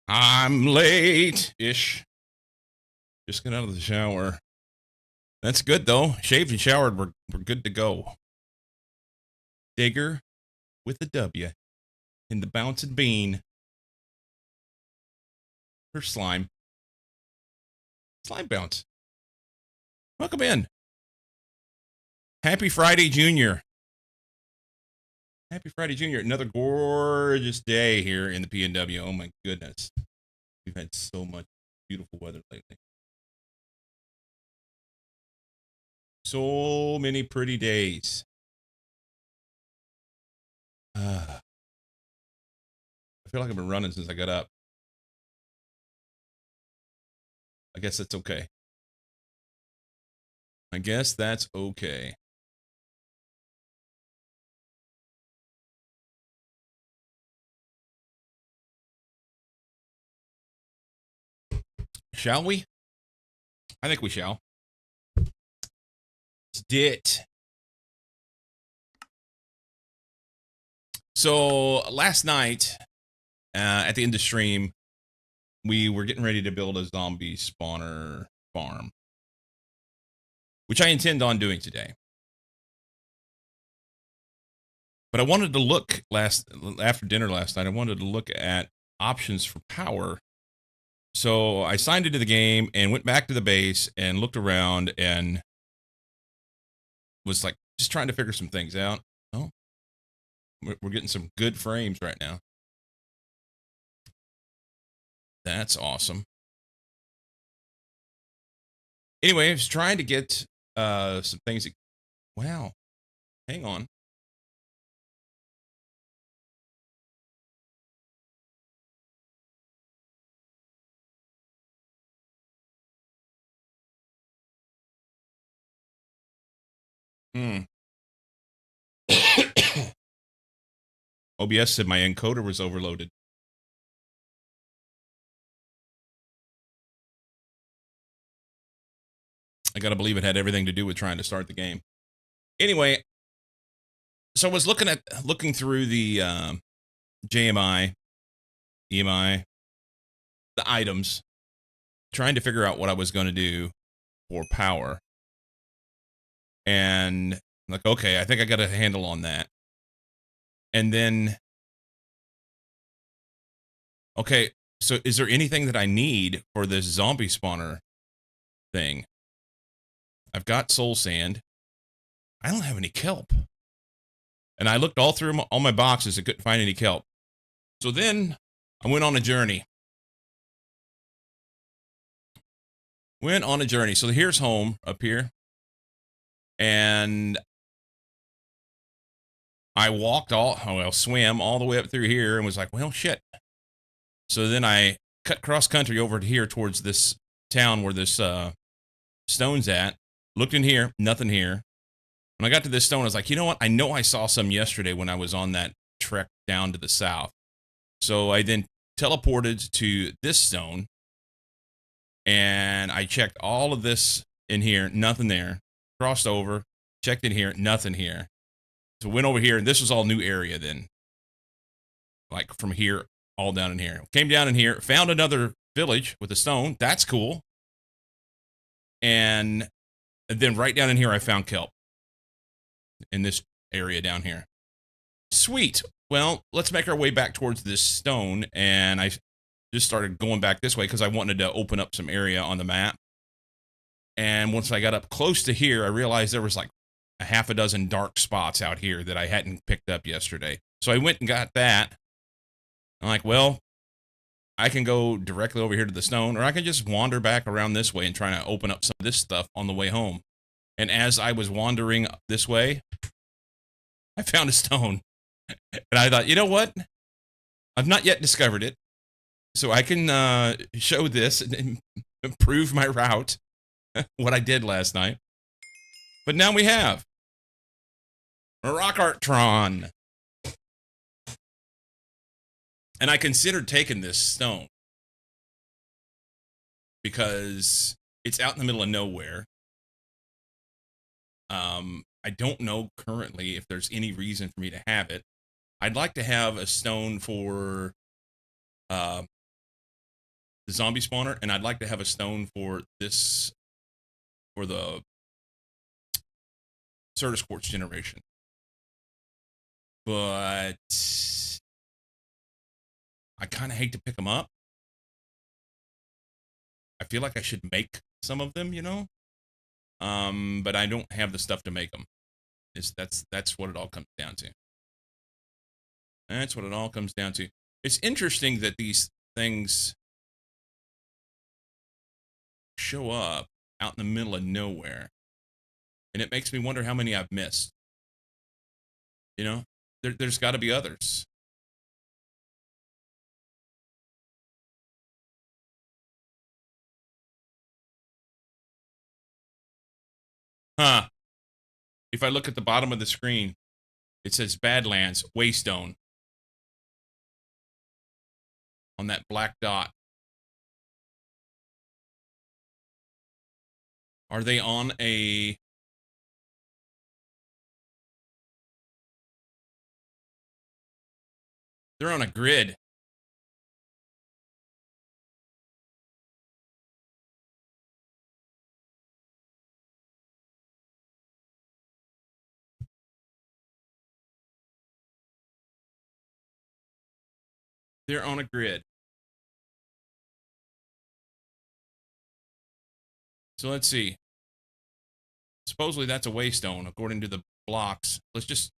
I'm late-ish. Just got out of the shower. That's good, though. Shaved and showered. We're good to go. Digger with a W in the bouncing bean. Her slime. Slime bounce. Welcome in. Happy Friday, Junior. Happy Friday, Junior. Another gorgeous day here in the PNW. Oh, my goodness. We've had so much beautiful weather lately. So many pretty days. I feel like I've been running since I got up. I guess that's okay. I guess that's okay. Shall we? I think we shall. Let's do it. So last night, at the end of stream, we were getting ready to build a zombie spawner farm, which I intend on doing today. But I wanted to look after dinner last night. I wanted to look at options for power. So I signed into the game and went back to the base and looked around and was like just trying to figure some things out. Oh, we're getting some good frames right now. That's awesome. Anyway, I was trying to get some things. Wow. Hang on. OBS said my encoder was overloaded. I gotta believe it had everything to do with trying to start the game. Anyway, so I was looking through the JMI, EMI, the items, trying to figure out what I was going to do for power. And I'm like, okay, I think I got a handle on that. And then, okay, so is there anything that I need for this zombie spawner thing? I've got soul sand. I don't have any kelp. And I looked all through all my boxes and couldn't find any kelp. So then I went on a journey. So here's home up here. And I swam all the way up through here and was like, well, shit. So then I cut cross country over to here towards this town where this stone's at. Looked in here, nothing here. When I got to this stone, I was like, you know what? I know I saw some yesterday when I was on that trek down to the south. So I then teleported to this stone and I checked all of this in here, nothing there. Crossed over, checked in here, nothing here. So went over here, and this was all new area then. Like from here, all down in here. Came down in here, found another village with a stone. That's cool. And then right down in here, I found kelp. In this area down here. Sweet. Well, let's make our way back towards this stone. And I just started going back this way because I wanted to open up some area on the map. And once I got up close to here, I realized there was like a half a dozen dark spots out here that I hadn't picked up yesterday. So I went and got that. I'm like, well, I can go directly over here to the stone, or I can just wander back around this way and try to open up some of this stuff on the way home. And as I was wandering this way, I found a stone. And I thought, you know what? I've not yet discovered it. So I can show this and prove my route, what I did last night. But now we have Rock Art Tron. And I considered taking this stone because it's out in the middle of nowhere. I don't know currently if there's any reason for me to have it. I'd like to have a stone for the zombie spawner, and I'd like to have a stone for this, for the Certus Quartz generation. But I kind of hate to pick them up. I feel like I should make some of them, you know? But I don't have the stuff to make them. That's what it all comes down to. That's what it all comes down to. It's interesting that these things show up out in the middle of nowhere. And it makes me wonder how many I've missed. You know, there's got to be others. Huh. If I look at the bottom of the screen, it says Badlands, Waystone. On that black dot. Are they on a... They're on a grid. They're on a grid. So let's see. Supposedly that's a waystone, according to the blocks. Let's just...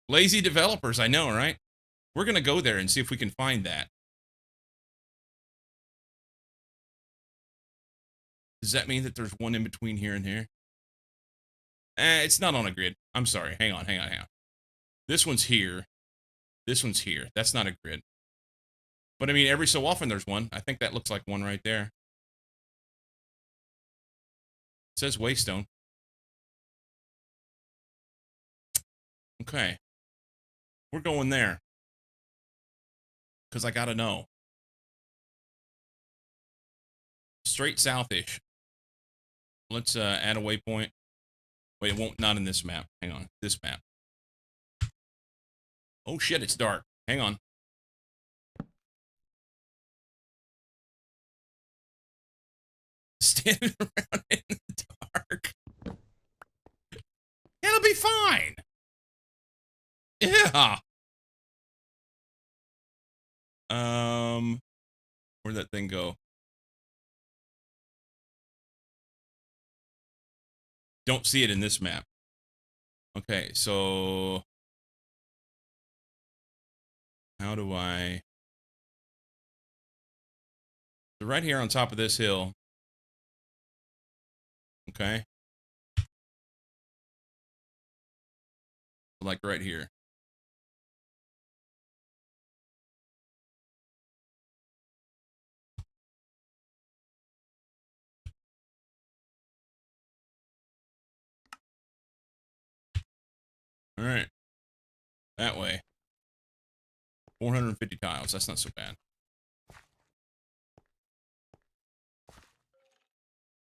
Lazy developers, I know, right? We're going to go there and see if we can find that. Does that mean that there's one in between here and here? It's not on a grid. I'm sorry. Hang on. This one's here. This one's here. That's not a grid. But I mean, every so often there's one. I think that looks like one right there. It says Waystone. Okay. We're going there. Because I gotta know. Straight southish. Let's add a waypoint. Wait, it won't, not in this map. Hang on. This map. Oh shit, it's dark. Hang on. Standing around in the dark. It'll be fine. Yeah. Where'd that thing go? Don't see it in this map. Okay, so how do I... So right here on top of this hill. Okay. Like right here. All right. That way. 450 tiles. That's not so bad.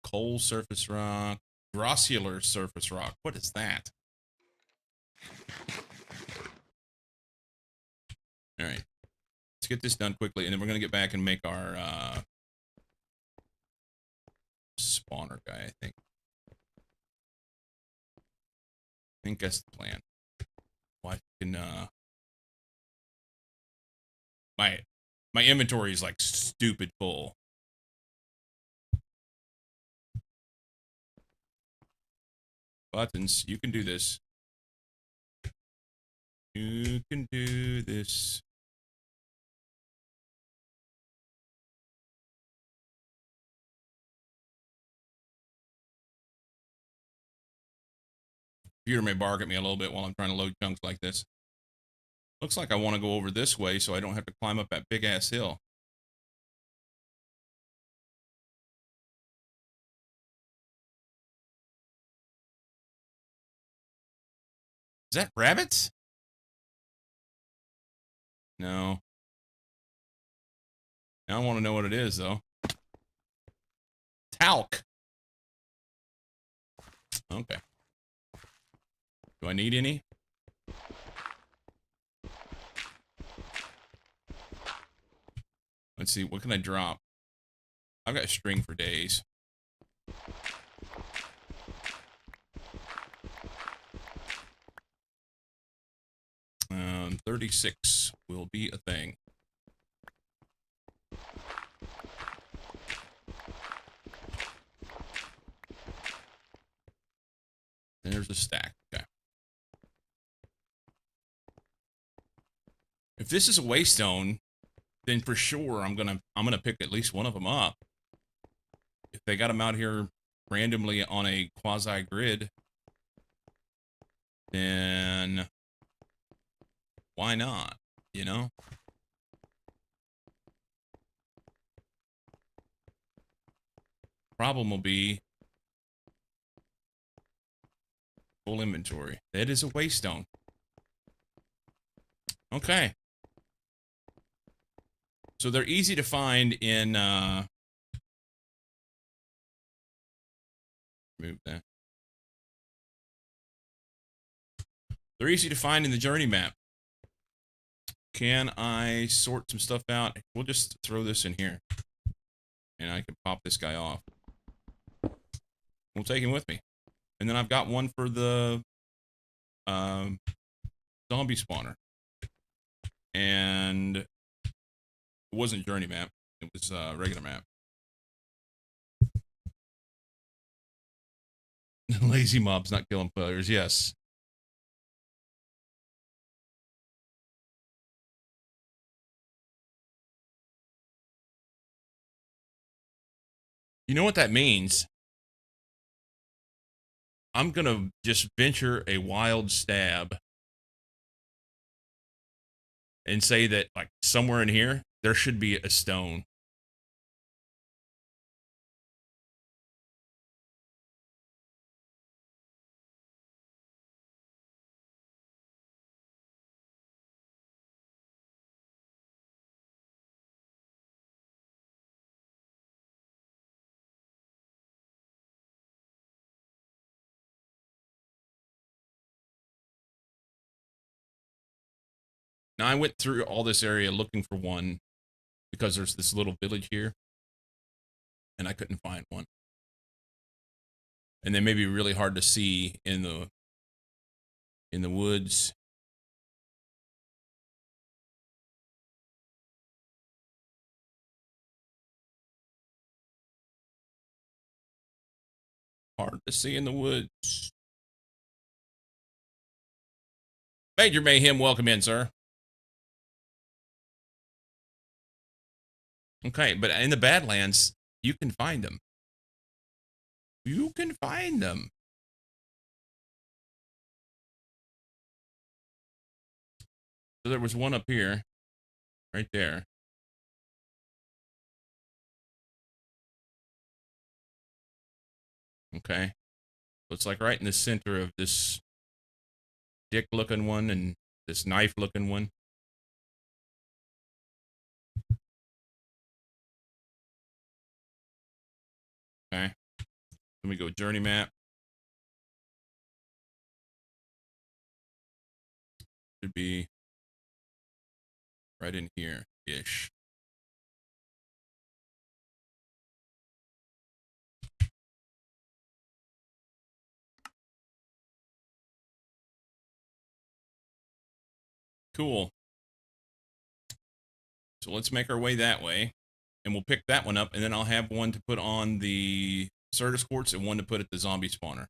Coal surface rock. Grossular surface rock. What is that? All right. Let's get this done quickly, and then we're going to get back and make our spawner guy, I think. I think that's the plan. Well, I can, my inventory is like stupid full. Buttons, you can do this. You can do this. Computer may bark at me a little bit while I'm trying to load chunks like this. Looks like I want to go over this way so I don't have to climb up that big ass hill. Is that rabbits? No. I don't want to know what it is, though. Talc. Okay. Do I need any? Let's see, what can I drop? I've got string for days. 36 will be a thing. There's a stack. Okay. If this is a waystone, then for sure I'm gonna pick at least one of them up. If they got them out here randomly on a quasi grid, then why not? You know? Problem will be full inventory. That is a waystone. Okay. So they're easy to find in move that. They're easy to find in the journey map. Can I sort some stuff out? We'll just throw this in here. And I can pop this guy off. We'll take him with me. And then I've got one for the zombie spawner. And it wasn't journey map. It was regular map. Lazy mobs not killing players, yes. You know what that means? I'm gonna just venture a wild stab and say that, like, somewhere in here, there should be a stone. Now, I went through all this area looking for one because there's this little village here, and I couldn't find one. And they may be really hard to see in the woods. Hard to see in the woods. Major Mayhem, welcome in, sir. Okay, but in the Badlands, you can find them. You can find them. So there was one up here, right there. Okay. So it's like right in the center of this dick-looking one and this knife-looking one. Okay. Let me go journey map. Should be right in here-ish. Cool. So let's make our way that way. And we'll pick that one up, and then I'll have one to put on the Certus Quartz and one to put at the zombie spawner.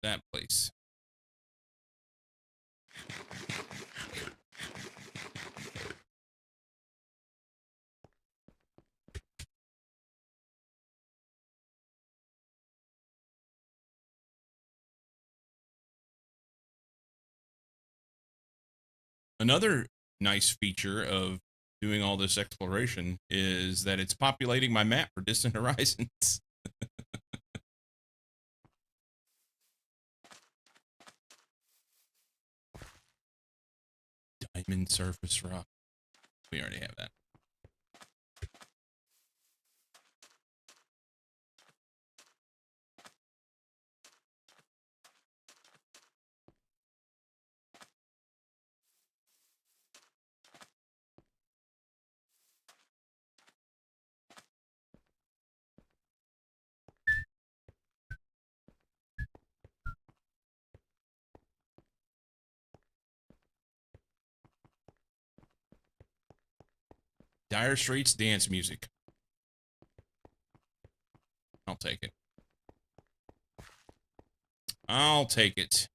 That place. Another nice feature of doing all this exploration is that it's populating my map for Distant Horizons. Diamond surface rock. We already have that. Dire Straits dance music. I'll take it. I'll take it.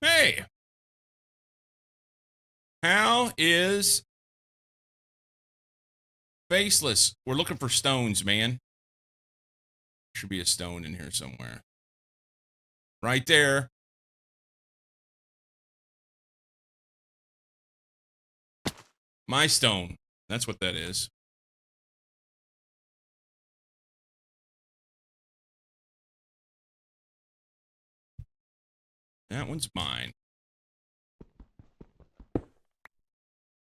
Hey! How is Faceless? We're looking for stones, man. Should be a stone in here somewhere. Right there. My stone. That's what that is. That one's mine.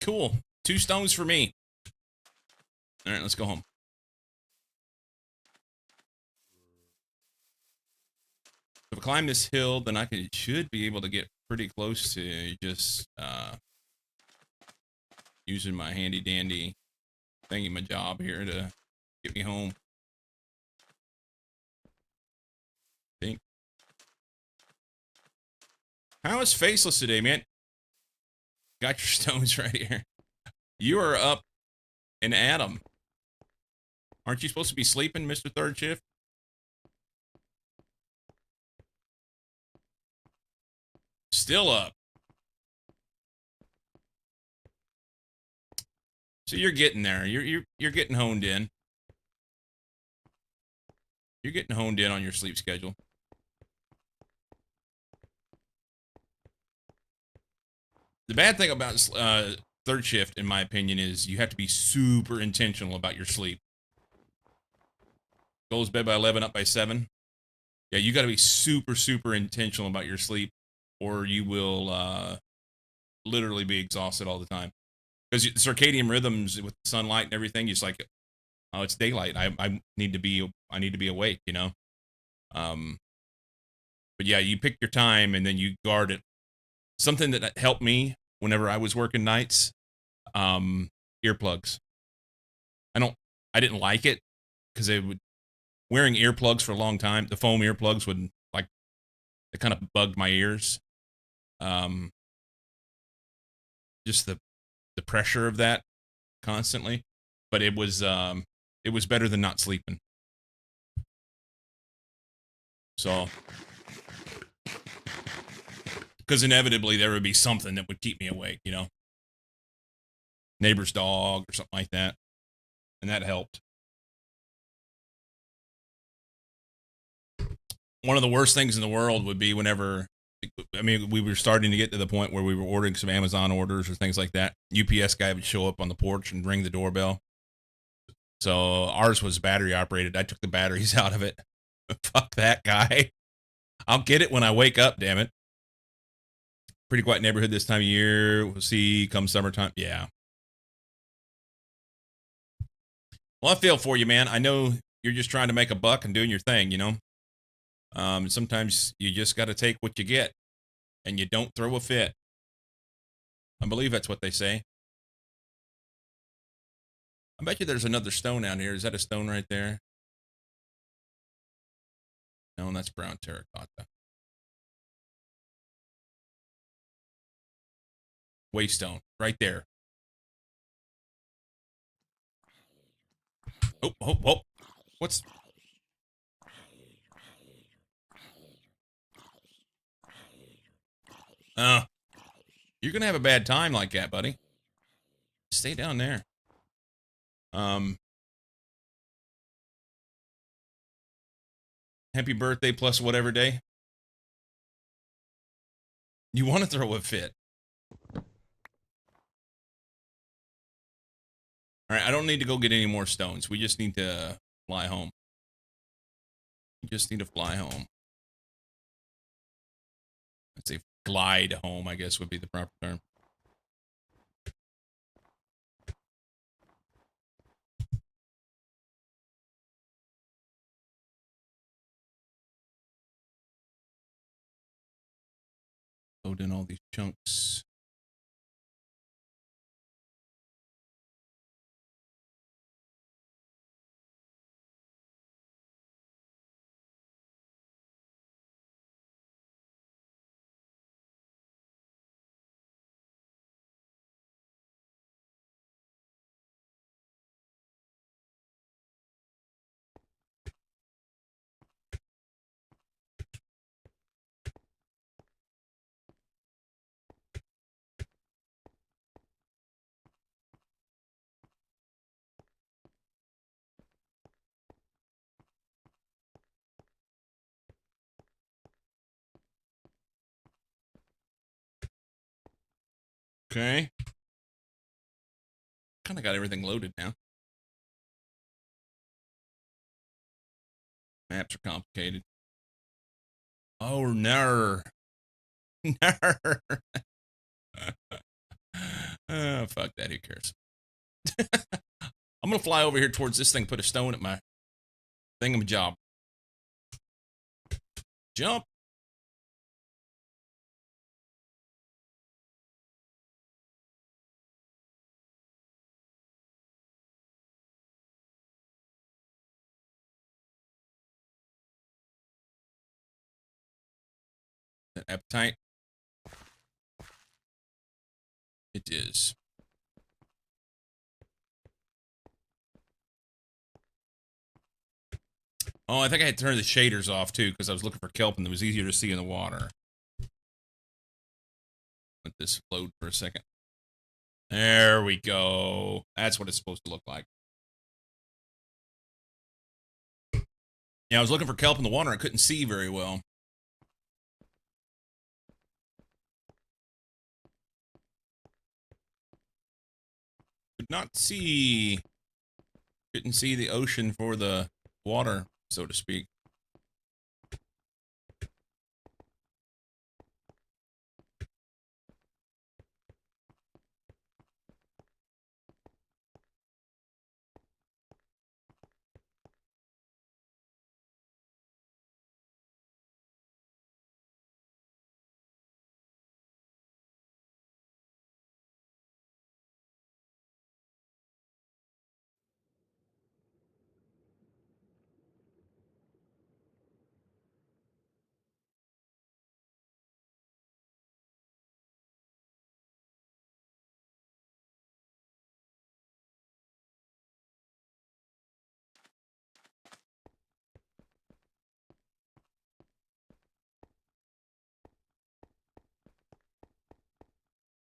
Cool. 2 stones for me. All right, let's go home. If I climb this hill, then I should be able to get pretty close to just using my handy dandy thingy my job here to get me home. Think. How is Faceless today, man? Got your stones right here. You are up and at 'em. Aren't you supposed to be sleeping, Mr. Third Shift? Still up. So you're getting there. You're getting honed in. You're getting honed in on your sleep schedule. The bad thing about third shift, in my opinion, is you have to be super intentional about your sleep. Goes bed by 11, up by 7. Yeah, you got to be super intentional about your sleep, or you will literally be exhausted all the time. Because circadian rhythms with sunlight and everything, it's like, oh, it's daylight. I need to be awake, you know. But yeah, you pick your time and then you guard it. Something that helped me whenever I was working nights, earplugs. I didn't like it because wearing earplugs for a long time. The foam earplugs would it kind of bugged my ears. Just the pressure of that constantly, but it was better than not sleeping. So, because inevitably there would be something that would keep me awake, you know, neighbor's dog or something like that, and that helped. One of the worst things in the world would be whenever, I mean, we were starting to get to the point where we were ordering some Amazon orders or things like that. UPS guy would show up on the porch and ring the doorbell. So ours was battery operated. I took the batteries out of it. Fuck that guy. I'll get it when I wake up, damn it. Pretty quiet neighborhood this time of year. We'll see come summertime. Yeah. Well, I feel for you, man. I know you're just trying to make a buck and doing your thing, you know? Sometimes you just got to take what you get and you don't throw a fit. I believe that's what they say. I bet you there's another stone out here. Is that a stone right there? No, that's brown terracotta. Waystone, right there. Oh. What's... You're going to have a bad time like that, buddy. Stay down there. Happy birthday plus whatever day. You want to throw a fit. All right, I don't need to go get any more stones. We just need to fly home. We just need to fly home. I'd say glide home, I guess would be the proper term. load in all these chunks. Okay. Kind of got everything loaded now. Maps are complicated. Oh, no. No. Fuck that. Who cares? I'm going to fly over here towards this thing, put a stone at my thingamajig. Jump. That appetite. It is. Oh, I think I had turned the shaders off too because I was looking for kelp and it was easier to see in the water. Let this float for a second. There we go. That's what it's supposed to look like. Yeah, I was looking for kelp in the water. I couldn't see very well. Could not see. Couldn't see the ocean for the water, so to speak.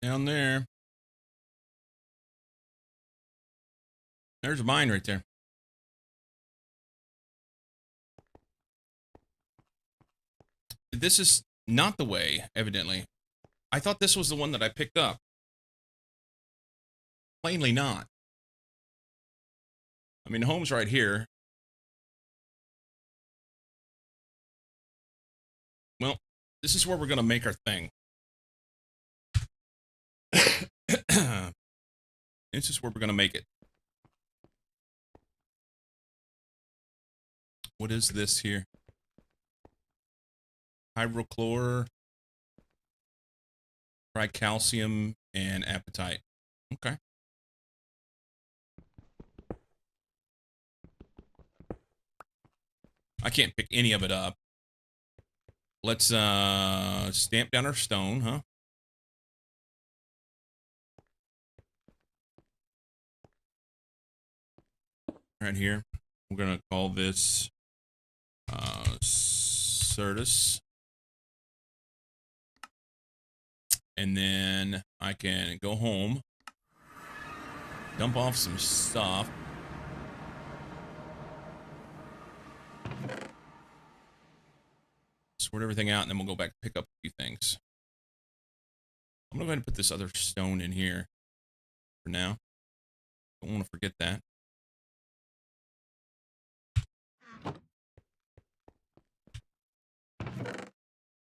Down there. There's a mine right there. This is not the way, evidently. I thought this was the one that I picked up. Plainly not. I mean, home's right here. Well, this is where we're going to make our thing. This is where we're going to make it. What is this here? Hydrochlor, tricalcium, and apatite. Okay. I can't pick any of it up. Let's stamp down our stone, huh? Right here. We're gonna call this Certus. And then I can go home, dump off some stuff. Sort everything out, and then we'll go back and pick up a few things. I'm gonna go ahead and put this other stone in here for now. Don't want to forget that.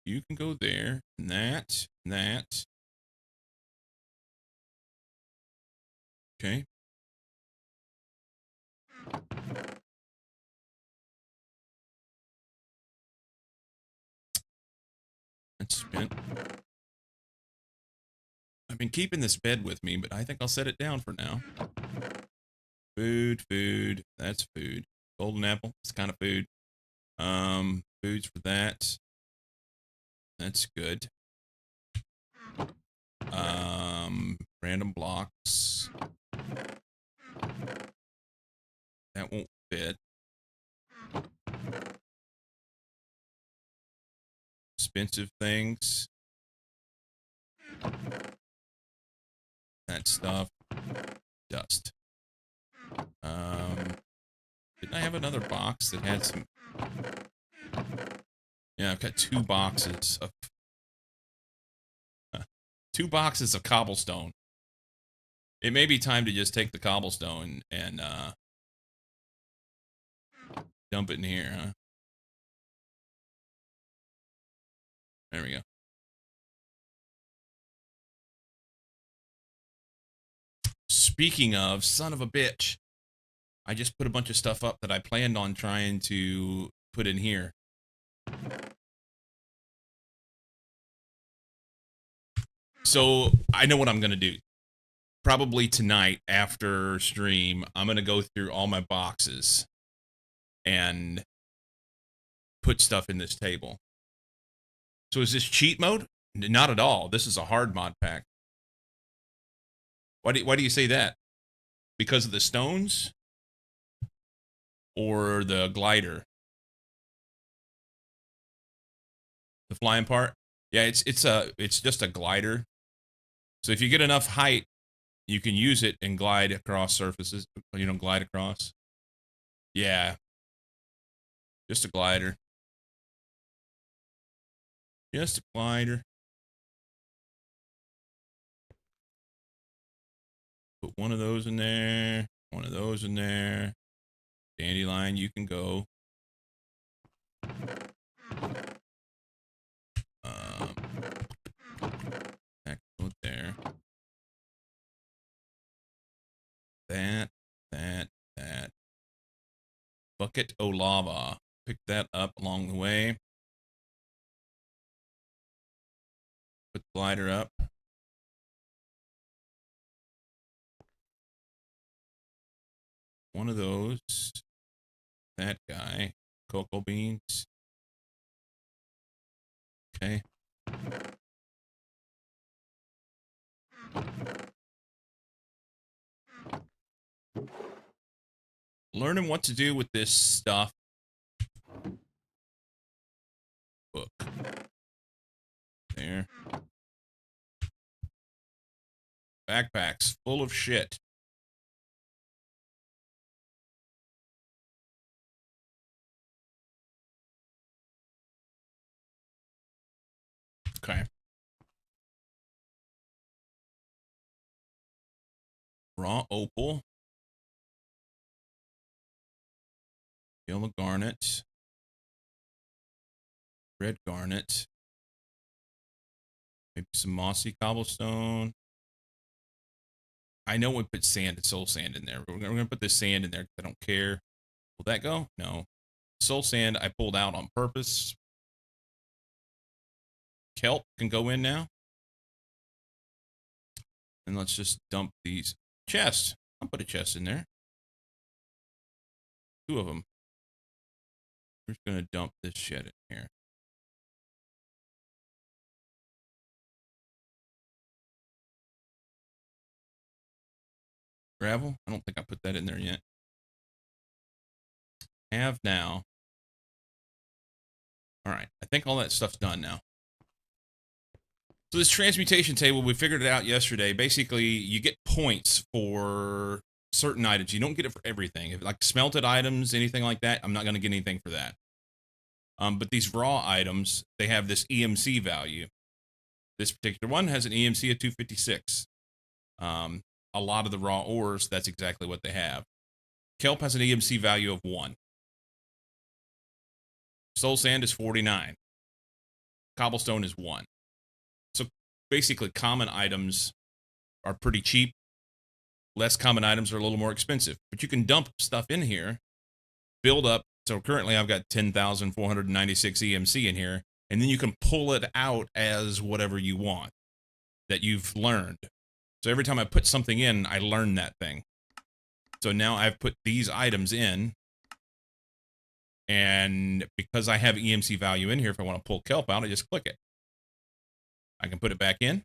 You can go there, and that, and that. Okay. That's spent. been keeping this bed with me, but I think I'll set it down for now. Food, food. That's food. Golden apple. It's kind of food. Foods for that. That's good. Random blocks. That won't fit. Expensive things. That stuff. Dust. Didn't I have another box that had some... Yeah, I've got 2 boxes of... 2 boxes of cobblestone. It may be time to just take the cobblestone and dump it in here, huh? There we go. Speaking of, son of a bitch. I just put a bunch of stuff up that I planned on trying to put in here. So, I know what I'm going to do. Probably tonight after stream, I'm going to go through all my boxes and put stuff in this table. So is this cheat mode? Not at all. This is a hard mod pack. Why do you say that? Because of the stones? Or the glider? The flying part? Yeah, it's just a glider. So if you get enough height, you can use it and glide across surfaces. You know, glide across. Yeah. Just a glider. Just a glider. Put one of those in there. One of those in there. Dandelion, you can go. Excellent there. That. Bucket o' lava. Pick that up along the way. Put the glider up. One of those. That guy. Cocoa beans. Okay. Learning what to do with this stuff. Book. There. Backpacks full of shit. Okay. Raw opal. Yellow garnet. Red garnet. Maybe some mossy cobblestone. I know we put sand, soul sand in there. We're going to put this sand in there because I don't care. Will that go? No. Soul sand I pulled out on purpose. Kelp can go in now. And let's just dump these. Chest. I'll put a chest in there. 2 of them. We're just going to dump this shit in here. Gravel? I don't think I put that in there yet. Have now. All right. I think all that stuff's done now. So this transmutation table, we figured it out yesterday. Basically, you get points for certain items. You don't get it for everything. If like smelted items, anything like that, I'm not going to get anything for that. But these raw items, they have this EMC value. This particular one has an EMC of 256. A lot of the raw ores, that's exactly what they have. Kelp has an EMC value of 1. Soul sand is 49. Cobblestone is 1. So basically, common items are pretty cheap. Less common items are a little more expensive. But you can dump stuff in here, build up. So currently, I've got 10,496 EMC in here. And then you can pull it out as whatever you want. that you've learned. So every time I put something in, I learn that thing. So now I've put these items in, and because I have EMC value in here, if I want to pull kelp out, I just click it. I can put it back in.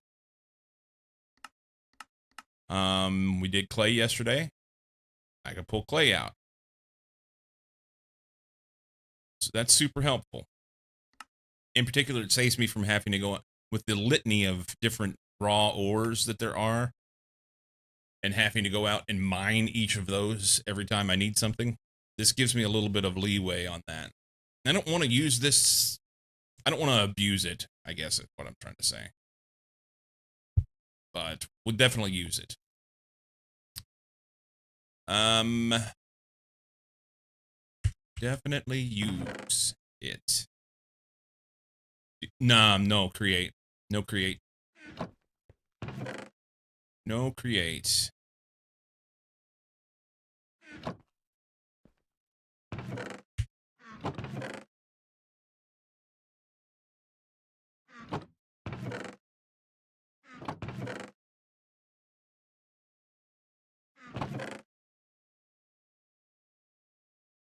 We did clay yesterday. I can pull clay out. So that's super helpful. In particular, it saves me from having to go with the litany of different raw ores that there are and having to go out and mine each of those every time I need something. This gives me a little bit of leeway on that. I don't want to use this. I don't want to abuse it, I guess is what I'm trying to say. But we'll definitely use it. Definitely use it. Nah, no create. No create. No create.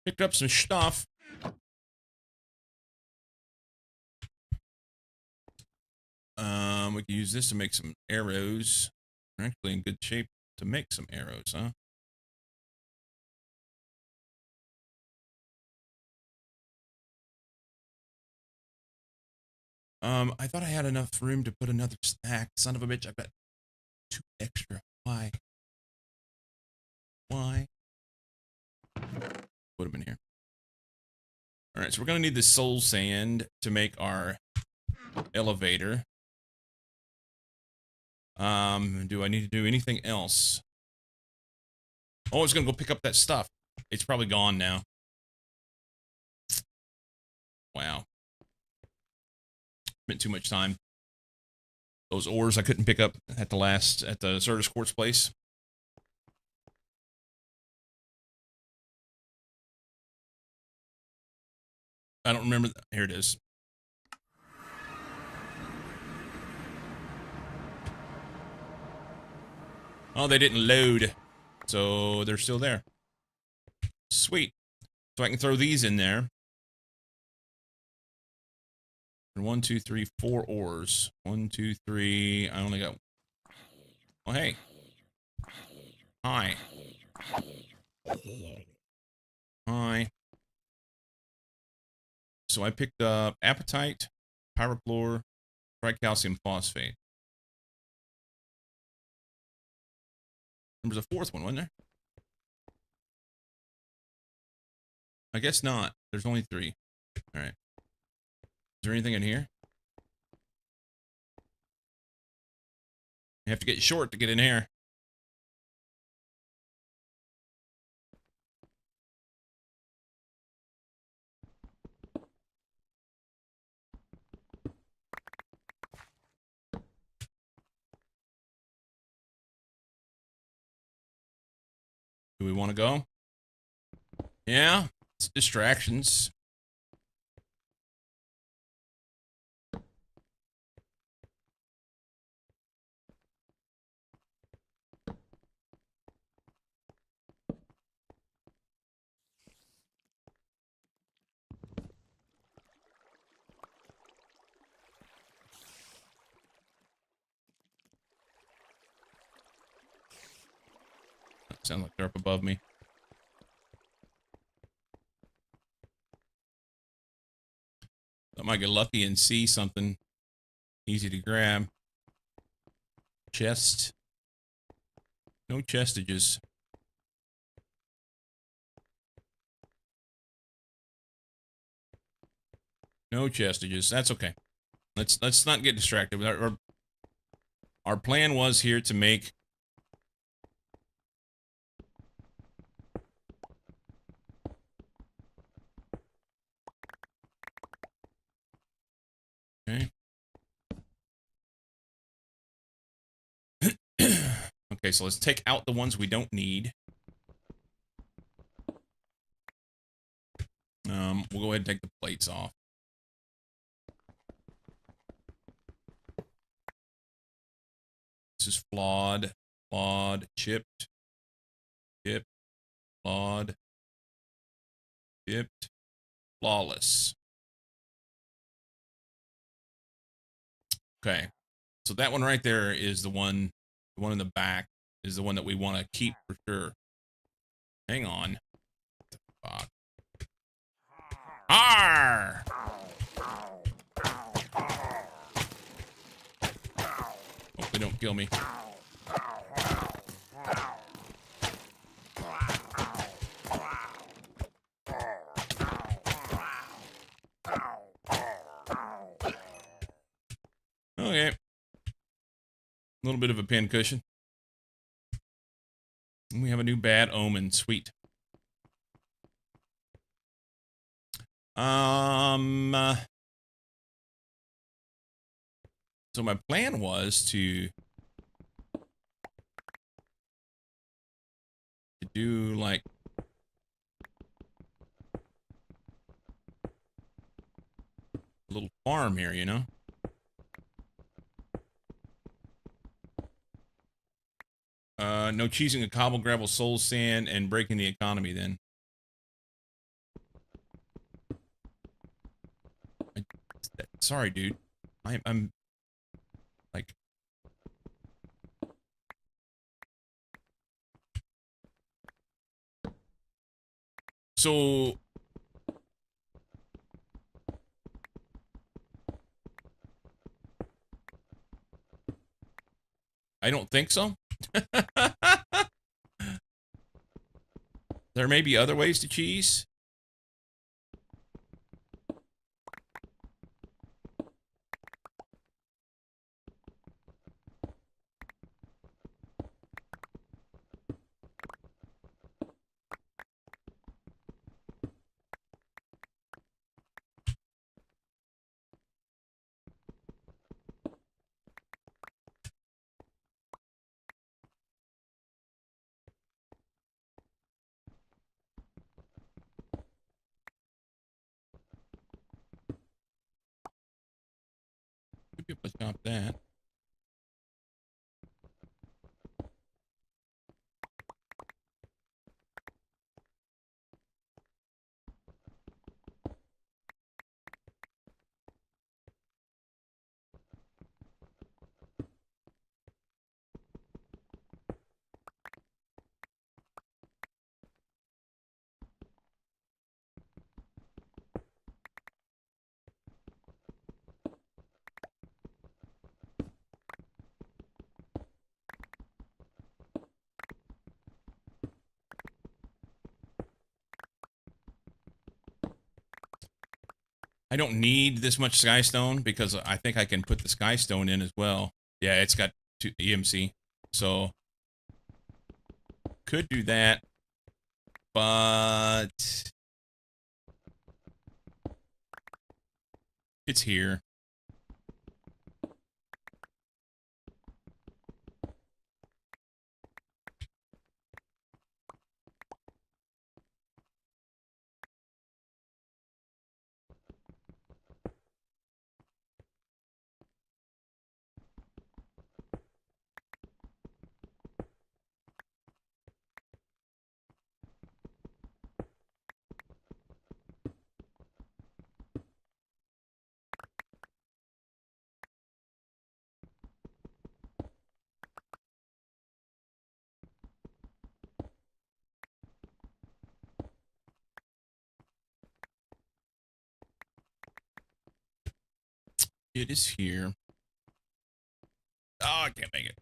Picked up some stuff. We can use this to make some arrows. We're actually in good shape to make some arrows, huh? I thought I had enough room to put another stack. Son of a bitch, I've got 2 extra. Why? Why? Put them in here. All right, so we're gonna need the soul sand to make our elevator. Do I need to do anything else? Oh, I was gonna go pick up that stuff. It's probably gone now. Wow. Spent too much time. Those ores I couldn't pick up at the Certus Quartz place. I don't remember. Here it is. Oh, they didn't load. So they're still there. Sweet. So I can throw these in there. 1, 2, 3, 4 ores. 1, 2, 3. I only got. Oh, hey. Hi. Hi. So I picked up apatite, pyrochlor, tricalcium phosphate. There was a 4th one, wasn't there? I guess not. There's only 3. All right. Is there anything in here? You have to get short to get in here. Do we want to go? Yeah, it's distractions. Sounds like they're up above me. I might get lucky and see something easy to grab. Chest. No chestages. No chestages. That's okay. Let's not get distracted. Our plan was here to make okay. Okay, so let's take out the ones we don't need. We'll go ahead and take the plates off. This is flawed. Flawed. Chipped. Chipped. Flawed. Chipped. Flawless. Okay. So that one right there is the one in the back is the one that we want to keep for sure. Hang on. Fuck. Arr! Hopefully don't kill me. Okay. A little bit of a pin cushion. And we have a new bad omen. Sweet. So my plan was to do like a little farm here, you know? No cheesing a cobble, gravel, soul sand, and breaking the economy then. Sorry, dude. I'm like... So... I don't think so. There may be other ways to cheese. Could be able to stop that. I don't need this much skystone because I think I can put the skystone in as well. Yeah, it's got EMC. So could do that. But it's here. It is here. Oh, I can't make it.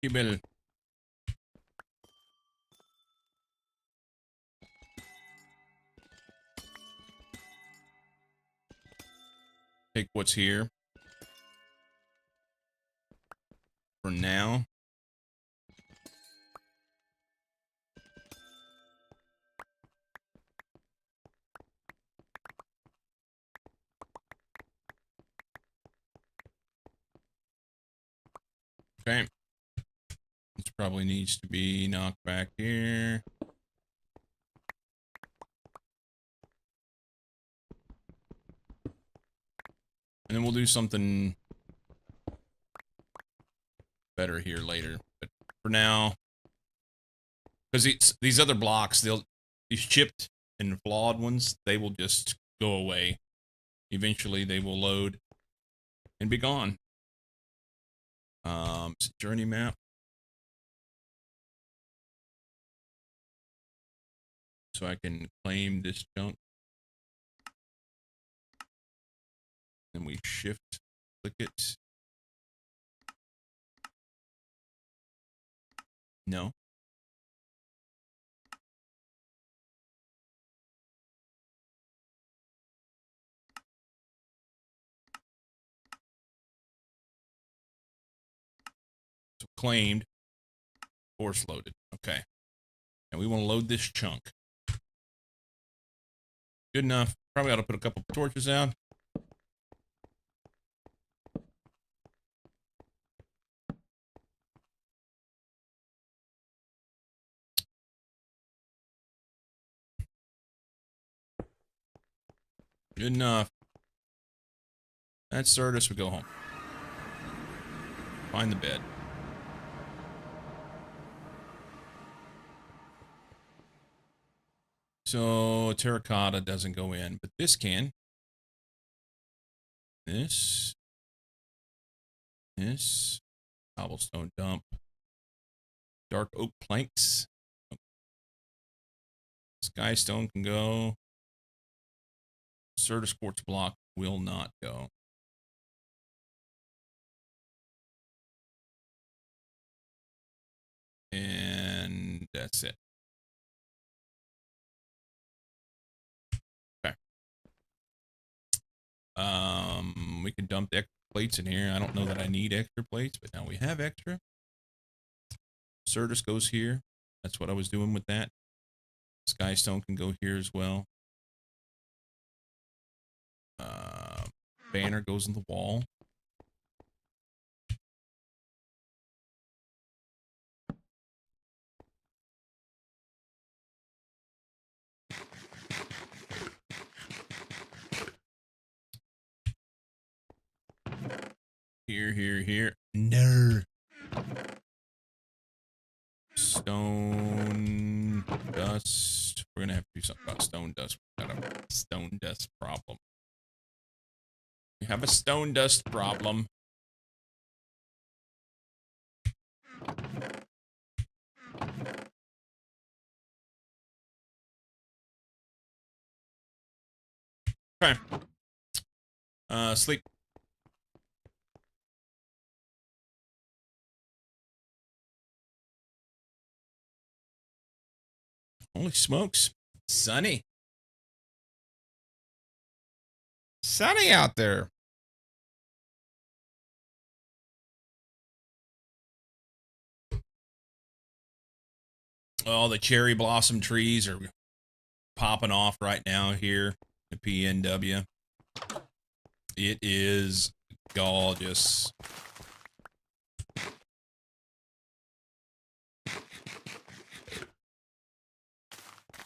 Kibel. Take what's here. For now. Okay. This probably needs to be knocked back here. And then we'll do something better here later. But for now, because these other blocks, these chipped and flawed ones, they will just go away. Eventually, they will load and be gone. Journey map. So I can claim this junk. Then we shift click it. No. So claimed, force loaded. Okay. And we want to load this chunk. Good enough. Probably ought to put a couple torches out. Good enough. That's Certus. We go home. Find the bed. So terracotta doesn't go in, but this can. This. Cobblestone dump. Dark oak planks. Skystone can go. Certus quartz block will not go. And that's it. Okay. We can dump extra plates in here. I don't know that I need extra plates, but now we have extra. Certus goes here. That's what I was doing with that. Skystone can go here as well. Banner goes in the wall. Here. No. Stone dust. We're gonna have to do something about stone dust. We got a stone dust problem. We have a stone dust problem. Okay. Sleep. Holy smokes. Sunny. Sunny out there. Oh, the cherry blossom trees are popping off right now here at PNW. It is gorgeous.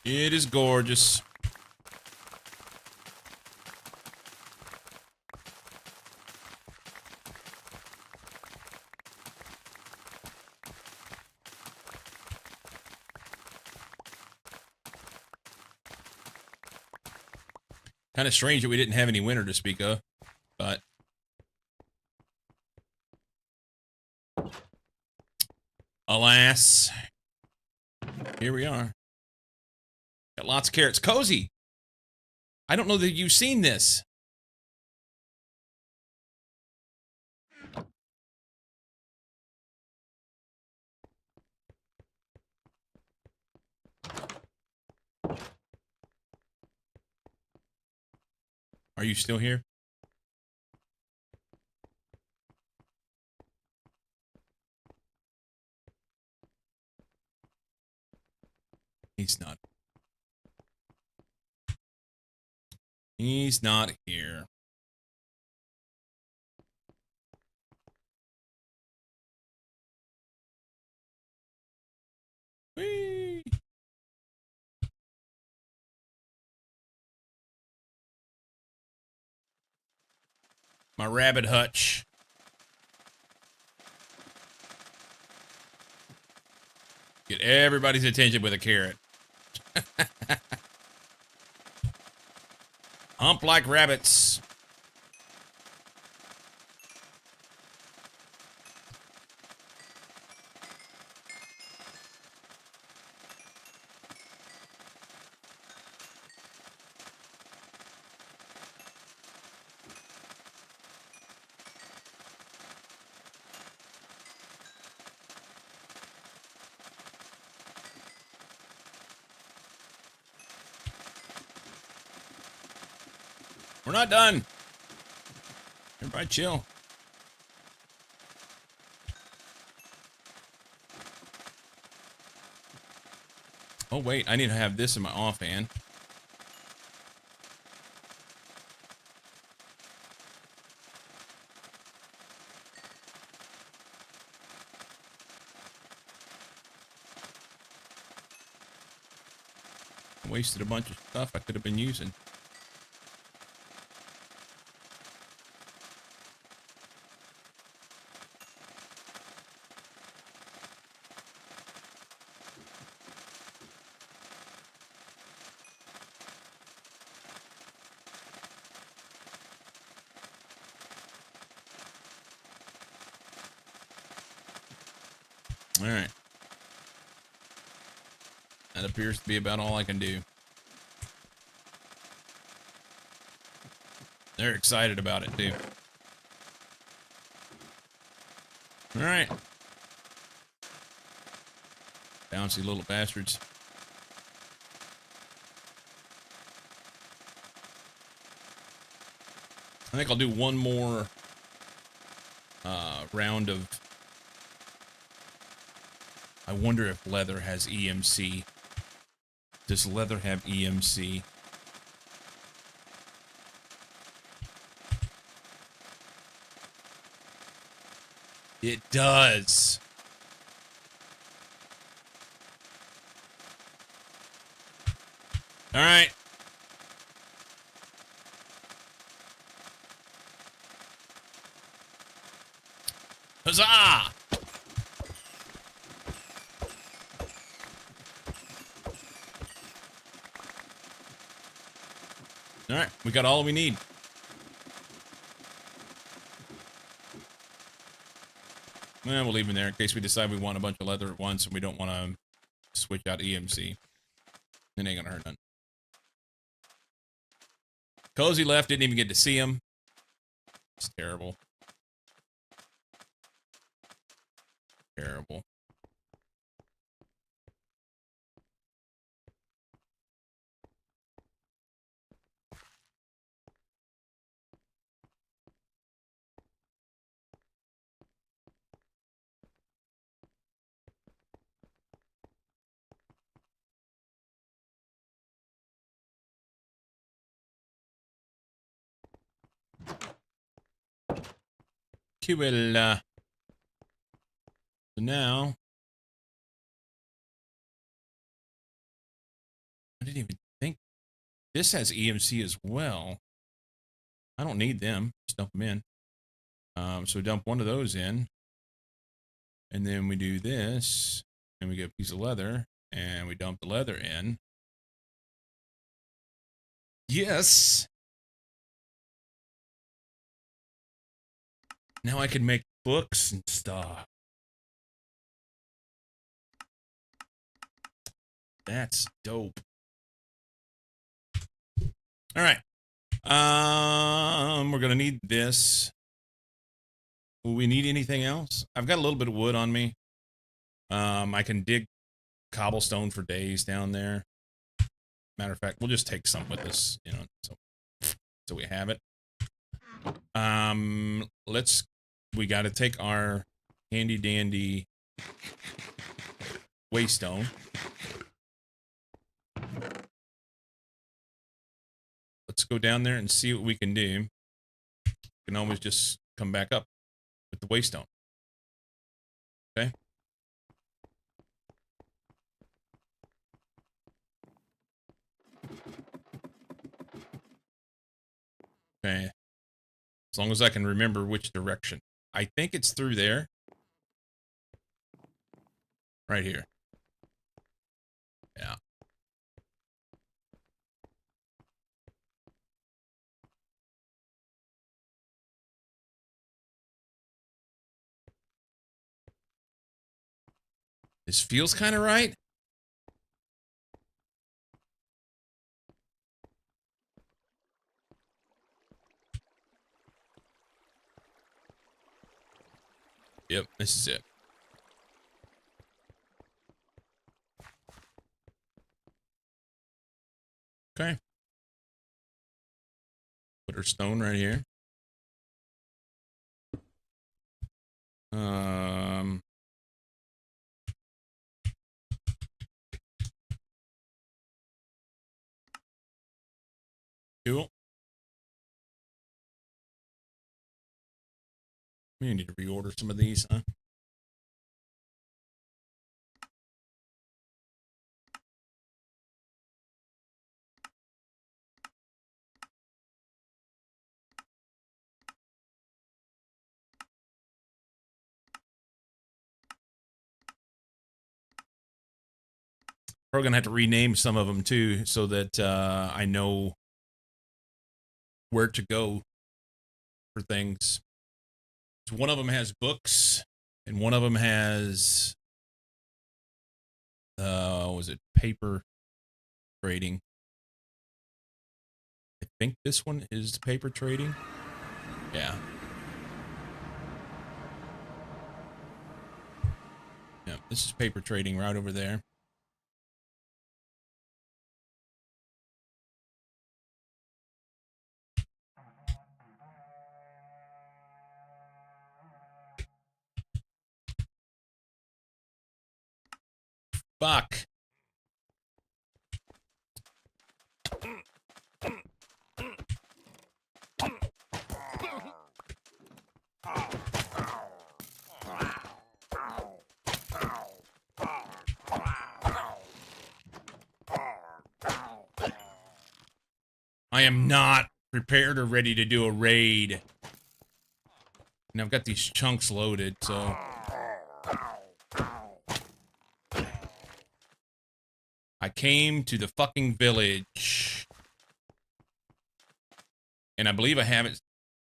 It is gorgeous. Kind of strange that we didn't have any winter to speak of, but alas, here we are. Got lots of carrots. Cozy. I don't know that you've seen this. Are you still here? He's not. He's not here. Whee! My rabbit hutch. Get everybody's attention with a carrot. Hump like rabbits. We're not done. Everybody chill. Oh, wait. I need to have this in my offhand. Wasted a bunch of stuff I could have been using. All right. That appears to be about all I can do. They're excited about it, too. All right. Bouncy little bastards. I think I'll do one more round of... I wonder if leather has EMC. Does leather have EMC? It does. All right. Huzzah! All right, we got all we need. Well, we'll leave them there in case we decide we want a bunch of leather at once and we don't want to switch out EMC. It ain't gonna hurt none. Cozy left, didn't even get to see him. It's terrible. Terrible. Cool. So now... I didn't even think... This has EMC as well. I don't need them. Just dump them in. So dump one of those in. And then we do this. And we get a piece of leather. And we dump the leather in. Yes! Now I can make books and stuff. That's dope. All right. We're gonna need this. Will we need anything else? I've got a little bit of wood on me. I can dig cobblestone for days down there. Matter of fact, we'll just take some with us, you know, so we have it. We got to take our handy dandy waystone. let's go down there and see what we can do. We can always just come back up with the waystone. Okay. Okay. As long as I can remember which direction. I think it's through there. Right here. Yeah. This feels kind of right. Yep, this is it. Okay. Put our stone right here. Cool. We need to reorder some of these, huh? We're gonna have to rename some of them too, so that I know where to go for things. So one of them has books, and one of them has was it paper trading? I think this one is the paper trading. Yeah. Yeah, this is paper trading right over there. Fuck. I am not prepared or ready to do a raid. And I've got these chunks loaded, so... I came to the fucking village. And I believe I have it...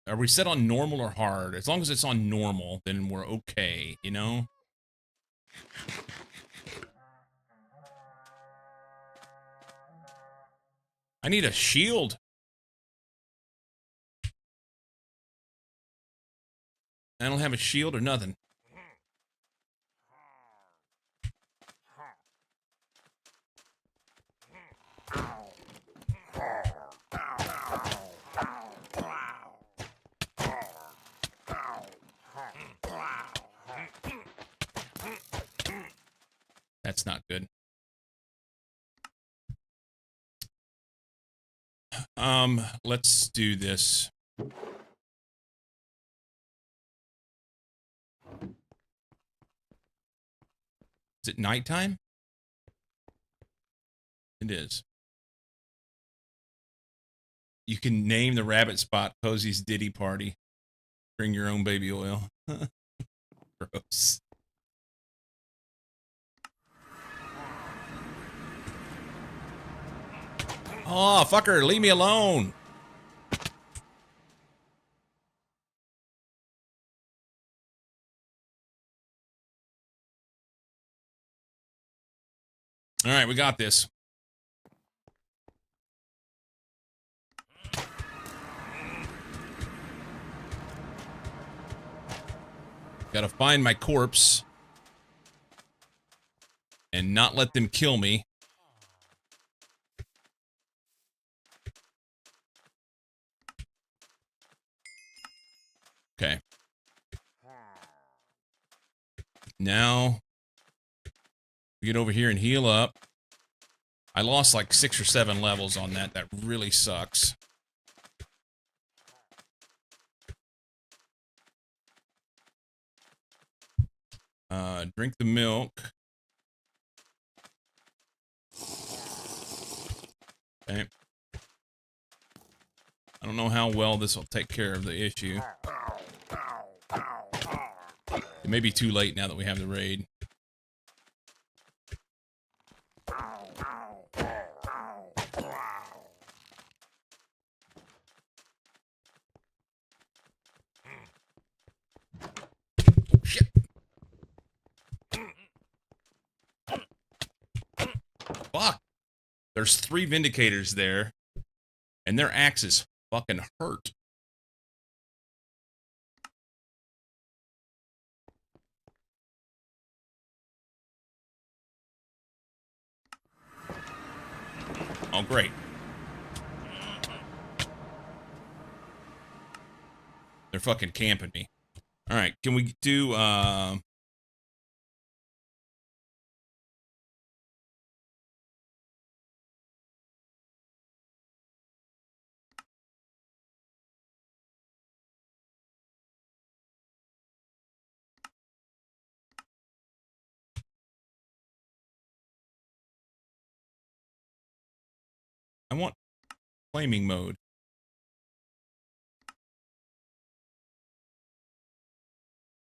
Are we set on normal or hard? As long as it's on normal, then we're okay, you know? I need a shield. I don't have a shield or nothing. That's not good. Let's do this. Is it nighttime? It is. You can name the rabbit spot Posey's Diddy Party. Bring your own baby oil. Gross. Oh, fucker, leave me alone. All right, we got this. Gotta find my corpse and not let them kill me. Okay. Now, we get over here and heal up. I lost like 6 or 7 levels on that. That really sucks. Drink the milk. Okay. I don't know how well this will take care of the issue. It may be too late now that we have the raid. Shit. Fuck. There's 3 Vindicators there, and their axes fucking hurt. Oh, great. They're fucking camping me. All right, can we do, I want flaming mode.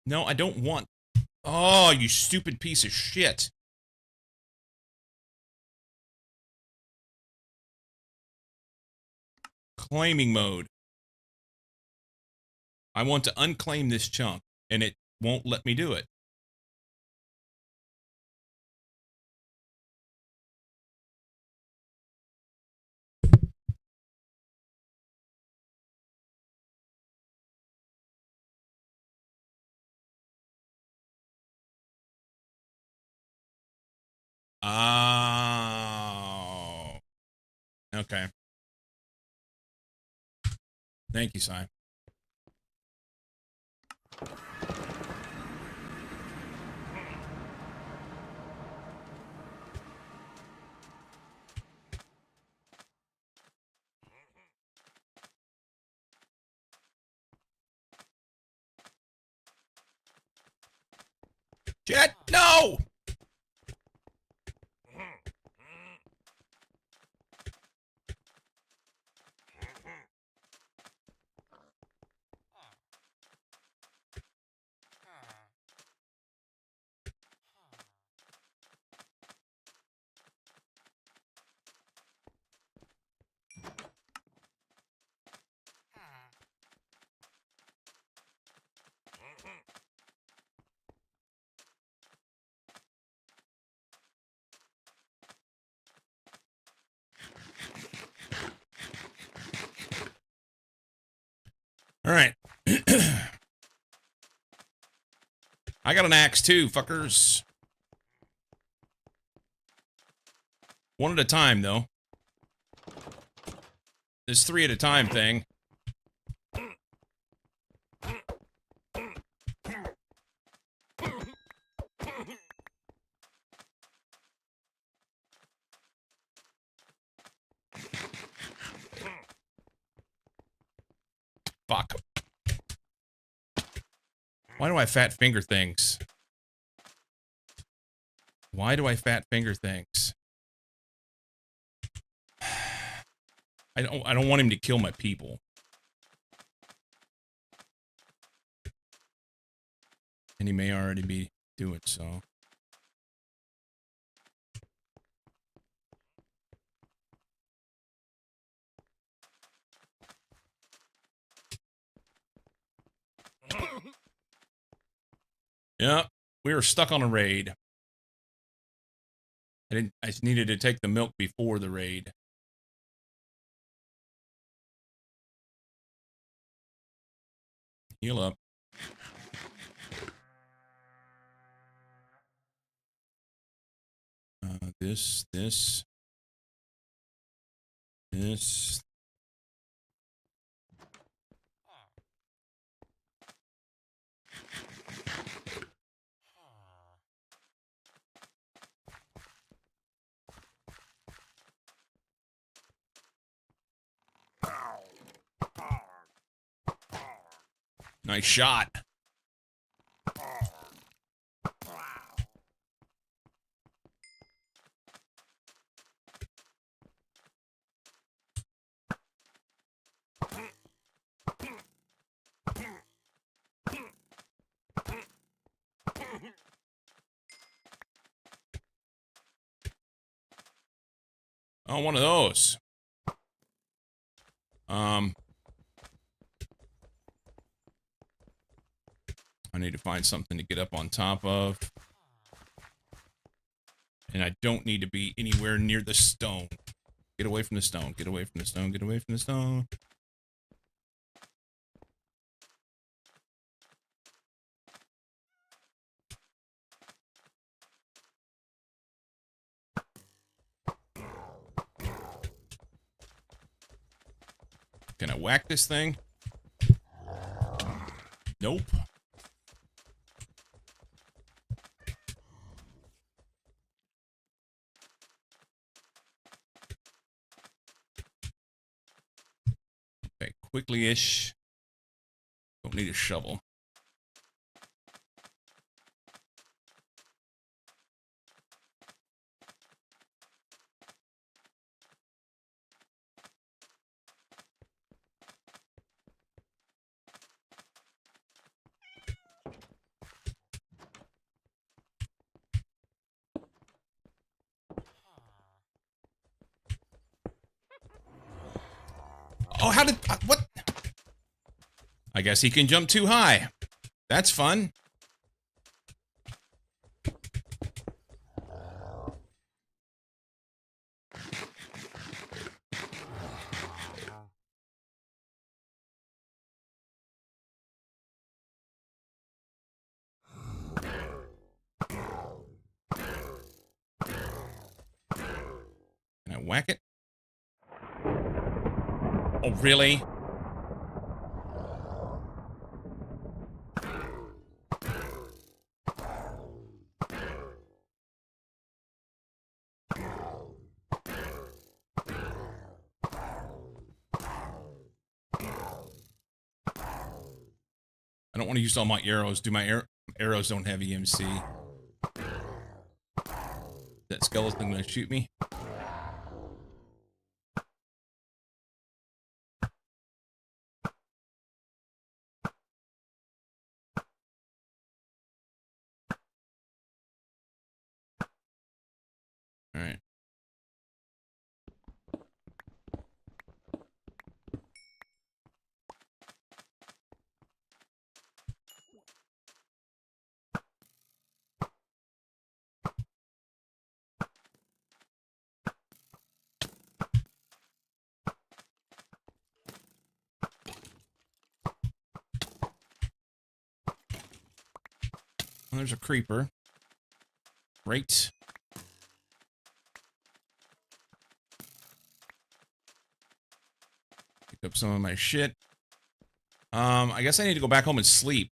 No, I don't want... Oh, you stupid piece of shit. Claiming mode. I want to unclaim this chunk, and it won't let me do it. Oh. Okay. Thank you, Si. Jet, no! All right. I got an axe too, fuckers. One at a time, though. This 3 at a time thing. Fuck. Why do I fat finger things? Why do I fat finger things? I don't want him to kill my people. And he may already be doing so. Yep, we were stuck on a raid. I needed to take the milk before the raid. Heal up. This. Nice shot. Oh, one of those. I need to find something to get up on top of. And I don't need to be anywhere near the stone. Get away from the stone. Get away from the stone. Get away from the stone. Can I whack this thing? Nope. Okay, quickly-ish. Don't need a shovel. Oh, how did... what? I guess he can jump too high. That's fun. Can I whack it? Oh, really? I don't want to use all my arrows. Do my arrows don't have EMC? That skeleton gonna shoot me? All right. Well, there's a creeper. Great. Pick up some of my shit. I guess I need to go back home and sleep.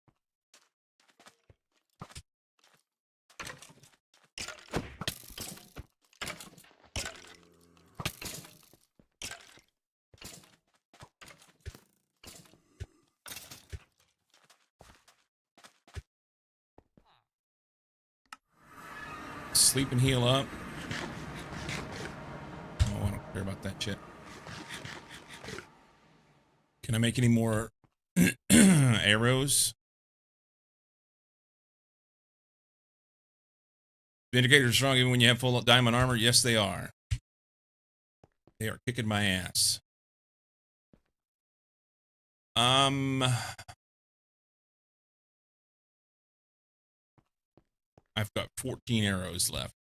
Sleep and heal up. Oh, I don't care about that shit. Can I make any more arrows? Vindicators are strong even when you have full diamond armor. Yes, they are. They are kicking my ass. I've got 14 arrows left.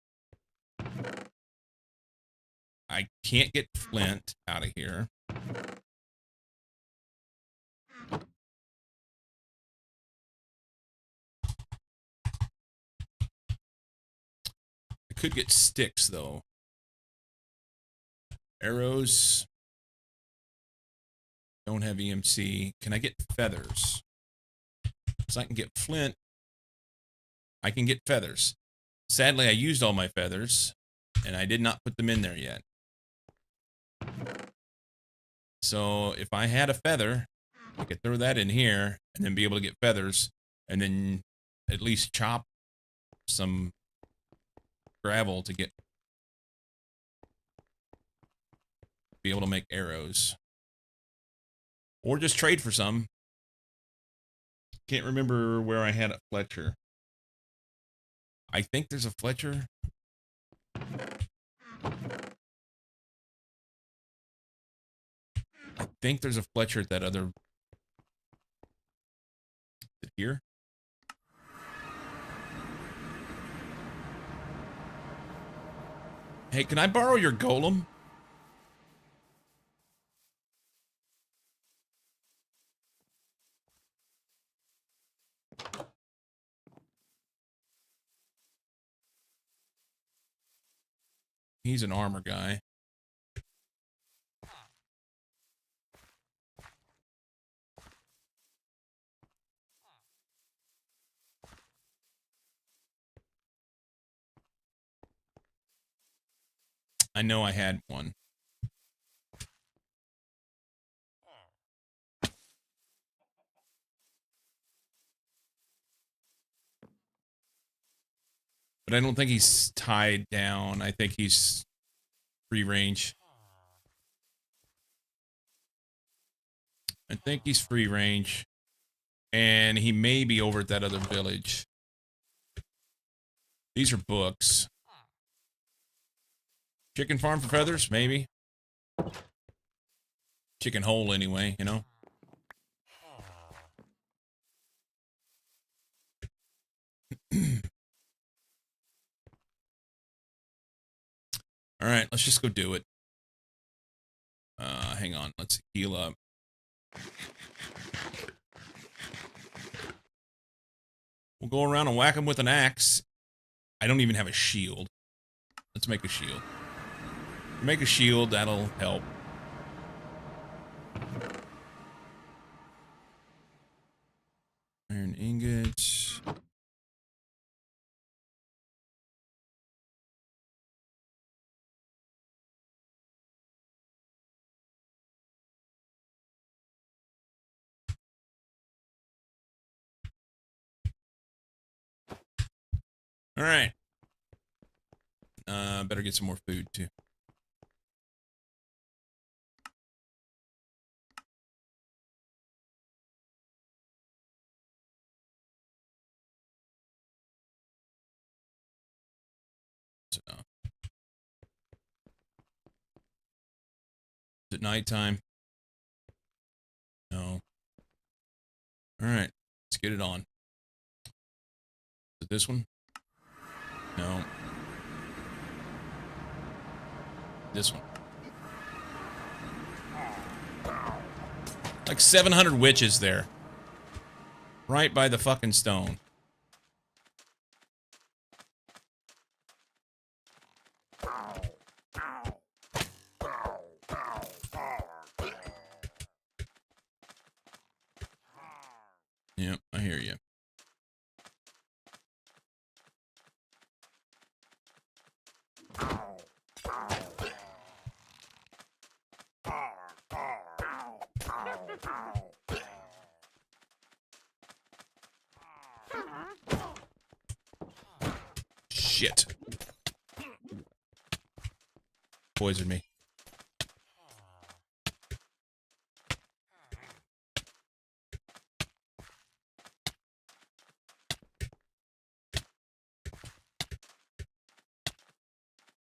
I can't get flint out of here. I could get sticks, though. Arrows. Don't have EMC. Can I get feathers? Because I can get flint. I can get feathers. Sadly, I used all my feathers, and I did not put them in there yet. So if I had a feather, I could throw that in here, and then be able to get feathers, and then at least chop some gravel to be able to make arrows. Or just trade for some. Can't remember where I had a Fletcher. I think there's a Fletcher. think there's a Fletcher at that other... Is it here? Hey, can I borrow your golem? He's an armor guy. I know I had one. But I don't think he's tied down. I think he's free range. I think he's free range. And he may be over at that other village. These are books. Chicken farm for feathers? Maybe. Chicken hole anyway, you know? Alright, let's just go do it. Hang on, let's heal up. We'll go around and whack him with an axe. I don't even have a shield. Let's make a shield. Make a shield, that'll help. Iron ingots. All right. Better get some more food too. So, is it nighttime? No. All right. Let's get it on. Is it this one? No. This one. Like 700 witches there. Right by the fucking stone. Yep, I hear you. Shit. Poisoned me.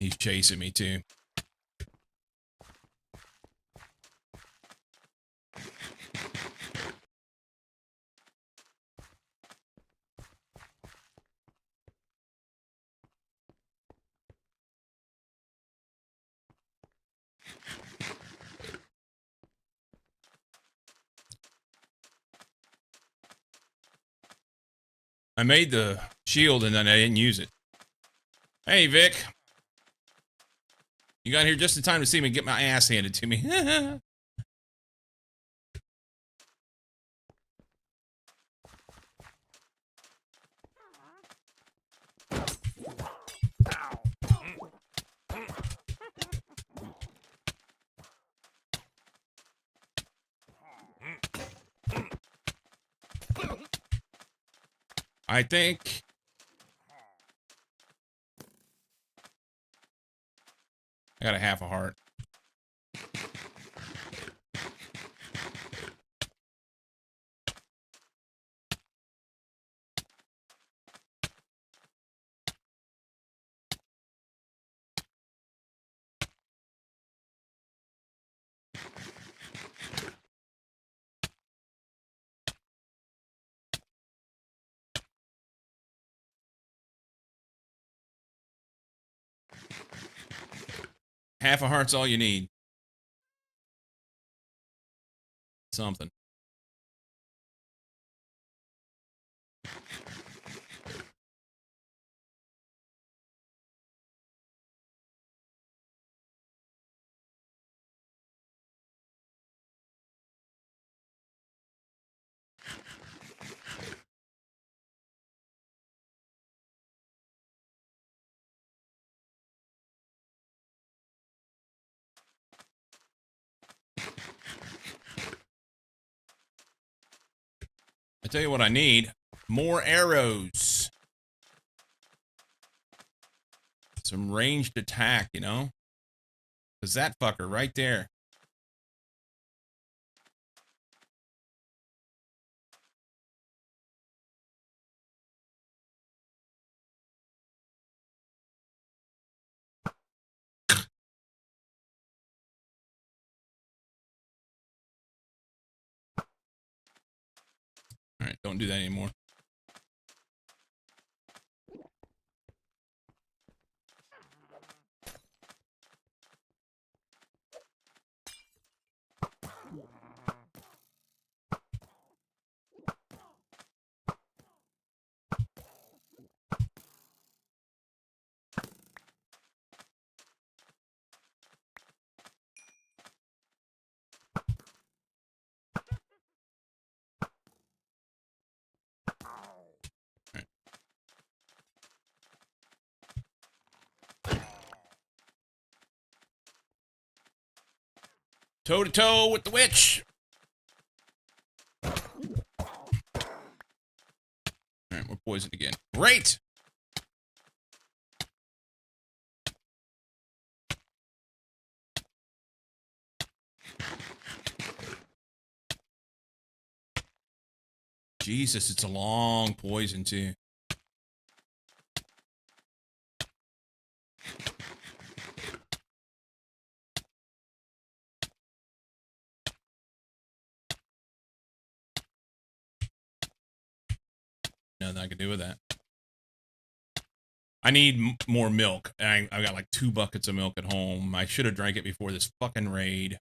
He's chasing me too. I made the shield and then I didn't use it. Hey, Vic. You got here just in time to see me get my ass handed to me. I think... I got a half a heart. half a heart's all you need. Something. I tell you what I need. More arrows. Some ranged attack, you know? Because that fucker right there. All right, don't do that anymore. Toe to toe with the witch. All right, we're poisoned again. Great. Jesus, it's a long poison too. Nothing I can do with that. I need more milk. I got like 2 buckets of milk at home. I should have drank it before this fucking raid.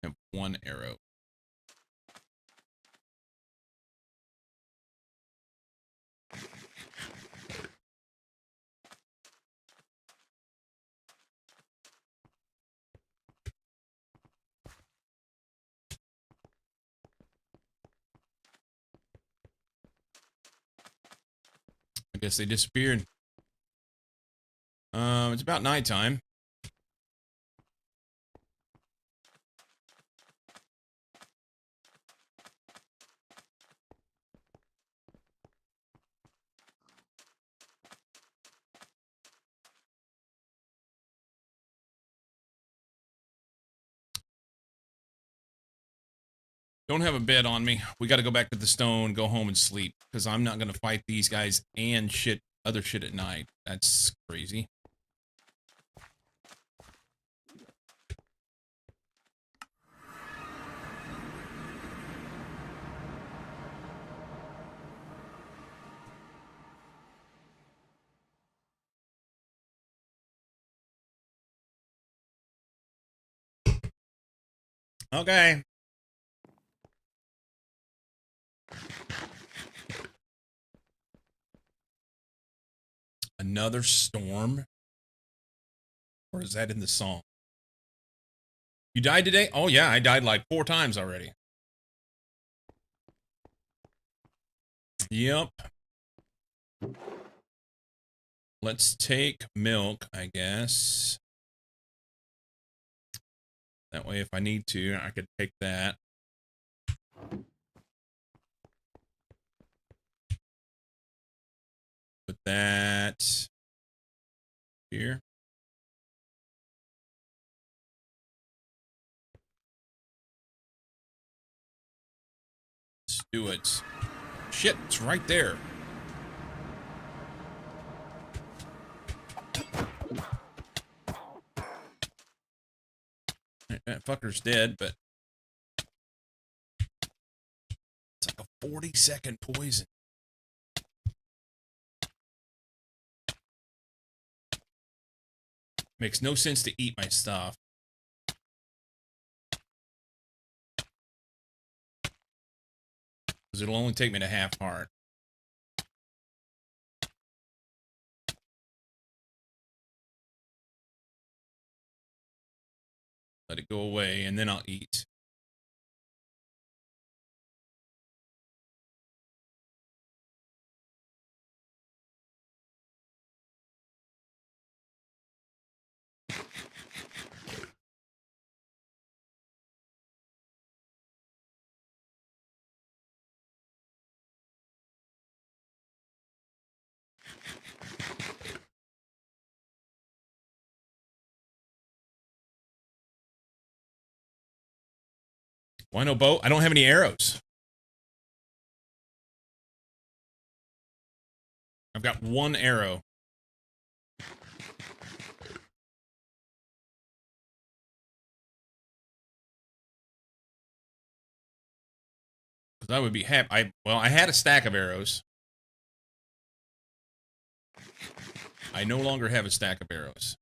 I have 1 arrow. I guess they disappeared. It's about nighttime. Don't have a bed on me. We got to go back to the stone, go home and sleep, because I'm not going to fight these guys and other shit at night. That's crazy. Okay. Another storm? Or is that in the song? You died today? Oh yeah, I died like 4 times already. Yep. Let's take milk, I guess. That way if I need to, I could take that. Put that Here. Let's do it. Shit, it's right there. That fucker's dead, but it's like a 40-second poison. Makes no sense to eat my stuff. Because it'll only take me to half heart. Let it go away, and then I'll eat. Why no bow? I don't have any arrows. I've got one arrow. Because I would be happy. Well, I had a stack of arrows. I no longer have a stack of arrows.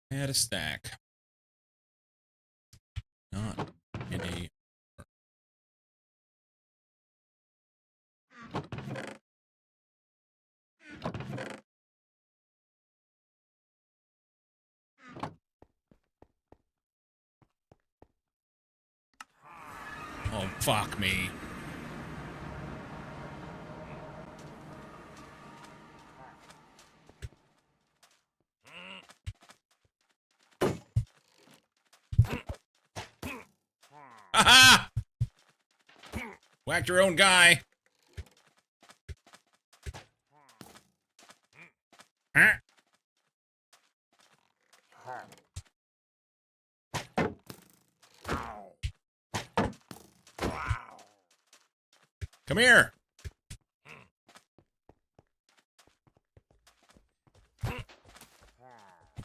Had a stack. Not any. Oh, fuck me. Haha! Whacked your own guy. Huh? Come here.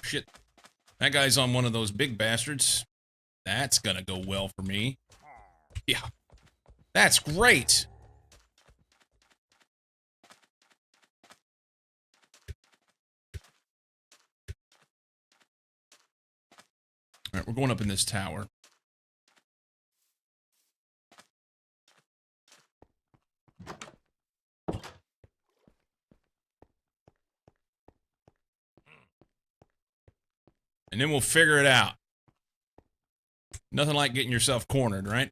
Shit. That guy's on one of those big bastards. That's gonna go well for me. Yeah. That's great. All right, we're going up in this tower. And then we'll figure it out. Nothing like getting yourself cornered, right?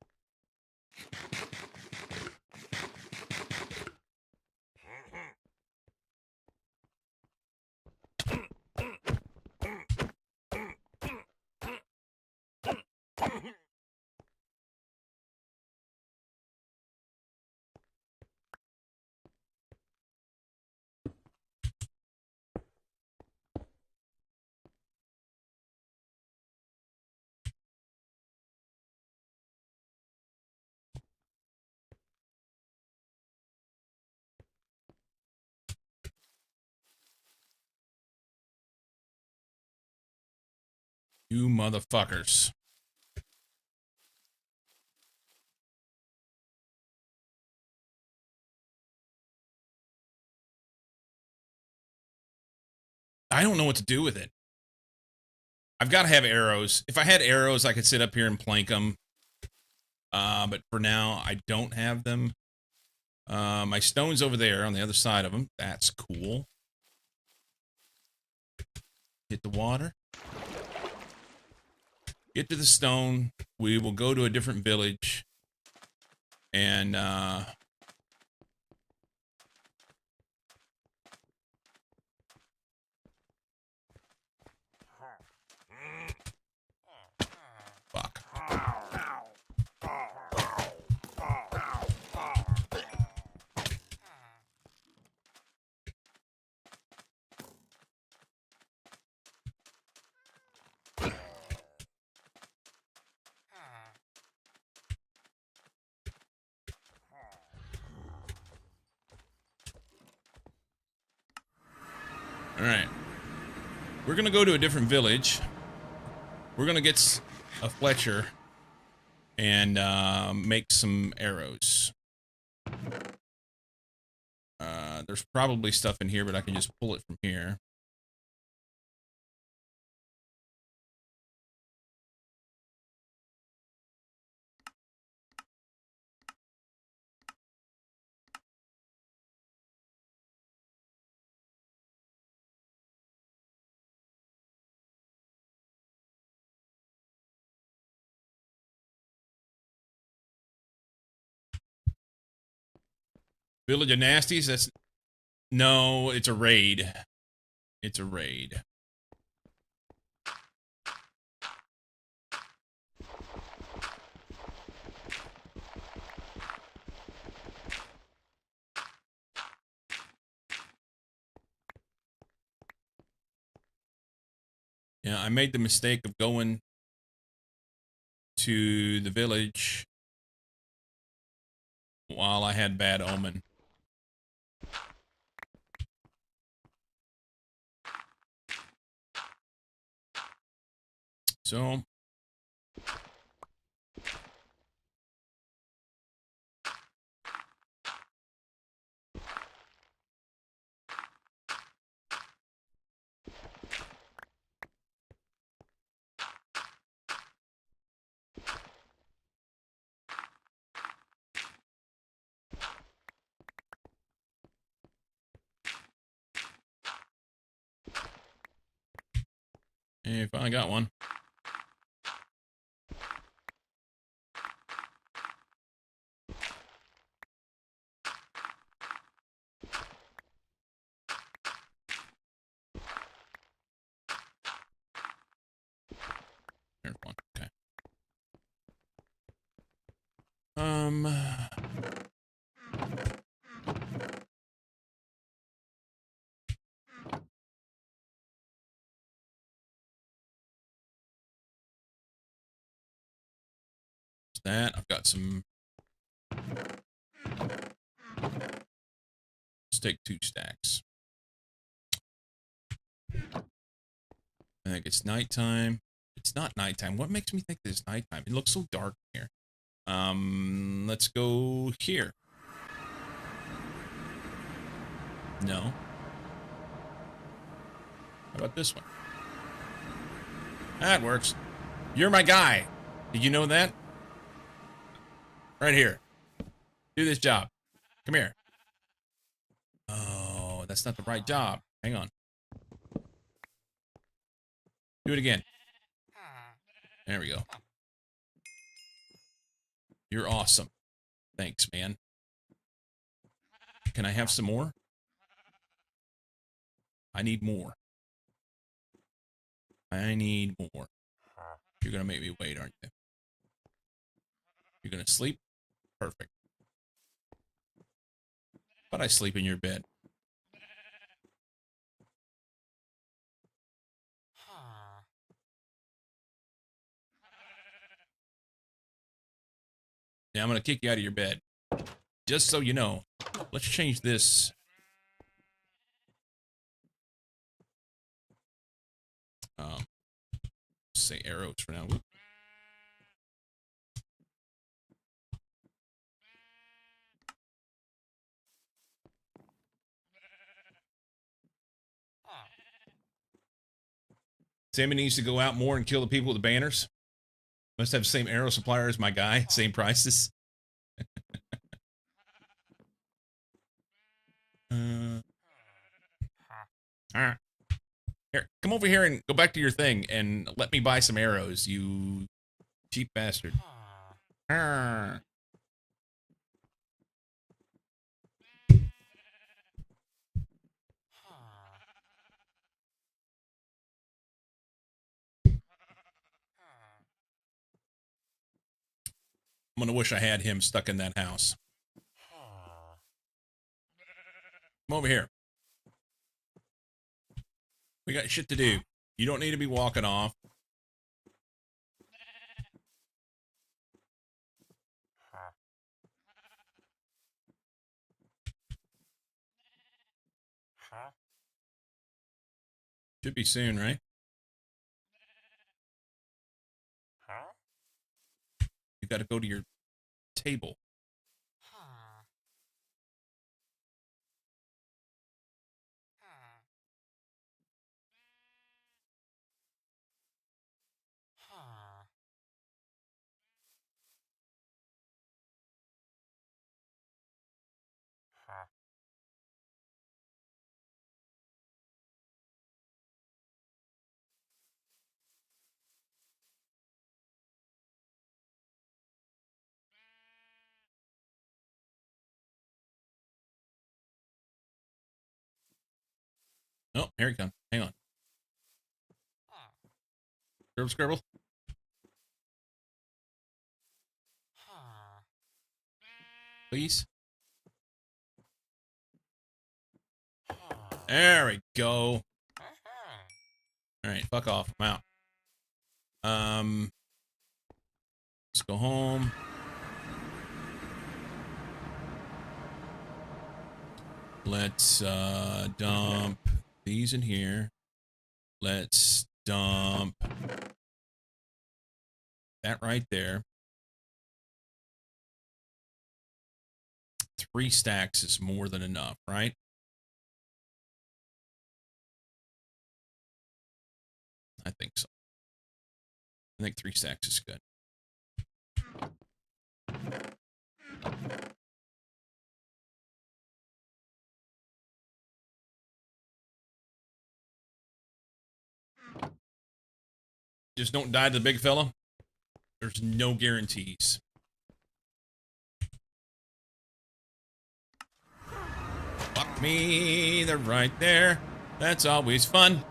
You motherfuckers. I don't know what to do with it. I've got to have arrows. If I had arrows, I could sit up here and plank them. But for now, I don't have them. My stone's over there on the other side of them. That's cool. Hit the water. Get to the stone. We will go to a different village. And, fuck. All right. We're going to go to a different village. We're going to get a Fletcher and make some arrows. There's probably stuff in here, but I can just pull it from here. Village of Nasties? That's... No, it's a raid. It's a raid. Yeah, I made the mistake of going to the village while I had bad omen. So hey, finally got one. There's one. Okay. That I've got some. Let's take 2 stacks. I think it's nighttime. It's not nighttime. What makes me think it's nighttime? It looks so dark here. Let's go here. No. How about this one? That works. You're my guy. Did you know that? Right here. Do this job. Come here. Oh, that's not the right job. Hang on. Do it again. There we go. You're awesome. Thanks, man. Can I have some more? I need more. I need more. You're gonna make me wait, aren't you? You're gonna sleep? Perfect. But I sleep in your bed. Yeah, I'm gonna kick you out of your bed. Just so you know. Let's change this. Say arrows for now. Whoop. Sammy needs to go out more and kill the people with the banners. Must have the same arrow supplier as my guy, same prices. Alright. Here, come over here and go back to your thing and let me buy some arrows, you cheap bastard. Arr. I'm gonna wish I had him stuck in that house. Come over here. We got shit to do. You don't need to be walking off. Should be soon, right? You got to go to your table. Oh, here he comes. Hang on. Scribble, scribble. Please. There we go. All right, fuck off. I'm out. Let's go home. Let's dump these in here. Let's dump that right there. 3 stacks is more than enough, right? I think so. I think 3 stacks is good. Just don't die to the big fella. There's no guarantees. Fuck me, they're right there. That's always fun.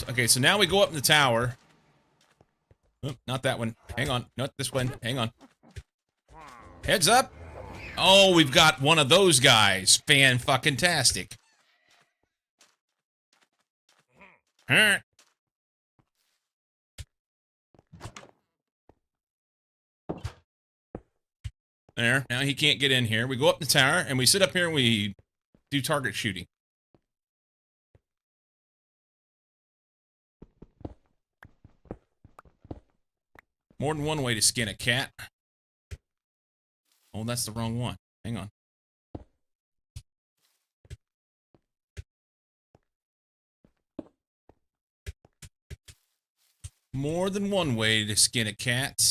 Okay, so now we go up in the tower. Oh, not that one. Hang on. Not this one. Hang on. Heads up. Oh, we've got one of those guys. Fan-fucking-tastic. Huh. There. Now he can't get in here. We go up the tower, and we sit up here and we do target shooting. More than one way to skin a cat. Oh, that's the wrong one. Hang on. More than one way to skin a cat.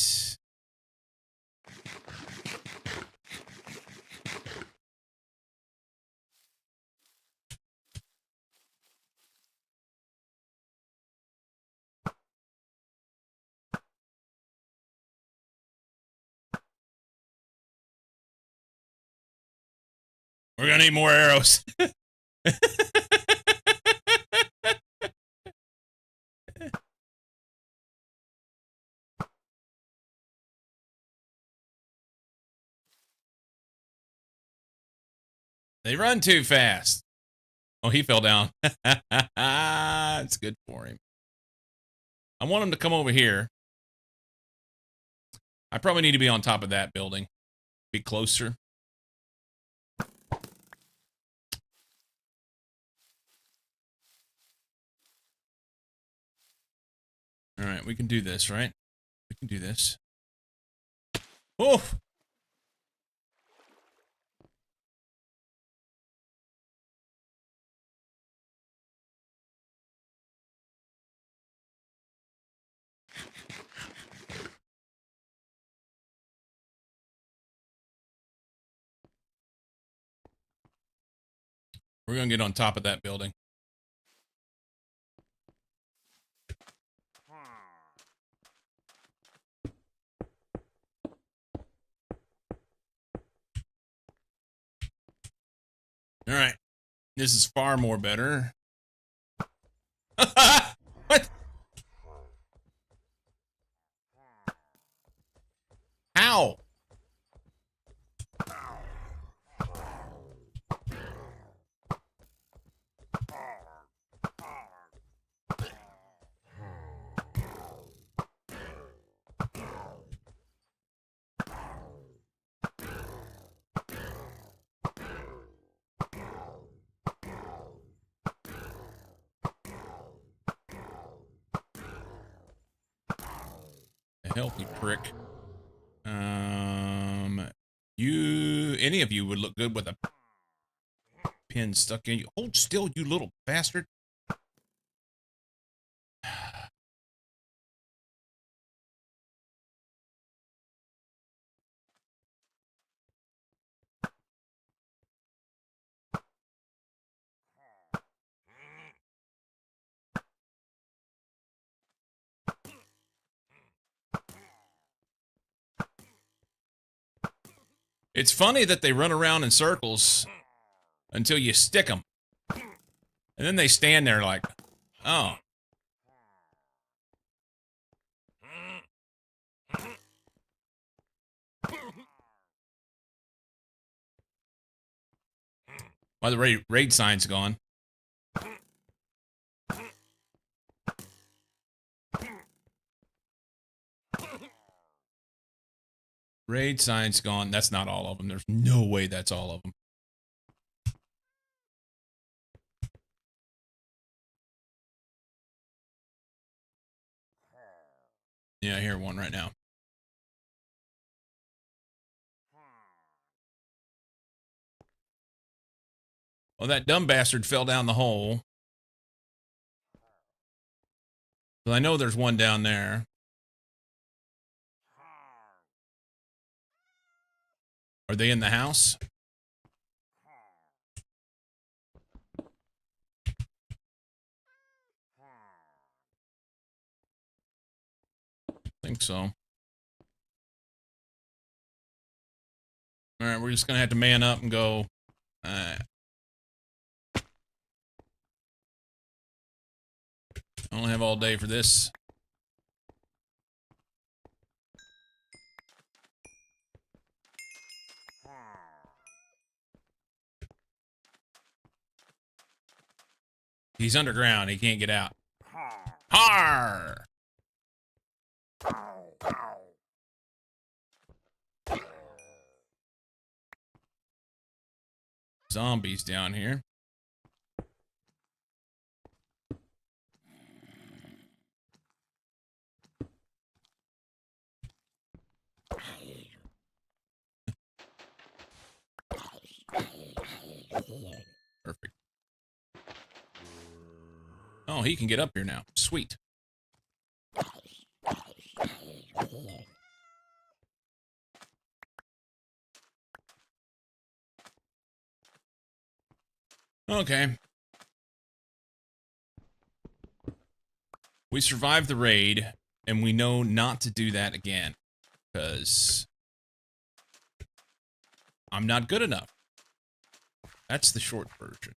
We're gonna need more arrows. They run too fast. Oh, he fell down. It's good for him. I want him to come over here. I probably need to be on top of that building. Be closer. All right, we can do this, right? We can do this. Oh! We're gonna get on top of that building. All right. This is far more better. What? How? A healthy prick. Any of you would look good with a pin stuck in you. Hold still, you little bastard. It's funny that they run around in circles until you stick them. And then they stand there like, oh. Why the raid sign's gone. Raid sign's gone. That's not all of them. There's no way that's all of them. Yeah, I hear one right now. Well, that dumb bastard fell down the hole. Well, I know there's one down there. Are they in the house? I think so. All right, we're just going to have to man up and go. I only have all day for this. He's underground. He can't get out. Har! Zombies down here. Perfect. Oh, he can get up here now. Sweet. Okay. We survived the raid, and we know not to do that again. Because I'm not good enough. That's the short version.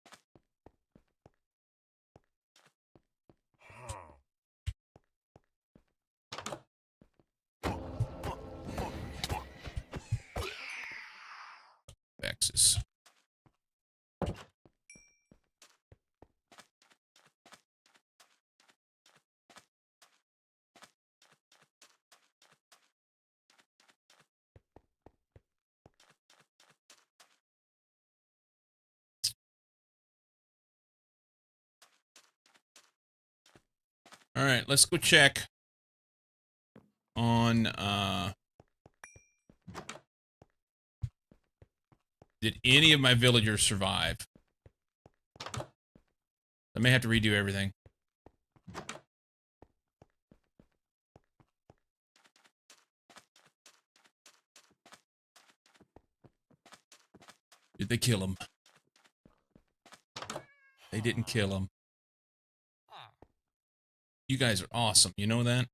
X's. All right, let's go check on, did any of my villagers survive? I may have to redo everything. Did they kill him? They didn't kill him. You guys are awesome. You know that?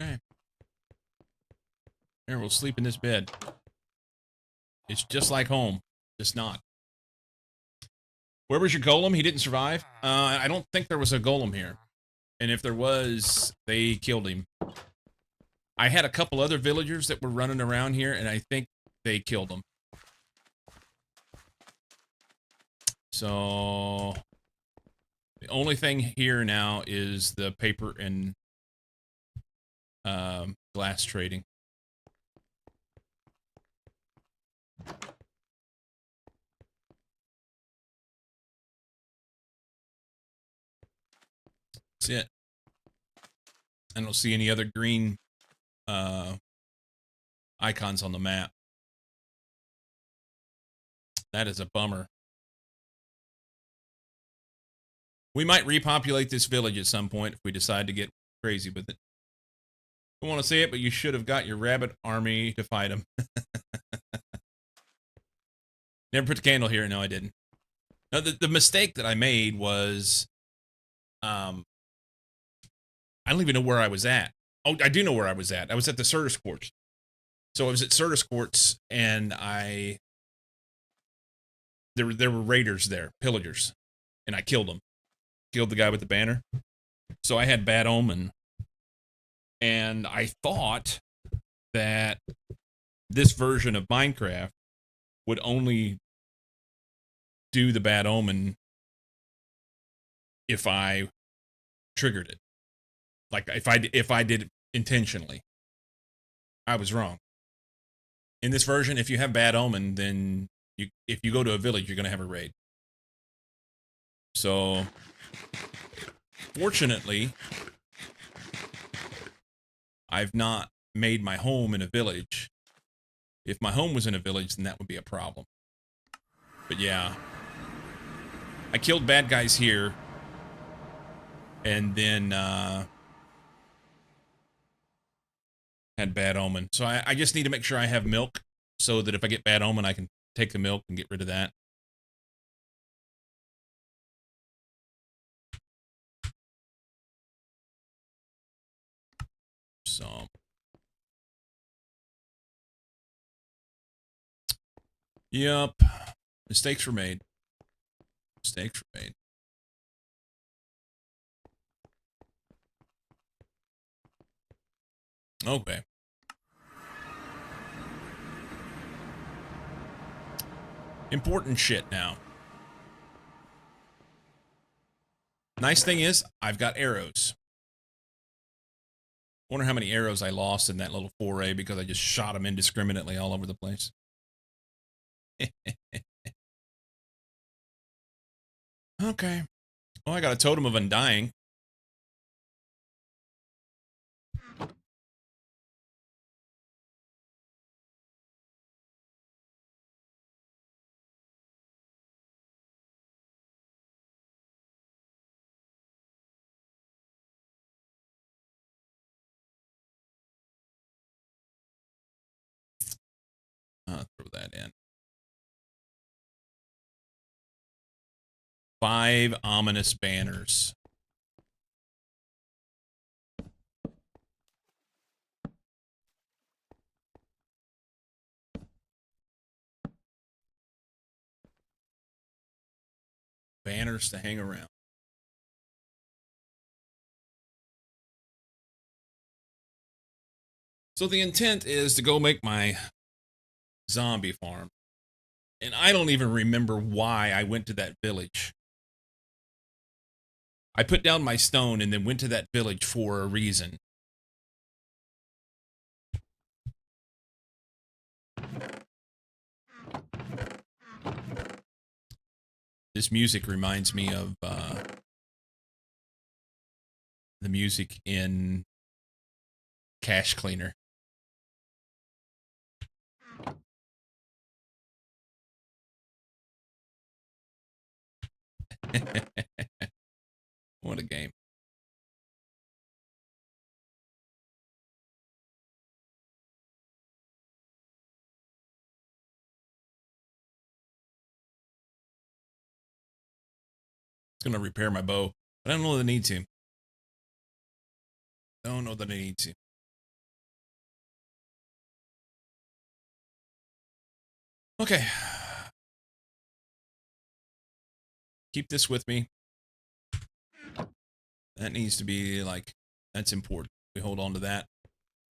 Okay. Here, we'll sleep in this bed. It's just like home. Just not. Where was your golem? He didn't survive? I don't think there was a golem here. And if there was, they killed him. I had a couple other villagers that were running around here, and I think they killed them. So the only thing here now is the paper and glass trading. That's it. I don't see any other green icons on the map. That is a bummer. We might repopulate this village at some point if we decide to get crazy with it. I want to say it, but you should have got your rabbit army to fight him. Never put the candle here. No, I didn't. No, the mistake that I made was, I don't even know where I was at. Oh, I do know where I was at. I was at the Certus Quartz. So I was at Certus Quartz, and there were raiders there, pillagers, and I killed them. Killed the guy with the banner. So I had bad omen, and I thought that this version of Minecraft would only do the bad omen if I triggered it. Like if I did it intentionally. I was wrong. In this version, if you have bad omen, then if you go to a village, you're going to have a raid. So fortunately, I've not made my home in a village. If my home was in a village, then that would be a problem. But yeah, I killed bad guys here, and then had bad omen. So I just need to make sure I have milk, so that if I get bad omen, I can take the milk and get rid of that. So yep, mistakes were made. Mistakes were made. Okay. Important shit now. Nice thing is, I've got arrows. Wonder how many arrows I lost in that little foray because I just shot them indiscriminately all over the place. Okay. Oh, I got a totem of undying. I'll throw that in. 5 ominous banners. Banners to hang around. So the intent is to go make my zombie farm. And I don't even remember why I went to that village. I put down my stone and then went to that village for a reason. This music reminds me of the music in Cash Cleaner. What a game. It's gonna repair my bow, but I don't know that I need to. Don't know that I need to. Okay. Keep this with me. That needs to be like, that's important. We hold on to that.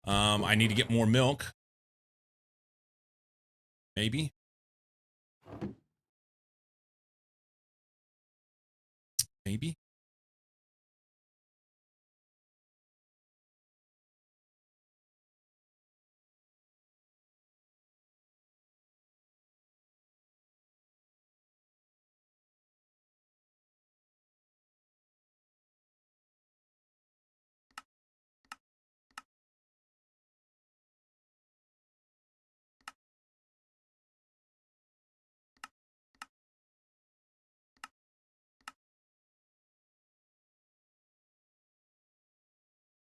I need to get more milk. Maybe. Maybe.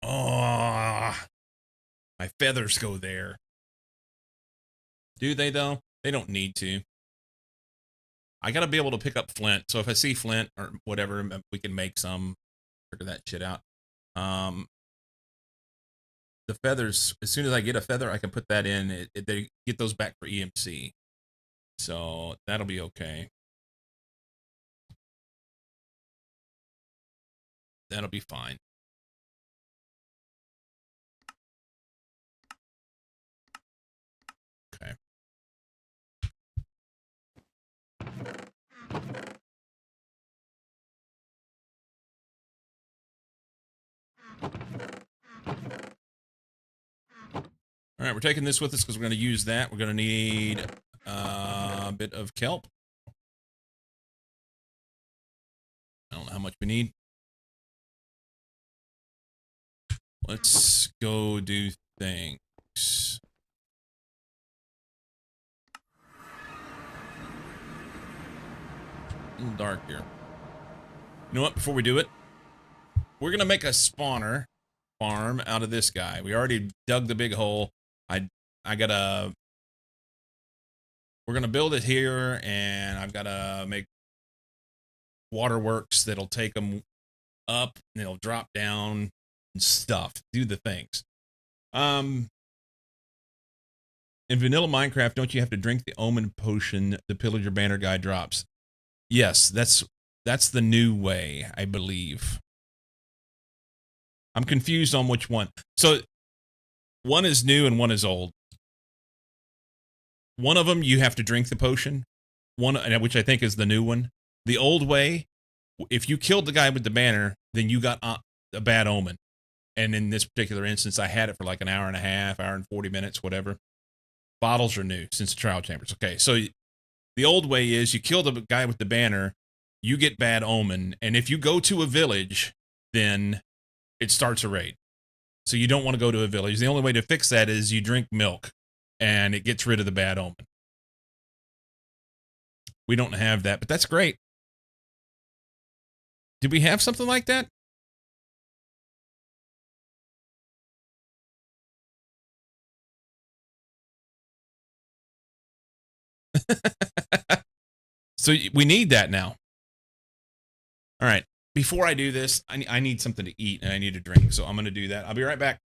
Oh, my feathers go there. Do they though? They don't need to. I gotta be able to pick up flint. So if I see flint or whatever, we can make some. Figure that shit out. The feathers. As soon as I get a feather, I can put that in. They get those back for EMC. So that'll be okay. That'll be fine. Okay. All right, we're taking this with us because we're going to use that. We're going to need a bit of kelp. I don't know how much we need. Let's go do things. A little dark here. You know what? Before we do it, we're going to make a spawner farm out of this guy. We already dug the big hole. I gotta, we're gonna build it here, and I've gotta make waterworks that'll take them up, and they'll drop down and stuff. Do the things. In vanilla Minecraft, don't you have to drink the Omen potion the Pillager Banner guy drops? Yes, that's the new way, I believe. I'm confused on which one. So one is new and one is old. One of them you have to drink the potion, one which I think is the new one. The old way, if you killed the guy with the banner, then you got a bad omen. And in this particular instance, I had it for like an hour and a half, hour and 40 minutes, whatever. Bottles are new since the trial chambers. Okay, so the old way is you kill the guy with the banner, you get bad omen, and if you go to a village, then it starts a raid. So you don't want to go to a village. The only way to fix that is you drink milk, and it gets rid of the bad omen. We don't have that, but that's great. Did we have something like that? So we need that now. All right. Before I do this, I need something to eat and I need a drink. So I'm going to do that. I'll be right back.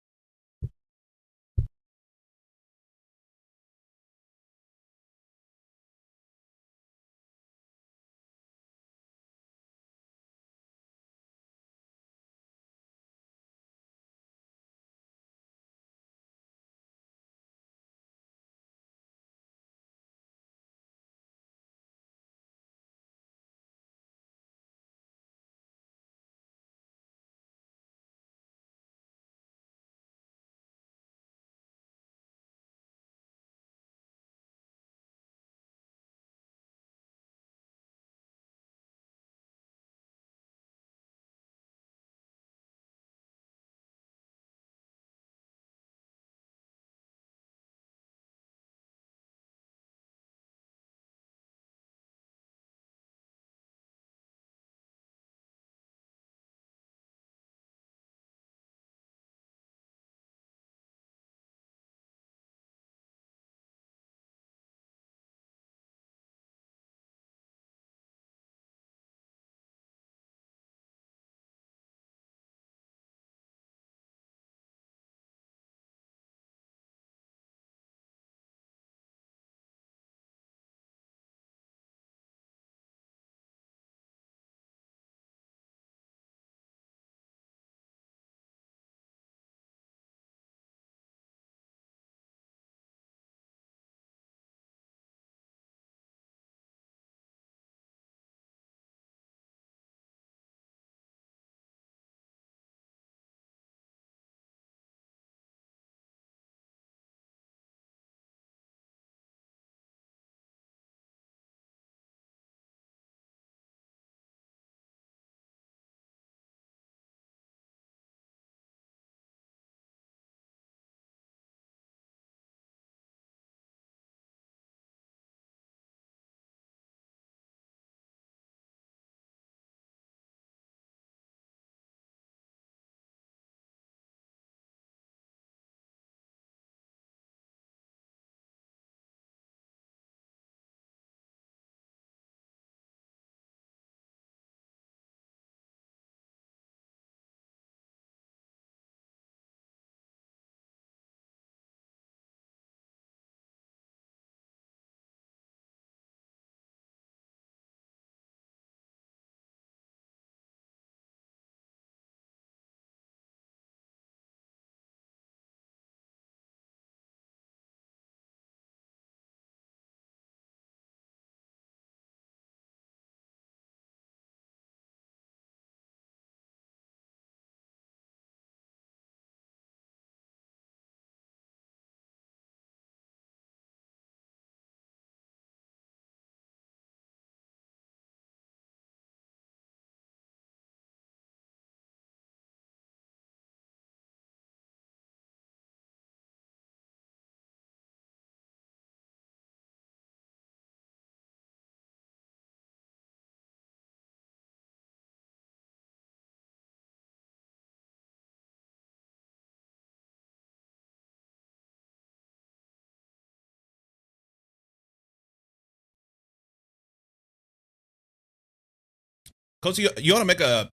Cause you ought to make a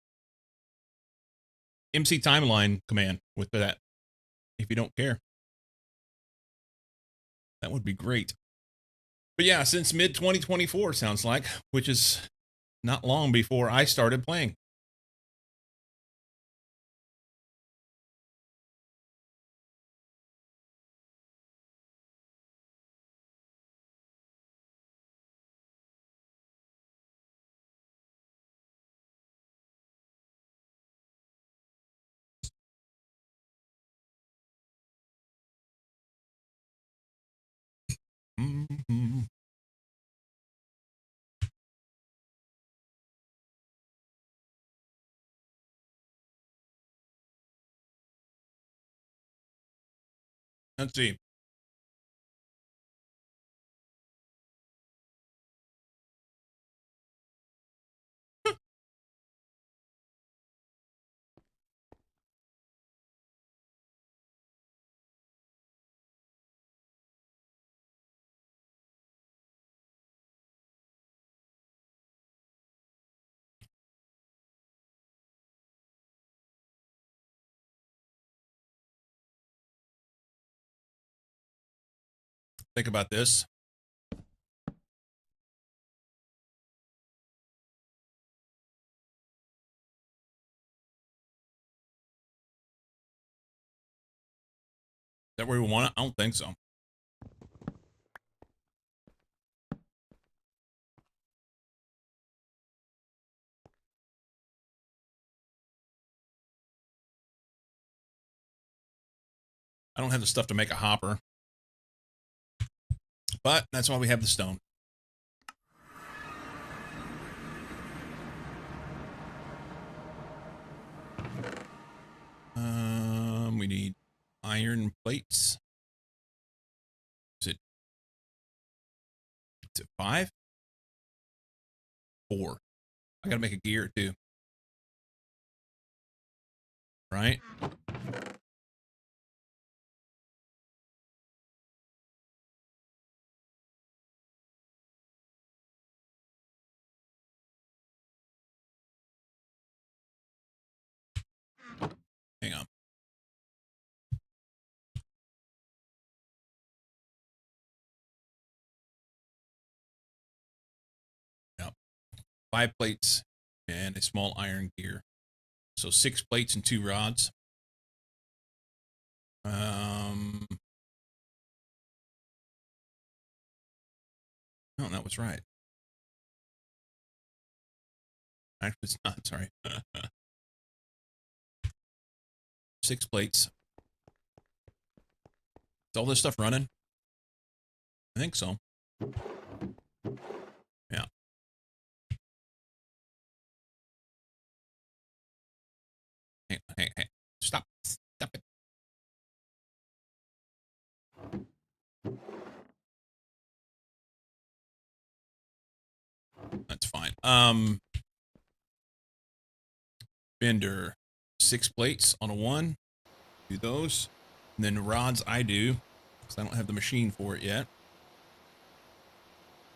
MC timeline command with that if you don't care. That would be great. But yeah, since mid 2024 sounds like, which is not long before I started playing. Mm-hmm. Let's see. Think about this. Is that where we want it? I don't think so. I don't have the stuff to make a hopper. But that's why we have the stone. We need iron plates. Is it 5? 4. I gotta make a gear too. Right? Hang on. Yep. 5 plates and a small iron gear. So 6 plates and 2 rods. No, that was right. Actually, it's not. Sorry. 6 plates. Is all this stuff running? I think so. Yeah. Hey. Stop it. That's fine. Bender. 6 plates on a 1. Do those. And then rods I do, because I don't have the machine for it yet.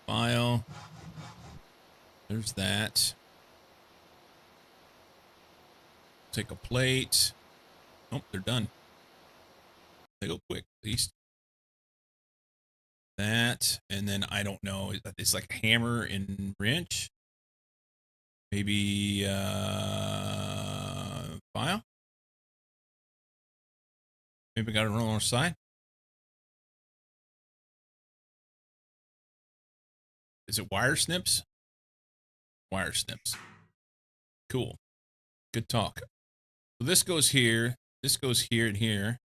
File. There's that. Take a plate. Oh, they're done. They go quick, at least. That, and then I don't know. It's like hammer and wrench. Maybe file. Maybe got it on our side. Is it wire snips? Wire snips. Cool. Good talk. So this goes here. This goes here and here.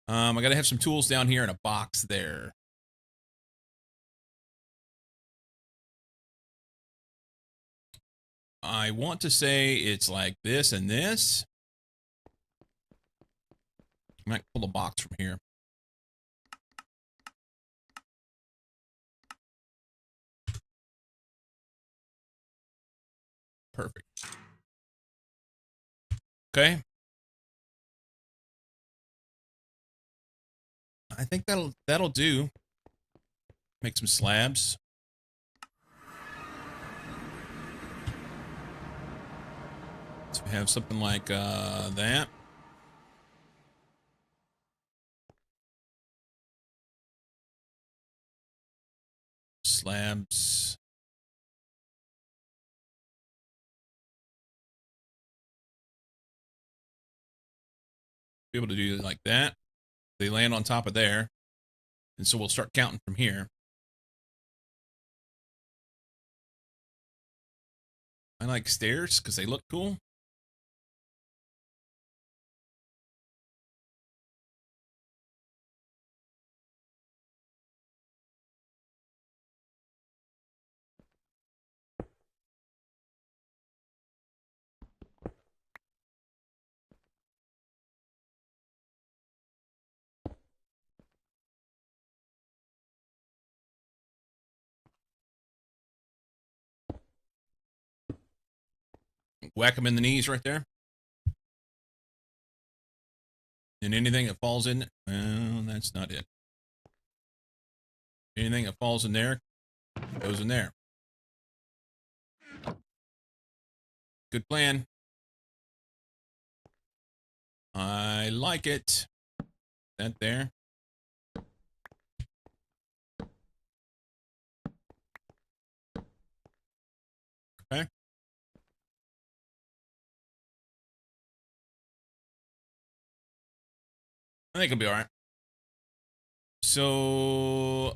I gotta have some tools down here and a box there. I want to say it's like this and this. I might pull a box from here. Perfect. Okay. I think that'll do. Make some slabs. have something like that. Slabs. Be able to do it like that. They land on top of there. And so we'll start counting from here. I like stairs because they look cool. Whack them in the knees right there. And anything that falls in, well, that's not it. Anything that falls in there goes in there. Good plan. I like it. That there. Okay. I think it'll be all right. So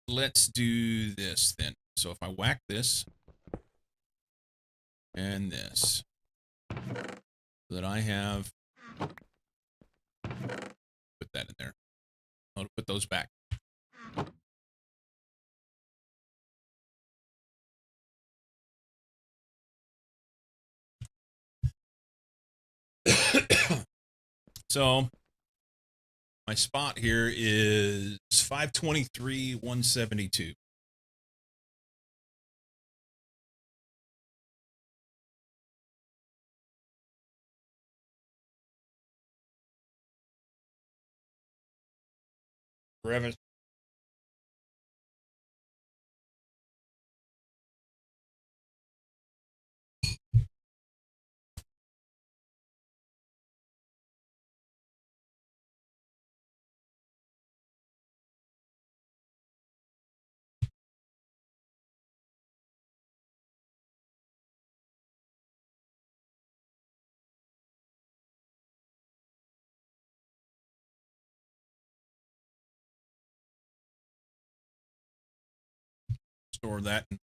let's do this then. So if I whack this and this, so that I have put that in there. I'll put those back. So my spot here is 523, 172. Forever. Store that in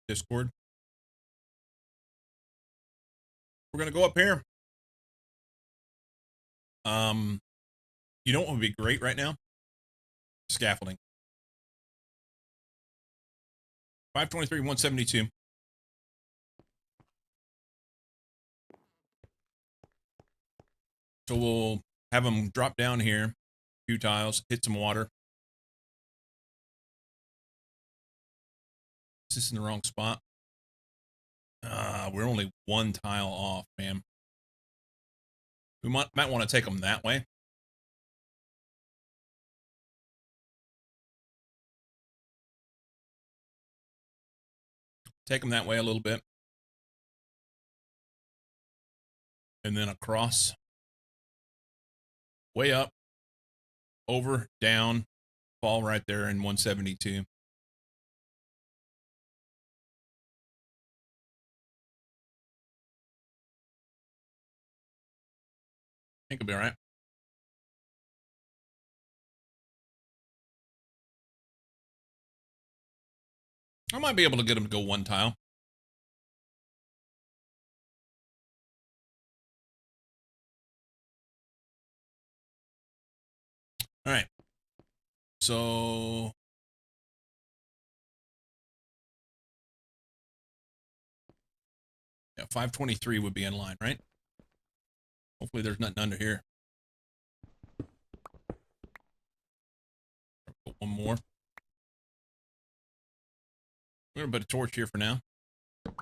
Discord. We're gonna go up here. You know what would be great right now? Scaffolding. 523, 172. So we'll have them drop down here, a few tiles, hit some water. Is this in the wrong spot? We're only one tile off, man. We might want to take them that way. Take them that way a little bit. And then across. Way up. Over, down. Fall right there in 172. I think it'll be all right. I might be able to get them to go one tile. All right. So yeah, 523 would be in line, right? Hopefully there's nothing under here. Put one more. We're gonna put a torch here for now. And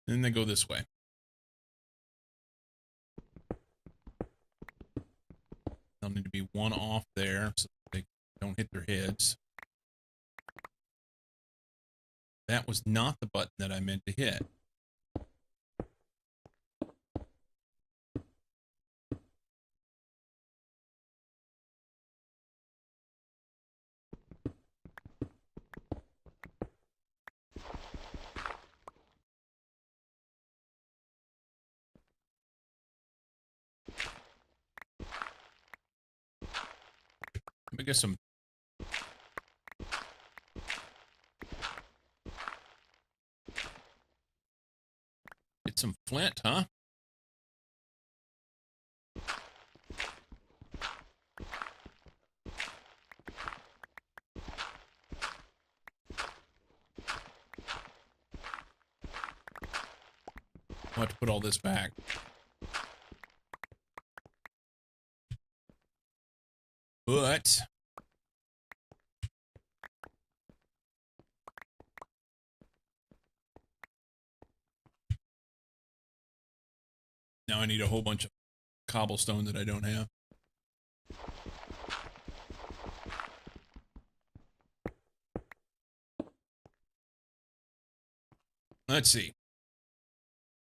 then they go this way. There'll need to be one off there so they don't hit their heads. That was not the button that I meant to hit. Let me get some. Get some flint, huh? I'll have to put all this back. But now I need a whole bunch of cobblestone that I don't have. Let's see.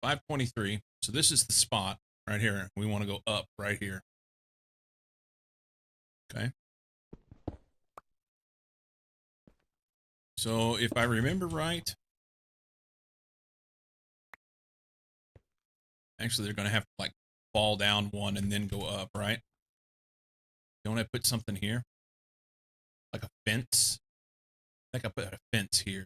523. So this is the spot right here. We want to go up right here. Okay. So if I remember right, actually they're going to have to like fall down one and then go up, right? Don't I put something here? Like a fence? I think I put a fence here.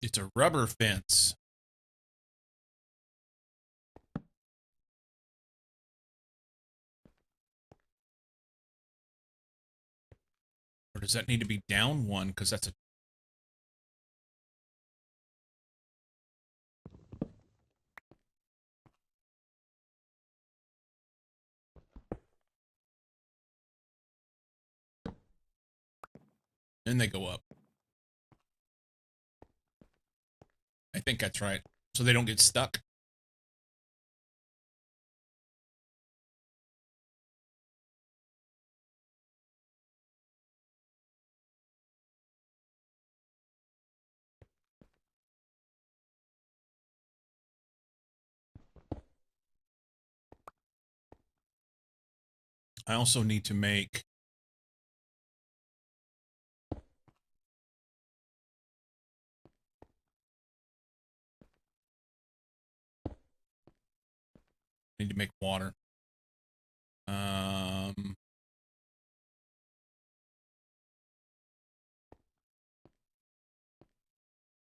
It's a rubber fence. Or does that need to be down one? Because that's a... Then they go up. I think that's right. So they don't get stuck. I also need to make... Need to make water.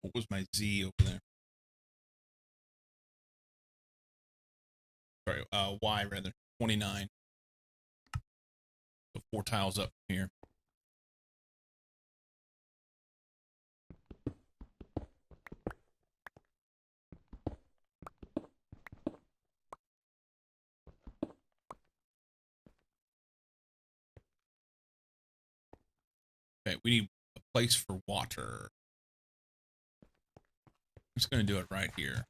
What was my Z over there? Sorry, Y rather. 29. So 4 tiles up here. Okay, we need a place for water. I'm just going to do it right here.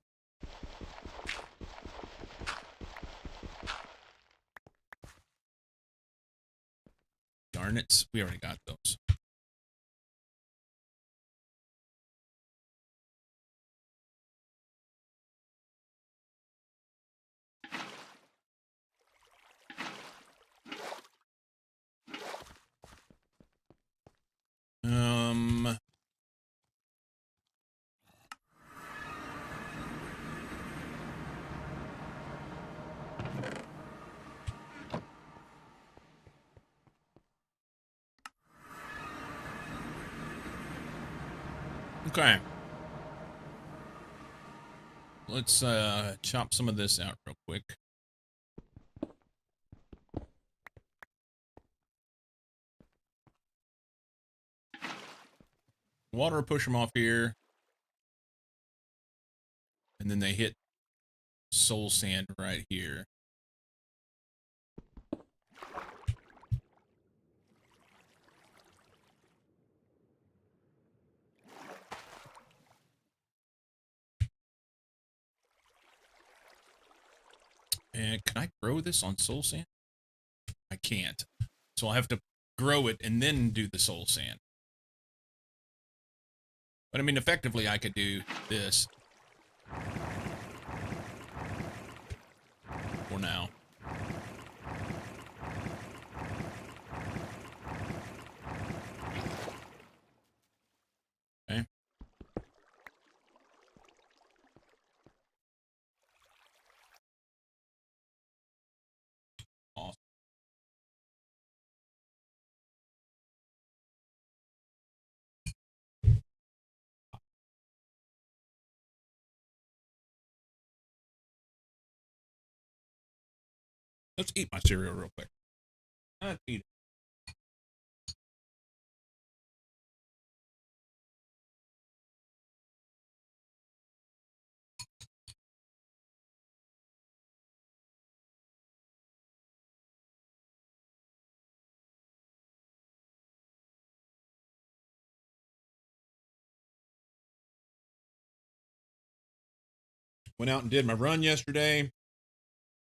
Garnets, we already got those. Okay. Let's chop some of this out real quick. Water will push them off here. And then they hit soul sand right here. And can I grow this on soul sand? I can't. So I'll have to grow it and then do the soul sand. But I mean, effectively, I could do this for now. Let's eat my cereal real quick. Let's eat it. Went out and did my run yesterday.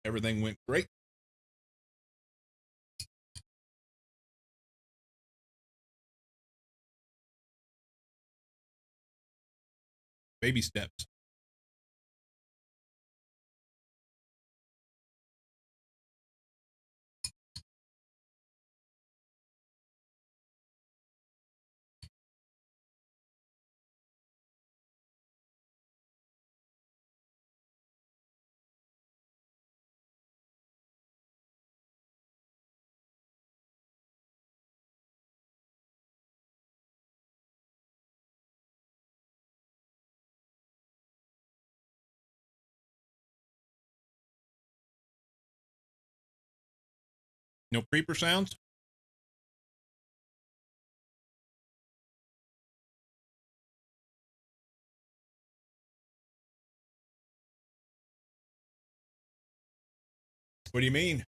Everything went great. Baby steps. No creeper sounds? What do you mean?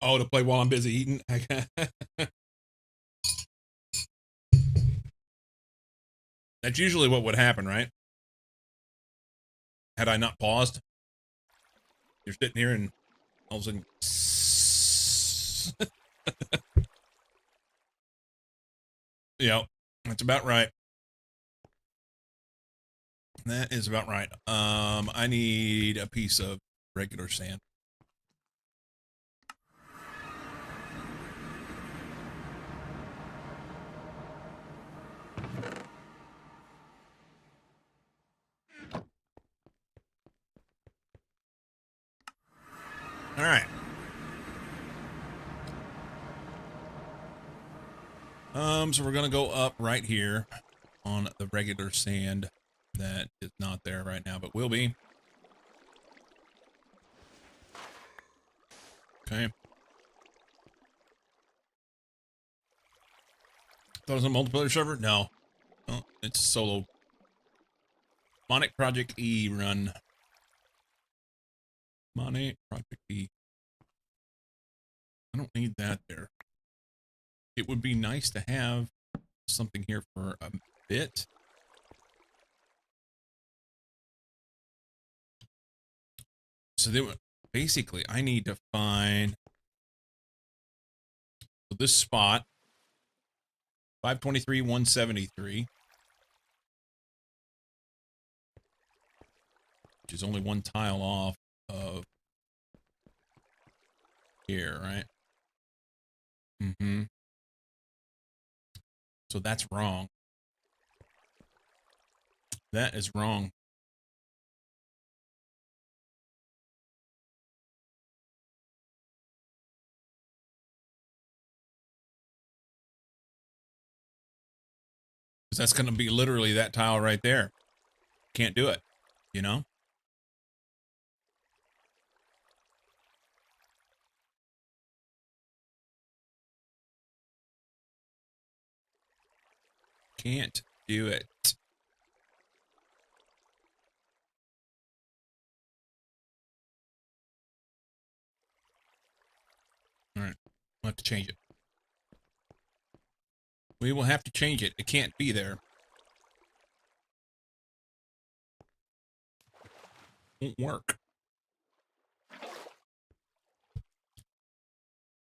Oh, to play while I'm busy eating? That's usually what would happen, right? Had I not paused, you're sitting here and all of a sudden, yep, that's about right. That is about right. I need a piece of regular sand. All right. So we're gonna go up right here on the regular sand that is not there right now, but will be. Okay. Thought it was a multiplayer server? No. Oh, it's solo. Monic Project E run. Monic Project E. I don't need that there. It would be nice to have something here for a bit. So they would, basically, I need to find this spot, 523, 173, which is only one tile off of here, right? Mm-hmm. So that's wrong. That is wrong. Because that's going to be literally that tile right there. Can't do it, you know? Can't do it. All right. We'll have to change it. We will have to change it. It can't be there. Won't work.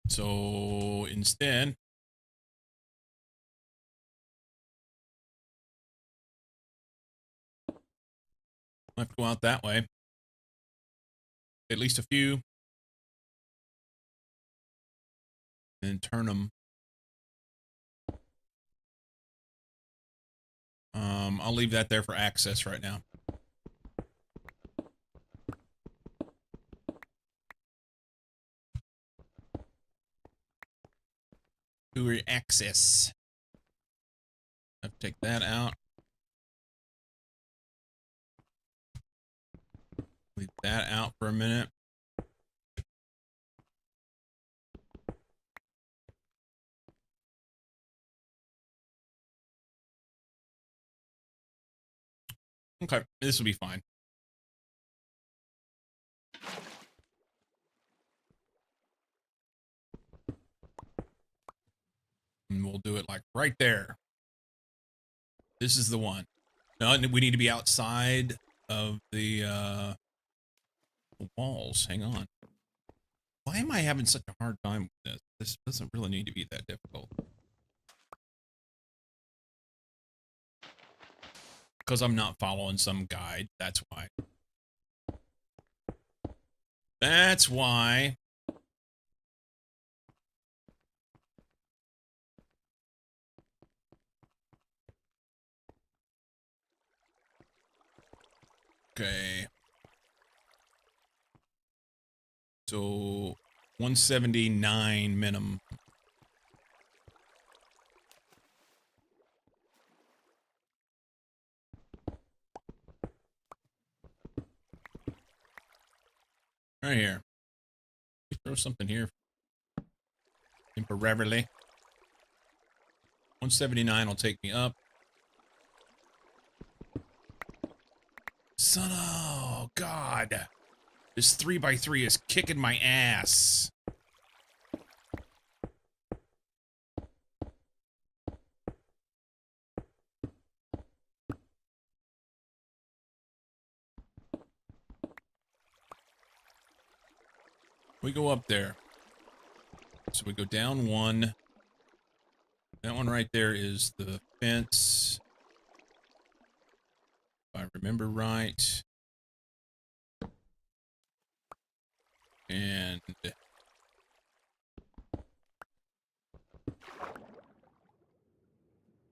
So instead, we'll have to go out that way. At least a few. And turn them. I'll leave that there for access right now. To access. Have to take that out. Leave that out for a minute. Okay, this will be fine. And we'll do it like right there. This is the one. No, we need to be outside of the walls. Hang on. Why am I having such a hard time with this? This doesn't really need to be that difficult. Because I'm not following some guide. That's why. That's why. Okay. So 179 minimum. Right here. Throw something here. Temporarily. 179 will take me up. Son of, oh God. This 3x3 is kicking my ass. We go up there. So we go down one. That one right there is the fence. If I remember right. And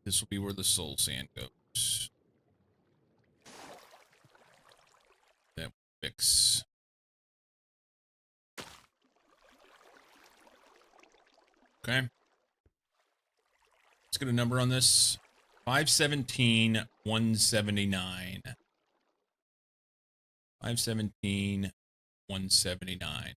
this will be where the soul sand goes. That will fix. Okay. Let's get a number on this. 517 179. 517 179.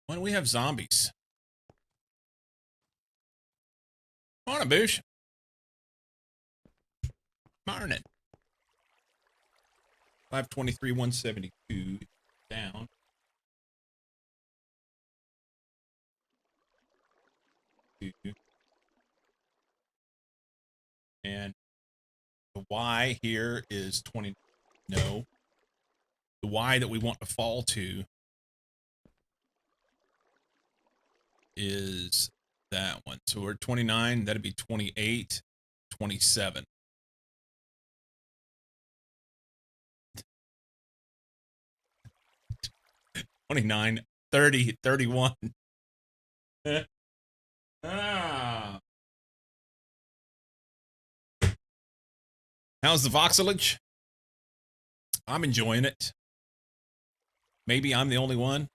Why do we have zombies? Morning, Boosh. Morning. 523 172 down. And the Y here is 20. No. The Y that we want to fall to is that one. So we're 29. That'd be 28, 27. $29, $30, $31. Ah. How's the voxelage? I'm enjoying it. Maybe I'm the only one,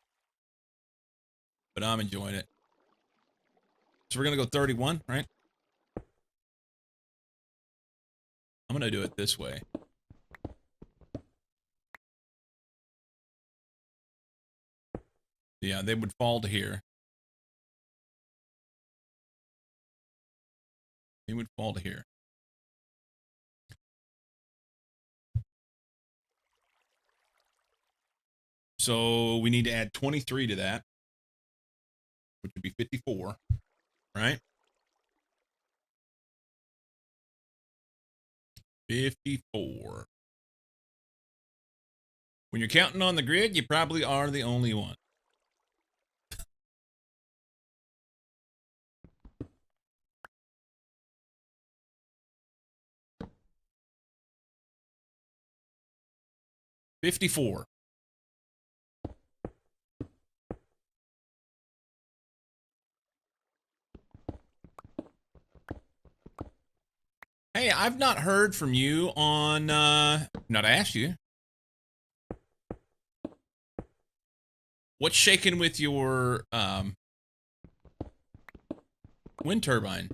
but I'm enjoying it. So we're going to go 31, right? I'm going to do it this way. Yeah, they would fall to here. They would fall to here. So we need to add 23 to that, which would be 54, right? 54. When you're counting on the grid, you probably are the only one. 54. Hey, I've not heard from you on, not asked you. What's shaking with your, wind turbine?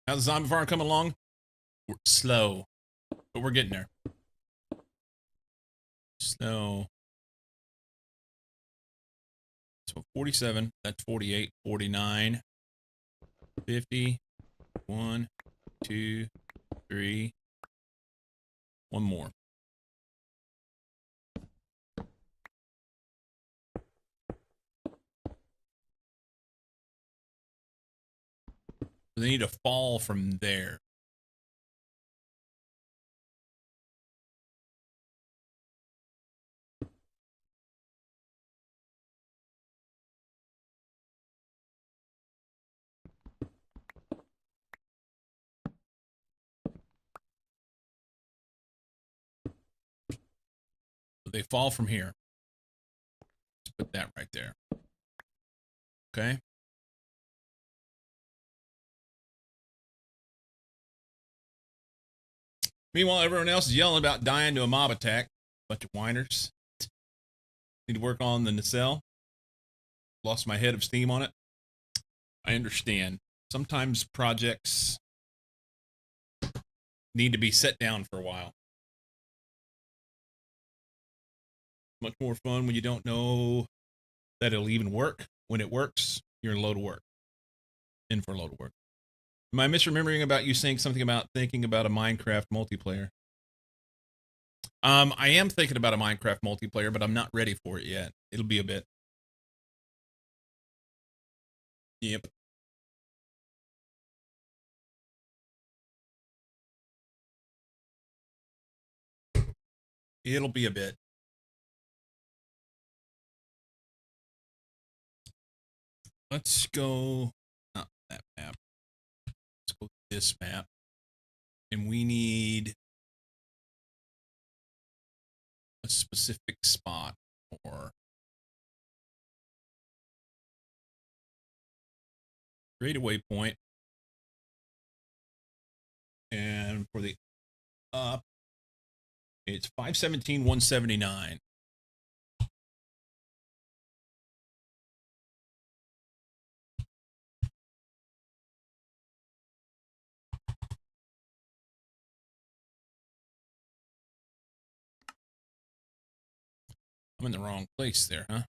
How's the zombie farm coming along? We're slow, but we're getting there. Slow. So 47, that's 48, 49, 50, 1, 2, 3, one more. They need to fall from there. So they fall from here. Let's put that right there. Okay. Meanwhile, everyone else is yelling about dying to a mob attack. Bunch of whiners. Need to work on the nacelle. Lost my head of steam on it. I understand. Sometimes projects need to be set down for a while. Much more fun when you don't know that it'll even work. When it works, you're in a load of work. In for a load of work. Am I misremembering about you saying something about thinking about a Minecraft multiplayer? I am thinking about a Minecraft multiplayer, but I'm not ready for it yet. It'll be a bit. Yep. It'll be a bit. Let's go, not that map. Let's go this map. And we need a specific spot for create a waypoint. And for the up, it's 517, 179. I'm in the wrong place there, huh?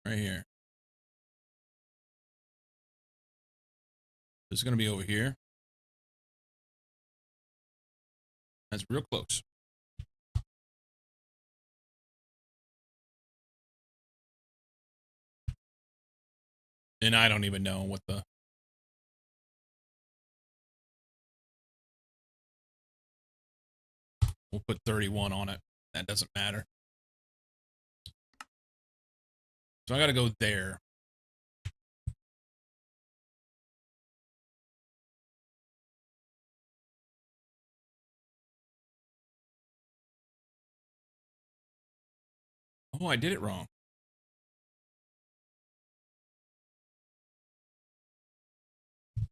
Right here. This is going to be over here. That's real close. And I don't even know what the... We'll put 31 on it. That doesn't matter. So I got to go there. Oh, I did it wrong.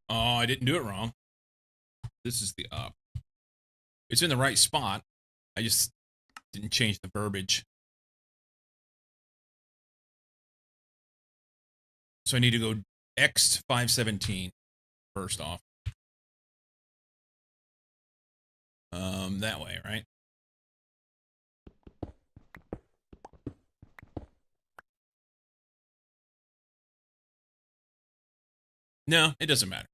Oh, I didn't do it wrong. This is the up. It's in the right spot. I just didn't change the verbiage. So I need to go X 517 first off. That way, right? No, it doesn't matter.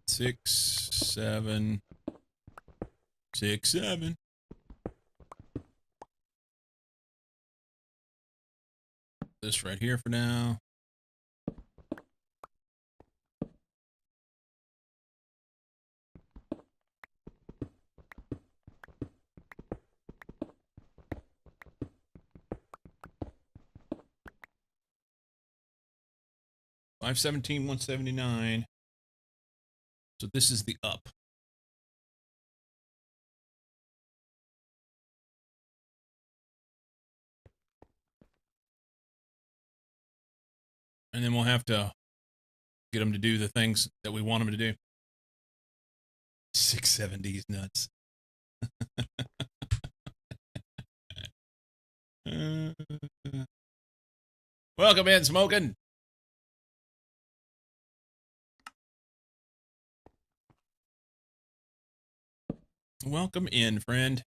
6, 7, 6, 7. this right here for now. $517, $179. So this is the up. And then we'll have to get them to do the things that we want them to do. 670's nuts. Welcome in, Smoking. Welcome in, friend.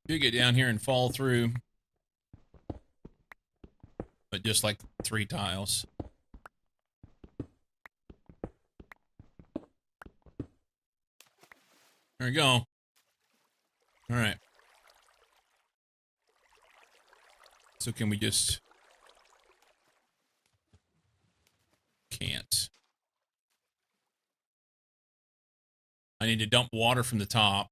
You get down here and fall through, but just like 3 tiles. There we go. All right. So can we just... Can't. I need to dump water from the top.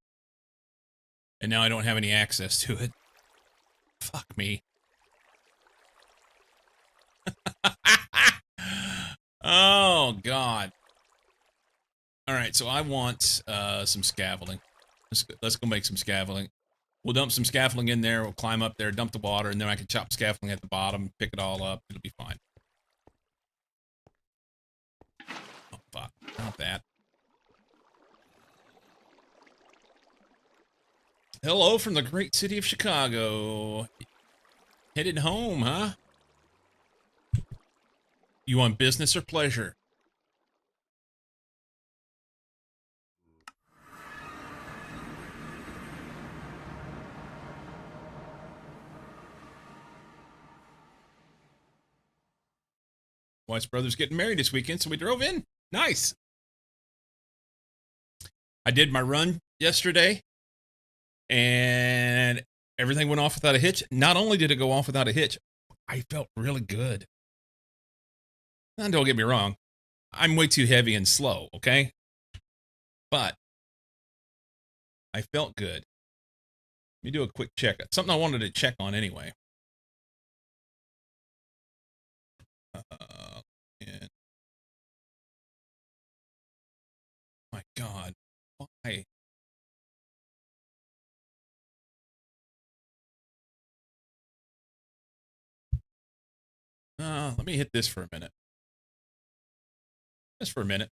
And now I don't have any access to it. Fuck me. Oh, God. All right, so I want some scaffolding. Let's go make some scaffolding. We'll dump some scaffolding in there. We'll climb up there, dump the water, and then I can chop scaffolding at the bottom, pick it all up. It'll be fine. Oh, fuck. Not that. Hello from the great city of Chicago. Headed home, huh? You want business or pleasure? Wife's brother's getting married this weekend, so we drove in. Nice. I did my run yesterday, and everything went off without a hitch. Not only did it go off without a hitch, I felt really good. Now, don't get me wrong. I'm way too heavy and slow, okay? But I felt good. Let me do a quick check. Something I wanted to check on anyway. And my God, why? Let me hit this for a minute. Just for a minute.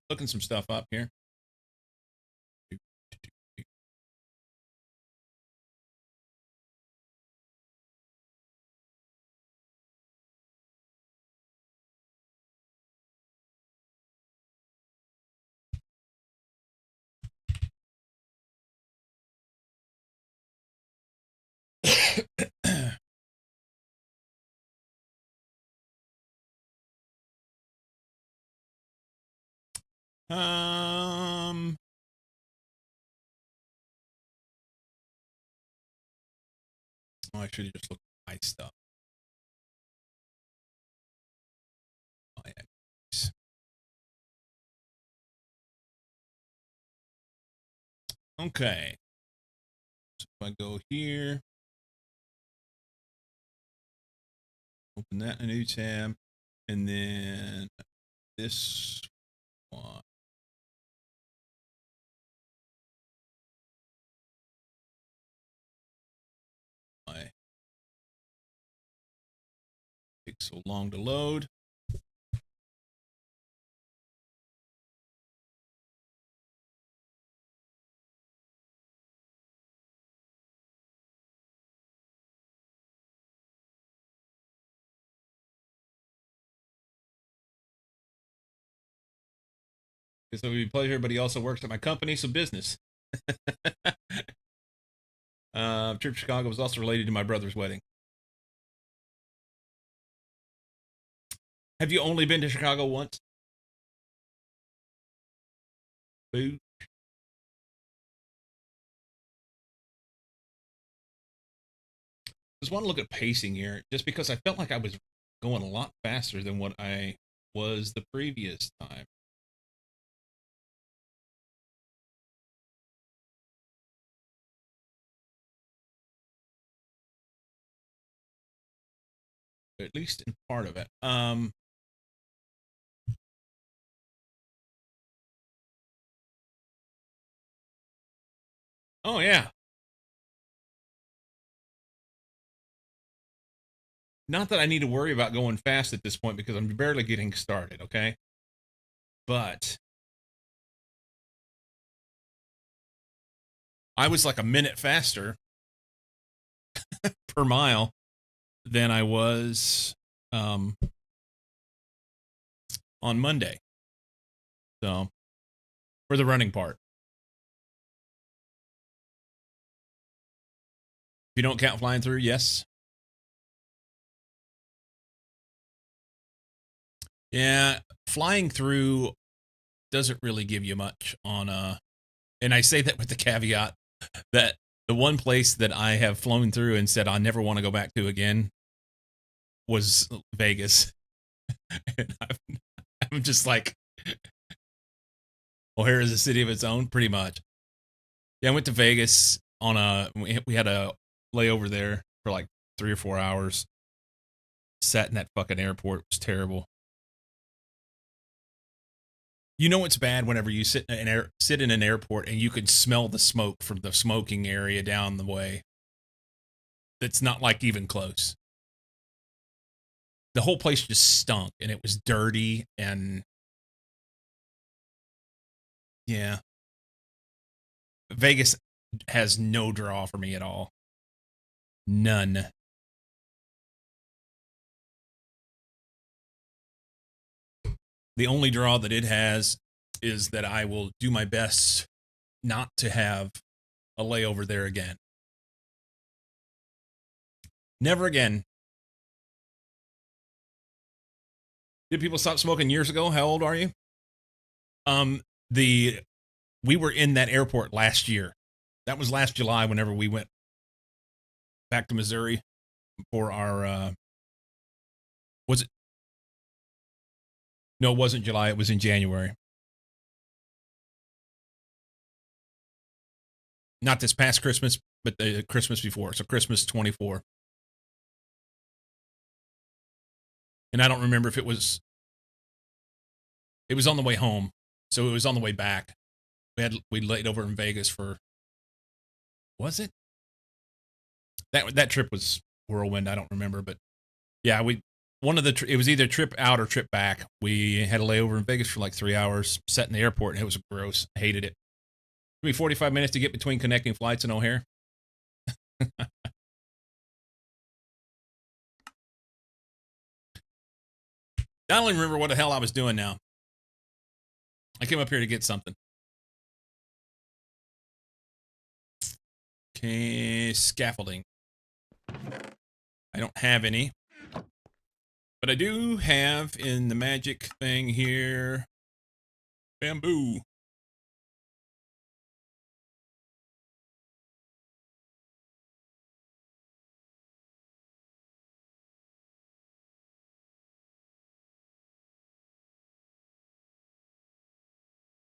Looking some stuff up here. Oh, I should have just looked at my stuff. Oh, yeah. Okay. So if I go here, open that in a new tab, and then this one. Why? Takes so long to load. Because it would be a pleasure, but he also works at my company, so business. Trip to Chicago was also related to my brother's wedding. Have you only been to Chicago once? Boo. Just want to look at pacing here, just because I felt like I was going a lot faster than what I was the previous time. At least in part of it. Oh yeah. Not that I need to worry about going fast at this point because I'm barely getting started, okay? But I was like a minute faster per mile than I was on Monday. So, for the running part. If you don't count flying through, yes. Yeah, flying through doesn't really give you much on and I say that with the caveat that the one place that I have flown through and said I never want to go back to again was Vegas. And I'm just like, O'Hare is a city of its own, pretty much. Yeah, I went to Vegas on we had a layover there for like 3 or 4 hours. Sat in that fucking airport. It was terrible. You know it's bad whenever you sit in an airport and you can smell the smoke from the smoking area down the way. That's not like even close. The whole place just stunk and it was dirty and yeah. Vegas has no draw for me at all. None. The only draw that it has is that I will do my best not to have a layover there again. Never again. Did people stop smoking years ago? How old are you? We were in that airport last year. That was last July whenever we went back to Missouri for our was it? No, it wasn't July. It was in January. Not this past Christmas, but the Christmas before. So Christmas 24. And I don't remember if it was on the way home. So it was on the way back. We laid over in Vegas for, was it? That trip was whirlwind. I don't remember, but yeah, it was either trip out or trip back. We had a layover in Vegas for like 3 hours, sat in the airport, and it was gross. I hated it. Took me 45 minutes to get between connecting flights in O'Hare. I don't even remember what the hell I was doing now. I came up here to get something. Okay, scaffolding. I don't have any. But I do have in the magic thing here bamboo.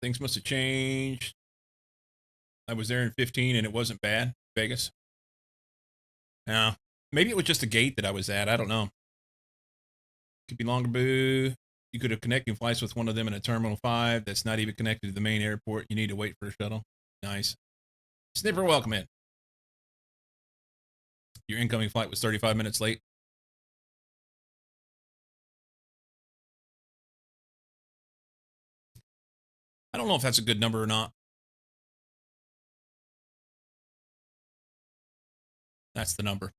Things must have changed. I was there in 15 and it wasn't bad. Vegas. No. Maybe it was just a gate that I was at. I don't know. Could be longer boo. You could have connecting flights with one of them in a Terminal 5 that's not even connected to the main airport. You need to wait for a shuttle. Nice. Snipper, welcome in. Your incoming flight was 35 minutes late. I don't know if that's a good number or not. That's the number.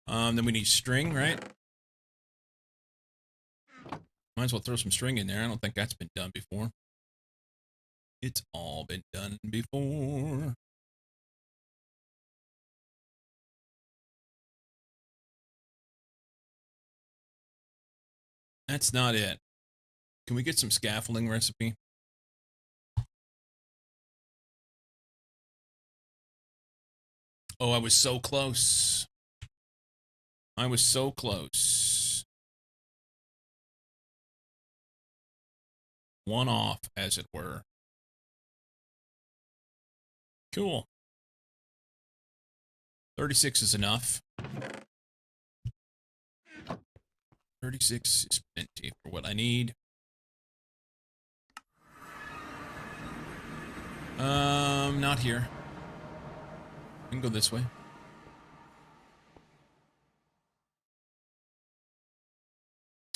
Then we need string, right? Might as well throw some string in there. I don't think that's been done before. It's all been done before. That's not it. Can we get some scaffolding recipe? Oh, I was so close. I was so close. One off, as it were. Cool. 36 is enough. 36 is plenty for what I need. Not here. I can go this way.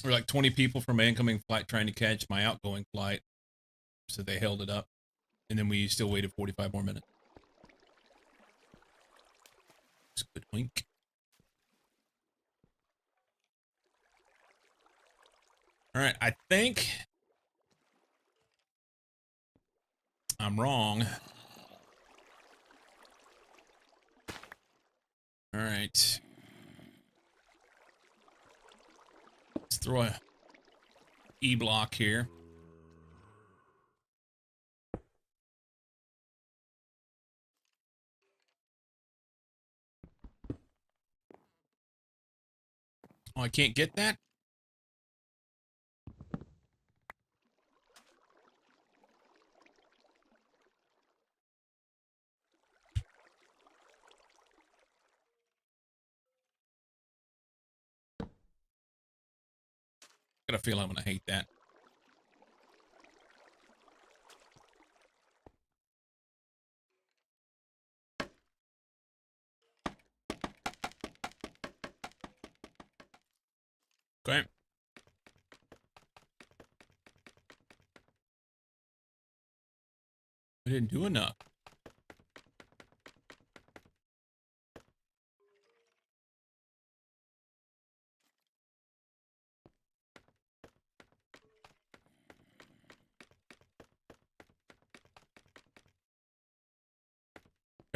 We're like 20 people from my incoming flight trying to catch my outgoing flight. So they held it up. And then we still waited 45 more minutes. It's a good wink. All right, I think I'm wrong. All right. Let's throw a E-block here. Oh, I can't get that? Got a feel I'm gonna hate that. Okay. I didn't do enough.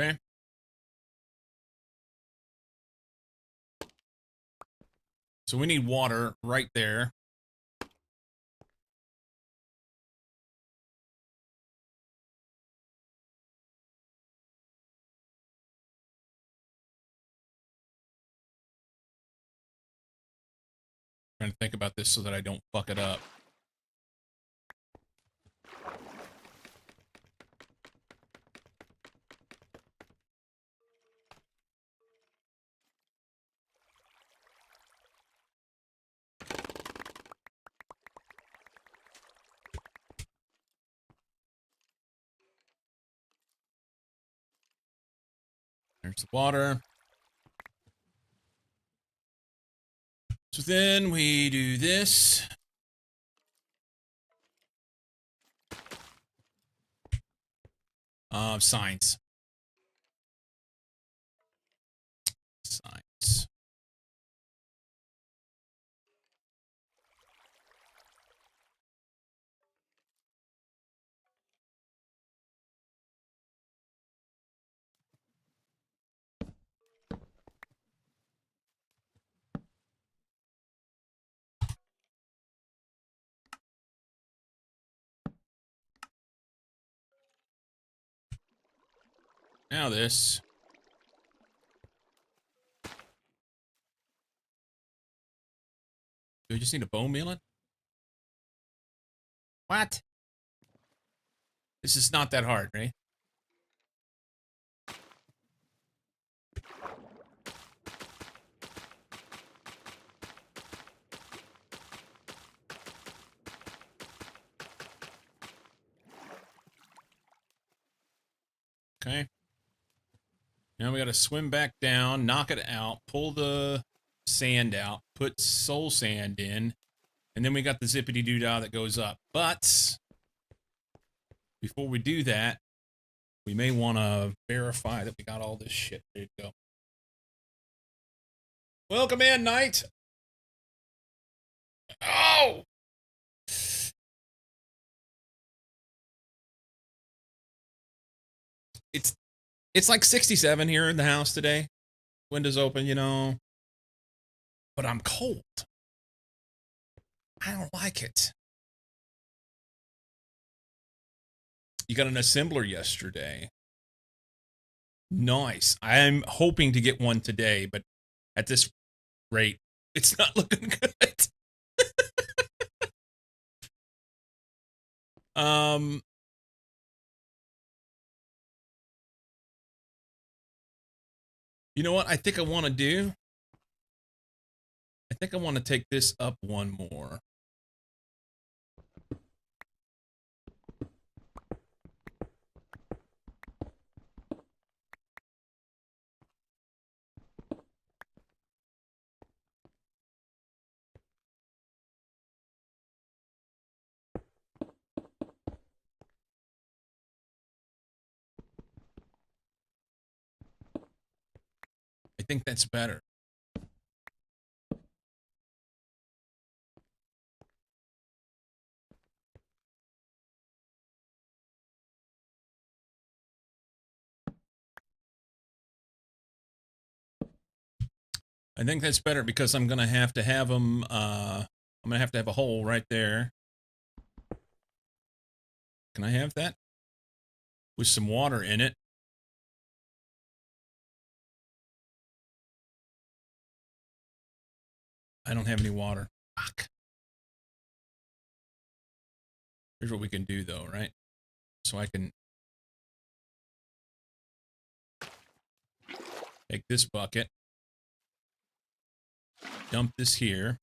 Okay. So we need water right there. Trying to think about this so that I don't fuck it up. There's the water. So then we do this. Signs. Signs. Now this. Do I just need a bone meal it? What? This is not that hard, right? Okay. Now we got to swim back down, knock it out, pull the sand out, put soul sand in, and then we got the zippity doo dah that goes up. But before we do that, we may want to verify that we got all this shit ready to go. Welcome in, Knight. Oh! It's like 67 here in the house today. Windows open, you know. But I'm cold. I don't like it. You got an assembler yesterday. Nice. I'm hoping to get one today, but at this rate, it's not looking good. um, you know what I think I want to do? I think I want to take this up one more. I think that's better. I think that's better because I'm gonna have to have them. I'm gonna have to have a hole right there. Can I have that with some water in it? I don't have any water. Fuck. Here's what we can do though, right? So I can take this bucket, dump this here.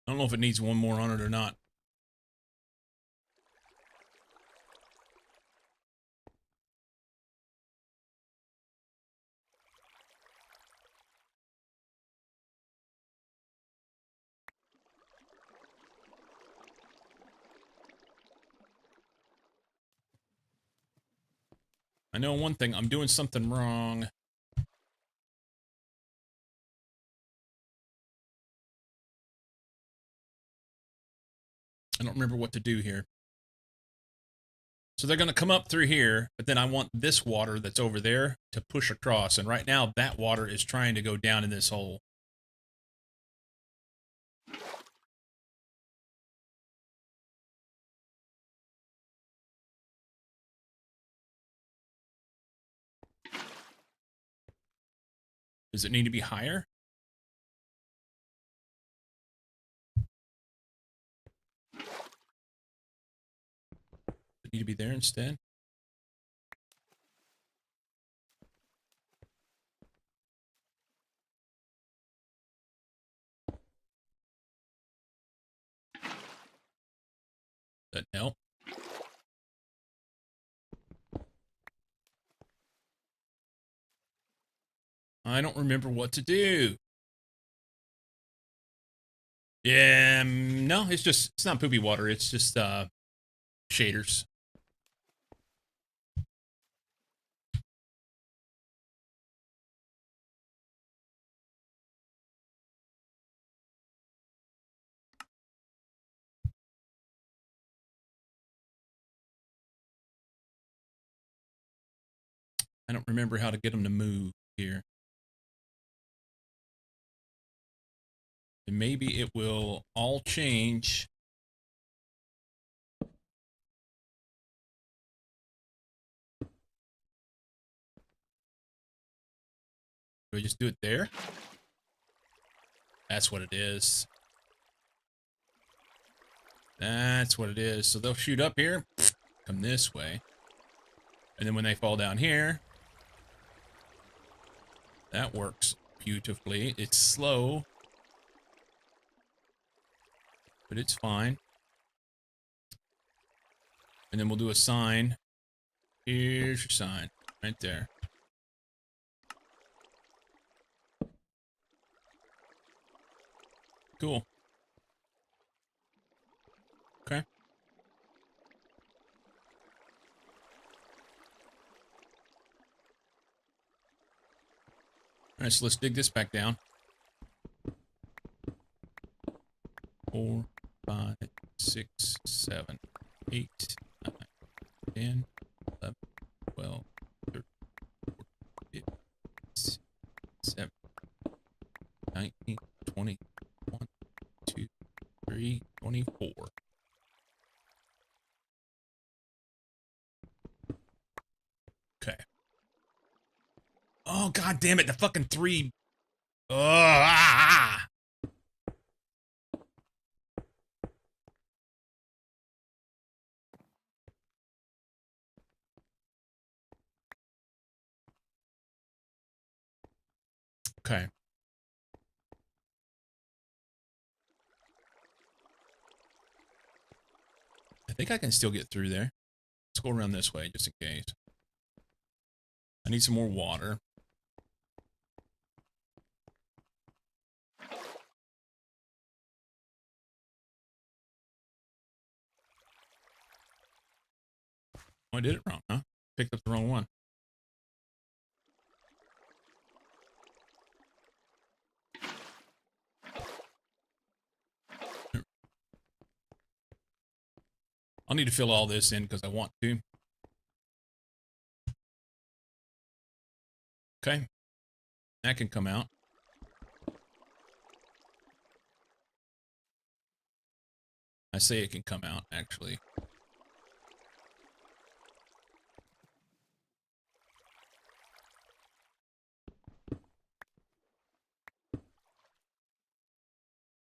I don't know if it needs one more on it or not. I know one thing, I'm doing something wrong. I don't remember what to do here. So they're going to come up through here, but then I want this water that's over there to push across. And right now, that water is trying to go down in this hole. Does it need to be higher? Does it need to be there instead? That help? I don't remember what to do. Yeah, no, it's not poopy water. It's just shaders. I don't remember how to get them to move here. And maybe it will all change. Do I just do it there? That's what it is. That's what it is. So they'll shoot up here, come this way. And then when they fall down here, that works beautifully. It's slow, but it's fine. And then we'll do a sign. Here's your sign, right there. Cool. Okay. All right, so let's dig this back down. 4, 5, 6, 7, 8, 9. 19, 20, 1, 2, 3, 24. Okay. Oh, god damn it. The fucking 3. Oh, ah, ah. Okay. I think I can still get through there. Let's go around this way just in case. I need some more water. Oh, I did it wrong, huh? Picked up the wrong one. I'll need to fill all this in because I want to. Okay. That can come out. I say it can come out, actually.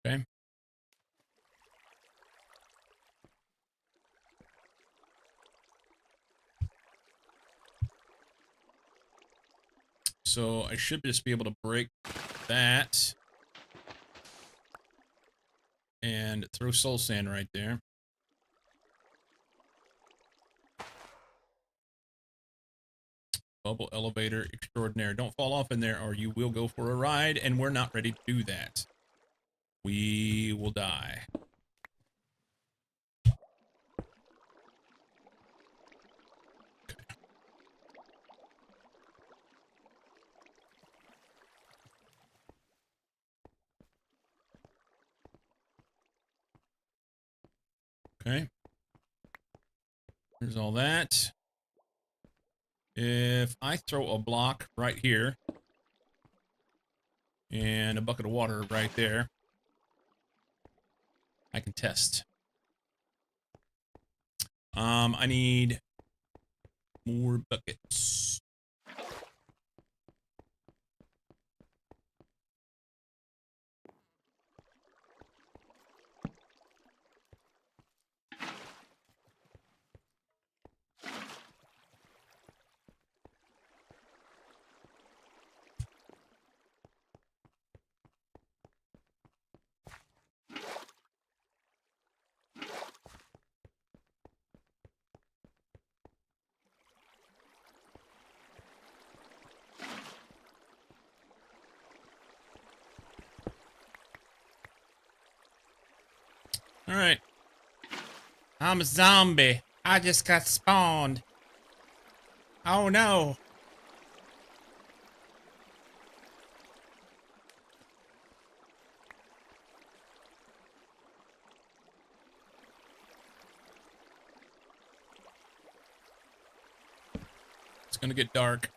Okay. So I should just be able to break that. And throw soul sand right there. Bubble elevator extraordinaire. Don't fall off in there or you will go for a ride, and we're not ready to do that. We will die. Okay. There's all that. If I throw a block right here and a bucket of water right there, I can test. I need more buckets. All right. I'm a zombie. I just got spawned. Oh no. It's gonna get dark.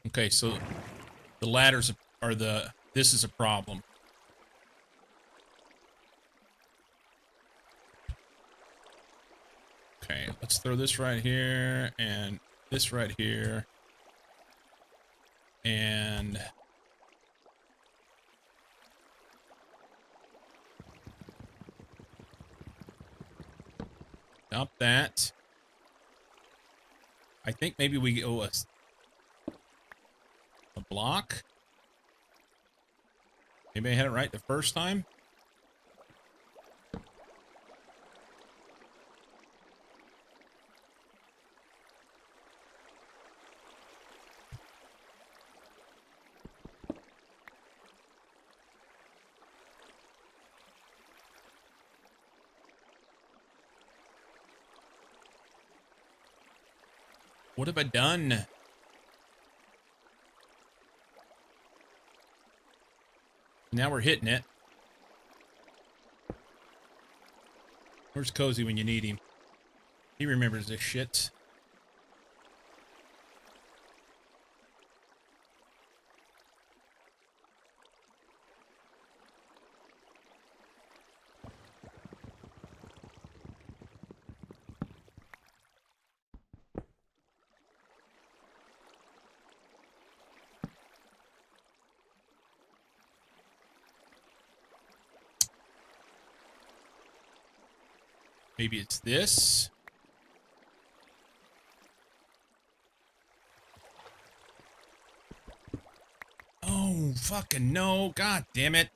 Okay, so the ladders are this is a problem. Okay, let's throw this right here and this right here. And dump that. I think maybe we go a block. Maybe I had it right the first time. What have I done? Now we're hitting it. Where's Cozy when you need him? He remembers this shit. Maybe it's this. Oh, fucking no. God damn it.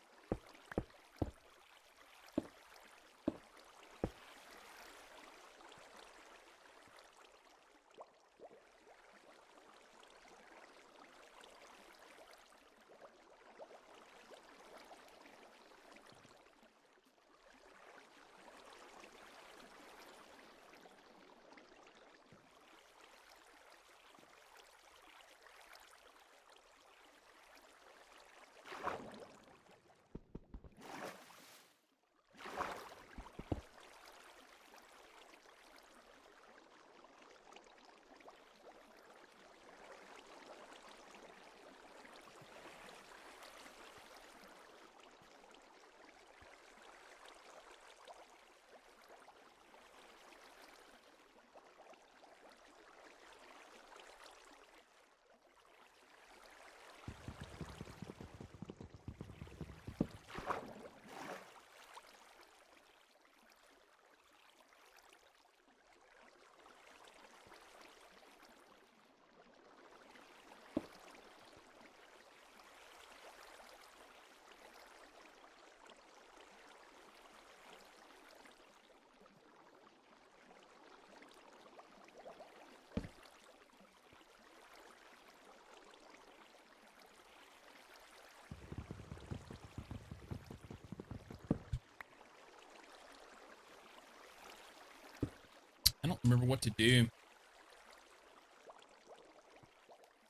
I don't remember what to do.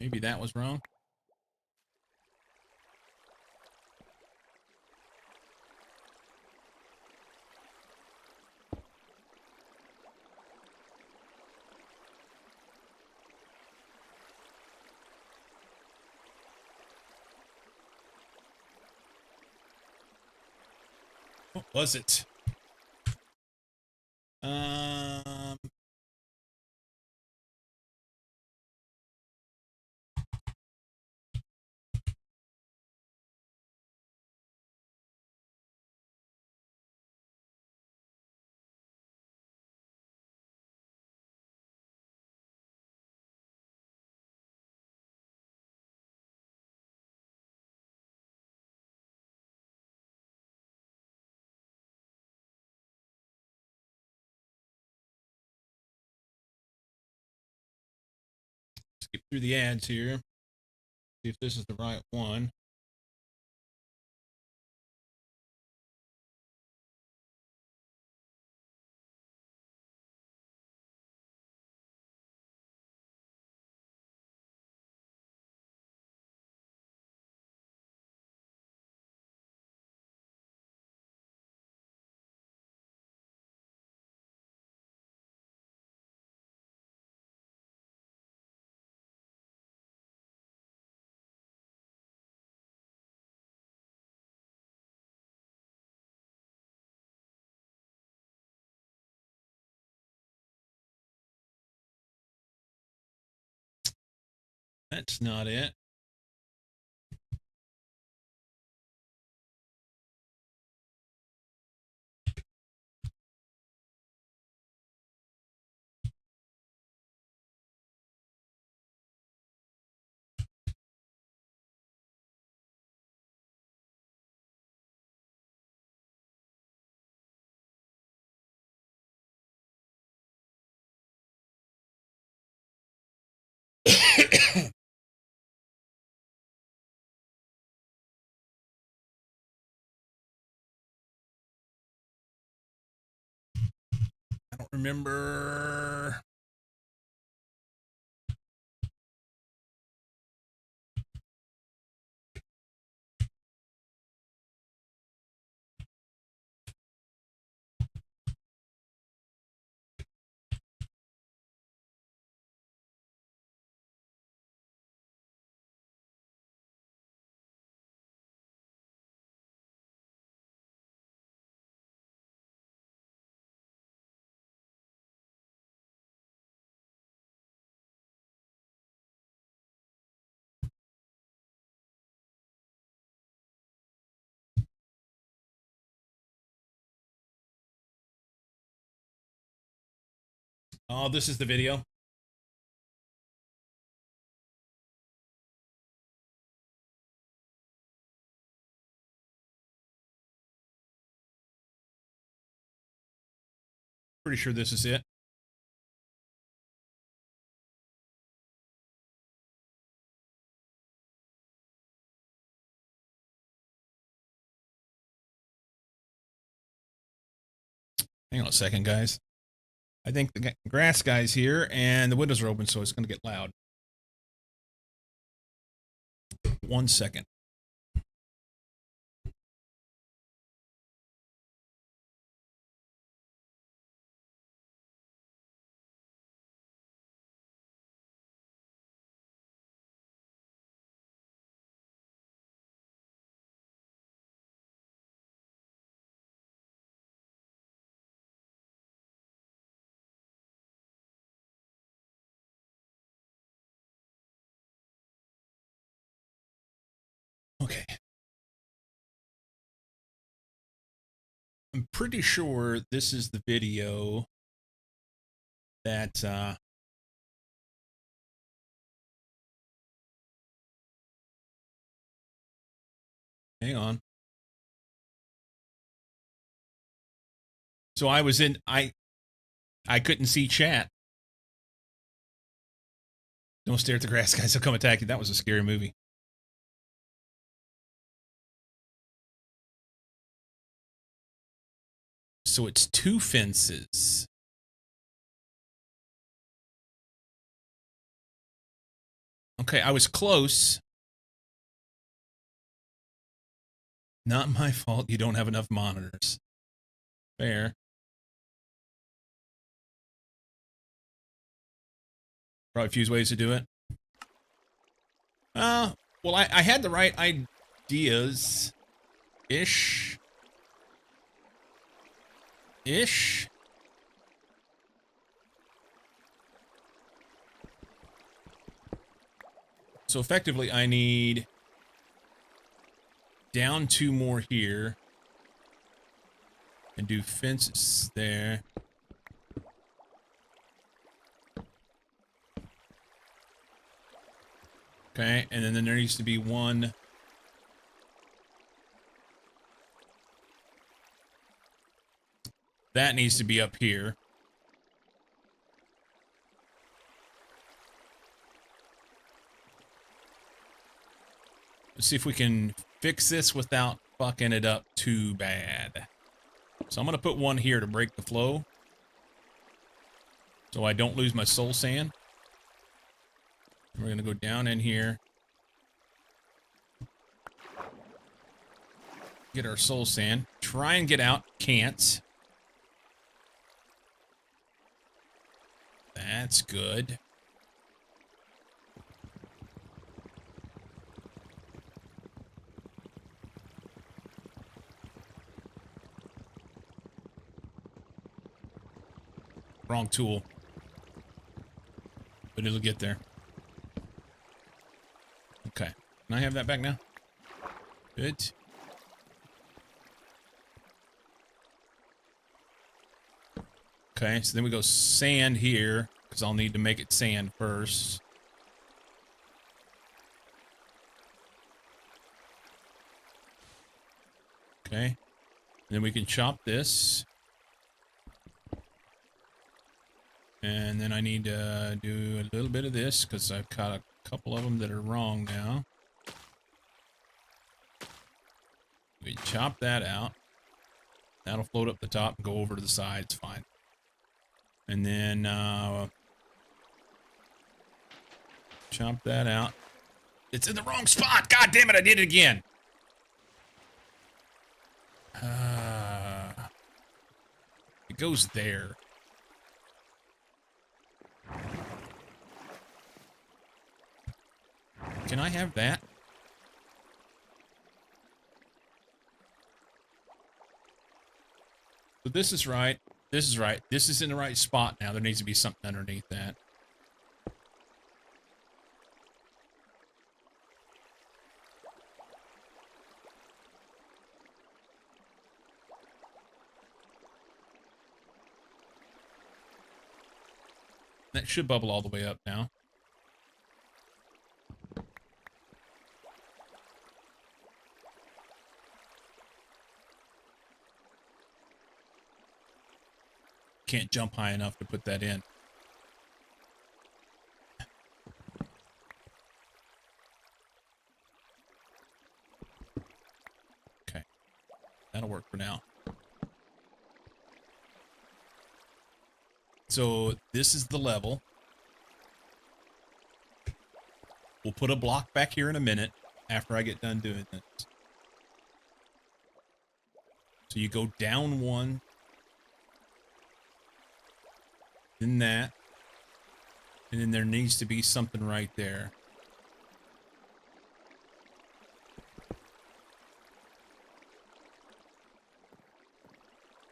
Maybe that was wrong. What was it? Um, skip through the ads here. See if this is the right one. That's not it. I don't remember. Oh, this is the video. Pretty sure this is it. Hang on a second, guys. I think the grass guy's here and the windows are open, so it's going to get loud. 1 second. Okay. I'm pretty sure this is the video that hang on. So I was in I couldn't see chat. Don't stare at the grass guys, they'll come attack you. That was a scary movie. So it's 2 fences. Okay, I was close. Not my fault you don't have enough monitors. Fair. Probably a few ways to do it. Well, I had the right ideas. Ish. So effectively, I need down 2 more here. And do fences there. Okay, and then there needs to be 1. That needs to be up here. Let's see if we can fix this without fucking it up too bad. So I'm going to put 1 here to break the flow. So I don't lose my soul sand. We're going to go down in here. Get our soul sand. Try and get out. Can't. That's good. Wrong tool. But it'll get there. Okay. Can I have that back now? Good. Okay, so then we go sand here, because I'll need to make it sand first. Okay. And then we can chop this. And then I need to do a little bit of this, because I've got a couple of them that are wrong now. We chop that out. That'll float up the top and go over to the side. It's fine. And then chop that out. It's in the wrong spot. God damn it, I did it again. It goes there. Can I have that? So this is right. This is right. This is in the right spot now. There needs to be something underneath that. That should bubble all the way up now. Can't jump high enough to put that in. Okay. That'll work for now. So this is the level. We'll put a block back here in a minute after I get done doing this. So you go down one. Then that. And then there needs to be something right there.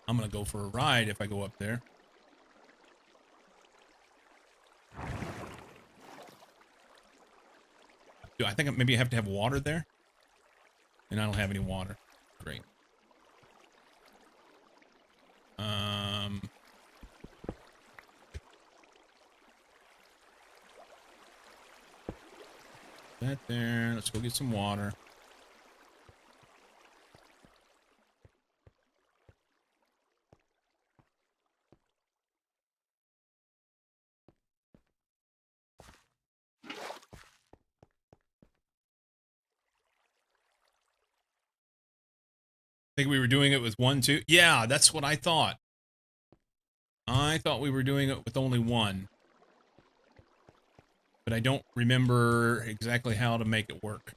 I'm going to go for a ride if I go up there. Do I think maybe I have to have water there? And I don't have any water. Great. That there. Let's go get some water. Think we were doing it with 1, 2. Yeah, that's what I thought. I thought we were doing it with only 1. But I don't remember exactly how to make it work.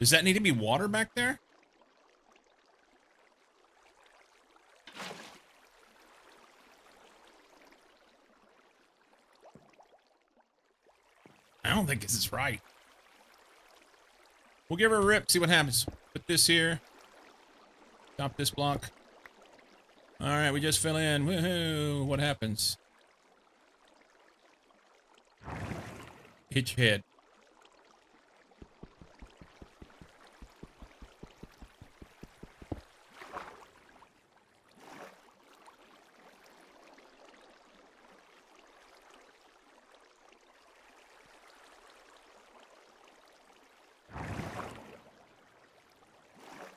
Does that need to be water back there? I don't think this is right. We'll give her a rip, see what happens. Put this here. Stop this block. Alright, we just fill in. Woohoo! What happens? Hit your head.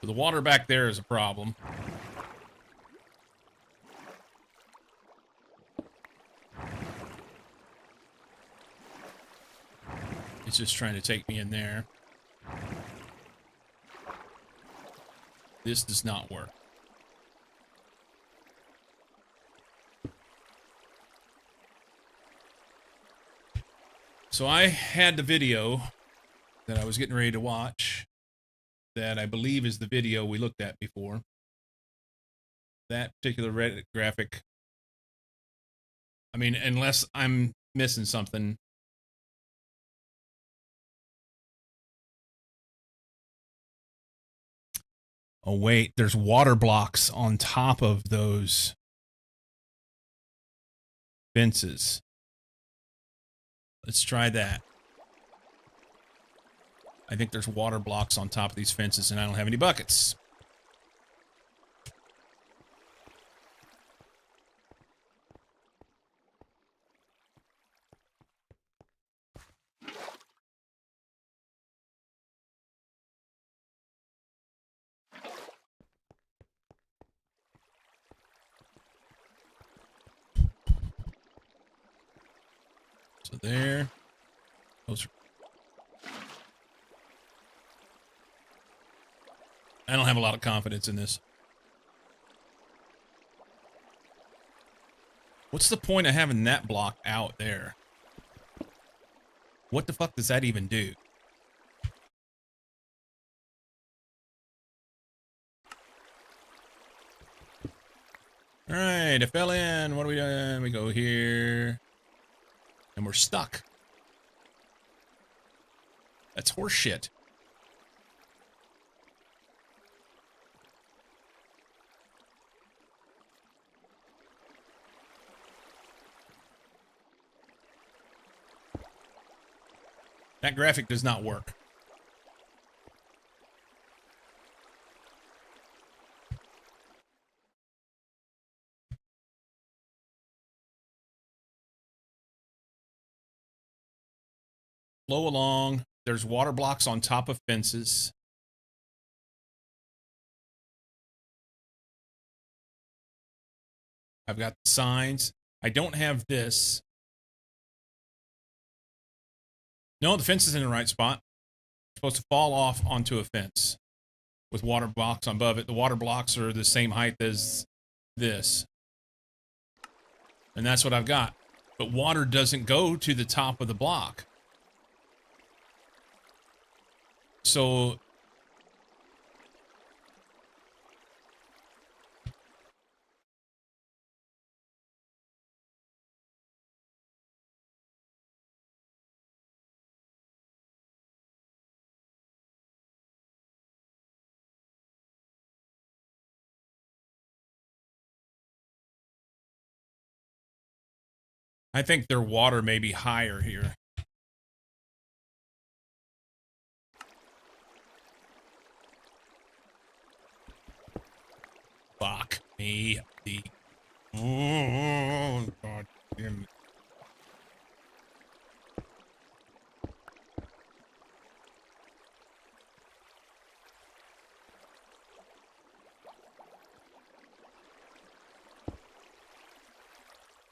So the water back there is a problem. It's just trying to take me in there. This does not work. So I had the video that I was getting ready to watch that I believe is the video we looked at before. That particular Reddit graphic. I mean, unless I'm missing something. Oh, wait, there's water blocks on top of those fences. Let's try that. I think there's water blocks on top of these fences, and I don't have any buckets. So there. Those are... I don't have a lot of confidence in this. What's the point of having that block out there? What the fuck does that even do? All right, I fell in. What are we doing? We go here. And we're stuck. That's horse shit. That graphic does not work. Flow along. There's water blocks on top of fences. I've got signs. I don't have this. No, the fence is in the right spot. It's supposed to fall off onto a fence with water blocks above it. The water blocks are the same height as this. And that's what I've got. But water doesn't go to the top of the block. So I think their water may be higher here. Fuck me. Oh, God damn it.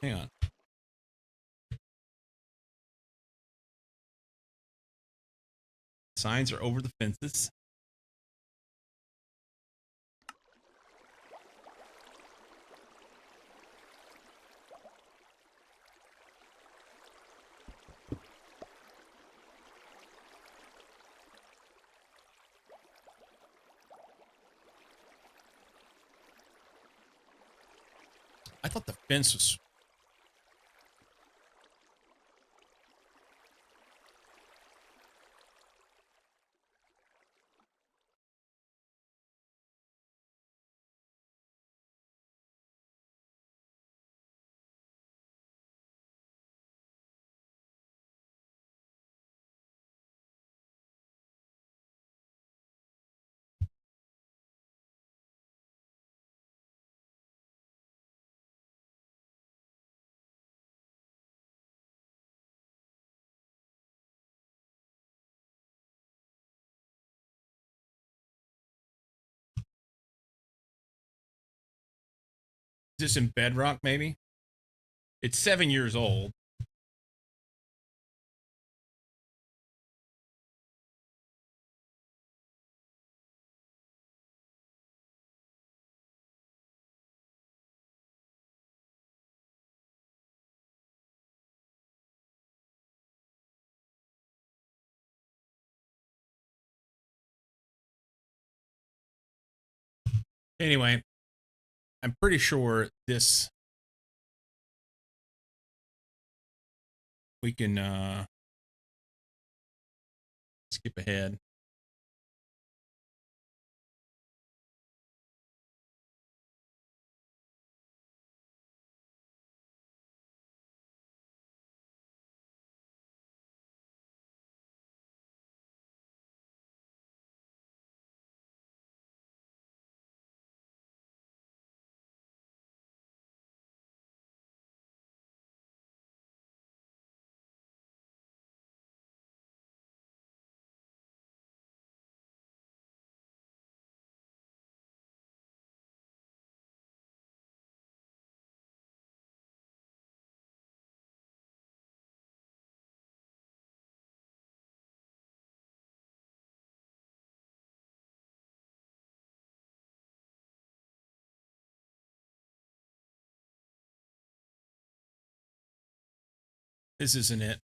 Hang on. Signs are over the fences. I thought the fence was... Is this in bedrock, maybe? It's 7 years old. Anyway, I'm pretty sure this... We can skip ahead. This isn't it.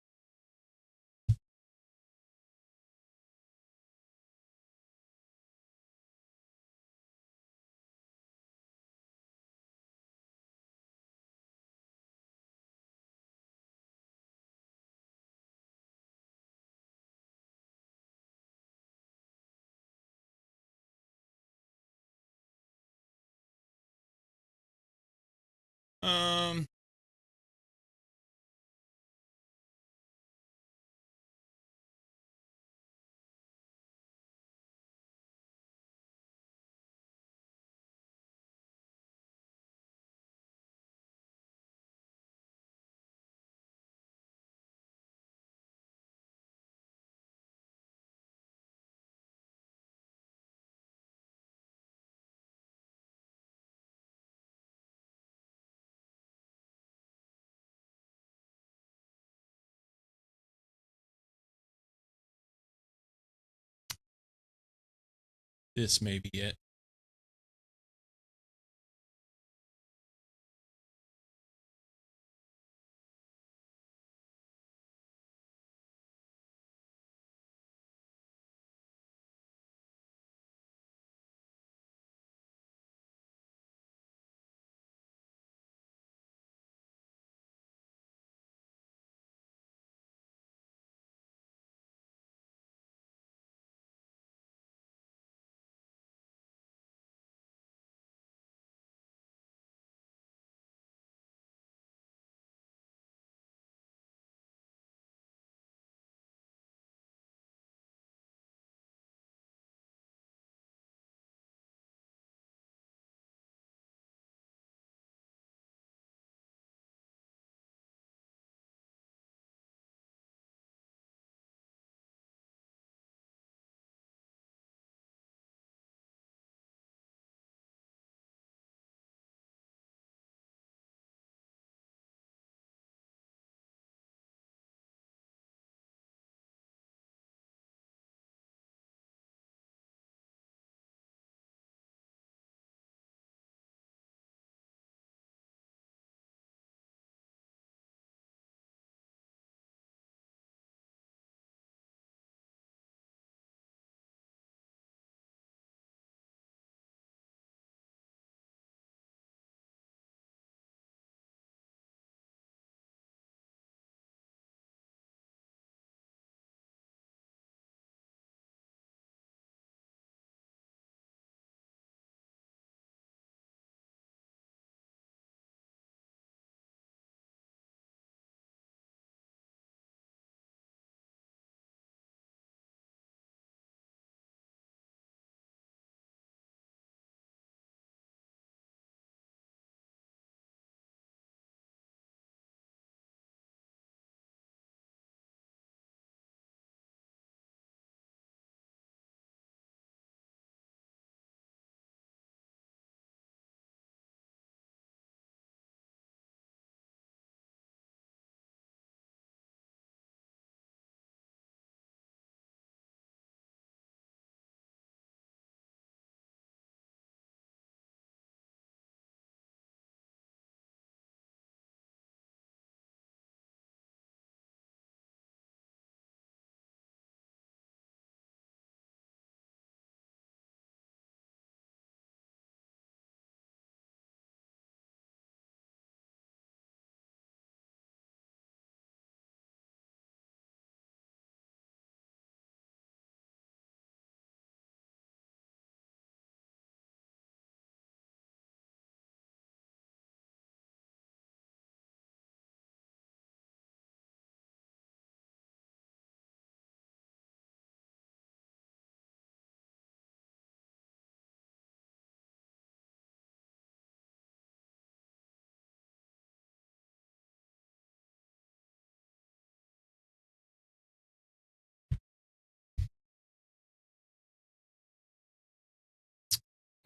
Um... This may be it.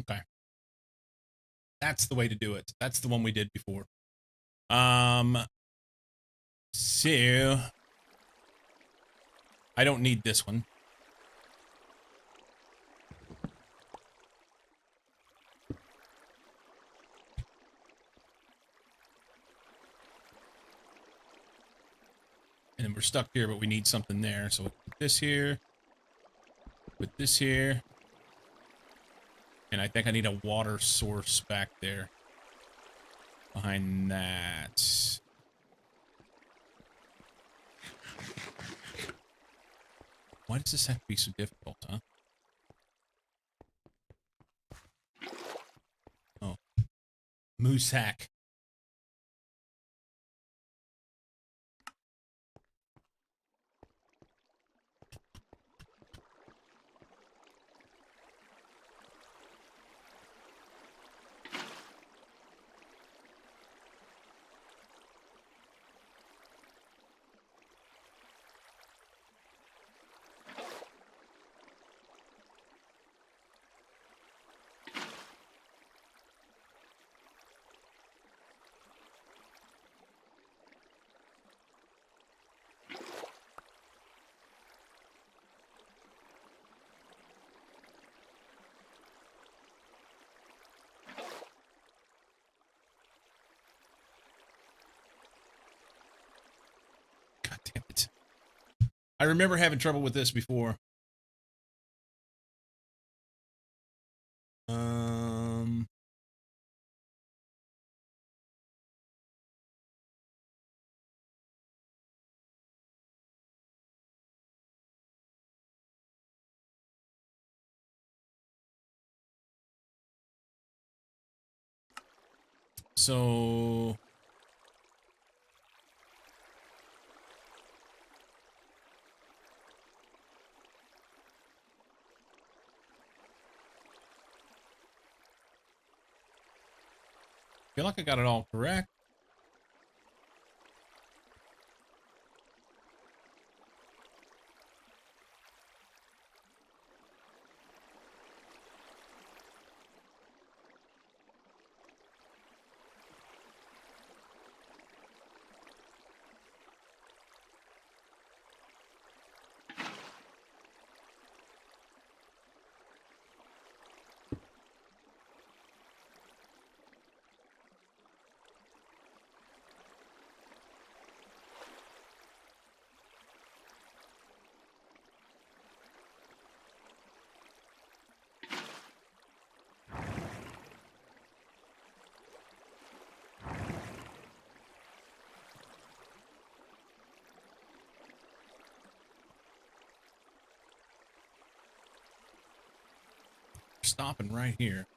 Okay. That's the way to do it. That's the one we did before. So I don't need this one. And then we're stuck here, but we need something there. So we'll put this here. Put this here. And I think I need a water source back there. Behind that. Why does this have to be so difficult, huh? Oh. Moose hack. I remember having trouble with this before. So feel like I got it all correct. Stopping right here.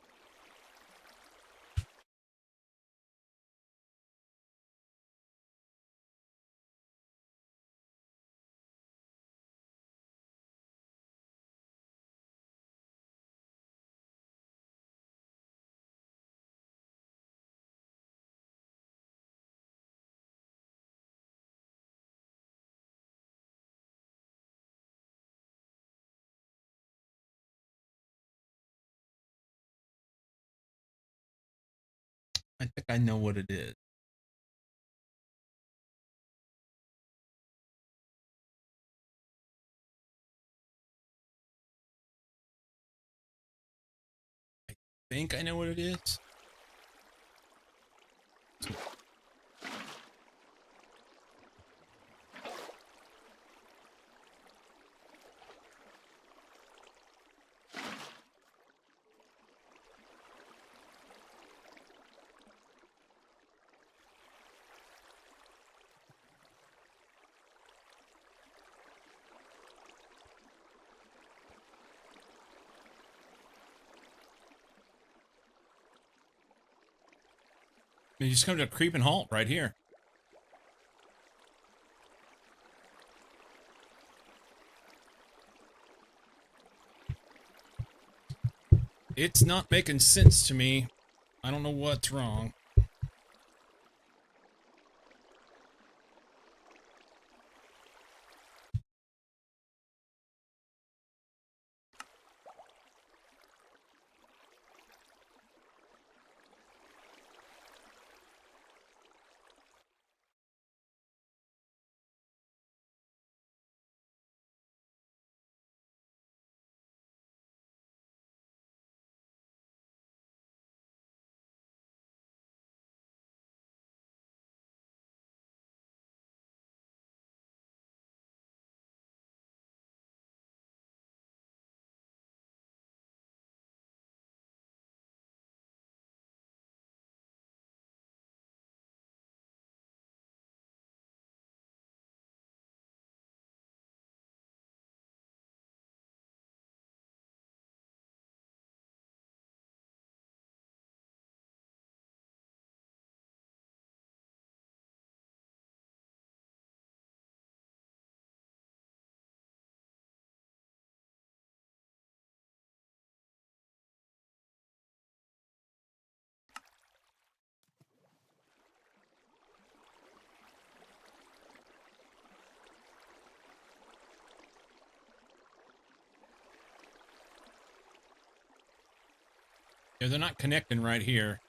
I think I know what it is. I think I know what it is. You just come to a creeping halt right here. It's not making sense to me. I don't know what's wrong. Yeah, they're not connecting right here.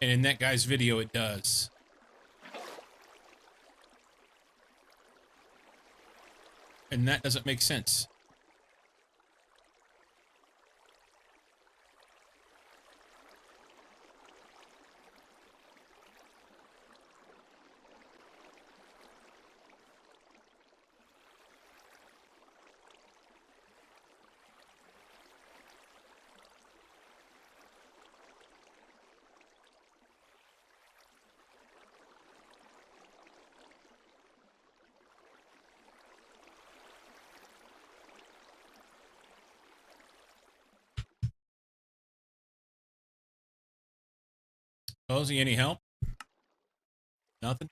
And in that guy's video, it does. And that doesn't make sense. Cozy, any help? Nothing?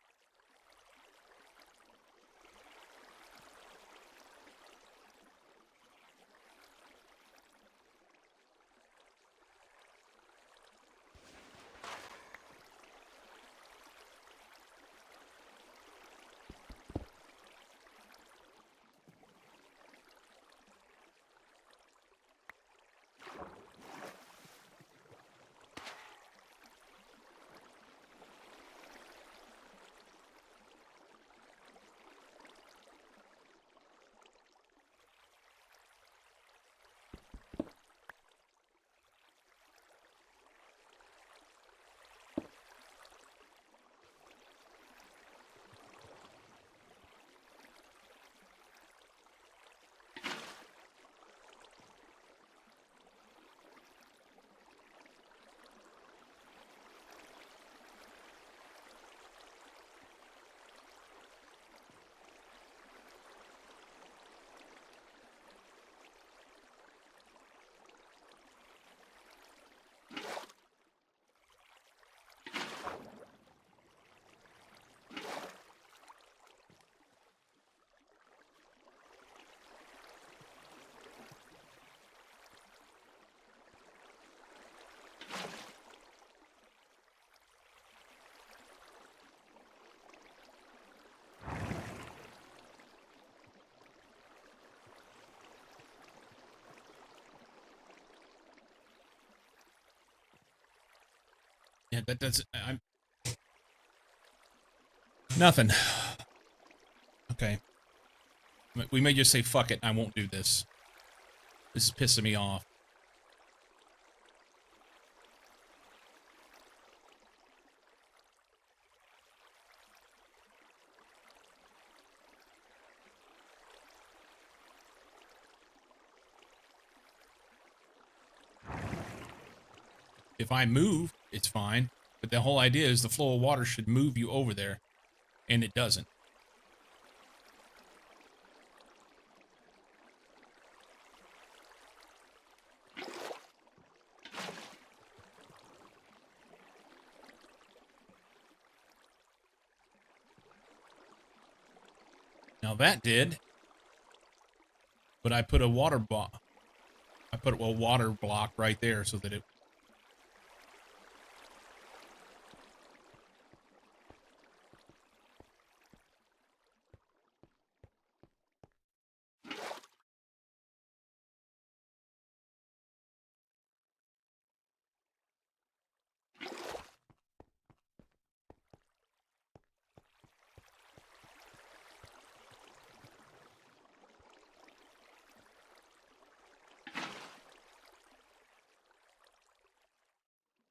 Yeah, that does. I'm nothing. Okay. We may just say fuck it. I won't do this. This is pissing me off. If I move, it's fine. But the whole idea is the flow of water should move you over there, and it doesn't. Now that did, but I put a water block. I put a water block right there so that it.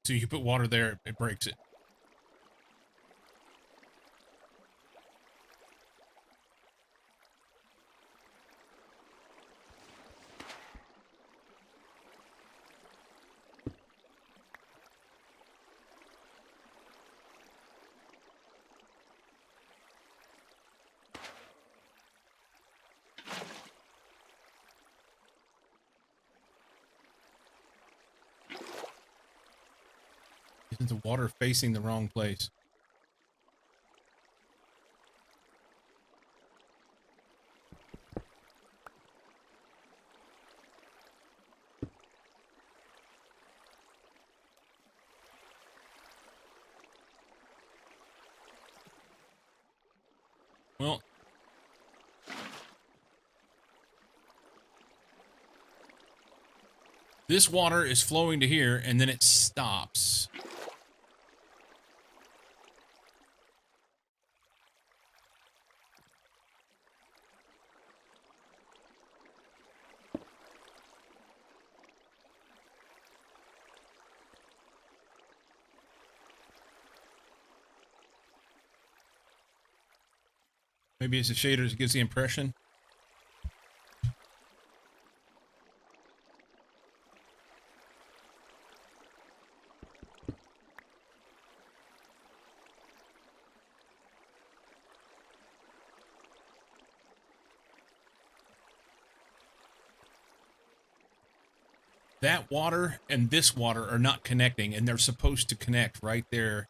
So you put water there, it breaks it. Isn't the water facing the wrong place? Well, this water is flowing to here, and then it stops. Maybe it's the shaders that gives the impression. that water and this water are not connecting, and they're supposed to connect right there.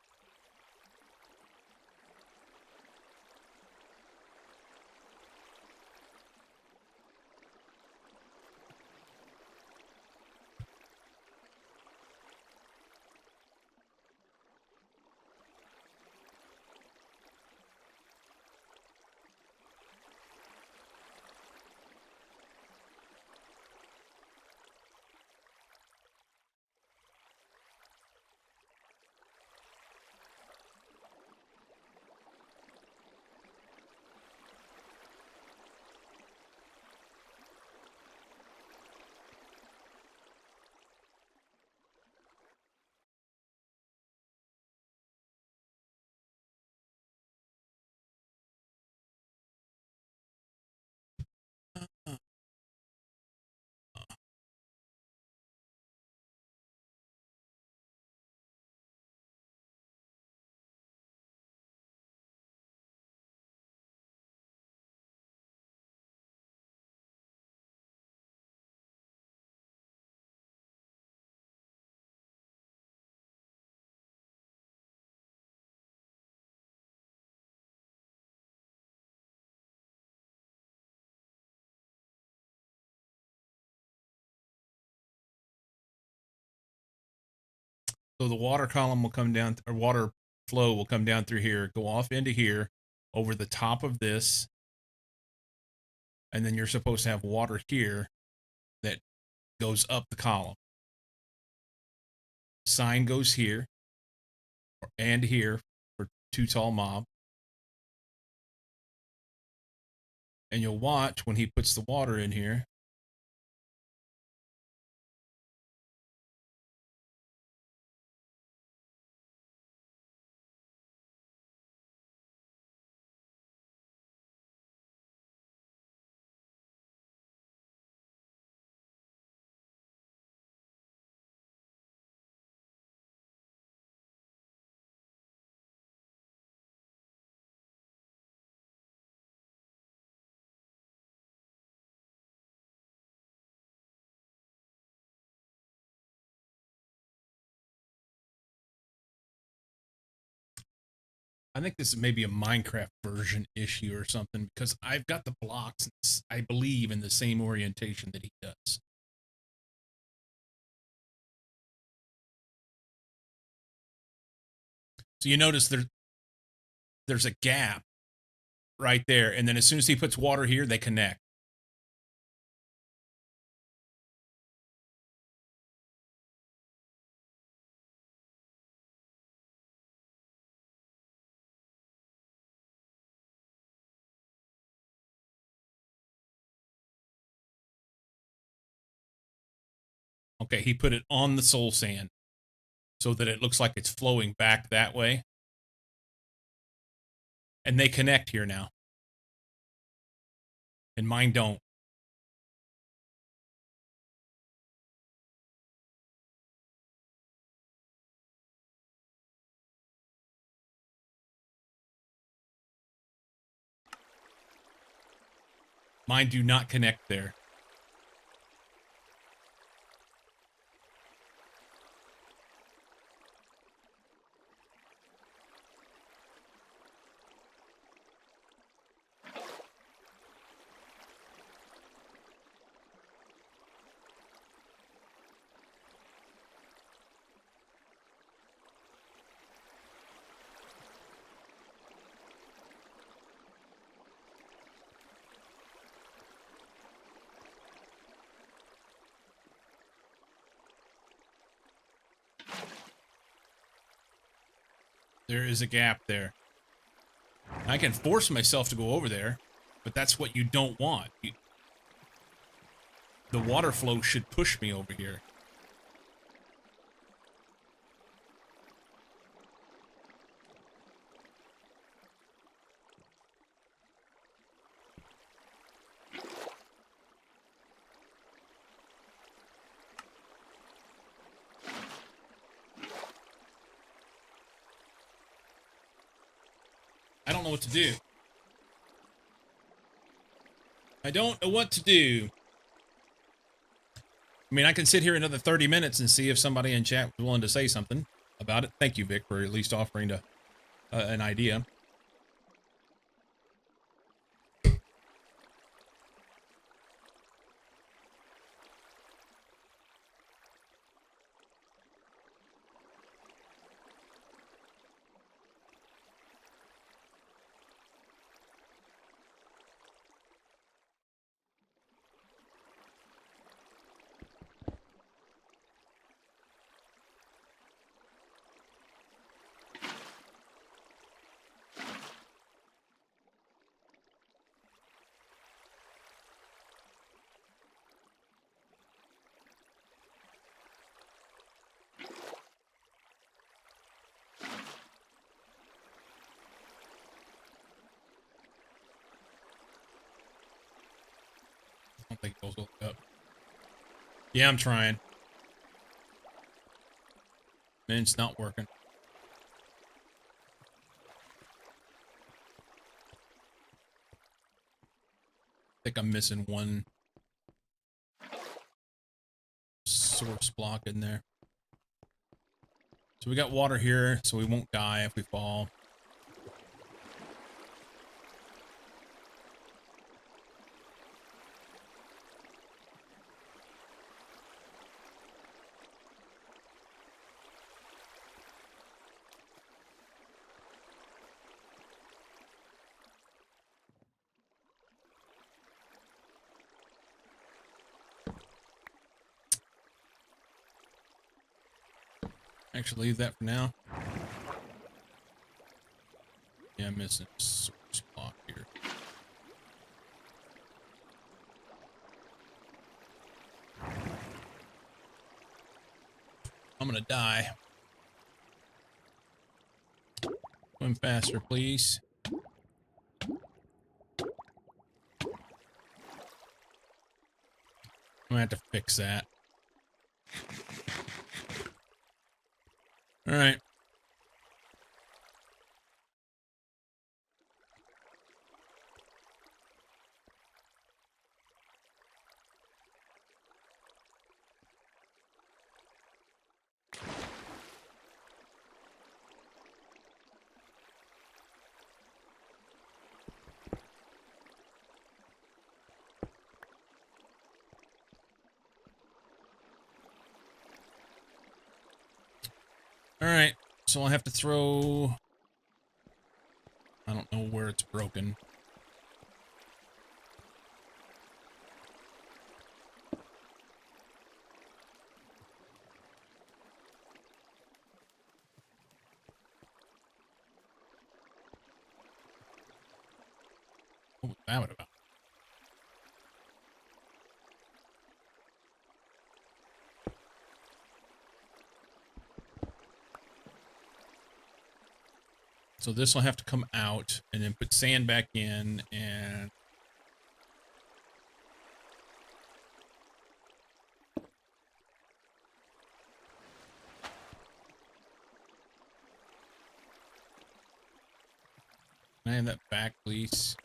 So the water column will come down, or water flow will come down through here, go off into here, over the top of this, and then you're supposed to have water here that goes up the column. Sign goes here and here for Too Tall Mob. And you'll watch when he puts the water in here. I think this is maybe a Minecraft version issue or something, because I've got the blocks, I believe, in the same orientation that he does. So you notice there's a gap right there, and then as soon as he puts water here, they connect. Okay, he put it on the soul sand so that it looks like it's flowing back that way. And they connect here now. And mine don't. Mine do not connect there. There is a gap there. I can force myself to go over there, but that's what you don't want. The water flow should push me over here. I don't know what to do. I don't know what to do. I mean, I can sit here another 30 minutes and see if somebody in chat was willing to say something about it. Thank you, Vic, for at least offering to an idea. I don't think it goes all the way up. Yeah, I'm trying. Man, it's not working. I think I'm missing one source block in there. So we got water here, so we won't die if we fall. Actually, leave that for now. Yeah, I'm missing a source block here. I'm gonna die. Swim faster, please. I'm gonna have to fix that. All right. All right. So I'll have to throw. I don't know where it's broken. What was that about? So this will have to come out and then put sand back in and can I have that back, please?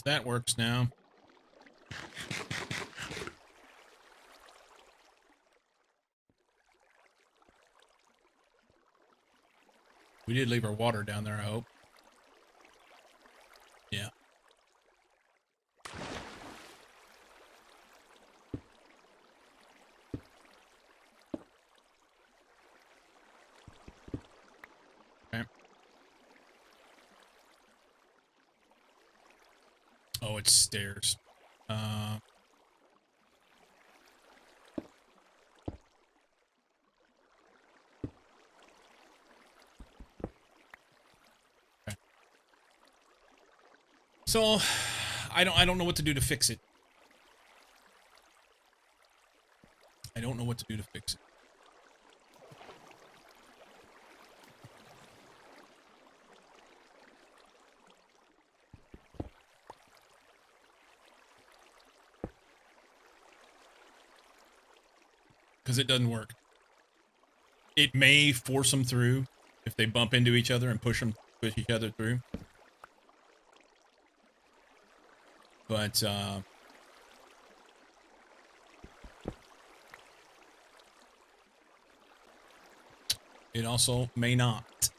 So that works now. We did leave our water down there, I hope. Yeah. Okay. it's stairs. Okay. So I don't know what to do to fix it. I don't know what to do to fix it. Because it doesn't work. It may force them through if they bump into each other and push each other through. But it also may not.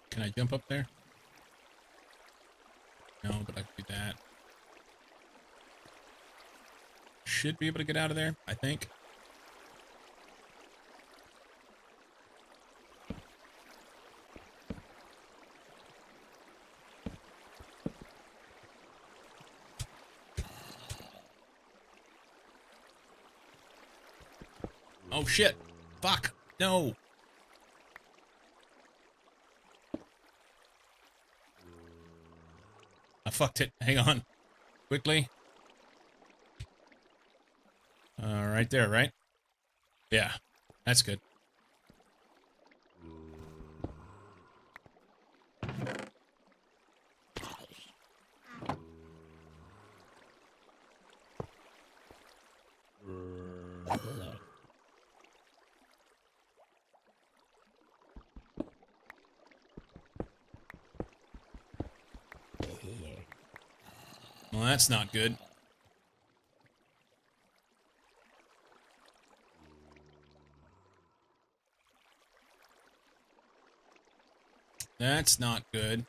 Can I jump up there? No, but I can do that. Should be able to get out of there, I think. Oh shit. Fuck. No. I fucked it. Hang on. Quickly. Right there, right? Yeah. That's good. Well, that's not good. That's not good.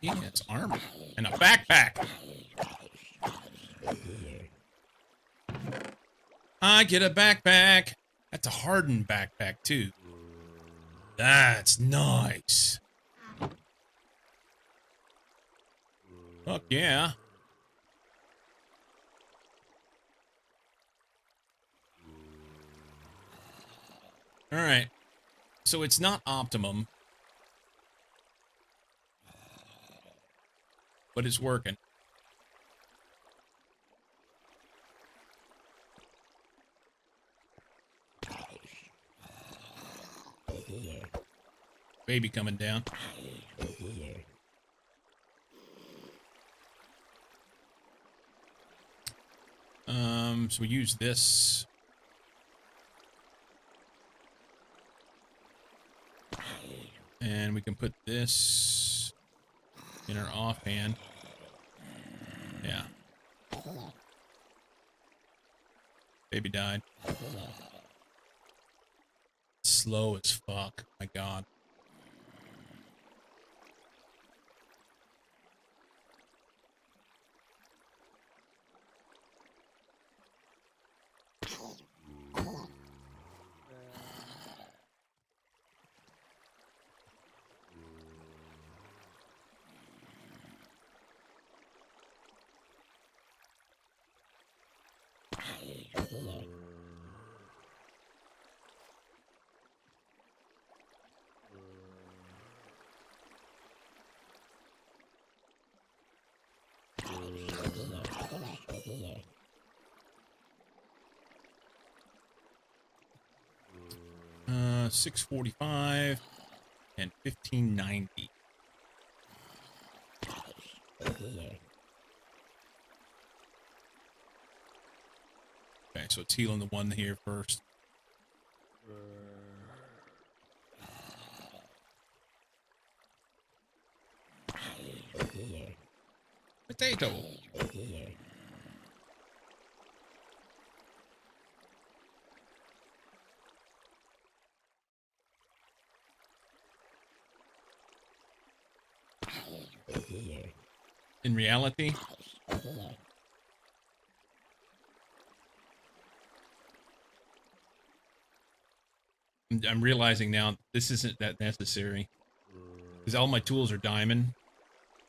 He has armor and a backpack. I get a backpack. That's a hardened backpack, too. That's nice. Fuck yeah. Alright. So it's not optimum. But it's working. Baby coming down. So we use this. And we can put this in our offhand. Yeah. Baby died. Slow as fuck. My God. Uh, 645 and 1590. Okay, so it's healing the one here first. Potato. In reality, I'm realizing now this isn't that necessary because all my tools are diamond,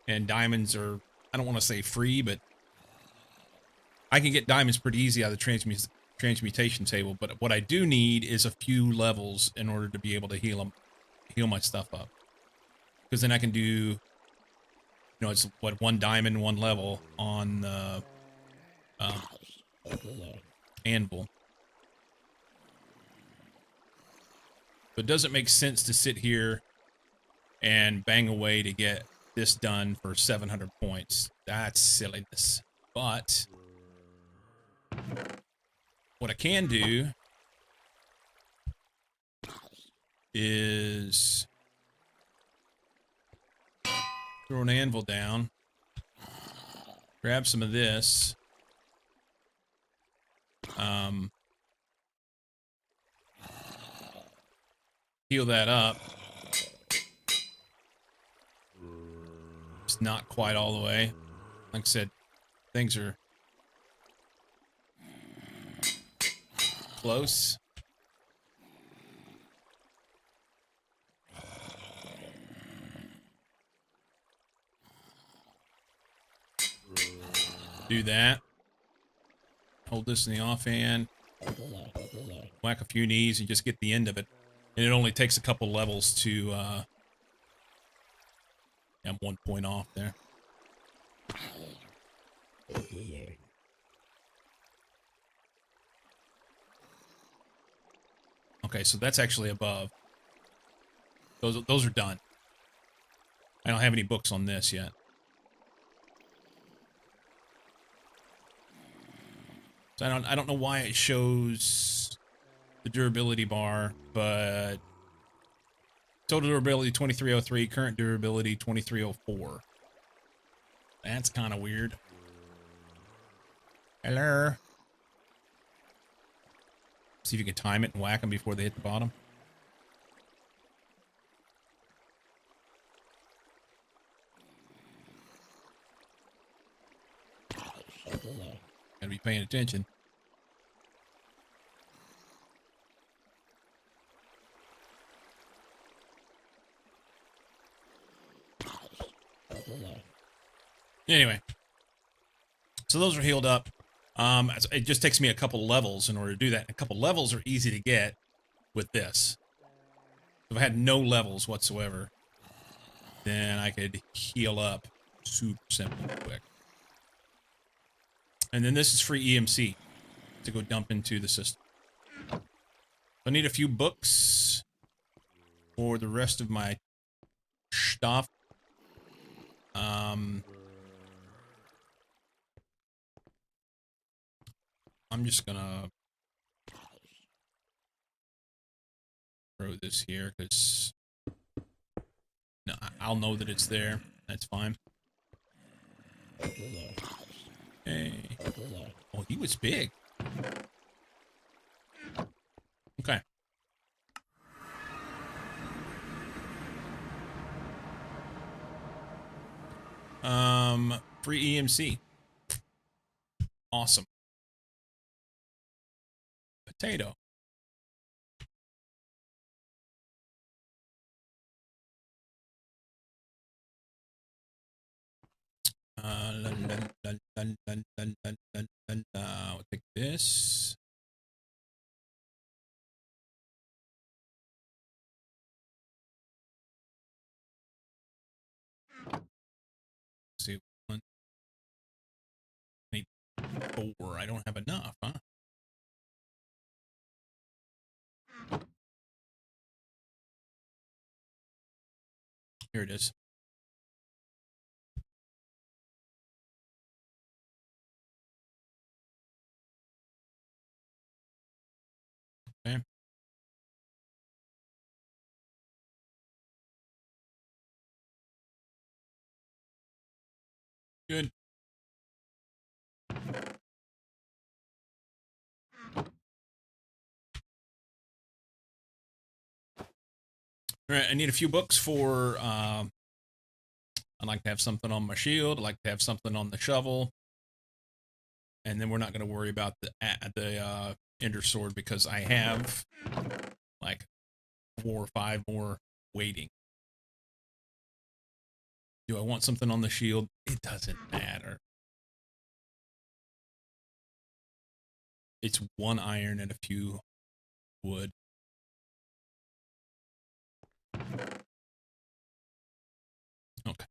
and diamonds are, I don't want to say free, but I can get diamonds pretty easy out of the transmutation table. But what I do need is a few levels in order to be able to heal my stuff up. Because then I can do, you know, it's what, 1 diamond, 1 level on the anvil. So it doesn't make sense to sit here and bang away to get this done for 700 points. That's silliness. But what I can do is throw an anvil down, grab some of this, heal that up. It's not quite all the way. Like I said, things are close. Do that. Hold this in the offhand. Whack a few knees and just get the end of it. And it only takes a couple levels to have 1 point off there. Okay, so that's actually above. Those are done. I don't have any books on this yet. So I don't know why it shows the durability bar, but total durability 2303, current durability 2304. That's kind of weird. Hello. See if you can time it and whack them before they hit the bottom. Gotta be paying attention. Anyway, so those are healed up. It just takes me a couple levels in order to do that. A couple levels are easy to get with this. If I had no levels whatsoever, then I could heal up super simple and quick. And then this is free EMC to go dump into the system. I need a few books for the rest of my stuff. I'm just gonna throw this here because no, I'll know that it's there. That's fine. Hey. Oh, he was big. Okay. Free EMC. Awesome. Potato. I'll take this. Let's see, 1, 4. I don't have enough, huh? Here it is. Good. All right, I need a few books for. I'd like to have something on my shield. I'd like to have something on the shovel, and then we're not going to worry about the Ender Sword because I have like 4 or 5 more waiting. Do I want something on the shield? It doesn't matter. It's 1 iron and a few wood. Okay.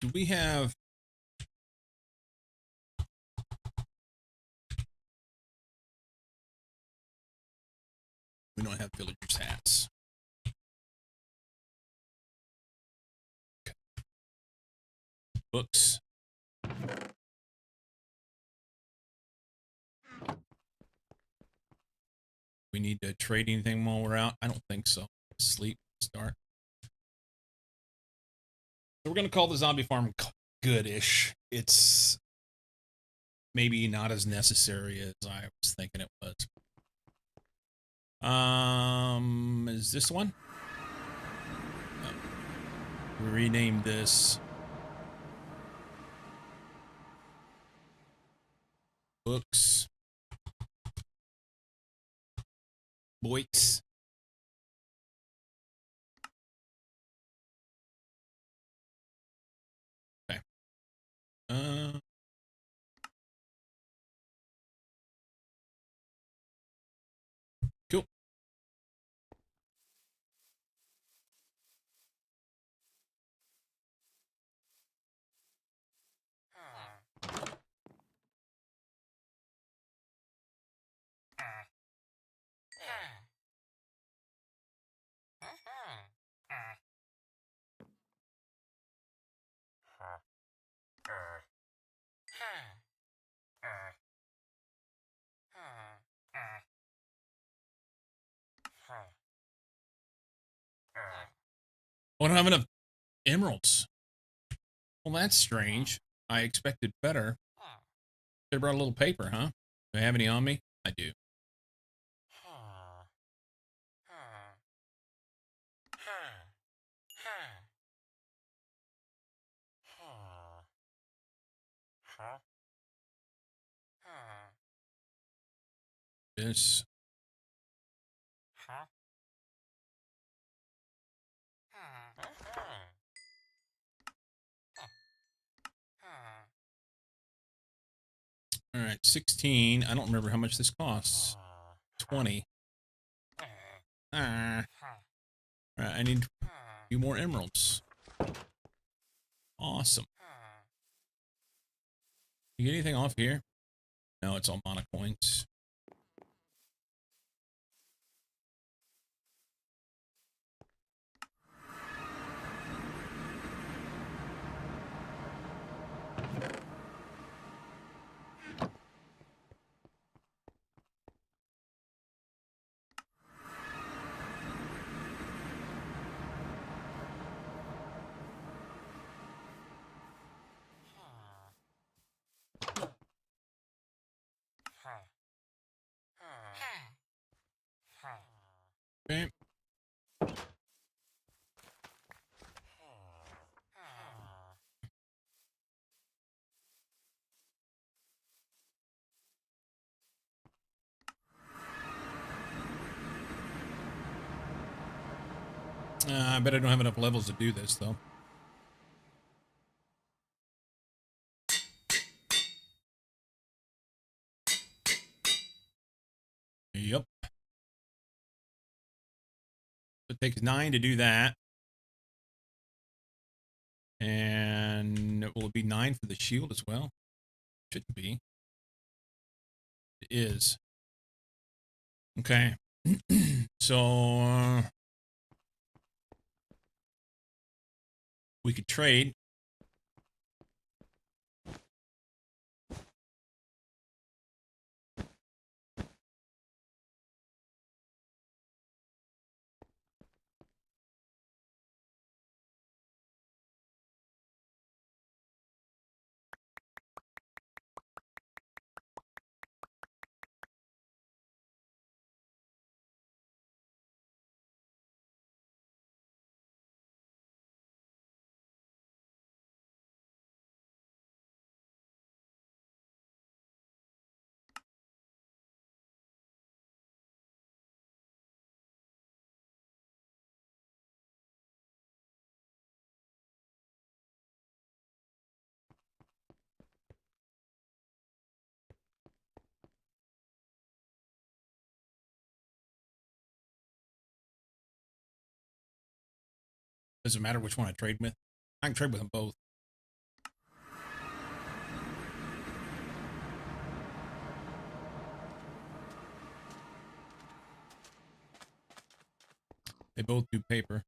Do we have... We don't have villagers' hats. Okay. Books. We need to trade anything while we're out? I don't think so. Sleep. Start. So we're going to call the zombie farm goodish. It's maybe not as necessary as I was thinking it was. Is this one? No. We renamed this Books. Boix. Okay. Cool. I don't have enough emeralds. Well, that's strange. I expected better. Should have brought a little paper, huh? Do I have any on me? I do. This. All right, 16. I don't remember how much this costs. 20. Ah. All right, I need a few more emeralds. Awesome. You get anything off here? No, it's all mana coins. Okay. I bet I don't have enough levels to do this, though. Yep. It takes 9 to do that. And will it be 9 for the shield as well? Shouldn't be. It is. Okay. So we could trade. Does it matter which one I trade with? I can trade with them both. They both do paper.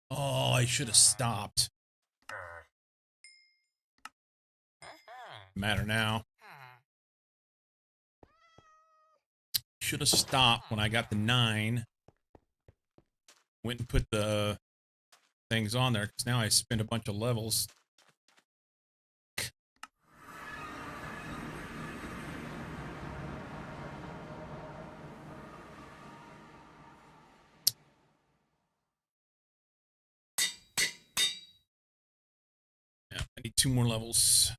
Oh, I should have stopped. Matter now. Should have stopped when I got the 9. Went and put the things on there because now I spent a bunch of levels. Yeah, I need 2 more levels.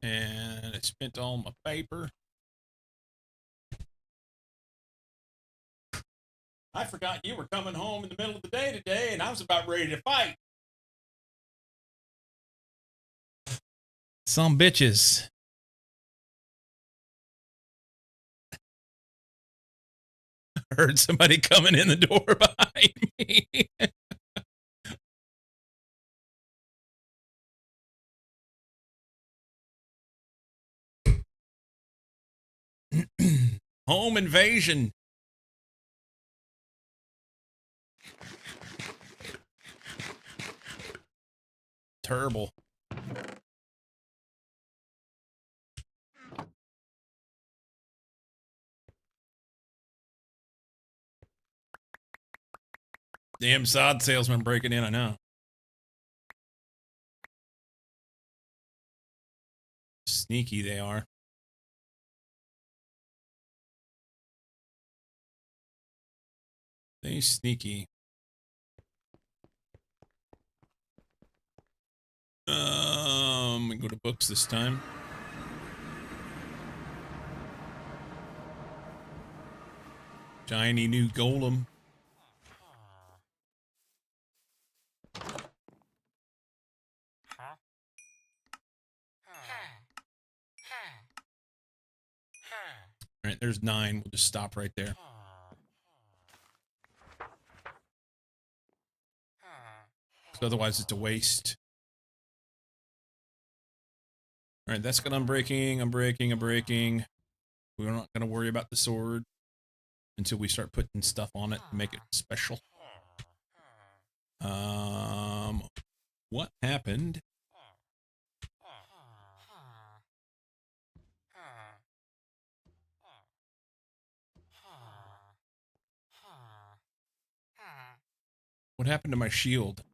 And I spent all my paper. I forgot you were coming home in the middle of the day today, and I was about ready to fight. Some bitches. I heard somebody coming in the door behind me. Home invasion. Terrible. Damn sod salesman breaking in, I know. Sneaky they are. They sneaky. Go to books this time. Shiny new golem. All right, there's 9. We'll just stop right there. So otherwise, it's a waste. All right, that's good. I'm breaking. We're not going to worry about the sword until we start putting stuff on it to make it special. What happened? What happened to my shield?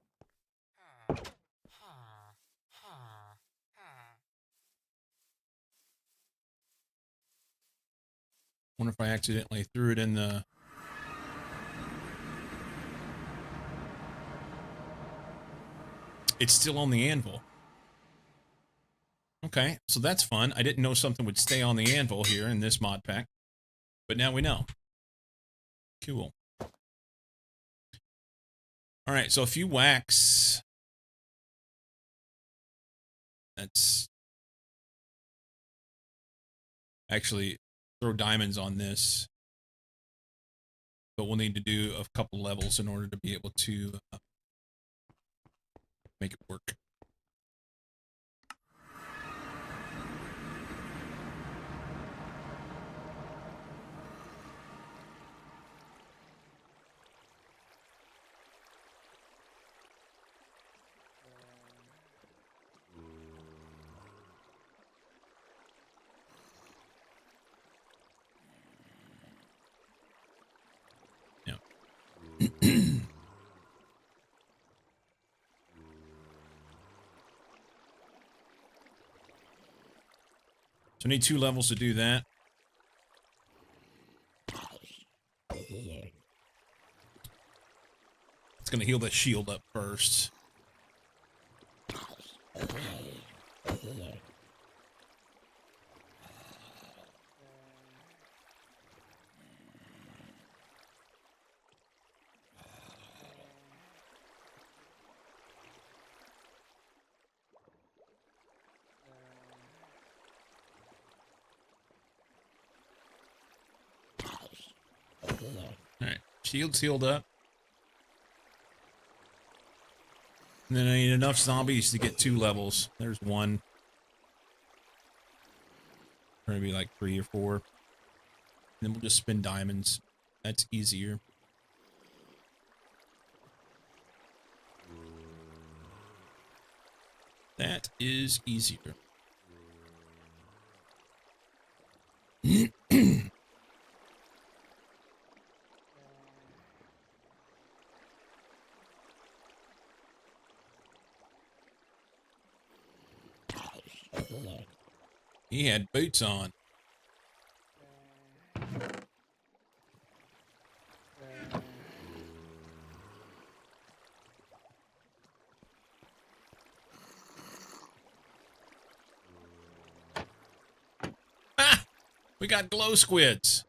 Wonder if I accidentally threw it in the... It's still on the anvil. Okay, so that's fun. I didn't know something would stay on the anvil here in this mod pack. But now we know. Cool. All right, so a few wax. That's... Actually, throw diamonds on this. But we'll need to do a couple levels in order to be able to make it work. So I need 2 levels to do that. gonna heal the shield up first. Alright, shield's healed up. And then I need enough zombies to get 2 levels. There's 1. Maybe like 3 or 4. And then we'll just spin diamonds. That's easier. That is easier. He had boots on. Ah! We got glow squids.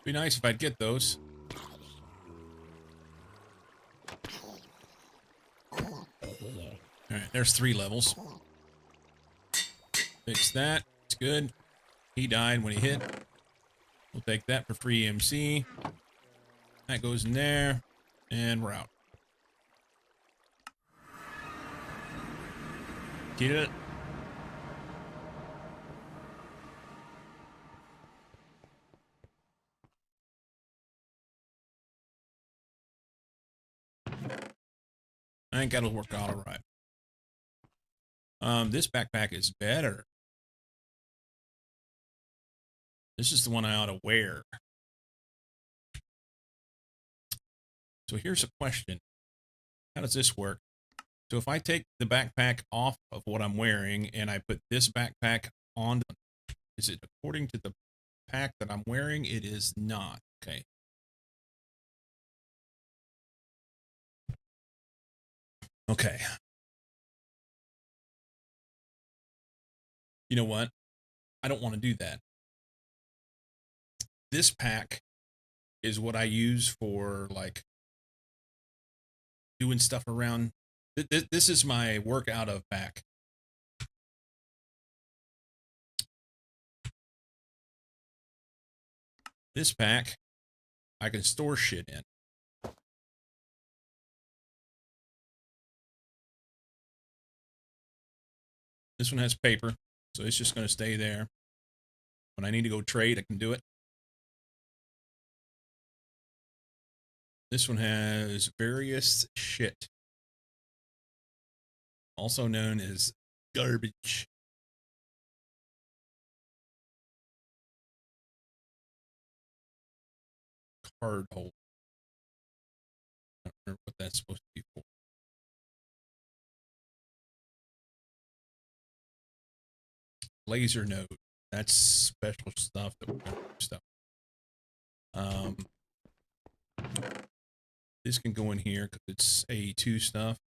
Be nice if I'd get those. Alright, there's 3 levels. Fix that. It's good. He died when he hit. We'll take that for free MC. That goes in there. And we're out. Get it? I think that'll work out all right. This backpack is better. This is the one I ought to wear. So here's a question. How does this work? So if I take the backpack off of what I'm wearing and I put this backpack on, is it according to the pack that I'm wearing? It is not. Okay. Okay. You know what? I don't want to do that. This pack is what I use for like doing stuff around. This is my work out of pack. This pack, I can store shit in. This one has paper, so it's just going to stay there. When I need to go trade, I can do it. This one has various shit, also known as garbage. Card holder. I don't remember what that's supposed to be for. Laser node. That's special stuff that we're going to do stuff. This can go in here because it's A2 stuff.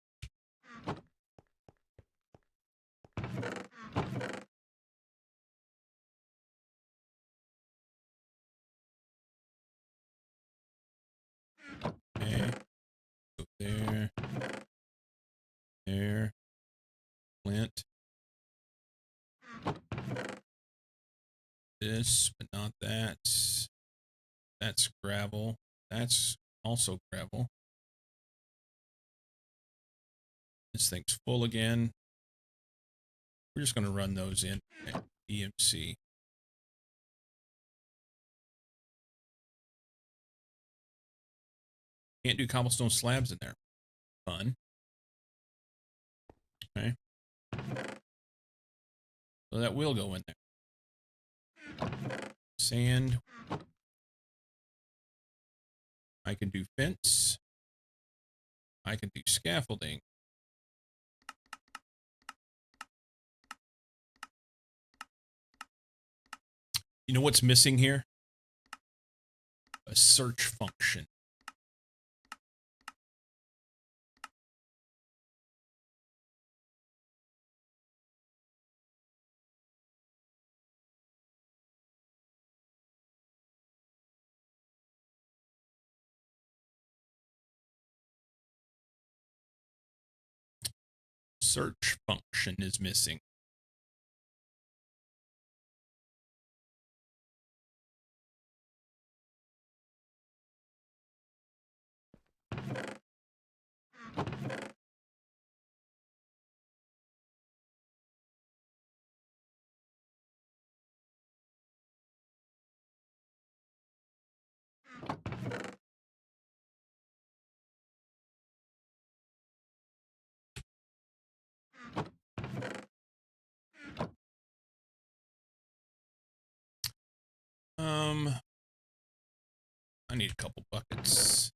Okay. Go there. There. Flint. This, but not that. That's gravel. That's also gravel. This thing's full again. We're just going to run those in EMC. Can't do cobblestone slabs in there. Fun. Okay. So that will go in there. Sand. I can do fence. I can do scaffolding. You know what's missing here? A search function. Search function is missing. I need a couple buckets.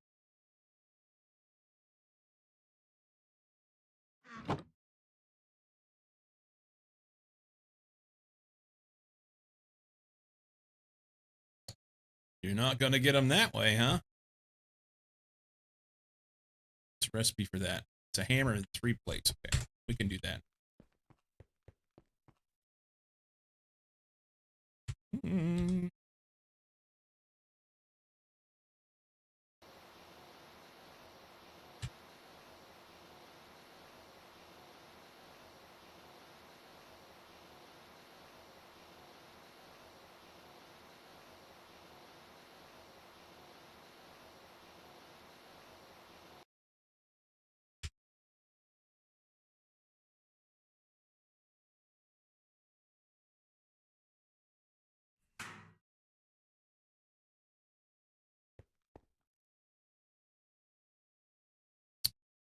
You're not going to get them that way, huh? It's a recipe for that. It's a hammer and 3 plates. Okay, we can do that.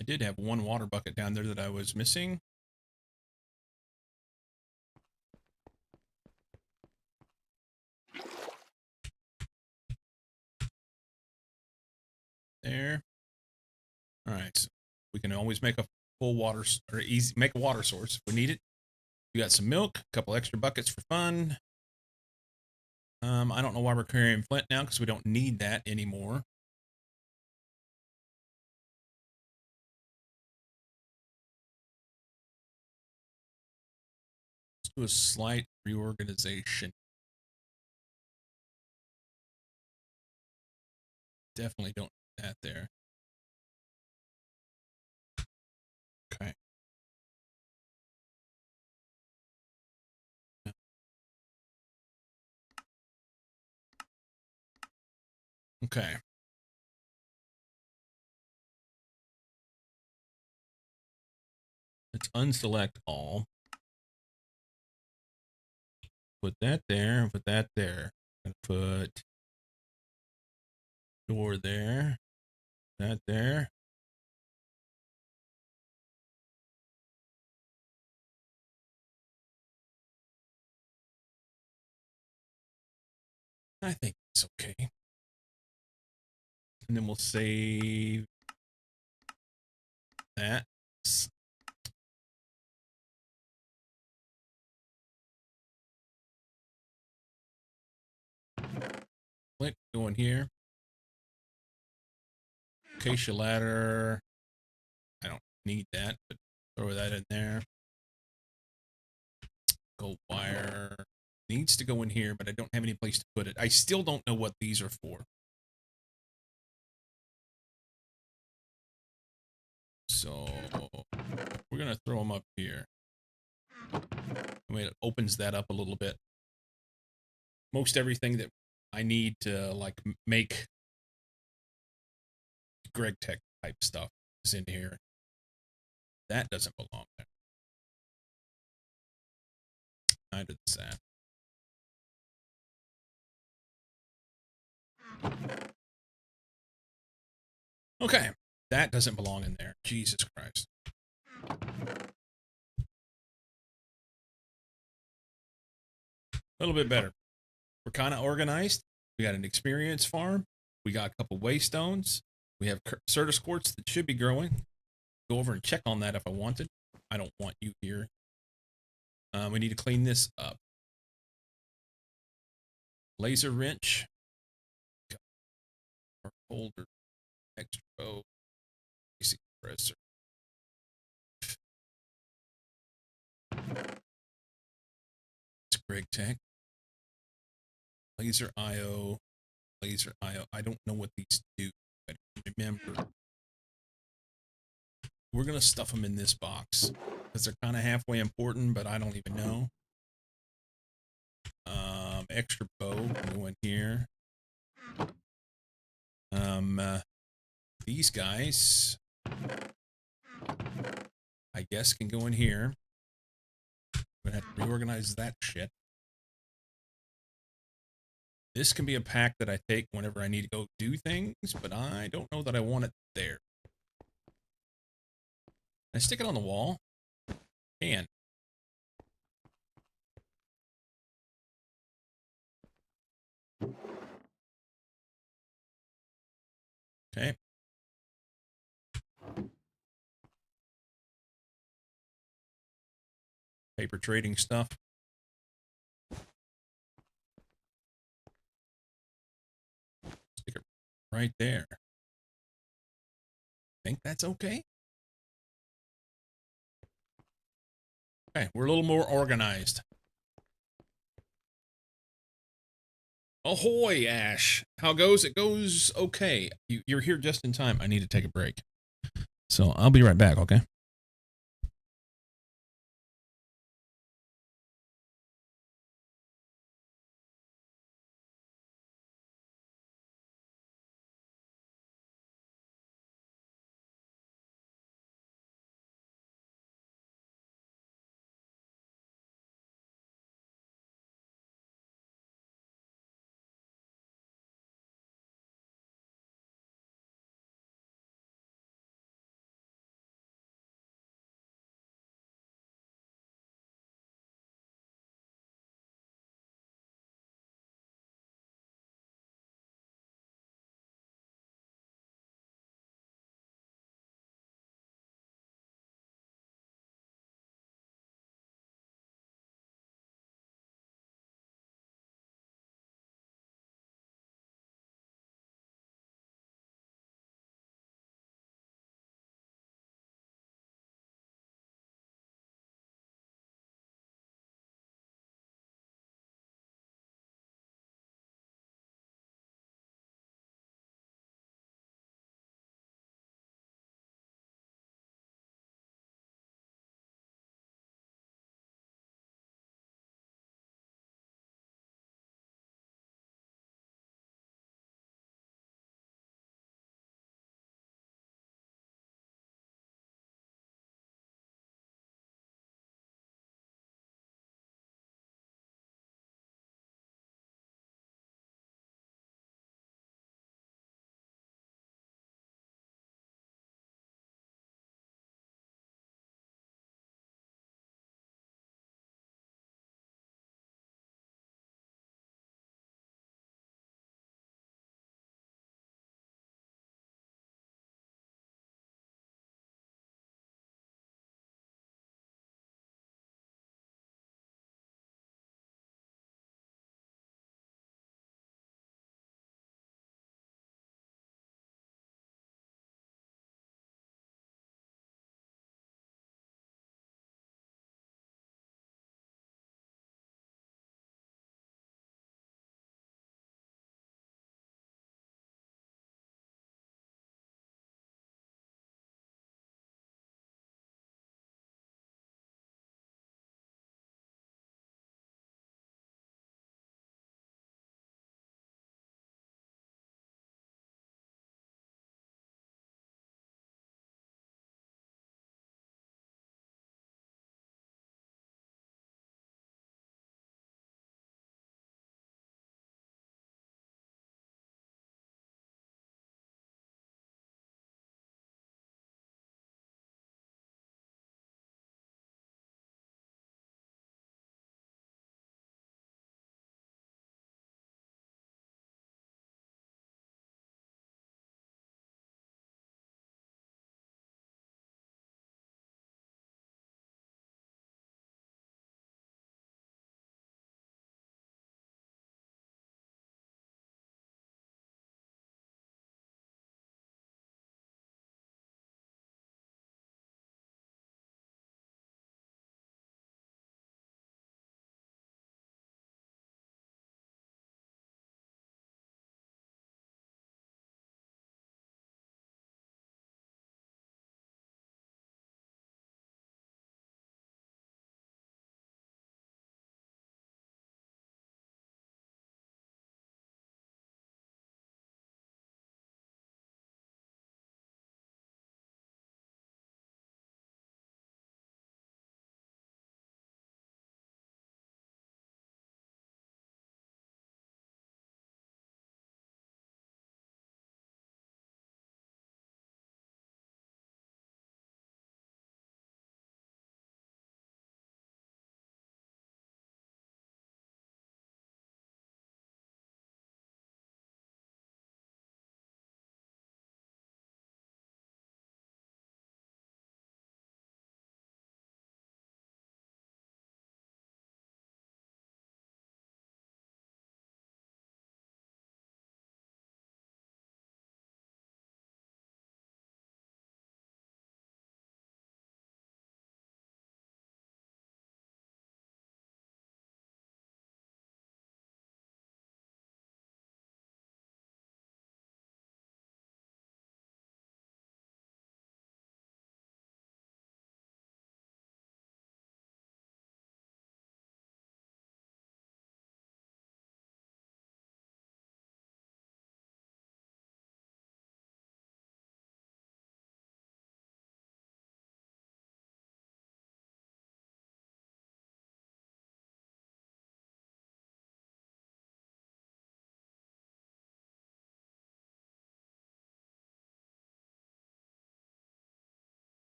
I did have 1 water bucket down there that I was missing. There. All right. So we can always make a full water or make a water source if we need it. We got some milk, a couple extra buckets for fun. I don't know why we're carrying flint now because we don't need that anymore. Let's do a slight reorganization. Definitely don't need that there. Okay. Okay. Let's unselect all. Put that there, put that there. I'm gonna put door there, that there. I think it's okay. And then we'll save that. Flint going here. Acacia ladder. I don't need that, but throw that in there. Gold wire needs to go in here, but I don't have any place to put it. I still don't know what these are for. So we're going to throw them up here. I mean, it opens that up a little bit. Most everything that I need to like make Greg Tech type stuff is in here. That doesn't belong there. Neither does that. Okay, that doesn't belong in there. Jesus Christ. A little bit better. We're kind of organized. We got an experience farm. We got a couple waystones. We have Certus quartz that should be growing. Go over and check on that if I wanted. I don't want you here. We need to clean this up. laser wrench, holder, extra bow, basic compressor. It's Greg Tech. Laser IO, laser IO. I don't know what these do. I don't remember. We're gonna stuff them in this box because they're kind of halfway important, but I don't even know. Extra bow can go in here. These guys, I guess, can go in here. I'm gonna have to reorganize that shit. This can be a pack that I take whenever I need to go do things, but I don't know that I want it there. Can I stick it on the wall? Can. Okay. Paper trading stuff. Stick it right there. Think that's okay? Okay, we're a little more organized. Ahoy, Ash. How goes? It goes okay. You're here just in time. I need to take a break. So I'll be right back, okay?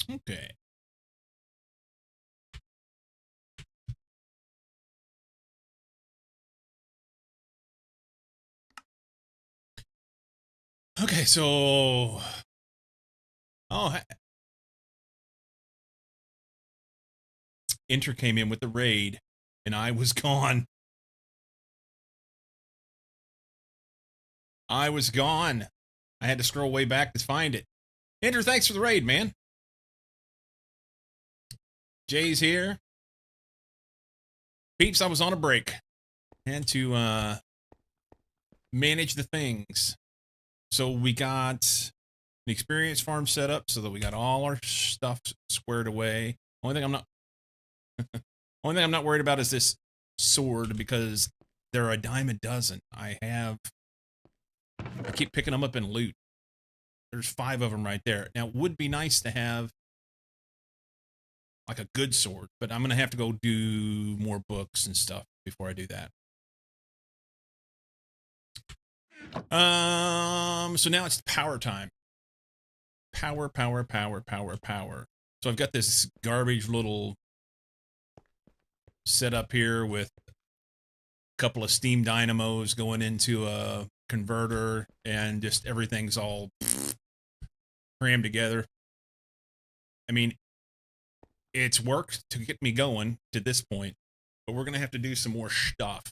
Okay. Okay, so... Oh, Enter came in with the raid, and I was gone. I was gone. I had to scroll way back to find it. Enter, thanks for the raid, man. Jay's here. Peeps, I was on a break. Had to manage the things. So we got the experience farm set up so that we got all our stuff squared away. Only thing I'm not worried about is this sword, because there are a dime a dozen. I keep picking them up in loot. There's 5 of them right there. Now, it would be nice to have like a good sword, but I'm going to have to go do more books and stuff before I do that. So now it's power time. Power. So I've got this garbage little setup here with a couple of steam dynamos going into a converter, and just everything's all crammed together. I mean, it's worked to get me going to this point, but we're going to have to do some more stuff.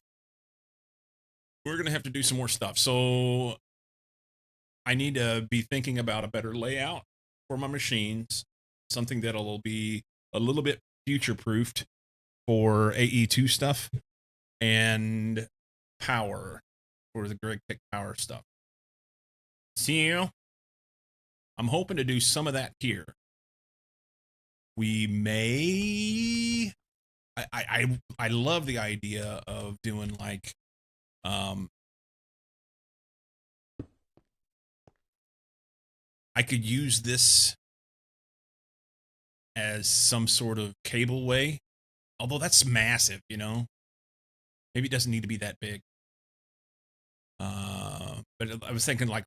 So I need to be thinking about a better layout for my machines, something that'll be a little bit future-proofed for AE2 stuff, and power for the GregTech power stuff. So I'm hoping to do some of that here. We may... I love the idea of doing like I could use this as some sort of cableway, although that's massive, you know. Maybe it doesn't need to be that big. But I was thinking like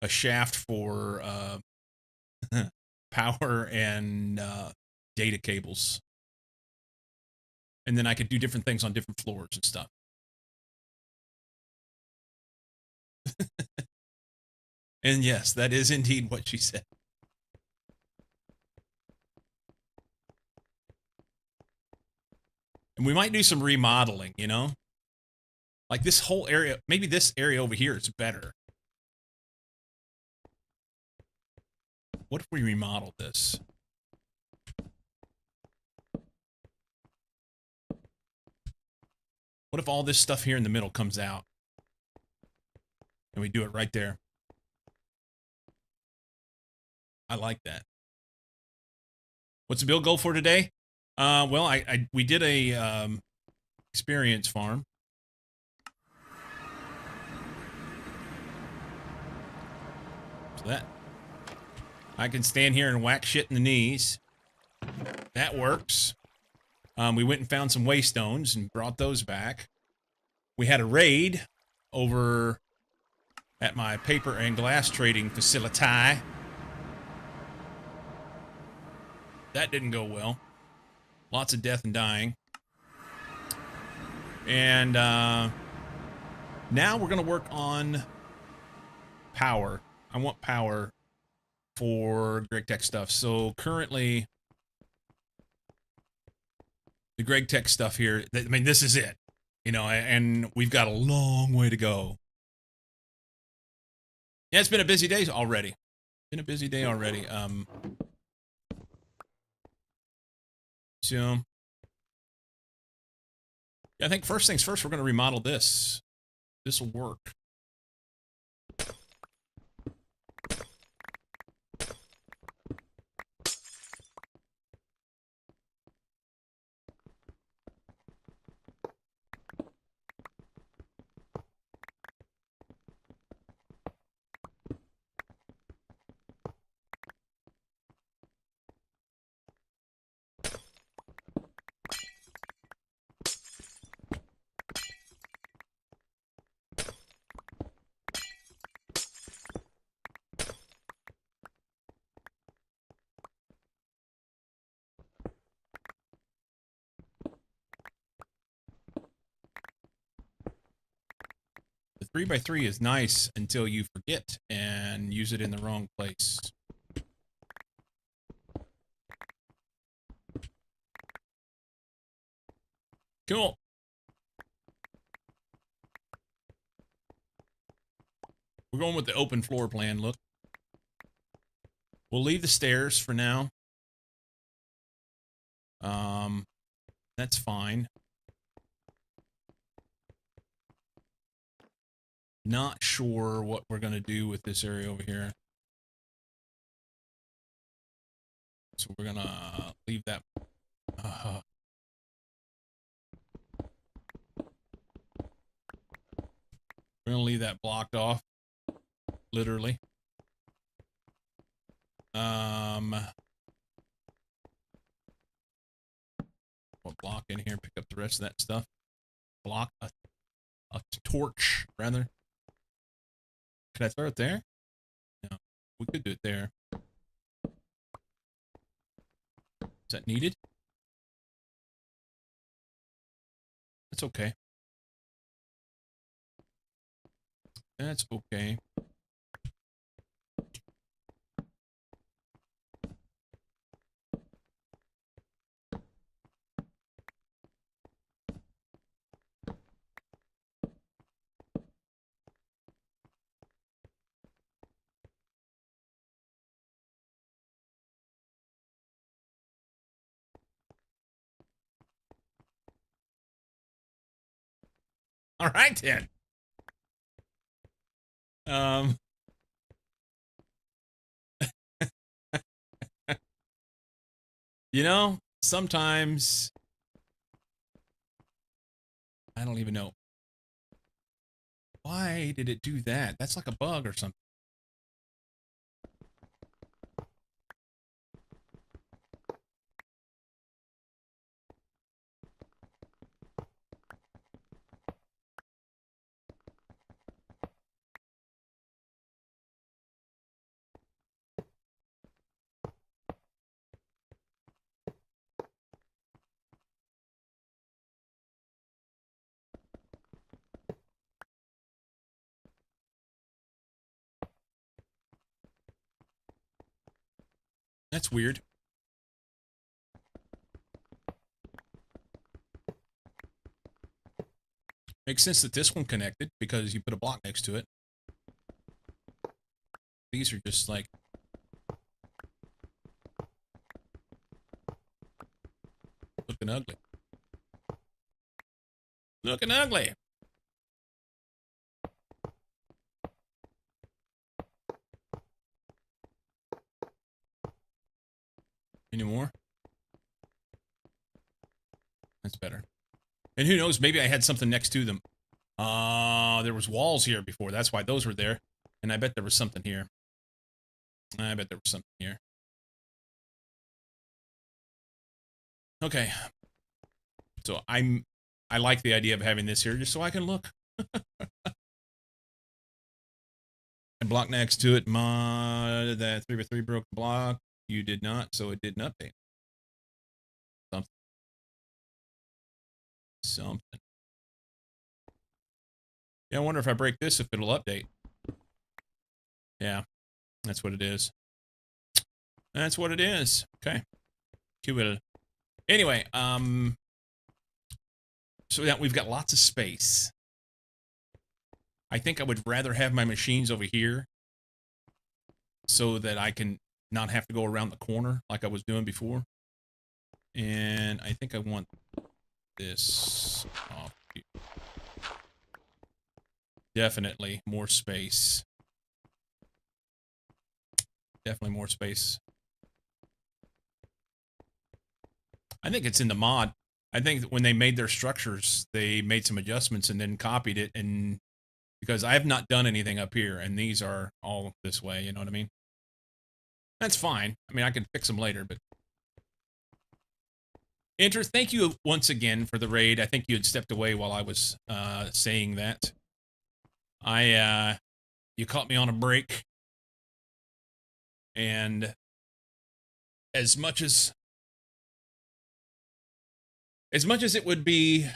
a shaft for power and data cables. And then I could do different things on different floors and stuff. And yes, that is indeed what she said. And we might do some remodeling, you know? Like this whole area, maybe this area over here is better. What if we remodel this? What if all this stuff here in the middle comes out? And we do it right there. I like that. What's the build goal for today? Well, we did a experience farm. So that I can stand here and whack shit in the knees. That works. We went and found some waystones and brought those back. We had a raid over at my paper and glass trading facility. That didn't go well. Lots of death and dying. And now we're going to work on power. I want power for GregTech stuff. So currently, the GregTech stuff here, I mean, this is it. You know, and we've got a long way to go. Yeah, it's been a busy day already. So, yeah, I think first things first, we're going to remodel this. This will work. The 3x3 is nice until you forget and use it in the wrong place. Cool. We're going with the open floor plan look. We'll leave the stairs for now. That's fine. Not sure what we're going to do with this area over here. So we're going to leave that. We're going to leave that blocked off. Literally. What block in here? Pick up the rest of that stuff. Block a torch, rather. Could I throw it there? No, we could do it there. Is that needed? That's okay. That's okay. All right, then. You know, sometimes I don't even know. Why did it do that? That's like a bug or something. That's weird. Makes sense that this one connected because you put a block next to it. These are just like looking ugly. Looking ugly. Any more? That's better. And who knows, maybe I had something next to them. There was walls here before. That's why those were there. And I bet there was something here. I bet there was something here. Okay. So I like the idea of having this here just so I can look. And block next to it, mod that 3x3 broke the block. You did not, so it didn't update. Something. Yeah, I wonder if I break this, if it'll update. Yeah, that's what it is. That's what it is. Okay. Cool. Anyway, so yeah, we've got lots of space. I think I would rather have my machines over here so that I can not have to go around the corner like I was doing before. And I think I want this off here. Definitely more space. Definitely more space. I think it's in the mod. I think that when they made their structures, they made some adjustments and then copied it. And because I have not done anything up here, and these are all this way, you know what I mean? That's fine. I mean, I can fix them later, but. Enter, thank you once again for the raid. I think you had stepped away while I was saying that. You caught me on a break. And as much as it would be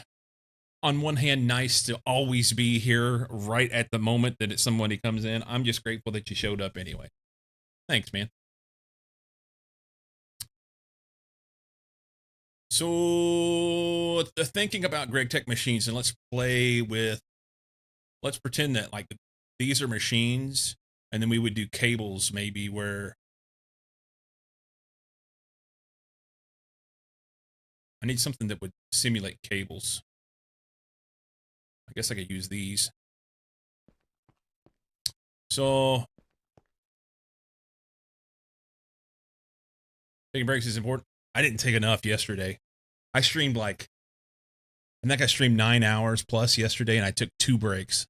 on one hand, nice to always be here right at the moment that somebody comes in. I'm just grateful that you showed up anyway. Thanks, man. So thinking about Greg Tech machines, and let's pretend that like these are machines, and then we would do cables maybe where I need something that would simulate cables. I guess I could use these. So taking breaks is important. I didn't take enough yesterday. I streamed I think I streamed 9 hours plus yesterday, and I took 2 breaks.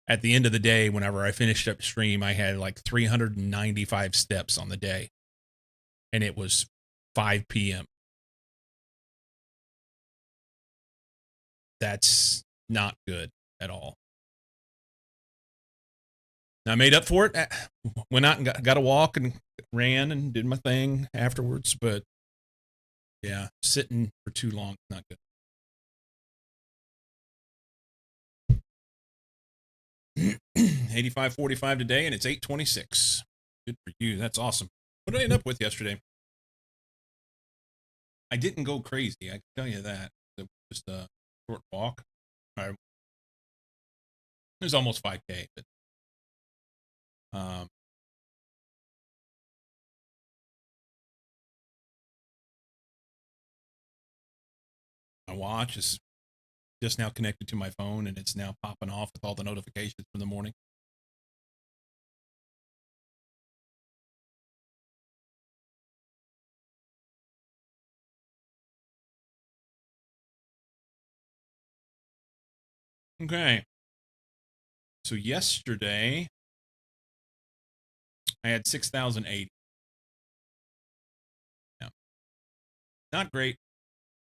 At the end of the day, whenever I finished up stream, I had like 395 steps on the day, and it was 5 p.m. That's not good at all. Now, I made up for it. Went out and got a walk and ran and did my thing afterwards. But yeah, sitting for too long is not good. 85.45 today, and it's 8:26. Good for you. That's awesome. What did I end up with yesterday? I didn't go crazy. I can tell you that. It was just a short walk. It was almost 5K, but my watch is just now connected to my phone, and it's now popping off with all the notifications from the morning. Okay. So yesterday, I had 6,080. Yeah. Not great,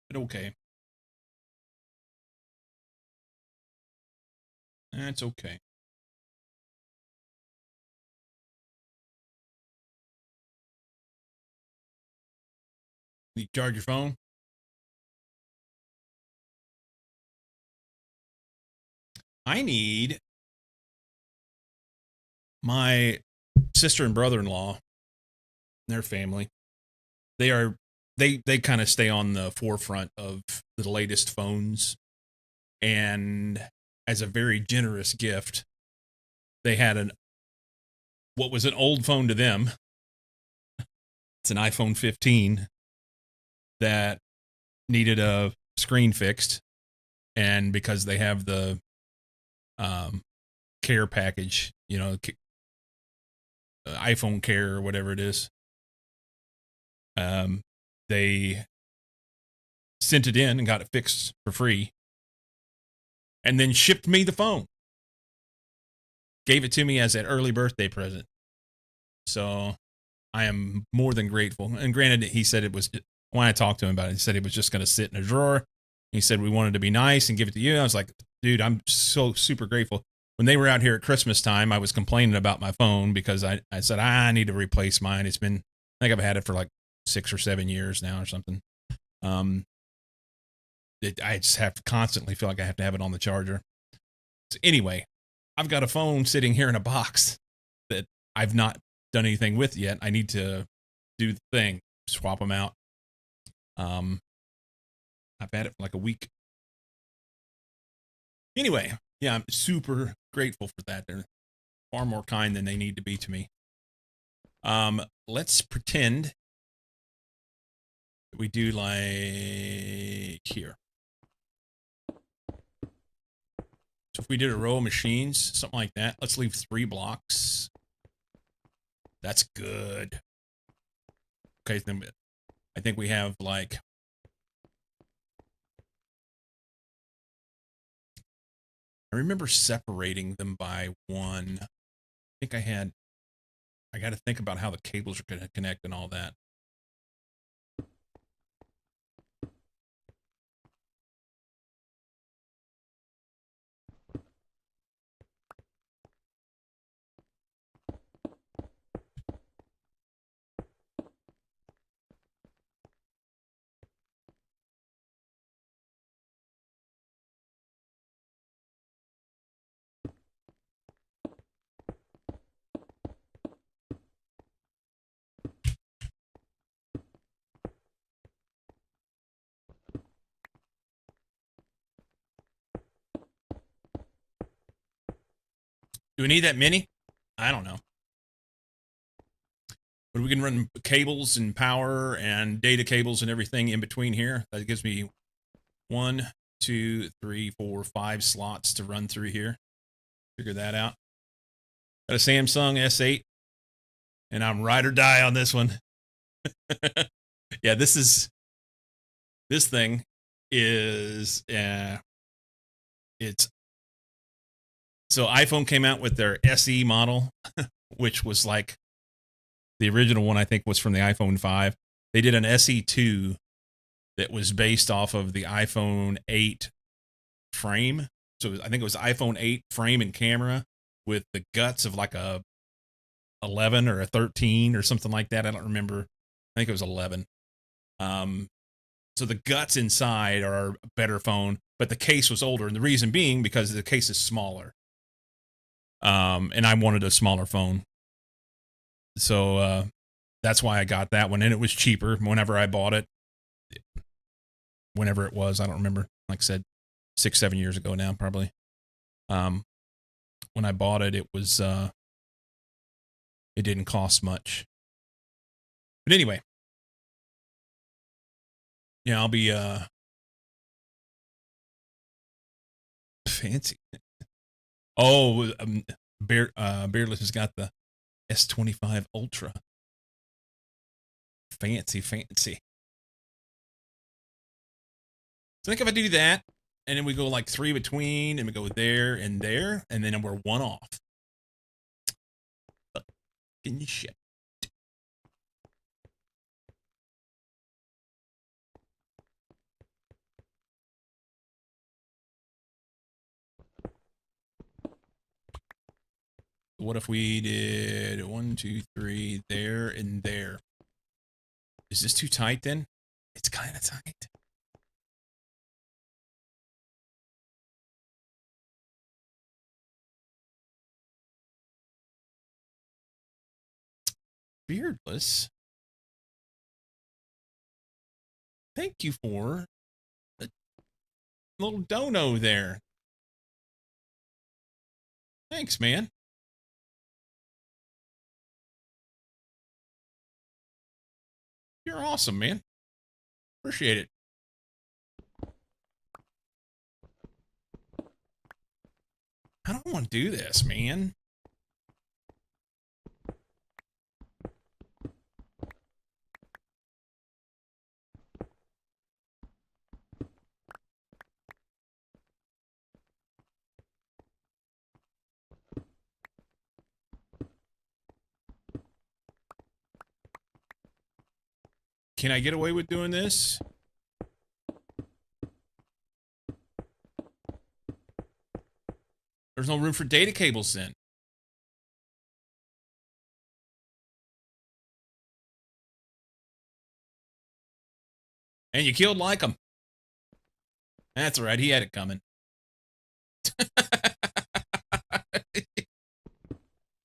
but okay. That's okay. You charge your phone? I need my sister and brother-in-law, their family. They kind of stay on the forefront of the latest phones, and as a very generous gift, they had what was an old phone to them. It's an iPhone 15 that needed a screen fixed, and because they have the care package, iPhone Care or whatever it is, they sent it in and got it fixed for free, and then shipped me the phone. Gave it to me as an early birthday present. So I am more than grateful. And granted, he said it was, when I talked to him about it, he said it was just going to sit in a drawer. He said we wanted to be nice and give it to you. I was like, dude, I'm so super grateful. When they were out here at Christmas time, I was complaining about my phone because I said, I need to replace mine. It's been, I think I've had it for like 6 or 7 years now or something. I just have to constantly feel like I have to have it on the charger. So anyway, I've got a phone sitting here in a box that I've not done anything with yet. I need to do the thing, swap them out. I've had it for like a week. Anyway, yeah, I'm super grateful for that. They're far more kind than they need to be to me. Let's pretend we do like here. So if we did a row of machines, something like that, let's leave 3 blocks. That's good. Okay, then I think we have like, I remember separating them by 1. I think I got to think about how the cables are going to connect and all that. Do we need that many? I don't know. But we can run cables and power and data cables and everything in between here. That gives me 1, 2, 3, 4, 5 slots to run through here. Figure that out. Got a Samsung S8, and I'm ride or die on this one. Yeah, this thing is it's so iPhone came out with their SE model, which was like the original one. I think was from the iPhone 5. They did an SE2 that was based off of the iPhone 8 frame. So I think it was iPhone 8 frame and camera with the guts of like a 11 or a 13 or something like that. I don't remember. I think it was 11. So the guts inside are a better phone, but the case was older. And the reason being because the case is smaller. And I wanted a smaller phone. So that's why I got that one. And it was cheaper whenever I bought it. Whenever it was, I don't remember. Like I said, 6-7 years ago now, probably. When I bought it, it was it didn't cost much. But anyway, yeah, I'll be fancy. Oh, Beardless has got the S25 Ultra. Fancy. So I think if I do that, and then we go like 3 between, and we go there, and then we're 1 off. Fucking shit. What if we did 1, 2, 3, there, and there? Is this too tight then? It's kind of tight. Beardless. Thank you for the little dono there. Thanks, man. You're awesome, man. Appreciate it. I don't want to do this, man. Can I get away with doing this? There's no room for data cables then. And you killed Lycum. That's all right. He had it coming.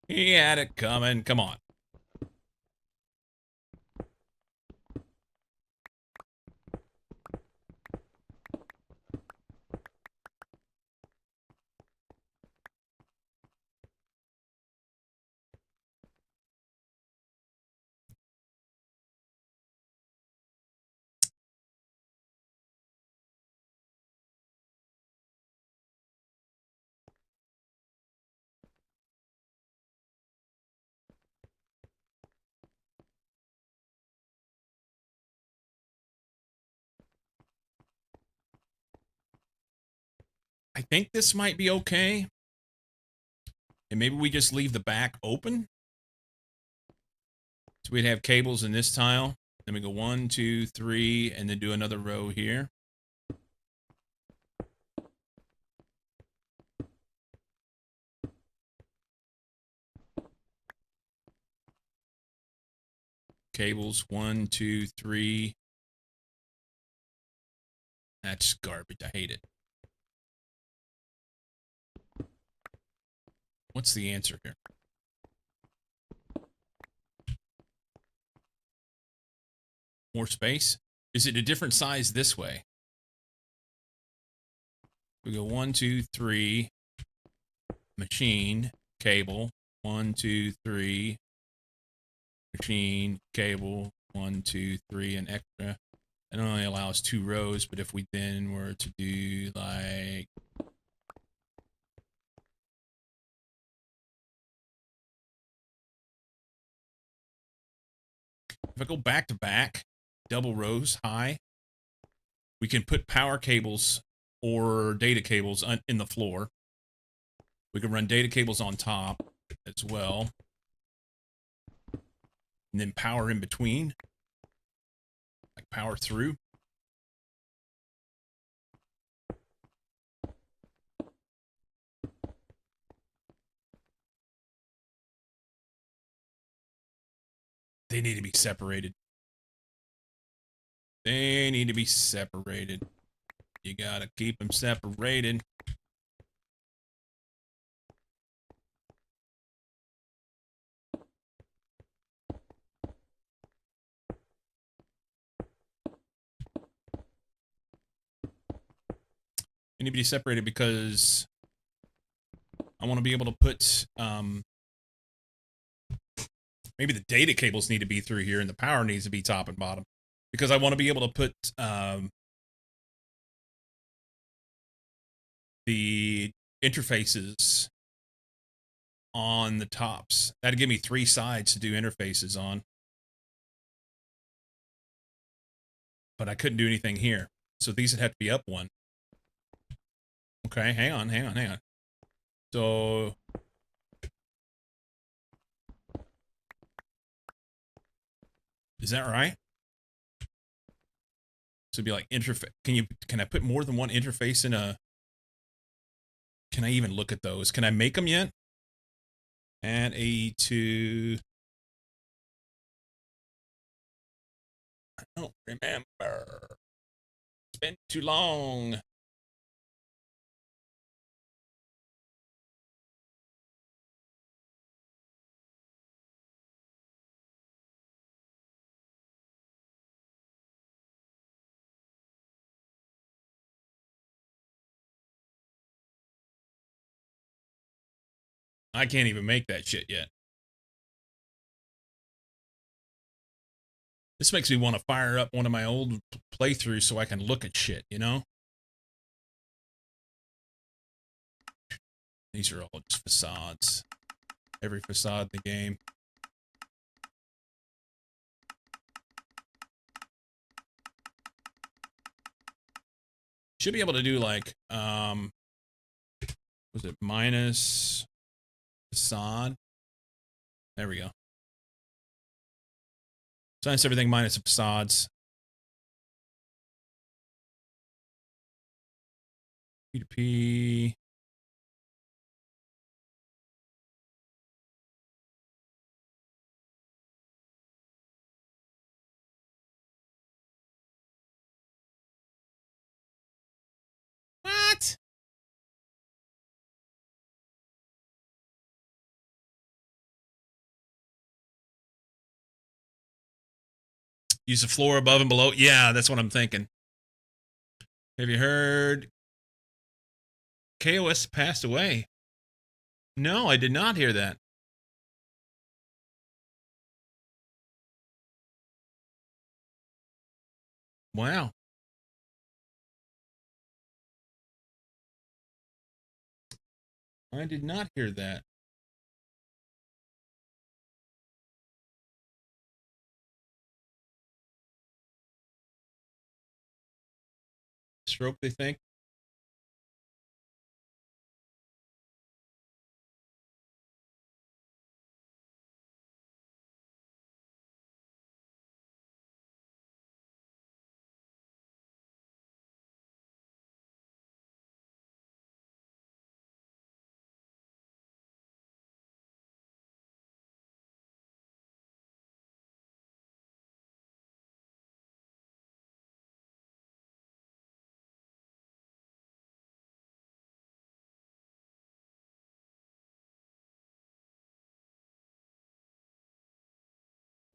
He had it coming. Come on. I think this might be okay. And maybe we just leave the back open. So we'd have cables in this tile. Then we go 1, 2, 3, and then do another row here. Cables 1, 2, 3. That's garbage. I hate it. What's the answer here? More space? Is it a different size this way? We go 1, 2, 3. Machine. cable. 1, 2, 3. Machine, cable, 1, 2, 3, and extra. It only allows 2 rows, but if we then were to do like if I go back to back, double rows high, we can put power cables or data cables in the floor. We can run data cables on top as well. And then power in between. Like power through. They need to be separated. They need to be separated. You gotta keep them separated. They need to be separated because I want to be able to put maybe the data cables need to be through here and the power needs to be top and bottom because I want to be able to put the interfaces on the tops. That'd give me 3 sides to do interfaces on. But I couldn't do anything here. So these would have to be up 1. Okay, hang on. So is that right? So it'd be like interface. Can I put more than one interface in a? Can I even look at those? Can I make them yet? Add A2. I don't remember. It's been too long. I can't even make that shit yet. This makes me want to fire up one of my old playthroughs so I can look at shit, you know? These are all just facades. Every facade in the game. Should be able to do like, was it minus facade? There we go. Since everything minus the facades. P2P. What? Use the floor above and below? Yeah, that's what I'm thinking. Have you heard KOS passed away? No, I did not hear that. Wow. I did not hear that. Stroke, they think?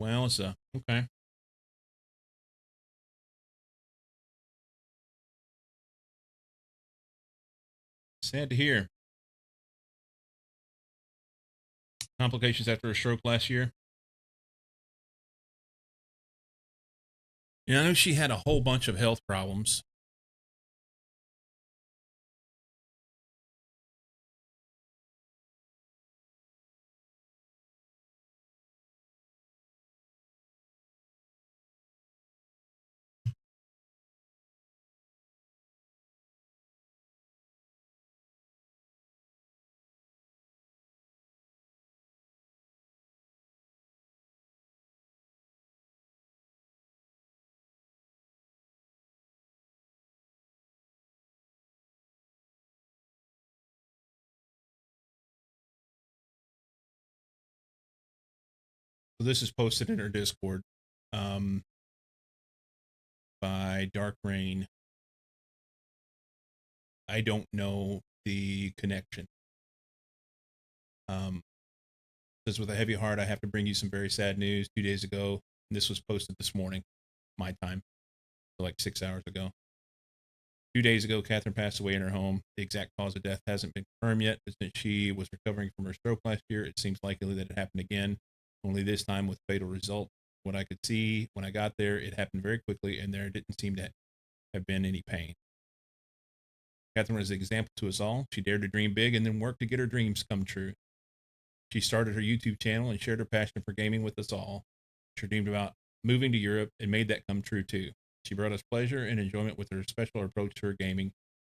Well, it's okay. Sad to hear. Complications after a stroke last year. Yeah, I know she had a whole bunch of health problems. So this is posted in her Discord um, by Dark Rain. I don't know the connection. Says, with a heavy heart, I have to bring you some very sad news. 2 days ago, and this was posted this morning, my time, so like 6 hours ago. 2 days ago, Catherine passed away in her home. The exact cause of death hasn't been confirmed yet, but since she was recovering from her stroke last year, it seems likely that it happened again, only this time with fatal result. What I could see when I got there, it happened very quickly, and there didn't seem to have been any pain. Catherine was an example to us all. She dared to dream big and then work to get her dreams come true. She started her YouTube channel and shared her passion for gaming with us all. She dreamed about moving to Europe and made that come true too. She brought us pleasure and enjoyment with her special approach to her gaming.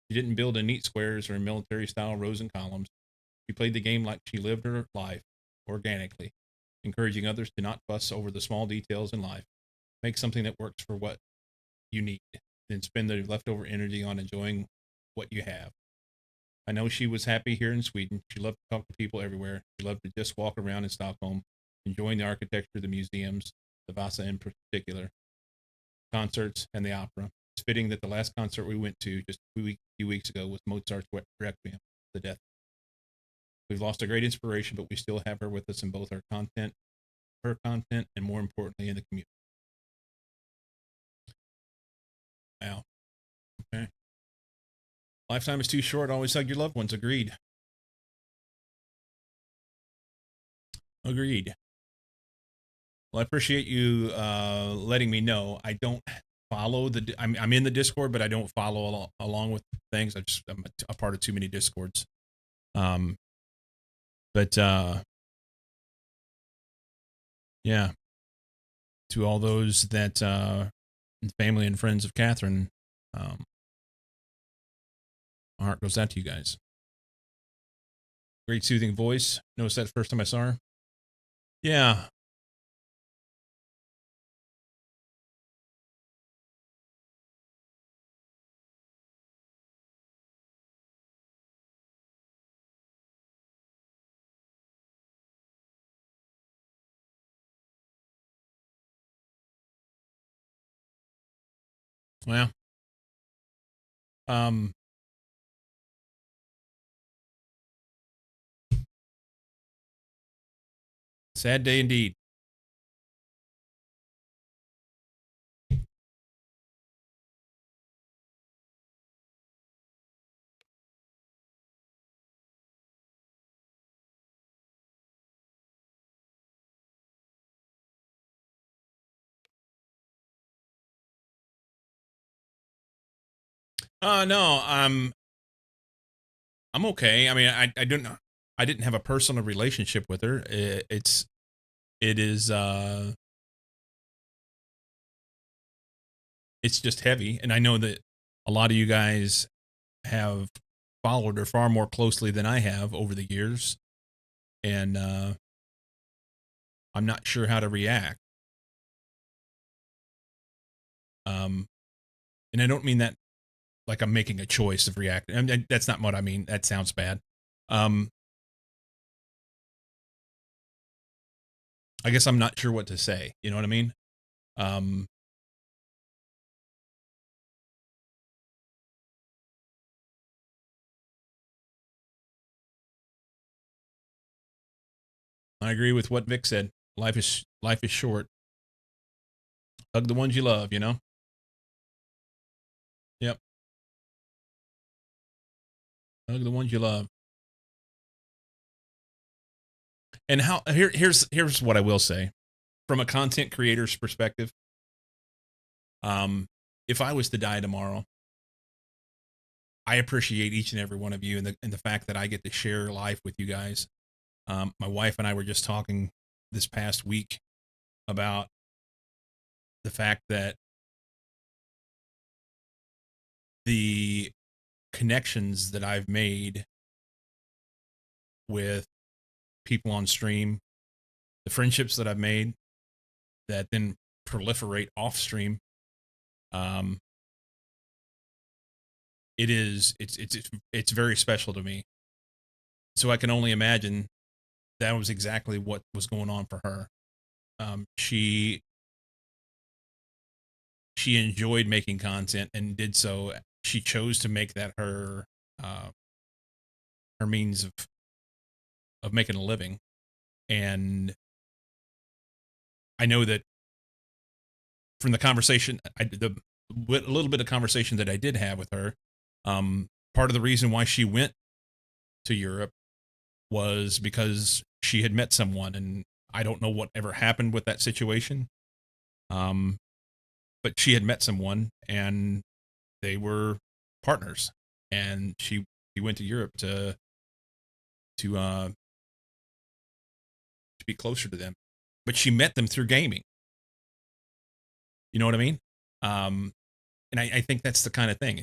She didn't build in neat squares or military style rows and columns. She played the game like she lived her life, organically, encouraging others to not fuss over the small details in life. Make something that works for what you need, then spend the leftover energy on enjoying what you have. I know she was happy here in Sweden. She loved to talk to people everywhere. She loved to just walk around in Stockholm, enjoying the architecture, the museums, the Vasa in particular, concerts, and the opera. It's fitting that the last concert we went to just a few weeks ago was Mozart's Requiem, the death. We've lost a great inspiration, but we still have her with us in both her content, and more importantly, in the community. Wow. Okay. Lifetime is too short. Always hug your loved ones. Agreed. Agreed. Well, I appreciate you letting me know. I don't follow I'm in the Discord, but I don't follow along with things. I'm a part of too many Discords. Um, but yeah, to all those that family and friends of Catherine, my heart goes out to you guys. Great soothing voice. Noticed that first time I saw her. Yeah. Well, um, sad day indeed. No, I'm okay. I mean, I don't know. I didn't have a personal relationship with her. It is it's just heavy, and I know that a lot of you guys have followed her far more closely than I have over the years, and I'm not sure how to react. And I don't mean that like I'm making a choice of reacting. I mean, that's not what I mean. That sounds bad. Um, I guess I'm not sure what to say. You know what I mean? Um, I agree with what Vic said. Life is short. Hug the ones you love. You know. Yep. Hug the ones you love. And here's what I will say from a content creator's perspective. If I was to die tomorrow, I appreciate each and every one of you and the fact that I get to share life with you guys. My wife and I were just talking this past week about the fact that the connections that I've made with people on stream, the friendships that I've made that then proliferate off stream. It's very special to me. So I can only imagine that was exactly what was going on for her. She enjoyed making content and did so. She chose to make that her means of making a living. And I know that from the conversation, the little bit of conversation that I did have with her, part of the reason why she went to Europe was because she had met someone, and I don't know what ever happened with that situation. But she had met someone, and they were partners, and she went to Europe to be closer to them. But she met them through gaming. You know what I mean? And I think that's the kind of thing.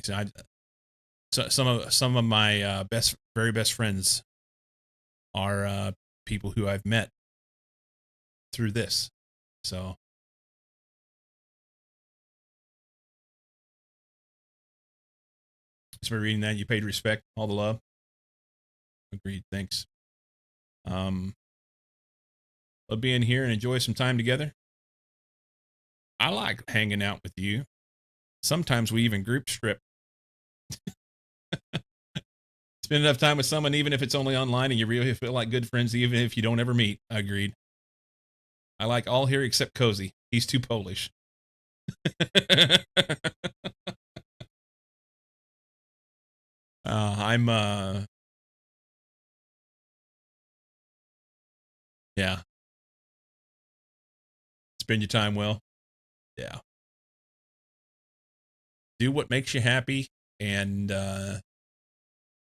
So some of my very best friends are people who I've met through this. So just by reading that, you paid respect, all the love. Agreed. Thanks. Love being here and enjoy some time together. I like hanging out with you. Sometimes we even group strip. Spend enough time with someone, even if it's only online, and you really feel like good friends, even if you don't ever meet. Agreed. I like all here except Cozy. He's too Polish. I'm yeah. Spend your time well. Yeah. Do what makes you happy and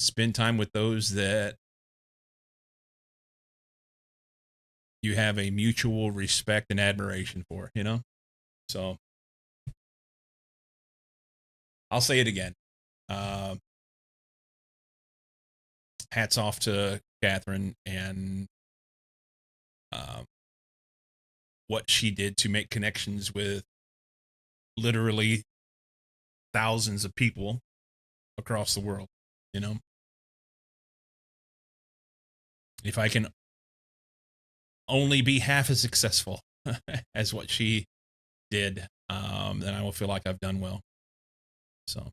spend time with those that you have a mutual respect and admiration for, you know? So I'll say it again. Hats off to Catherine and what she did to make connections with literally thousands of people across the world, you know? If I can only be half as successful as what she did, then I will feel like I've done well. So,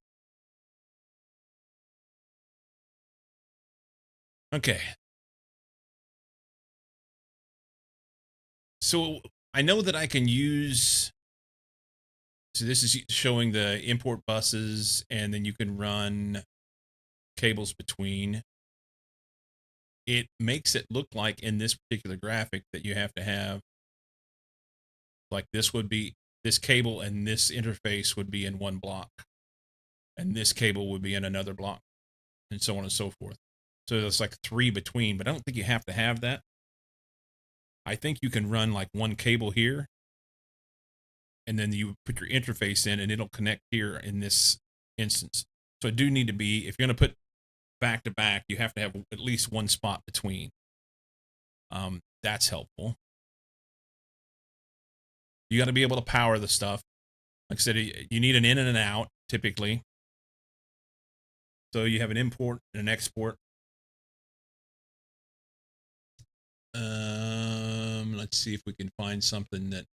okay. So I know that I can use. So this is showing the import buses, and then you can run cables between. It makes it look like in this particular graphic that you have to have, like this would be this cable and this interface would be in one block, and this cable would be in another block, and so on and so forth. So there's like 3 between, but I don't think you have to have that. I think you can run like one cable here, and then you put your interface in, and it'll connect here in this instance. So it do need to be, if you're going to put back to back, you have to have at least one spot between. That's helpful. You got to be able to power the stuff. Like I said, you need an in and an out typically. So you have an import and an export. Let's see if we can find something that.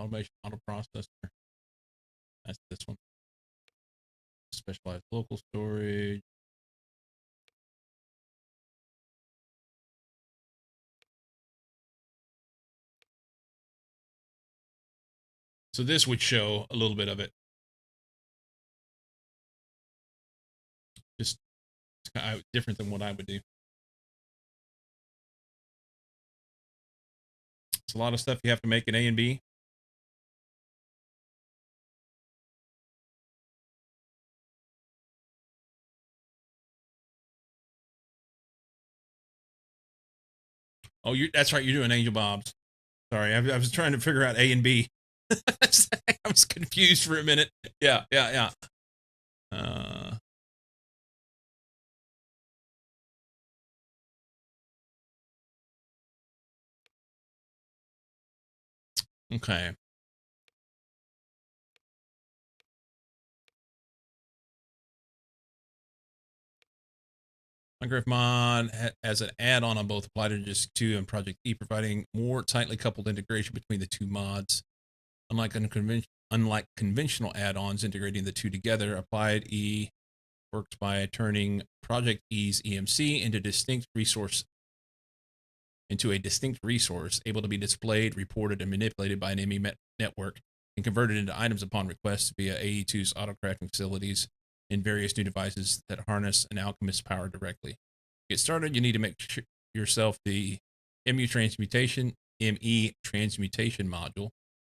automation auto processor. That's this one. Specialized local storage. So this would show a little bit of it. Just kind of different than what I would do. It's a lot of stuff you have to make in A and B. Oh, that's right. You're doing Angel Bob's. Sorry, I was trying to figure out A and B. I was confused for a minute. Yeah. Okay. Minecraft Mod as an add-on on both Applied Disk 2 and Project E, providing more tightly coupled integration between the two mods. Unlike conventional add-ons integrating the two together, Applied E works by turning Project E's EMC into a distinct resource able to be displayed, reported, and manipulated by an ME network and converted into items upon request via AE2's auto-crafting facilities in various new devices that harness an alchemist's power directly. To get started, you need to make yourself the ME transmutation module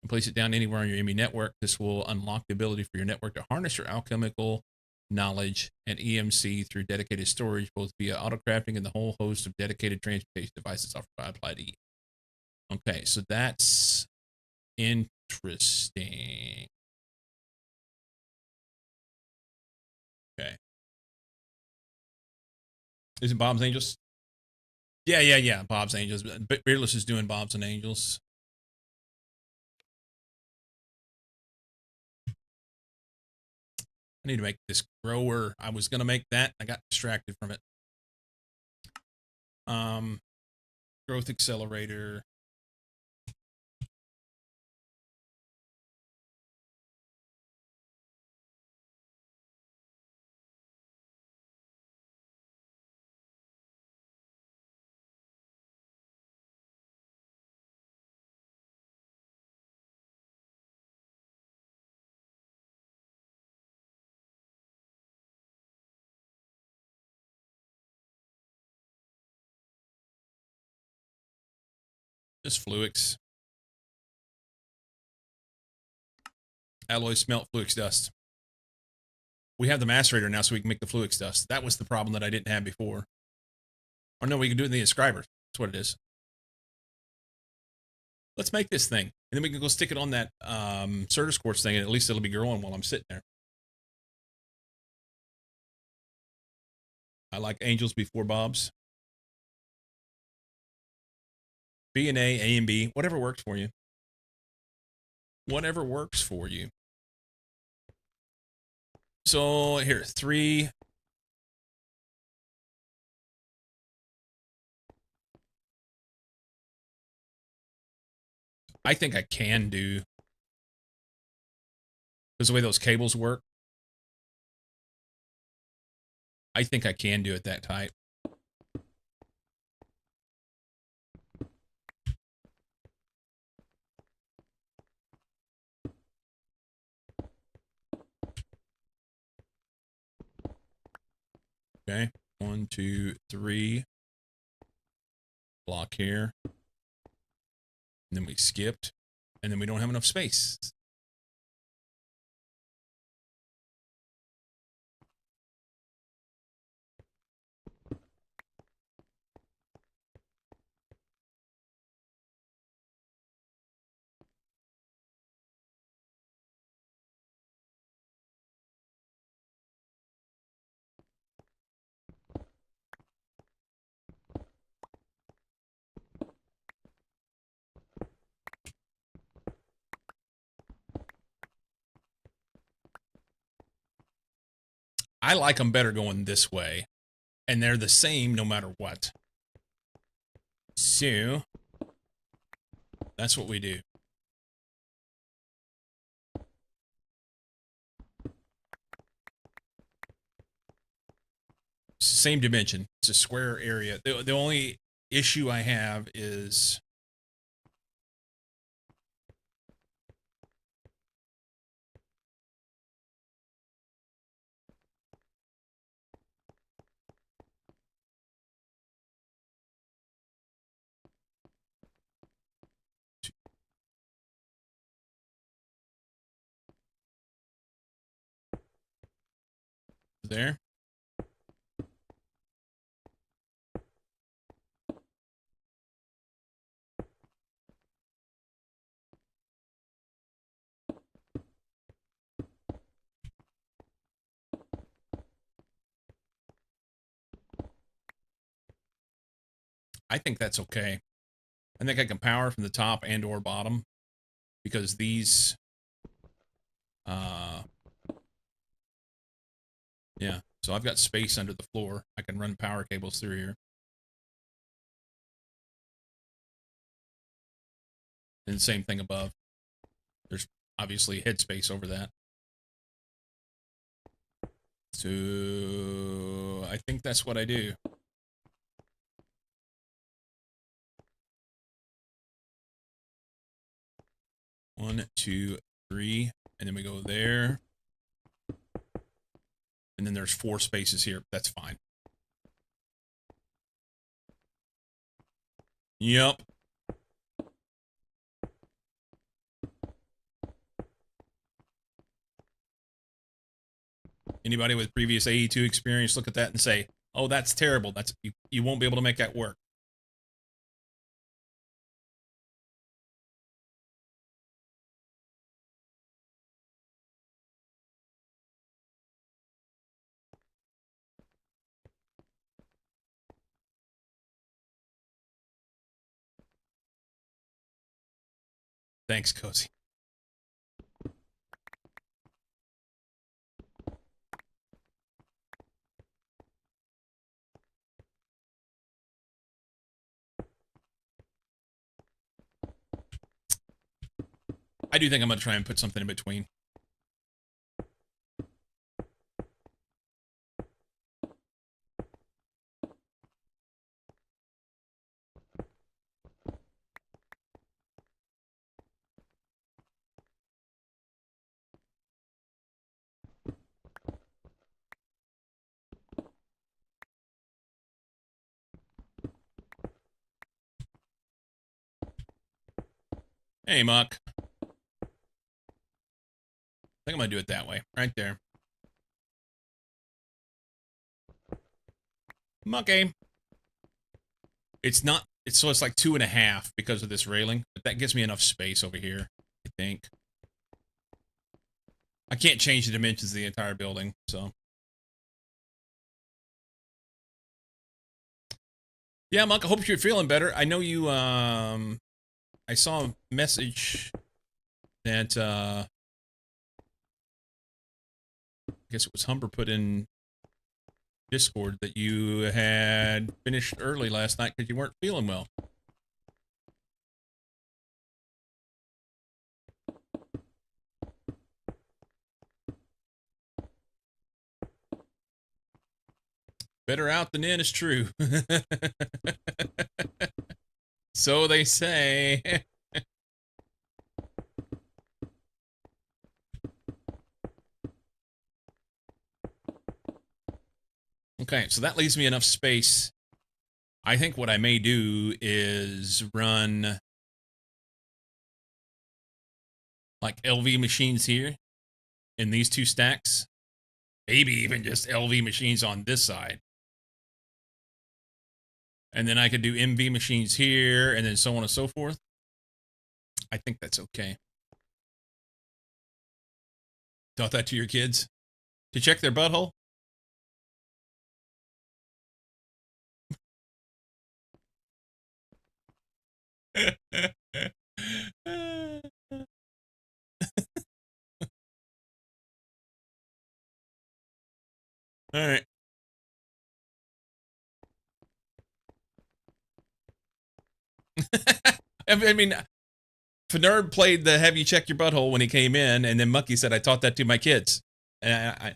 and place it down anywhere on your ME network. This will unlock the ability for your network to harness your alchemical knowledge and EMC through dedicated storage, both via auto-crafting and the whole host of dedicated transmutation devices offered by Applied E. Okay, so that's interesting. Okay. Is it Bob's Angels? Yeah. Bob's Angels. Beerless is doing Bob's and Angels. I need to make this grower. I was gonna make that. I got distracted from it. Growth accelerator. Just Fluix. Alloy smelt Fluix dust. We have the macerator now, so we can make the Fluix dust. That was the problem that I didn't have before. Or no, we can do it in the inscriber. That's what it is. Let's make this thing. And then we can go stick it on that Certus quartz thing, and at least it'll be growing while I'm sitting there. I like Angels before Bob's. B and A and B, whatever works for you. Whatever works for you. So here, 3. I think I can do, because the way those cables work, I think I can do it that type. Okay, 1, 2, 3. Block here. And then we skipped. And then we don't have enough space. I like them better going this way. And they're the same no matter what. So, that's what we do. Same dimension. It's a square area. The only issue I have is there. I think that's okay. I think I can power from the top and or bottom because these yeah, so I've got space under the floor. I can run power cables through here. And same thing above. There's obviously headspace over that. So I think that's what I do. One, two, three, and then we go there. And then there's 4 spaces here. That's fine. Yep. Anybody with previous AE2 experience look at that and say, "Oh, that's terrible. That's you won't be able to make that work." Thanks, Cozy. I do think I'm going to try and put something in between. Hey, Muck. I think I'm going to do it that way. Right there. Mucky. It's not, so it's like 2.5 because of this railing, but that gives me enough space over here, I think. I can't change the dimensions of the entire building, so. Yeah, Muck, I hope you're feeling better. I know you, I saw a message that, I guess it was Humber put in Discord that you had finished early last night because you weren't feeling well. Better out than in is true. So they say. Okay, so that leaves me enough space. I think what I may do is run like LV machines here in these 2 stacks. Maybe even just LV machines on this side. And then I could do MV machines here and then so on and so forth. I think that's okay. Taught that to your kids? To check their butthole? All right. I mean, Fnerd played the "Have you checked your butthole" when he came in, and then Mucky said, "I taught that to my kids." And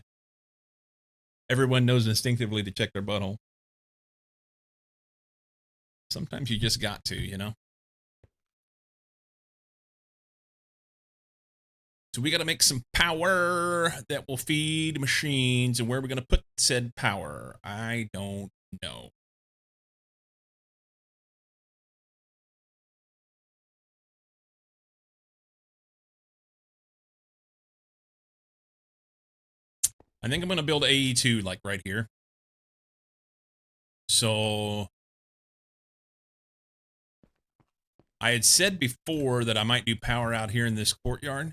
Everyone knows instinctively to check their butthole. Sometimes you just got to, you know? So we got to make some power that will feed machines. And where are we going to put said power? I don't know. I think I'm going to build AE2 like right here. So I had said before that I might do power out here in this courtyard.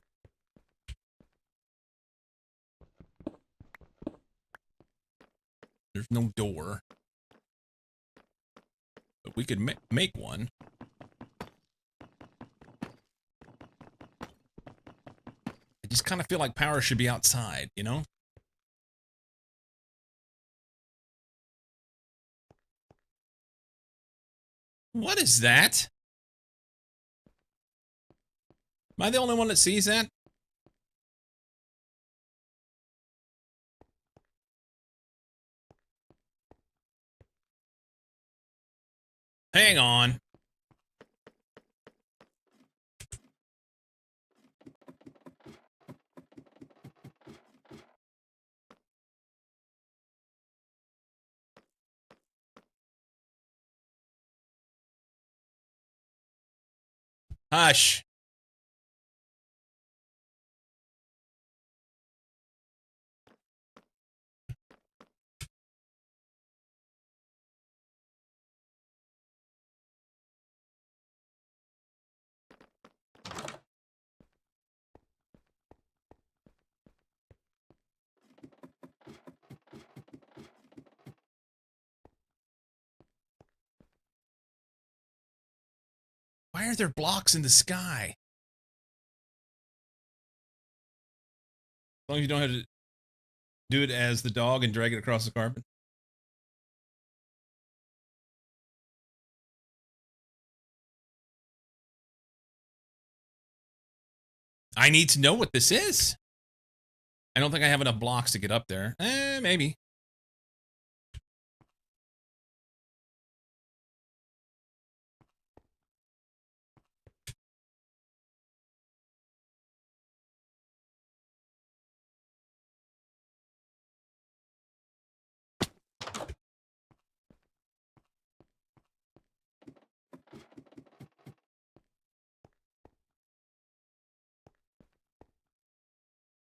There's no door. But we could make one. I just kind of feel like power should be outside, you know? What is that? Am I the only one that sees that? Hang on. Hush. Why are there blocks in the sky? As long as you don't have to do it as the dog and drag it across the carpet. I need to know what this is. I don't think I have enough blocks to get up there. Maybe.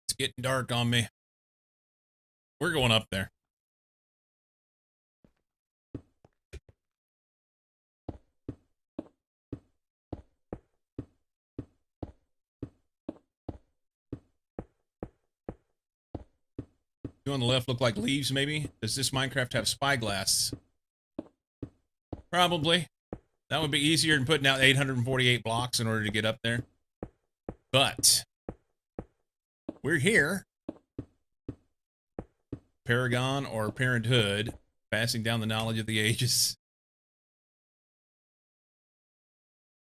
It's getting dark on me. We're going up there. You on the left look like leaves, maybe? Does this Minecraft have spyglass? Probably. That would be easier than putting out 848 blocks in order to get up there. But we're here. Paragon or Parenthood, passing down the knowledge of the ages.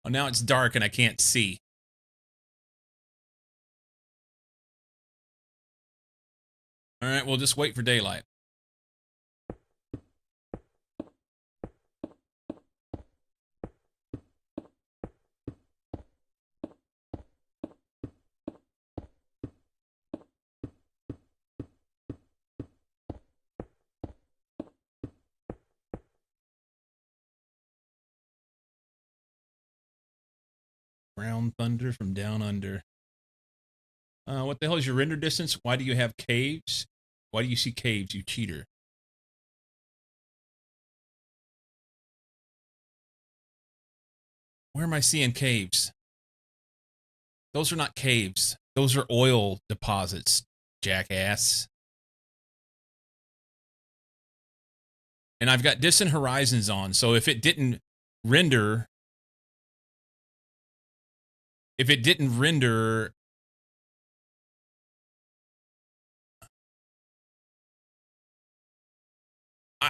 Oh, now it's dark and I can't see. All right, we'll just wait for daylight. Brown thunder from down under. What the hell is your render distance? Why do you have caves? Why do you see caves, you cheater? Where am I seeing caves? Those are not caves. Those are oil deposits, jackass. And I've got distant horizons on, so if it didn't render...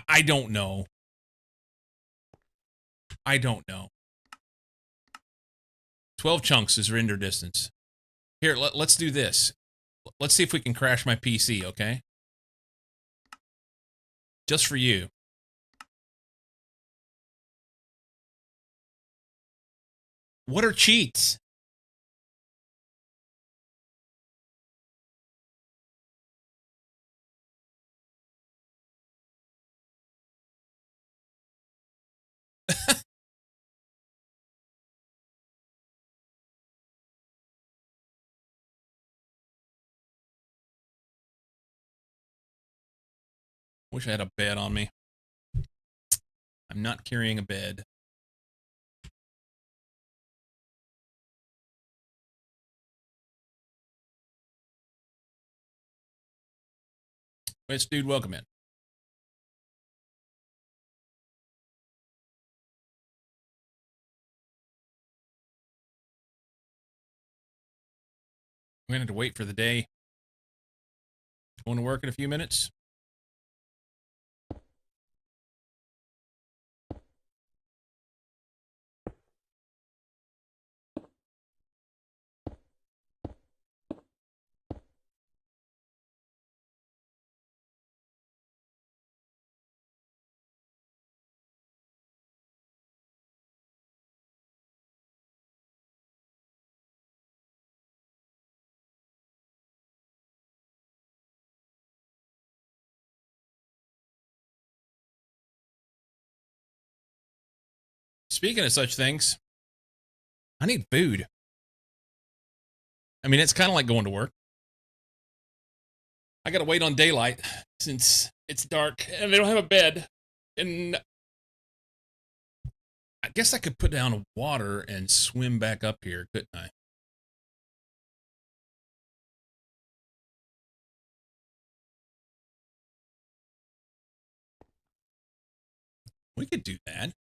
I don't know. I don't know. 12 chunks is render distance. Here, let's do this. Let's see if we can crash my PC, okay? just for you. What are cheats? Wish I had a bed on me. I'm not carrying a bed. Wait, dude, welcome in. We're going to have to wait for the day. Going to work in a few minutes. Speaking of such things, I need food. I mean, it's kind of like going to work. I got to wait on daylight since it's dark and they don't have a bed. And I guess I could put down water and swim back up here, couldn't I? We could do that.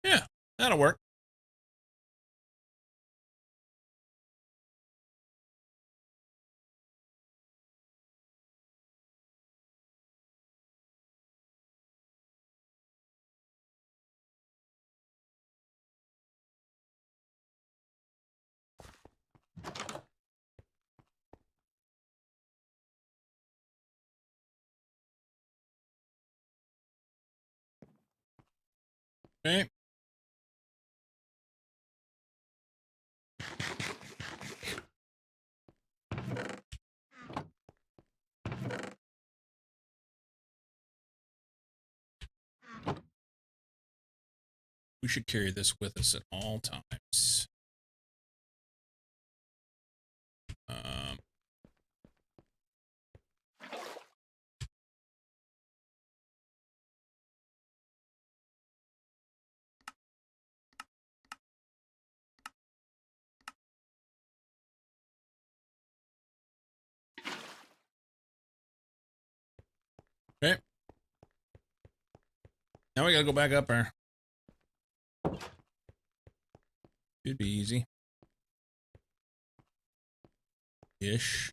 Yeah, that'll work. Okay. We should carry this with us at all times. Um, okay. Now we got to go back up there. Should be easy. Ish.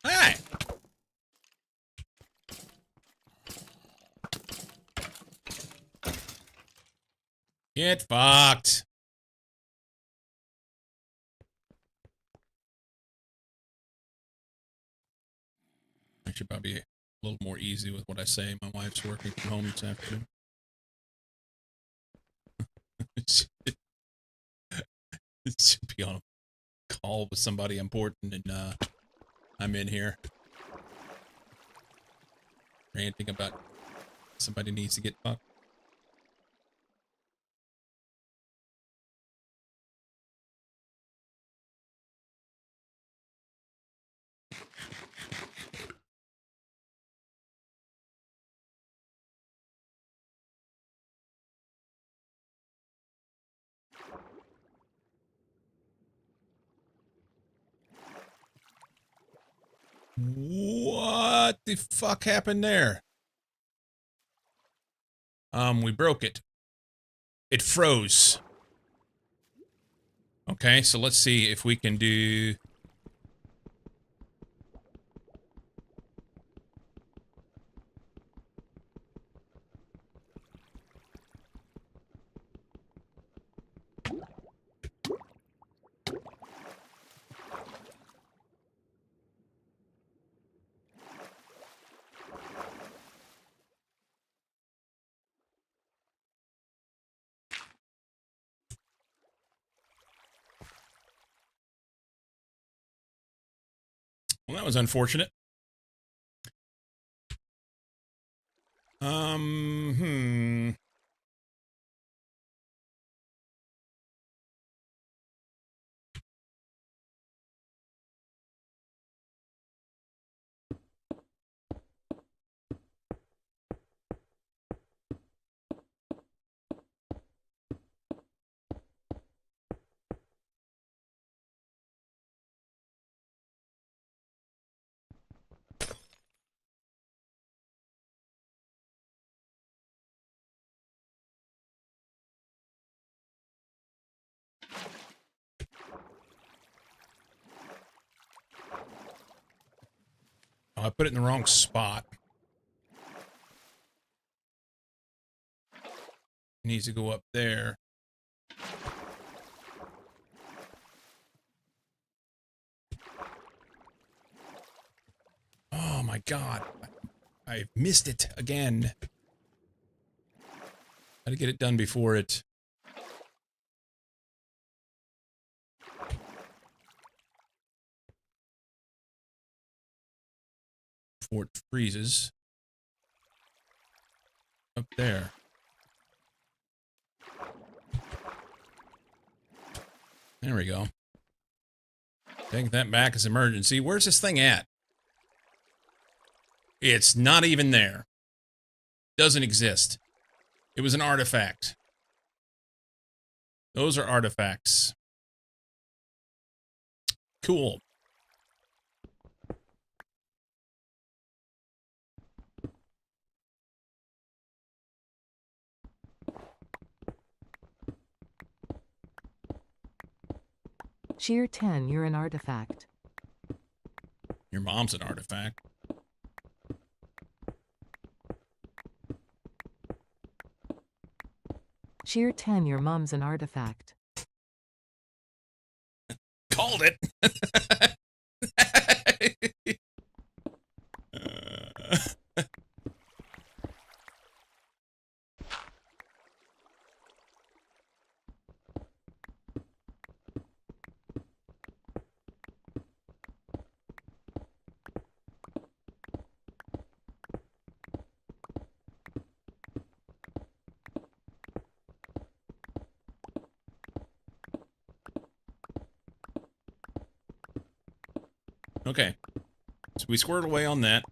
Hey! Get fucked. I should probably be a little more easy with what I say. My wife's working from home this afternoon. It should be on a call with somebody important, and I'm in here ranting about somebody needs to get fucked. What the fuck happened there? We broke it. It froze. Okay, so let's see if we can do... Well, that was unfortunate. Hmm. Oh, I put it in the wrong spot. It needs to go up there. Oh my god. I missed it again. Got to get it done before it... before it freezes. Up there. There we go. Take that back as emergency. Where's this thing at? It's not even there. Doesn't exist. It was an artifact. Those are artifacts. Cool. Shear 10, you're an artifact. Your mom's an artifact. Shear 10, your mom's an artifact. Called it. Okay. So we squared away on that.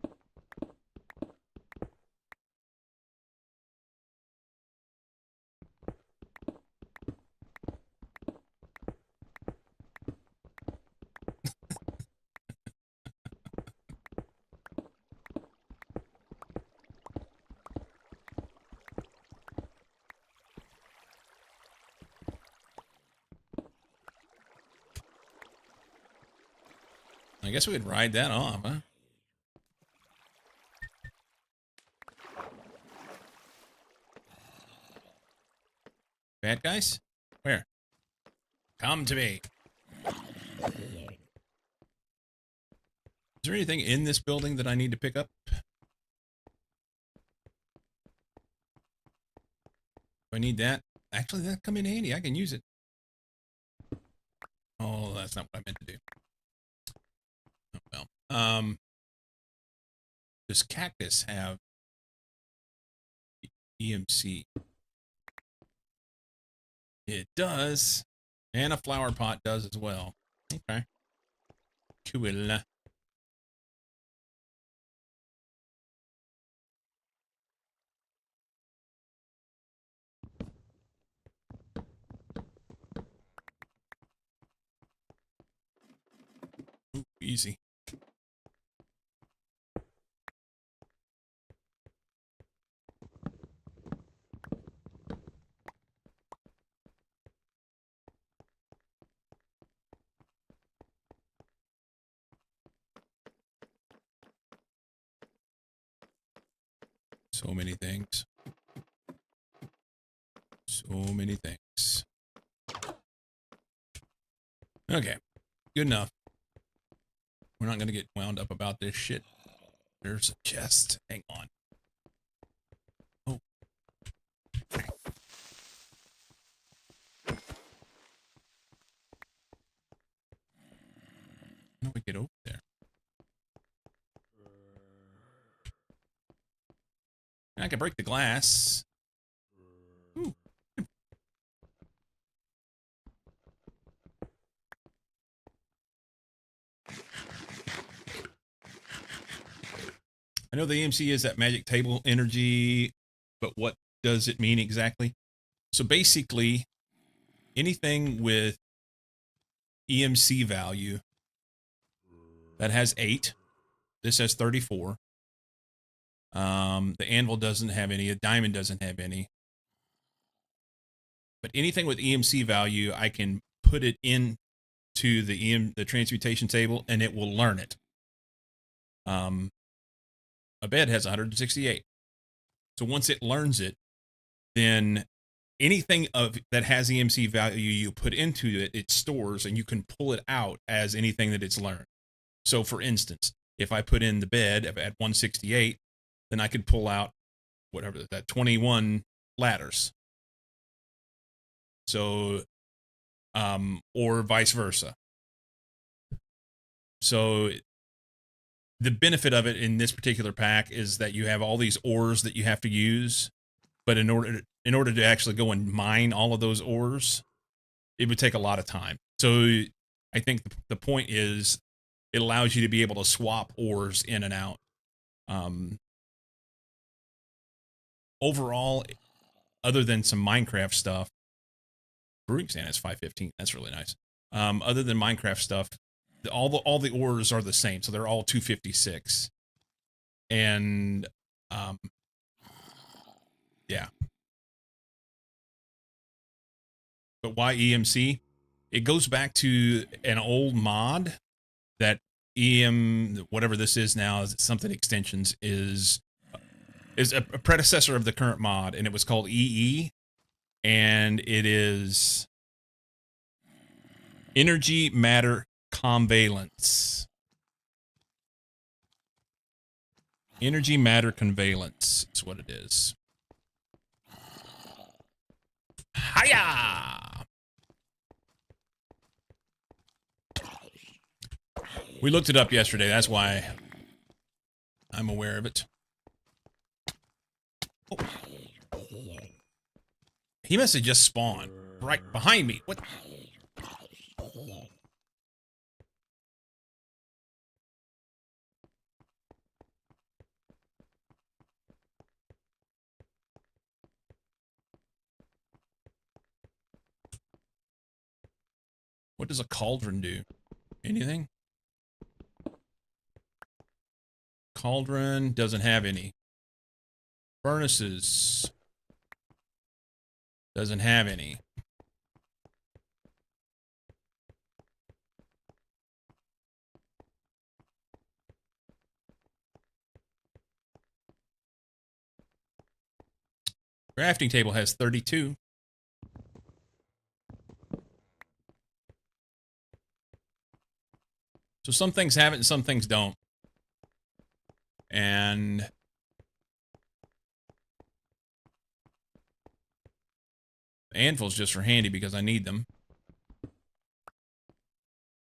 I guess we could ride that off, huh? Bad guys? Where? Come to me. Is there anything in this building that I need to pick up? Do I need that? Actually, that come in handy. I can use it. Oh, that's not what I meant to do. Oh, well. Does cactus have EMC? It does. And a flower pot does as well. Okay. Cool. Ooh, easy. So many things. So many things. Okay. Good enough. We're not going to get wound up about this shit. There's a chest. Hang on. Oh. How do we get over there? I can break the glass. Ooh. I know the EMC is that magic table energy, but what does it mean exactly? So basically, anything with EMC value that has 8, this has 34. The anvil doesn't have any, a diamond doesn't have any. But anything with EMC value, I can put it into the transmutation table and it will learn it. A bed has 168. So once it learns it, then anything that has EMC value you put into it, it stores and you can pull it out as anything that it's learned. So for instance, if I put in the bed at 168, then I could pull out whatever that 21 ladders. So, or vice versa. So the benefit of it in this particular pack is that you have all these ores that you have to use, but in order to actually go and mine all of those ores, it would take a lot of time. So I think the point is it allows you to be able to swap ores in and out. Overall, other than some Minecraft stuff, brewing stand is 515. That's really nice. Other than Minecraft stuff, all the ores are the same, so they're all 256. And yeah. But why EMC? It goes back to an old mod that whatever this is now, something extensions is a predecessor of the current mod, and it was called EE, and it is energy matter convalence. Energy matter convalence is what it is. Hiya! We looked it up yesterday. That's why I'm aware of it. Oh. He must have just spawned right behind me. What? What does a cauldron do? Anything? Cauldron doesn't have any. Furnaces doesn't have any. Crafting table has 32. So some things have it and some things don't. And the anvil's just for handy because I need them.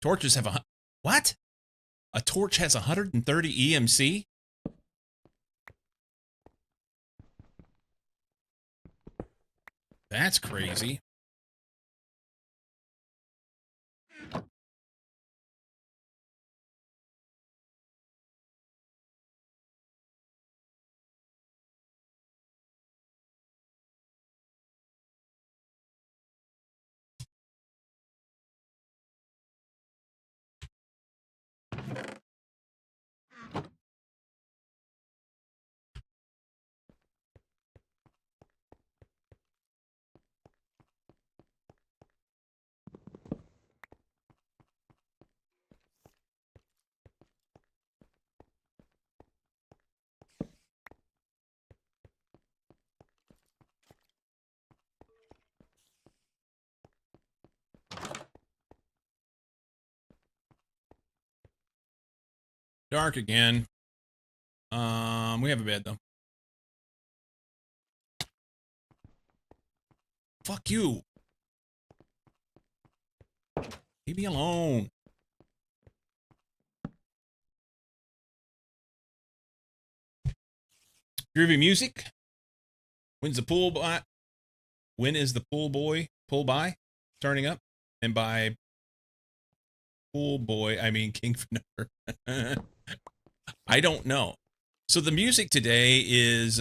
Torches have what? A torch has 130 EMC? That's crazy. Dark again. We have a bed though. Fuck you. Leave me alone. Groovy music. When's the pool by? When is the pool by turning up? And by pool boy, I mean King Fnuffer. I don't know. So the music today is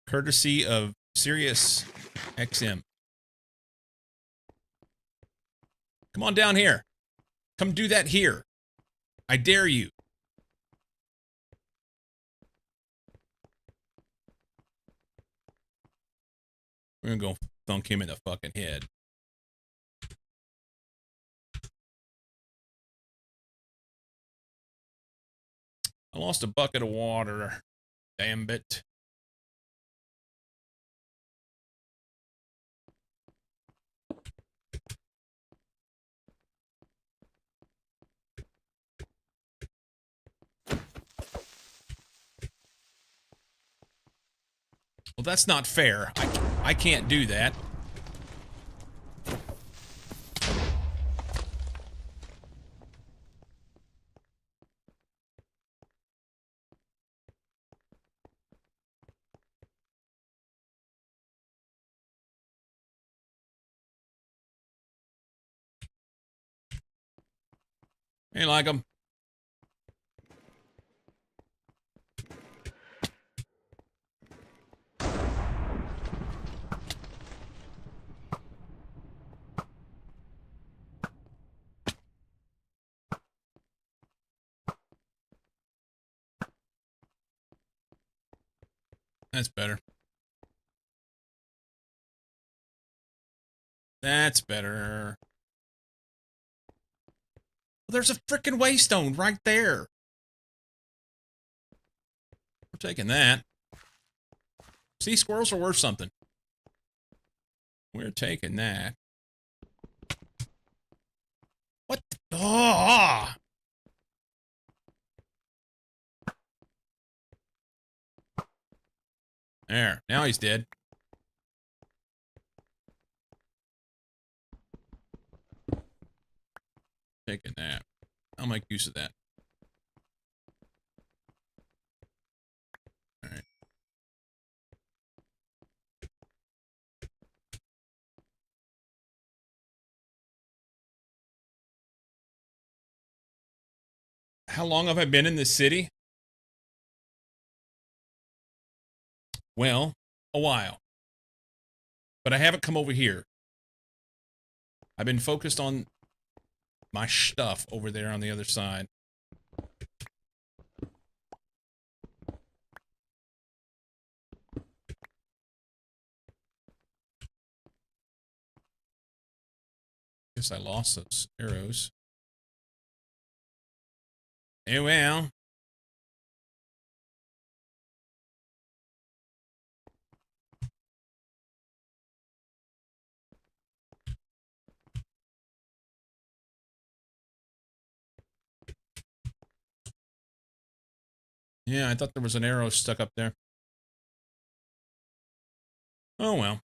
courtesy of Sirius XM. Come on down here. Come do that here. I dare you. We're gonna go thunk him in the fucking head. I lost a bucket of water. Damn it. Well, that's not fair. I can't do that. Ain't like them. That's better. That's better. There's a freaking waystone right there. We're taking that. See, squirrels are worth something. We're taking that. What? Oh! There. Now he's dead. Taking that. I'll make use of that. All right. How long have I been in this city? Well, a while. But I haven't come over here. I've been focused on my stuff over there on the other side. Guess I lost those arrows. Eh, well. Yeah, I thought there was an arrow stuck up there. Oh, well.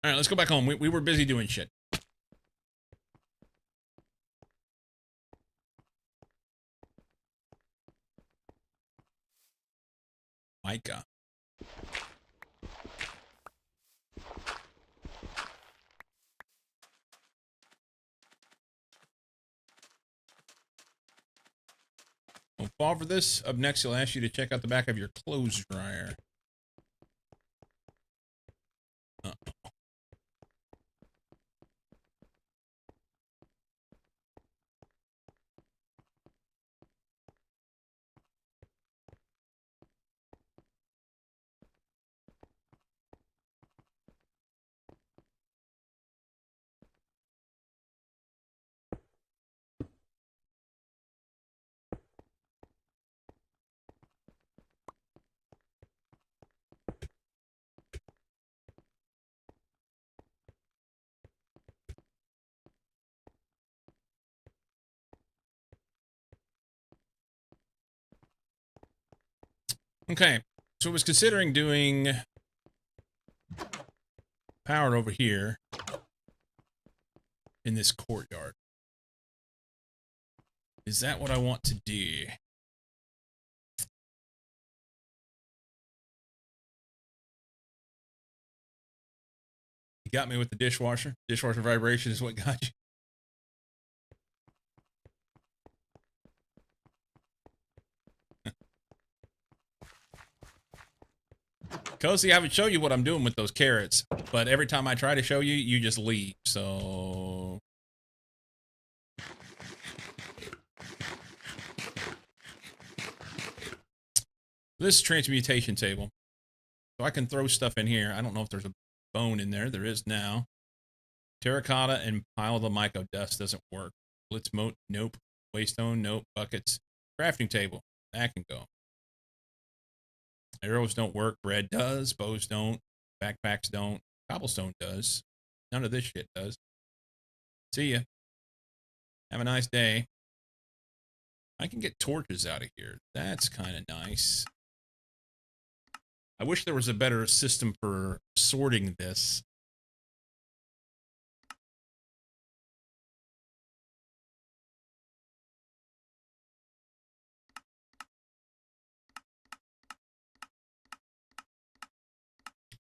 All right, let's go back home. We were busy doing shit. Micah. Don't fall for this. Up next, he'll ask you to check out the back of your clothes dryer. Uh-oh. Okay, so I was considering doing power over here in this courtyard. Is that what I want to do? You got me with the dishwasher. Dishwasher vibration is what got you. Cozy, I would show you what I'm doing with those carrots, but every time I try to show you, you just leave. So this transmutation table. So I can throw stuff in here. I don't know if there's a bone in there. There is now. Terracotta and pile the mica dust doesn't work. Blitz moat, nope. Waystone, nope. Buckets. Crafting table. That can go. Arrows don't work. Bread does. Bows don't. Backpacks don't. Cobblestone does. None of this shit does. See ya. Have a nice day. I can get torches out of here. That's kind of nice. I wish there was a better system for sorting this.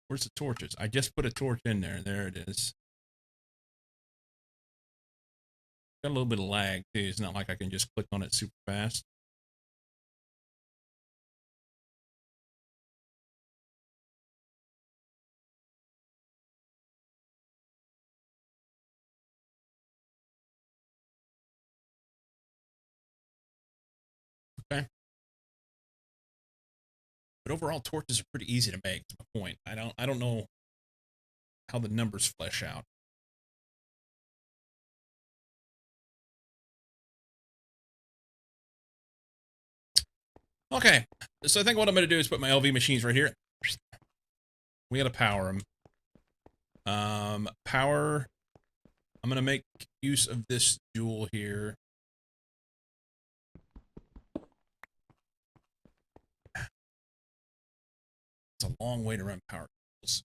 Where's the torches? I just put a torch in there. There it is. Got a little bit of lag too. It's not like I can just click on it super fast. Okay. But overall, torches are pretty easy to make. That's my point. I don't know how the numbers flesh out. Okay, so I think what I'm going to do is put my LV machines right here. We got to power them. Power. I'm going to make use of this jewel here. It's a long way to run power cables.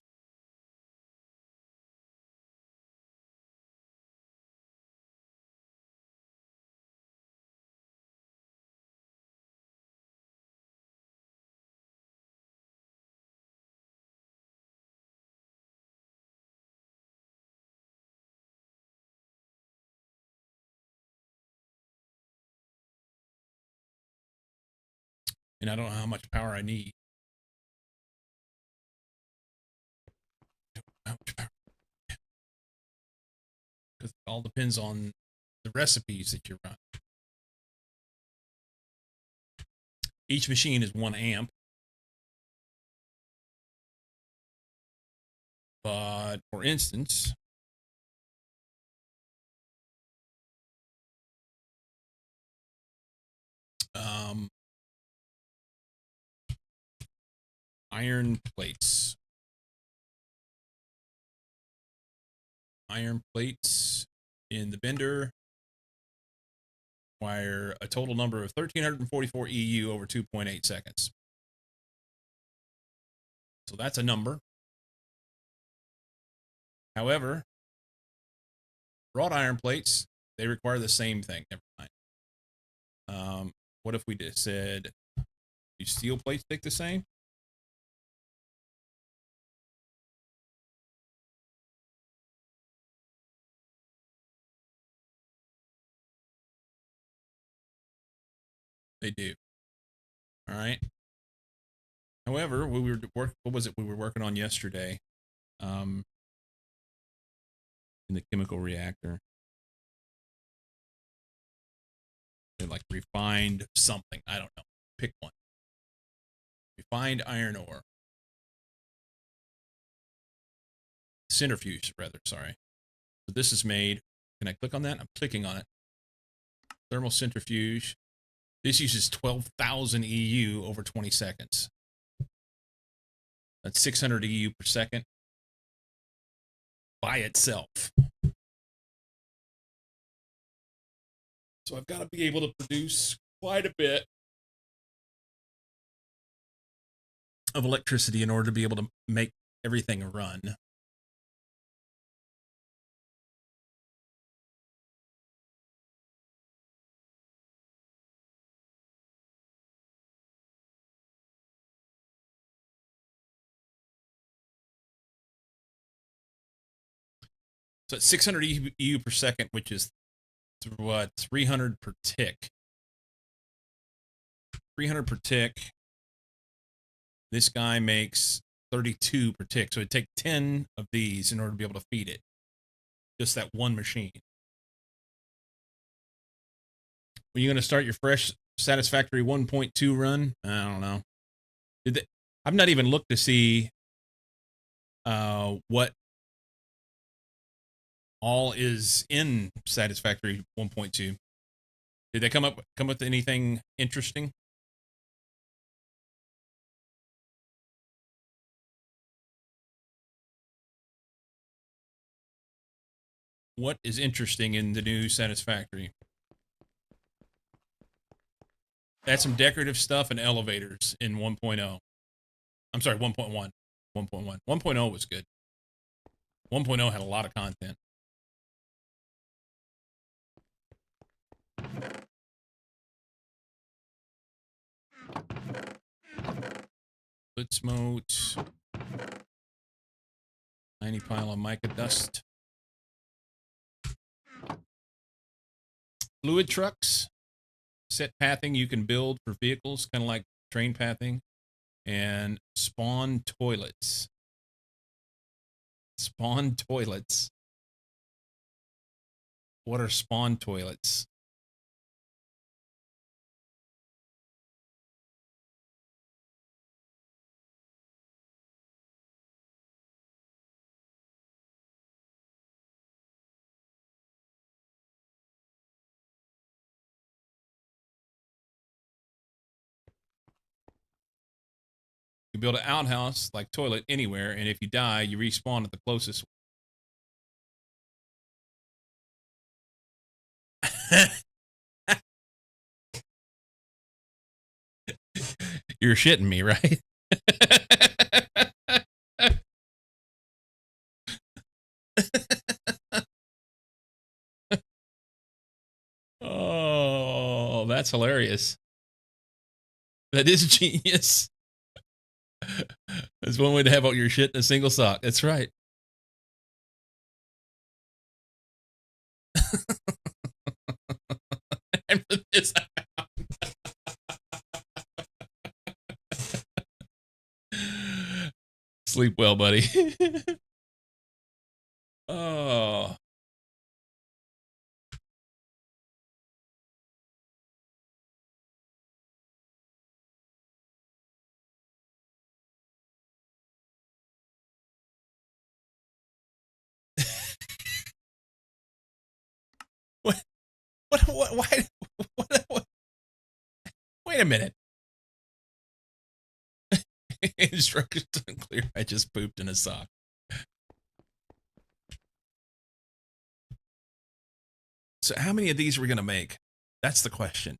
And I don't know how much power I need. Because it all depends on the recipes that you run. Each machine is 1 amp. But for instance, iron plates. Iron plates in the bender require a total number of 1,344 EU over 2.8 seconds. So that's a number. However, wrought iron plates, they require the same thing. Never mind. What if we just said, do steel plates take the same? They do. All right. However, what was it we were working on yesterday? In the chemical reactor. They like refined something. I don't know. Pick one. Refined iron ore. Centrifuge, rather, sorry. So this is made. Can I click on that? I'm clicking on it. Thermal centrifuge. This uses 12,000 EU over 20 seconds. That's 600 EU per second by itself. So I've got to be able to produce quite a bit of electricity in order to be able to make everything run. So it's 600 EU per second, which is what, 300 per tick. 300 per tick. This guy makes 32 per tick. So it'd take 10 of these in order to be able to feed it. Just that one machine. When you going to start your fresh Satisfactory 1.2 run? I don't know. I've not even looked to see what all is in Satisfactory 1.2. Did they come up with anything interesting? What is interesting in the new Satisfactory? That's some decorative stuff and elevators in 1.0. I'm sorry, 1.1. 1.1. 1.0 was good. 1.0 had a lot of content. Blitzmote. 90 pile of mica dust. Fluid trucks. Set pathing you can build for vehicles, kind of like train pathing. And spawn toilets. Spawn toilets. What are spawn toilets? You build an outhouse like toilet anywhere, and if you die, you respawn at the closest. You're shitting me, right? Oh, that's hilarious. That is genius. That's one way to have all your shit in a single sock. That's right. And for this sleep well, buddy. Oh. What? Why? What? Wait a minute. Instructions unclear. I just pooped in a sock. So how many of these are we going to make? That's the question.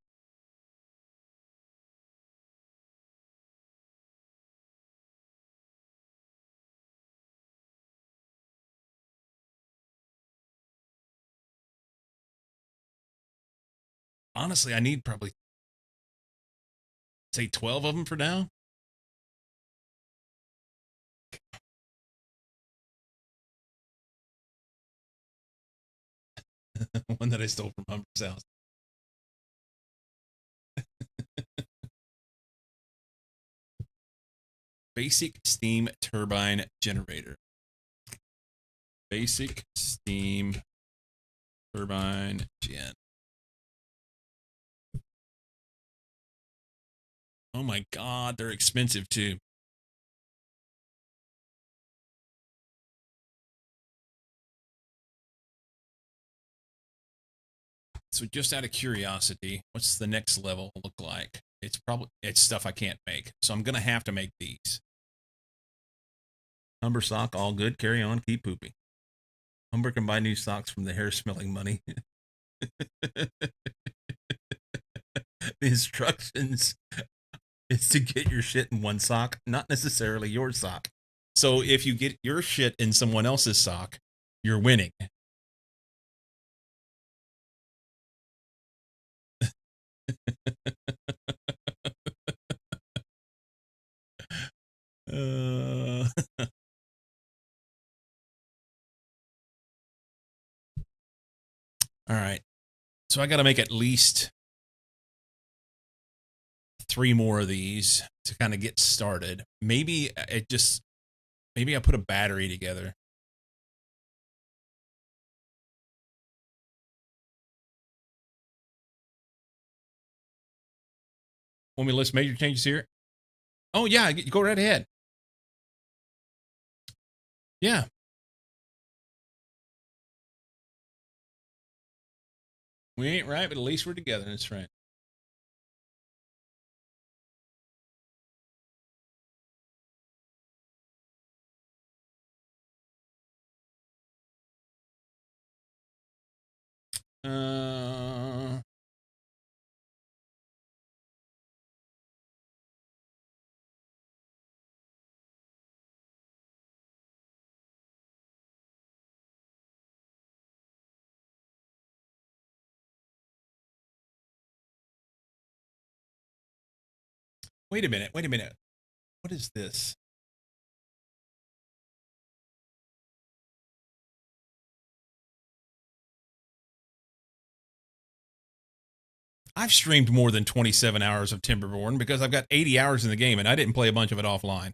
Honestly, I need probably, say, 12 of them for now. One that I stole from Humber's house. Basic steam turbine generator. Basic steam turbine gen. Oh my God, they're expensive too. So just out of curiosity, what's the next level look like? It's stuff I can't make. So I'm going to have to make these. Humber sock, all good. Carry on, keep pooping. Humber can buy new socks from the hair smelling money. The instructions is to get your shit in one sock, not necessarily your sock. So if you get your shit in someone else's sock, you're winning. Uh, all right. So I got to make at least 3 more of these to kind of get started. Maybe I put a battery together. Want me to list major changes here? Oh yeah, go right ahead. Yeah. We ain't right, but at least we're together. That's right. Wait a minute. What is this? I've streamed more than 27 hours of Timberborn because I've got 80 hours in the game and I didn't play a bunch of it offline.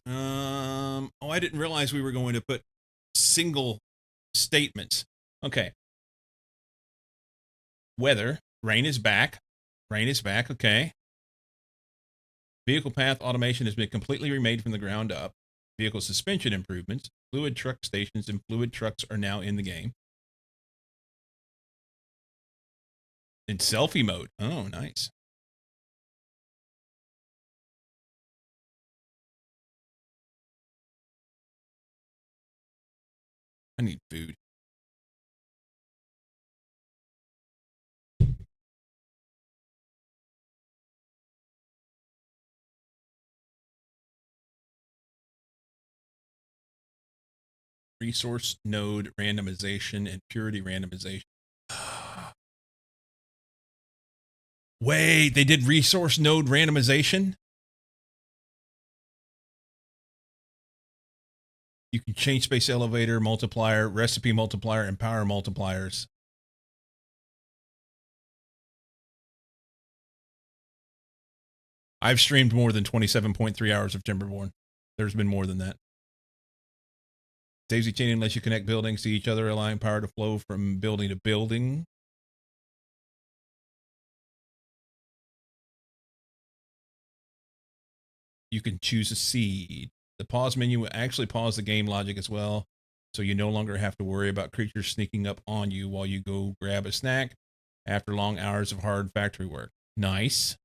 Oh, I didn't realize we were going to put single statements. Okay. Weather, rain is back. Okay. Vehicle path automation has been completely remade from the ground up. Vehicle suspension improvements. Fluid truck stations and fluid trucks are now in the game. In selfie mode. Oh, nice. I need food. Resource node randomization and purity randomization. Wait, they did resource node randomization? You can change space elevator, multiplier, recipe multiplier, and power multipliers. I've streamed more than 27.3 hours of Timberborn. There's been more than that. Daisy chaining lets you connect buildings to each other, allowing power to flow from building to building. You can choose a seed. The pause menu will actually pause the game logic as well, so you no longer have to worry about creatures sneaking up on you while you go grab a snack after long hours of hard factory work. Nice.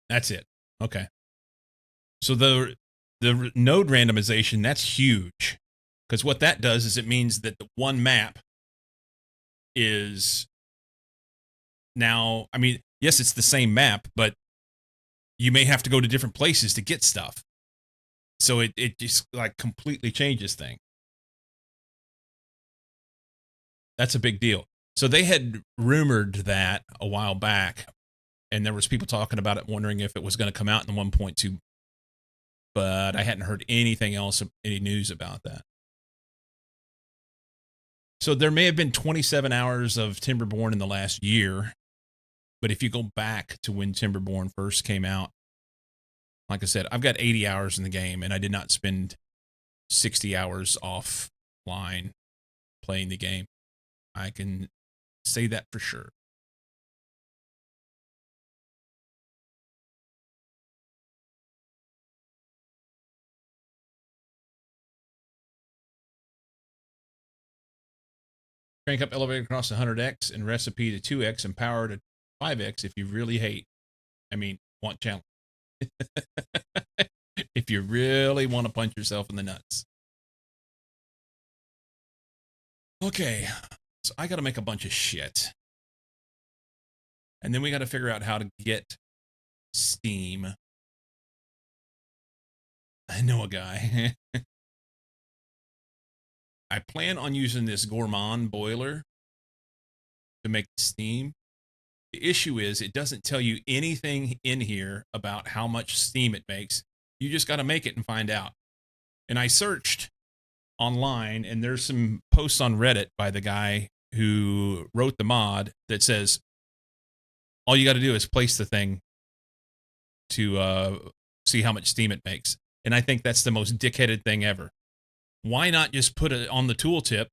That's it. Okay. So the node randomization, that's huge. Because what that does is it means that the one map is now, I mean, yes, it's the same map, but you may have to go to different places to get stuff. So it just like completely changes things. That's a big deal. So they had rumored that a while back, and there was people talking about it, wondering if it was going to come out in 1.2, but I hadn't heard anything else, any news about that. So there may have been 27 hours of Timberborn in the last year, but if you go back to when Timberborn first came out, like I said, I've got 80 hours in the game, and I did not spend 60 hours offline playing the game. I can say that for sure. Crank up elevator across 100x and recipe to 2x and power to 5x if you really want challenge. If you really want to punch yourself in the nuts. Okay, so I got to make a bunch of shit. And then we got to figure out how to get steam. I know a guy. I plan on using this Gourmand boiler to make the steam. The issue is it doesn't tell you anything in here about how much steam it makes. You just got to make it and find out. And I searched online, and there's some posts on Reddit by the guy who wrote the mod that says all you got to do is place the thing to see how much steam it makes. And I think that's the most dickheaded thing ever. Why not just put it on the tooltip?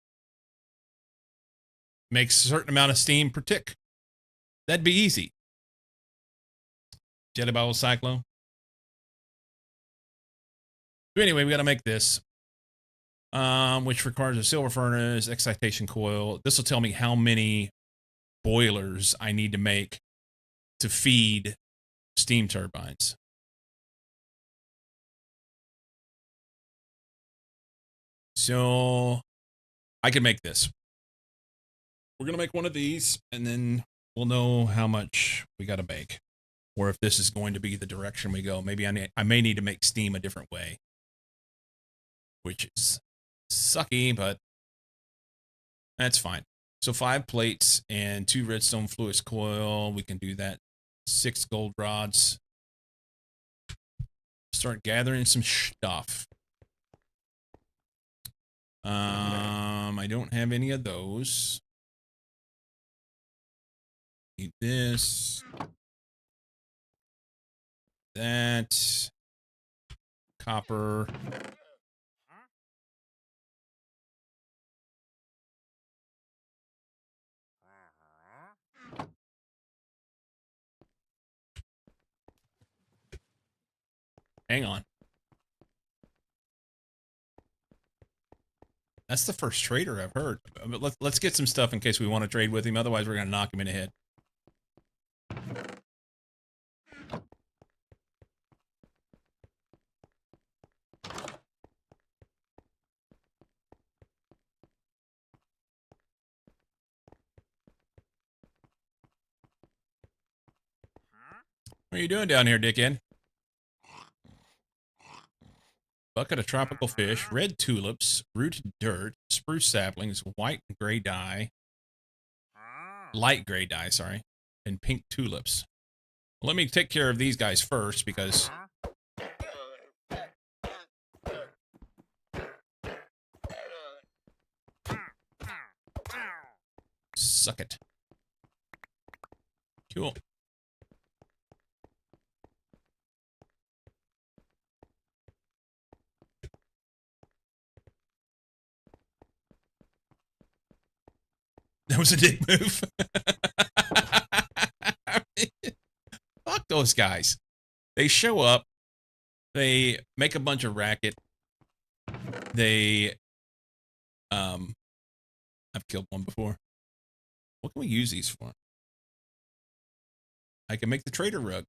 Makes a certain amount of steam per tick. That'd be easy. Jelly Ball Cyclone. So anyway, we got to make this, which requires a silver furnace, excitation coil. This will tell me how many boilers I need to make to feed steam turbines. So I can make this. We're going to make one of these, and then we'll know how much we got to bake, or if this is going to be the direction we go. Maybe I may need to make steam a different way, which is sucky, but that's fine. So 5 plates and 2 redstone fluid coil. We can do that. 6 gold rods. Start gathering some stuff. I don't have any of those. Need this. That. Copper. Hang on. That's the first trader I've heard. But let's get some stuff in case we want to trade with him. Otherwise, we're going to knock him in the head. What are you doing down here, dickhead? Bucket of tropical fish, red tulips, rooted dirt, spruce saplings, white and gray dye, light gray dye, sorry, and pink tulips. Well, let me take care of these guys first because suck it. Cool. That was a dick move. Fuck those guys. They show up. They make a bunch of racket. They, I've killed one before. What can we use these for? I can make the trader rug.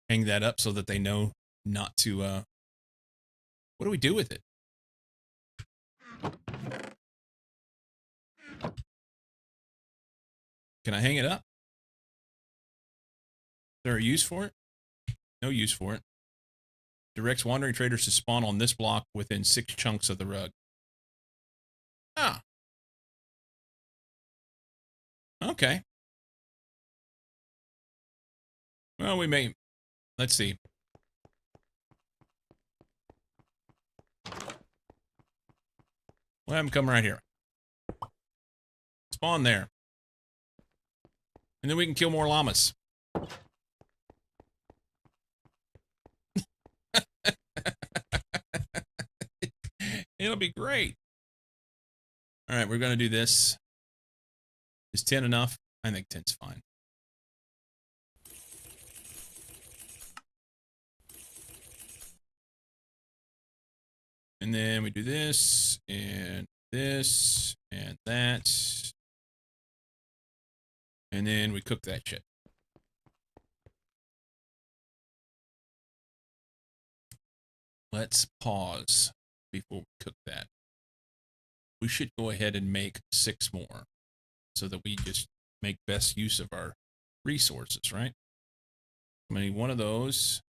Hang that up so that they know not to, what do we do with it? Can I hang it up? Is there a use for it? No use for it. Directs wandering traders to spawn on this block within 6 chunks of the rug. Ah. Okay. Well, we may... Let's see. We'll have them come right here. Spawn there. And then we can kill more llamas. It'll be great. All right, we're going to do this. Is 10 enough? I think 10's fine. And then we do this, and that. And then we cook that shit. let's pause before we cook that. We should go ahead and make 6 more so that we just make best use of our resources, right? I mean, one of those,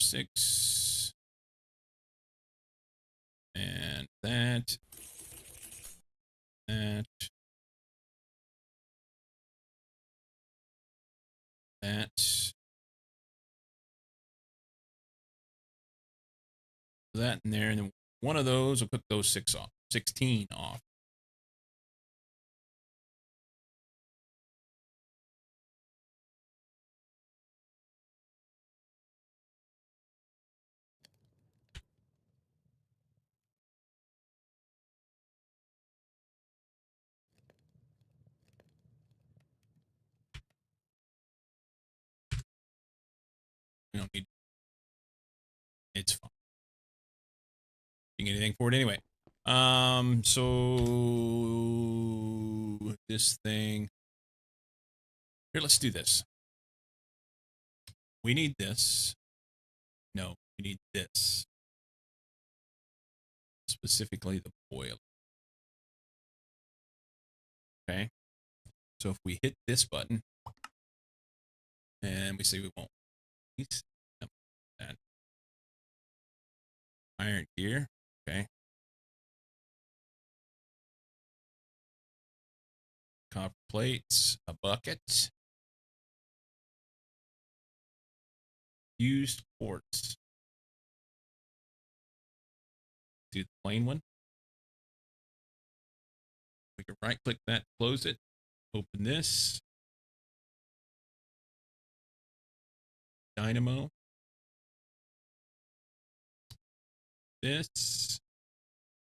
6, and that, that, that in there, and then one of those will cook those 16 off. We don't need. It's fine. You can get anything for it anyway. So this thing here, let's do this. We need this. No, we need this. Specifically the boiler. Okay. So if we hit this button and we say we won't that iron gear, okay. Copper plates, a bucket, used quartz. Do the plain one. We can right click that, close it, open this. Dynamo. This.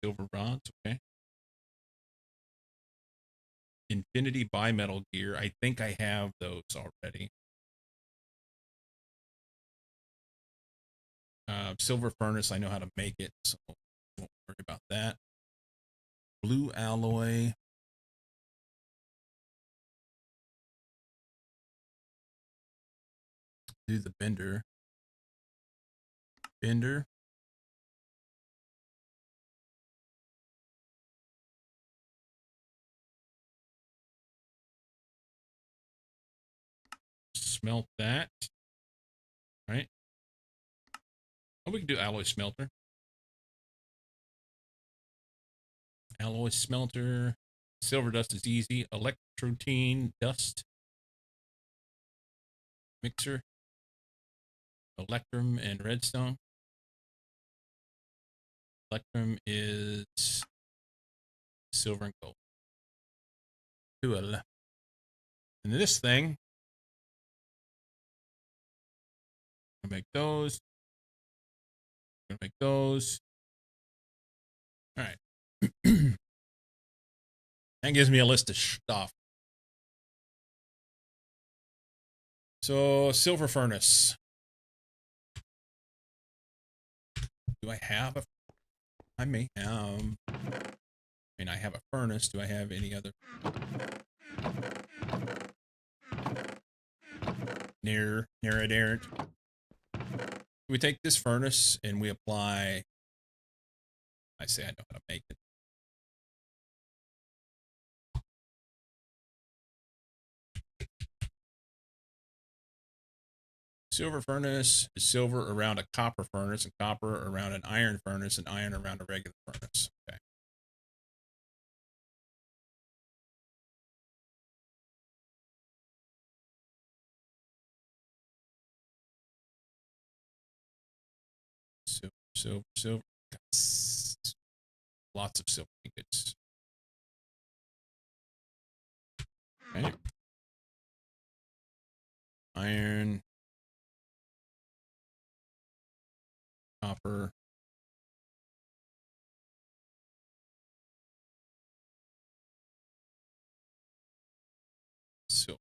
Silver bronze, okay. Infinity bimetal gear. I think I have those already. Silver furnace, I know how to make it, so won't worry about that. Blue alloy. Do the bender. Bender. Smelt that. Right. Oh, we can do alloy smelter. Alloy smelter. Silver dust is easy. Electrotine dust. Mixer. Electrum and redstone. Electrum is silver and gold. Cool. And this thing, I'm gonna make those. I'm gonna make those. All right. That gives me a list of stuff. So, silver furnace. Do I have a? I may have. I mean, I have a furnace. Do I have any other? Near it, errant. We take this furnace and we apply. I say I know how to make it. Silver furnace is silver around a copper furnace, and copper around an iron furnace, and iron around a regular furnace. Okay. Silver. Lots of silver ingots. Okay. Iron. Copper. Silver.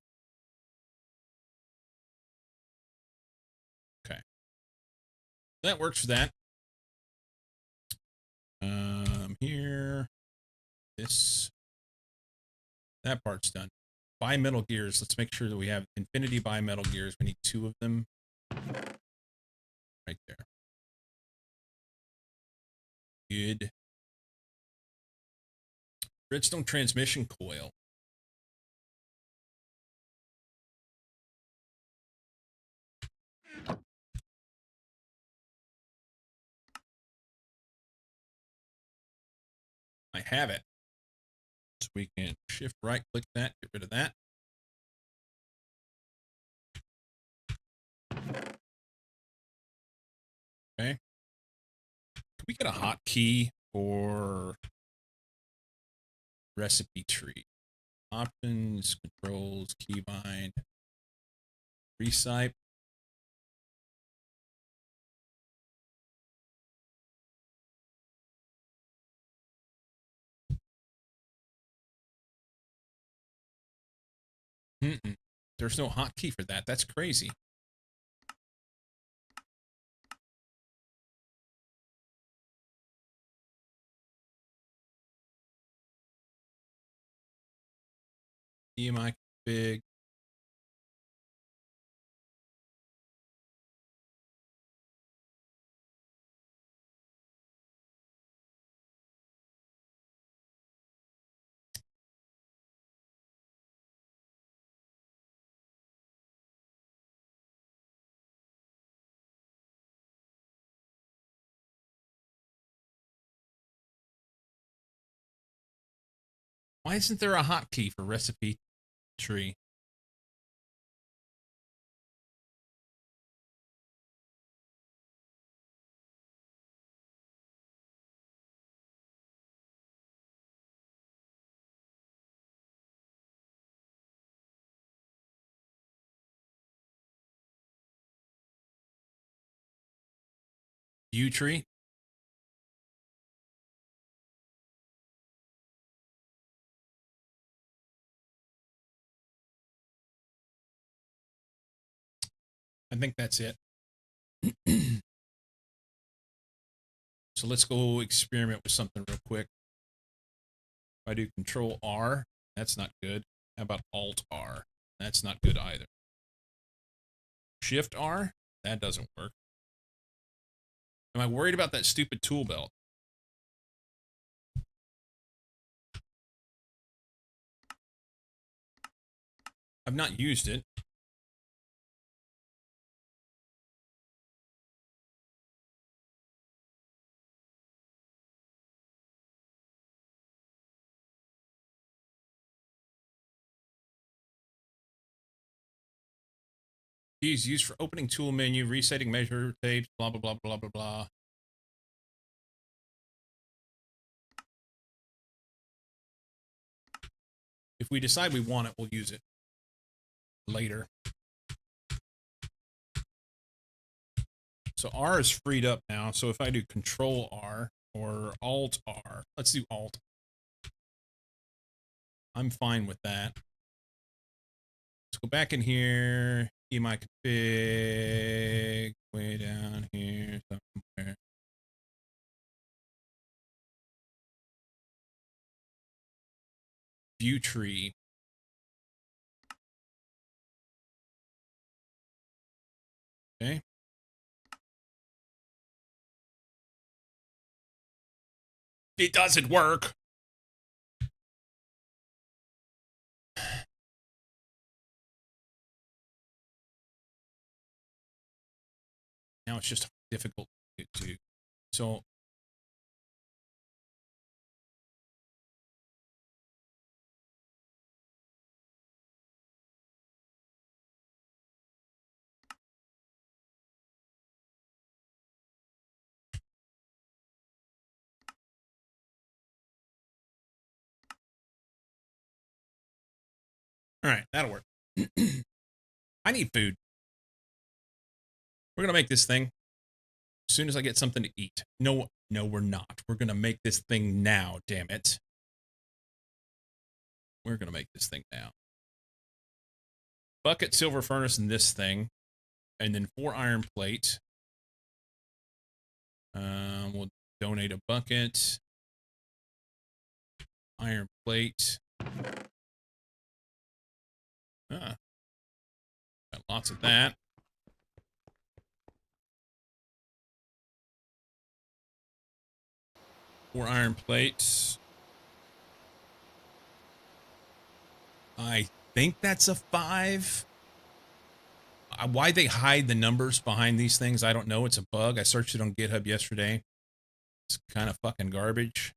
Okay. That works for that. Here. This. That part's done. Bimetal gears. Let's make sure that we have infinity bimetal gears. We need 2 of them. Right there. Good. Redstone transmission coil. I have it. So we can shift right click that, get rid of that. Okay. Can we get a hotkey for recipe tree? Options, controls, keybind, recipe. There's no hotkey for that. That's crazy. EMI config. Why isn't there a hotkey for recipe tree? View tree? I think that's it. So let's go experiment with something real quick. If I do Control R, that's not good. How about Alt R? That's not good either. Shift R? That doesn't work. Am I worried about that stupid tool belt? I've not used it. Keys used for opening tool menu, resetting measure tapes, blah, blah, blah, blah, blah, blah. If we decide we want it, we'll use it later. So R is freed up now. So if I do Control R or Alt R, let's do Alt. I'm fine with that. Let's go back in here. EMI config way down here somewhere. View tree. Okay. It doesn't work. Now it's just difficult to get to. So all right, that'll work. I need food. We're gonna make this thing as soon as I get something to eat. No, we're not. We're gonna make this thing now, damn it. We're gonna make this thing now. Bucket, silver furnace, and this thing. And then 4 iron plate. We'll donate a bucket. Iron plate. Got lots of that. 4 iron plates. I think that's a 5. Why they hide the numbers behind these things, I don't know. It's a bug. I searched it on GitHub yesterday. It's kind of fucking garbage.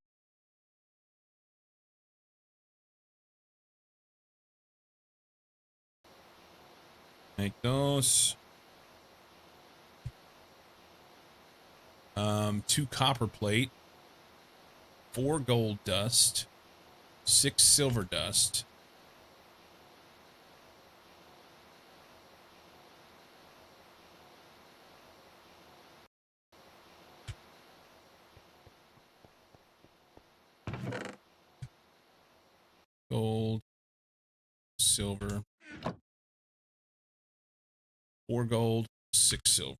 Make those. 2 copper plate. 4 gold dust. 6 silver dust. Gold. Silver. 4 gold. 6 silver.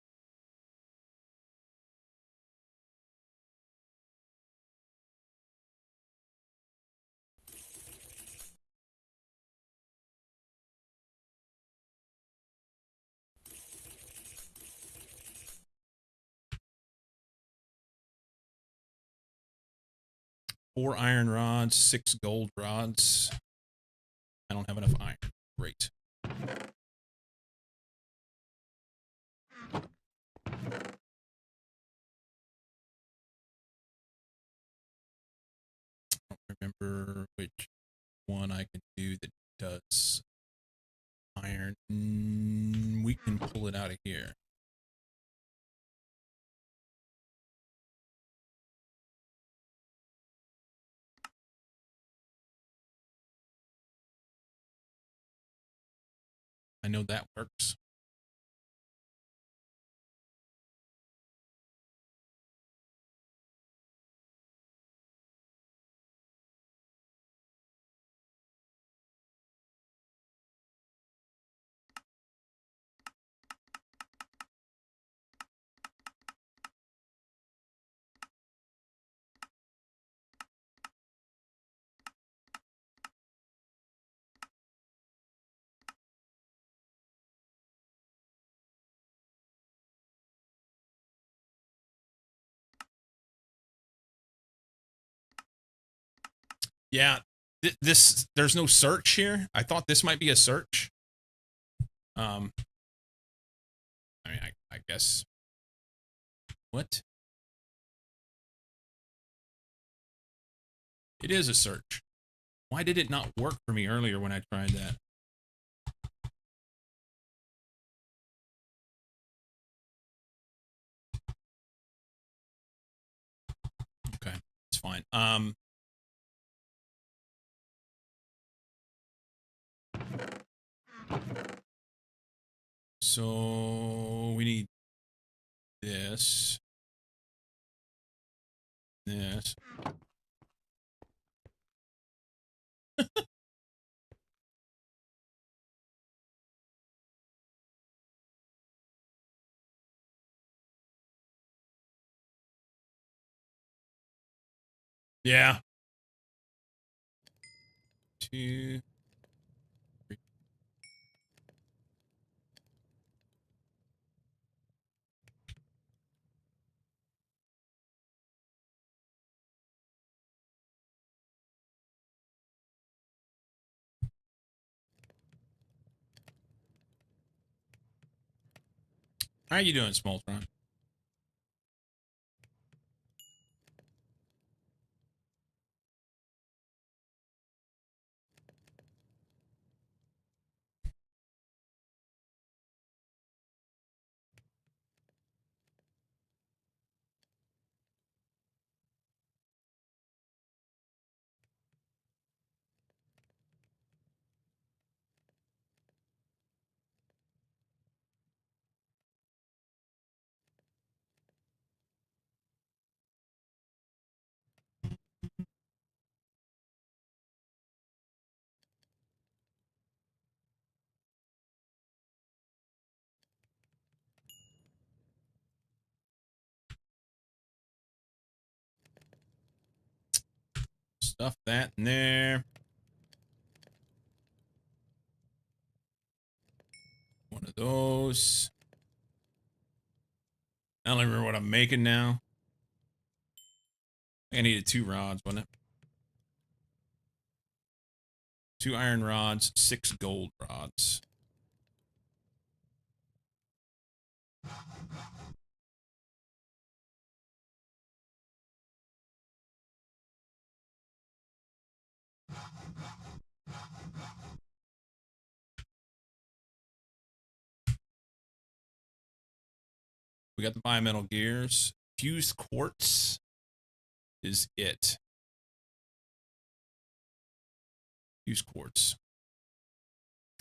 Four iron rods, 6 gold rods. I don't have enough iron. Great. I don't remember which one I can do that does iron. We can pull it out of here. I know that works. Yeah, there's no search here. I thought this might be a search. I mean, I guess. What? It is a search. Why did it not work for me earlier when I tried that? Okay, it's fine. So we need this. This. Yeah. 2, 3. How you doing, Smoltron? Stuff that in there. One of those. I don't remember what I'm making now. I needed 2 rods, wasn't it? 2 iron rods, 6 gold rods. We got the biometal gears. Fused quartz is it. Fused quartz.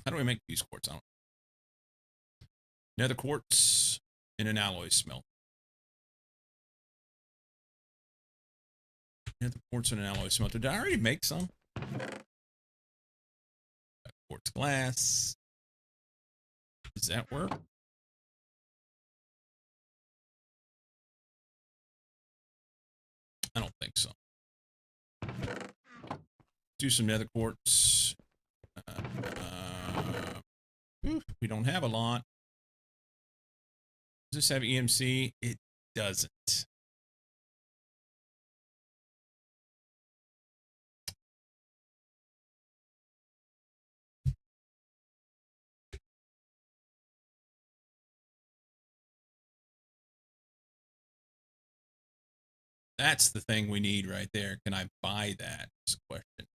How do we make fused quartz? I don't know. Nether quartz in an alloy smelt. Nether quartz in an alloy smelter. Did I already make some? Quartz glass. Does that work? I don't think so. Do some nether quartz. We don't have a lot. Does this have EMC? It doesn't. That's the thing we need right there. Can I buy that? Is the question.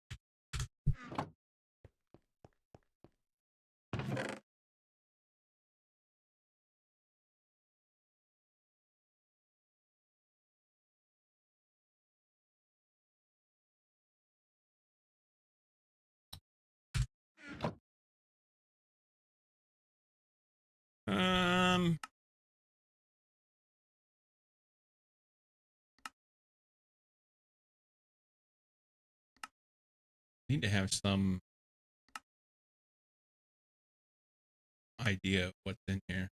Need to have some idea of what's in here.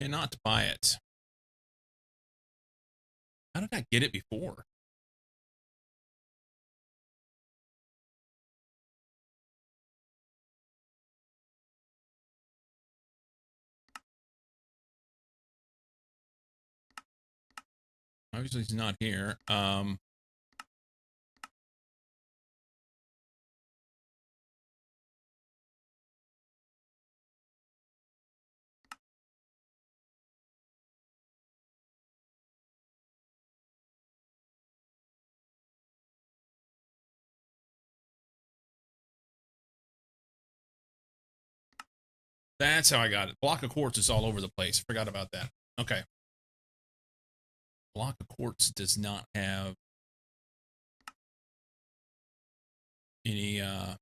Cannot buy it. How did I get it before? Obviously, he's not here. That's how I got it. Block of quartz is all over the place. Forgot about that. Okay. Block of quartz does not have any all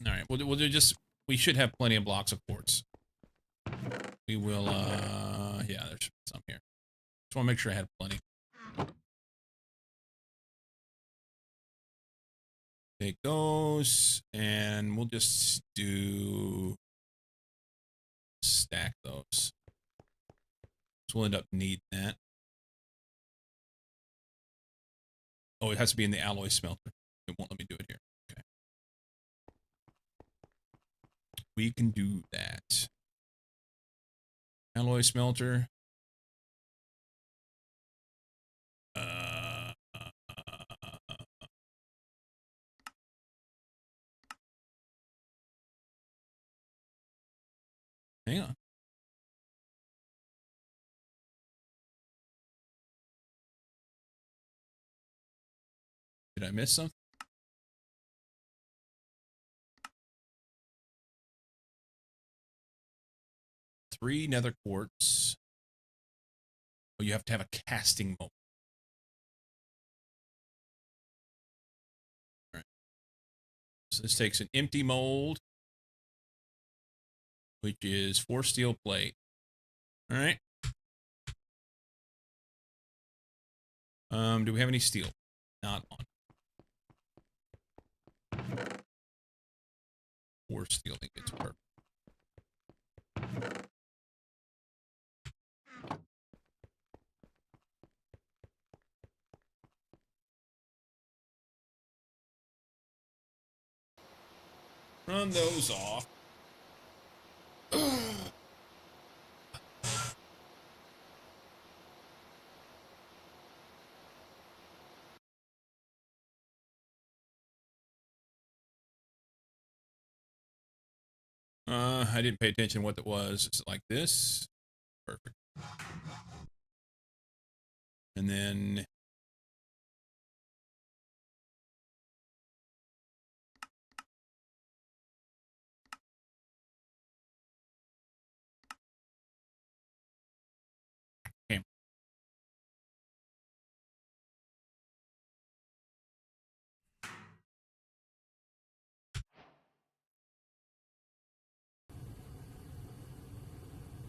right, we'll do just, we should have plenty of blocks of quartz. We will yeah, there's some here. Just want to make sure I had plenty. Take those and we'll just do stack those. So we'll end up needing that. Oh, it has to be in the alloy smelter. It won't let me do it here. Okay. We can do that. Alloy smelter. Hang on. Did I miss something? Three nether quartz. Oh, you have to have a casting mold. All right. So this takes an empty mold, which is 4 steel plate. All right. Do we have any steel? Not on. 4 steel ingots. Perfect. Run those off. I didn't pay attention what it was. Is it like this? Perfect. And then okay.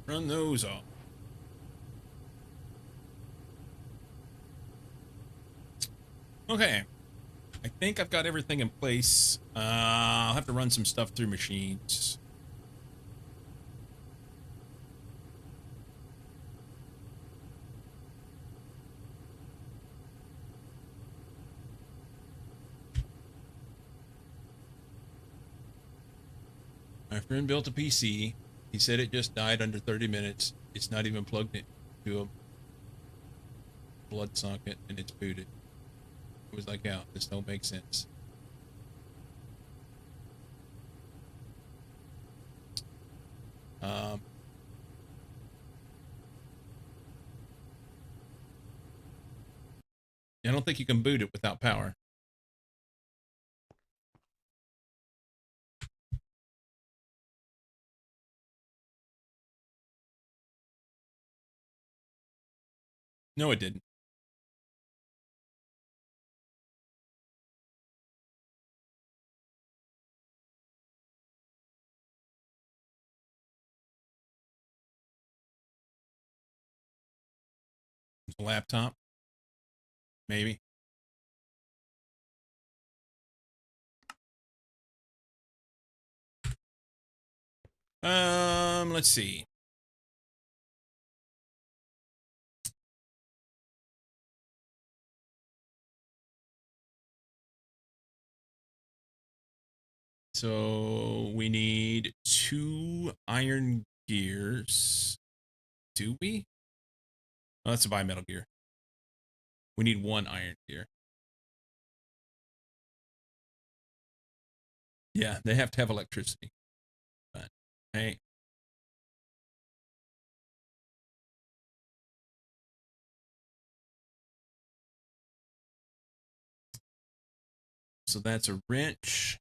Run those off. Okay. I think I've got everything in place. I'll have to run some stuff through machines. My friend built a PC. He said it just died under 30 minutes. It's not even plugged into a blood socket and it's booted. It was like, yeah, this don't make sense. I don't think you can boot it without power. No, it didn't. It's a laptop. Maybe. Let's see. So we need 2 iron gears. Do we? Oh, that's a bimetal gear. We need 1 iron gear. Yeah, they have to have electricity. But hey. So that's a wrench,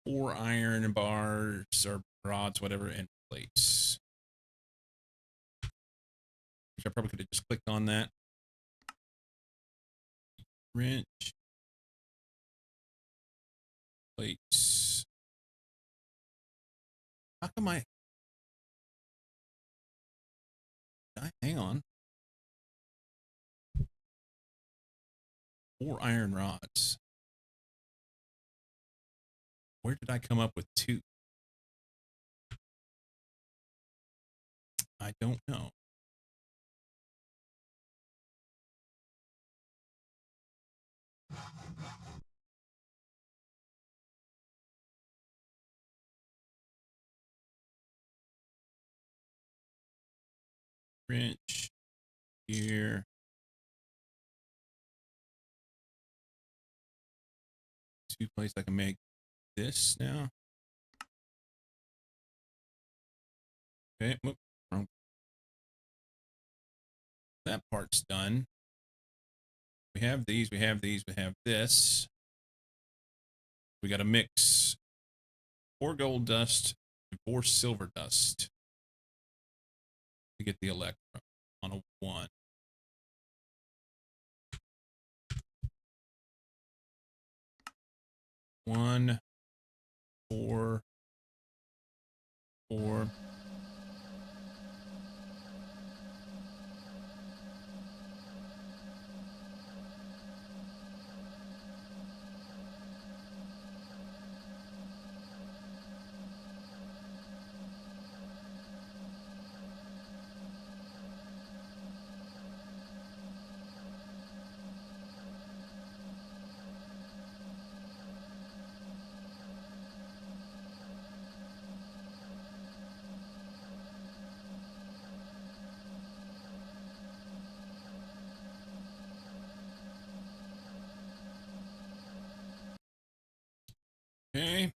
4 iron bars or rods, whatever, and plates. Which I probably could have just clicked on that. Wrench. Plates. How come hang on. 4 iron rods. Where did I come up with 2? I don't know. Wrench here. Two places I can make this now. Okay, whoop, wrong. That part's done. We have these, we have these, we have this. We got to mix 4 gold dust and 4 silver dust to get the electrum on a 1. 1, 4, 4. Okay.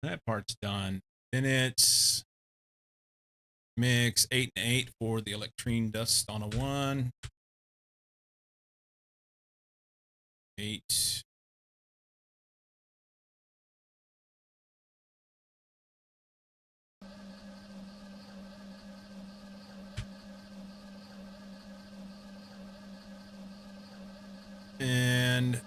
That part's done. Then it's mix 8 and 8 for the electrine dust on a 1. 8. And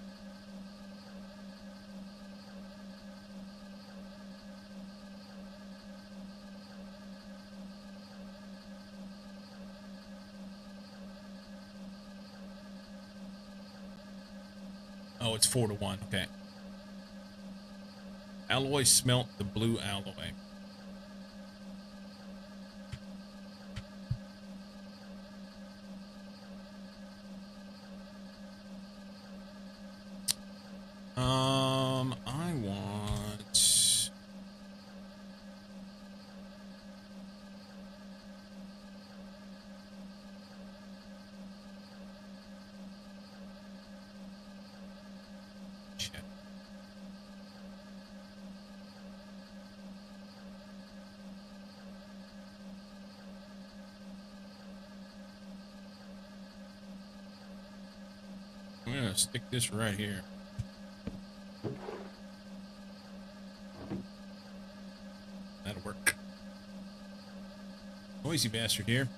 oh, it's 4 to 1. Okay. Alloy smelt the blue alloy. I want. Shit. I'm gonna stick this right here. That'll work. Noisy bastard here.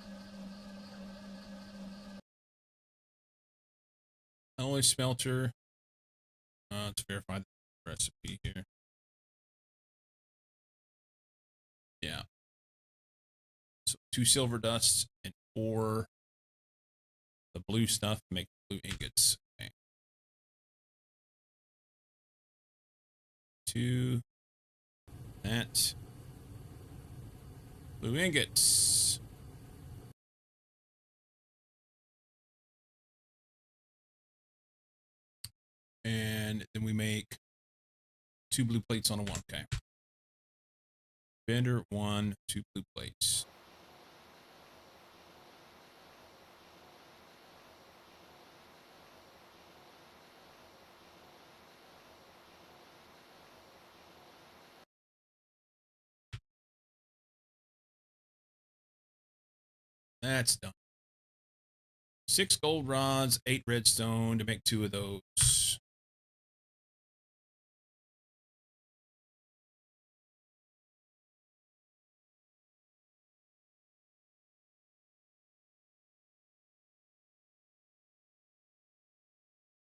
Alloy smelter. Let's verify the recipe here. Yeah. So 2 silver dusts and 4 the blue stuff to make blue ingots. Okay. 2 that blue ingots. And then we make 2 blue plates on a 1. Okay. Bender 1, 2 blue plates. That's done. 6 gold rods, 8 redstone to make 2 of those.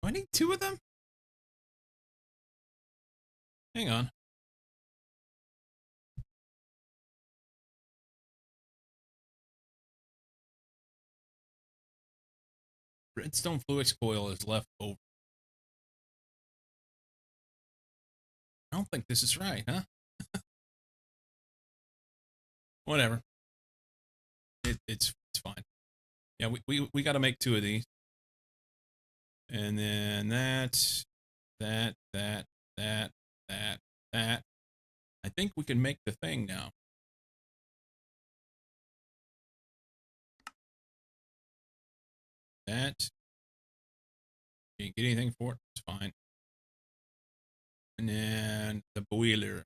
Do I need 2 of them? Hang on. Redstone fluix coil is left over. I don't think this is right, huh? Whatever. It's fine. Yeah, we got to make 2 of these. And then that. I think we can make the thing now. That. Can't get anything for it. It's fine. And then the boiler.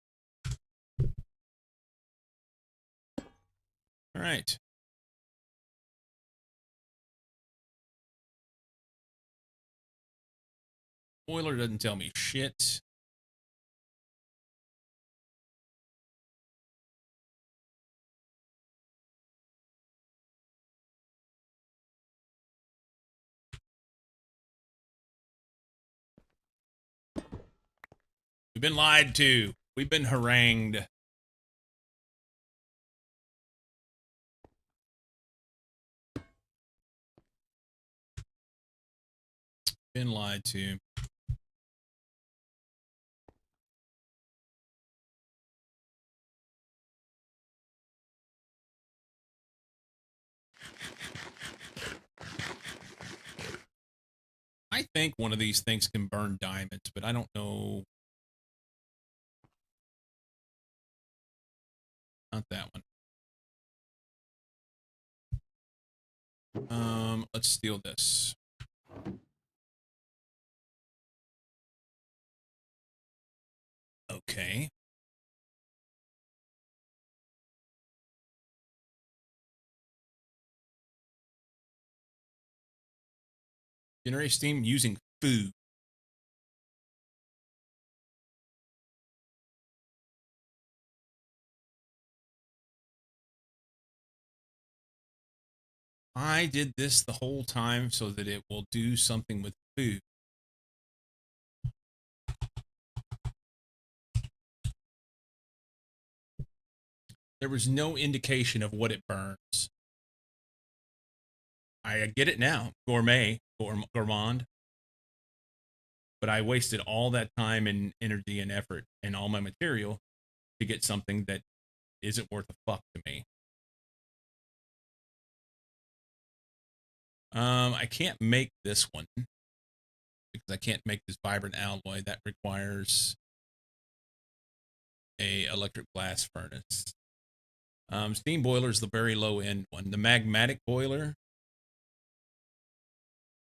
All right. Boiler doesn't tell me shit. We've been lied to. We've been harangued. Been lied to. I think one of these things can burn diamonds, but I don't know. Not that one. Let's steal this. Okay. Generate steam using food. I did this the whole time so that it will do something with food. There was no indication of what it burns. I get it now, gourmand. But I wasted all that time and energy and effort and all my material to get something that isn't worth a fuck to me. I can't make this one because I can't make this vibrant alloy. That requires a electric blast furnace. Steam boiler is the very low end one. The magmatic boiler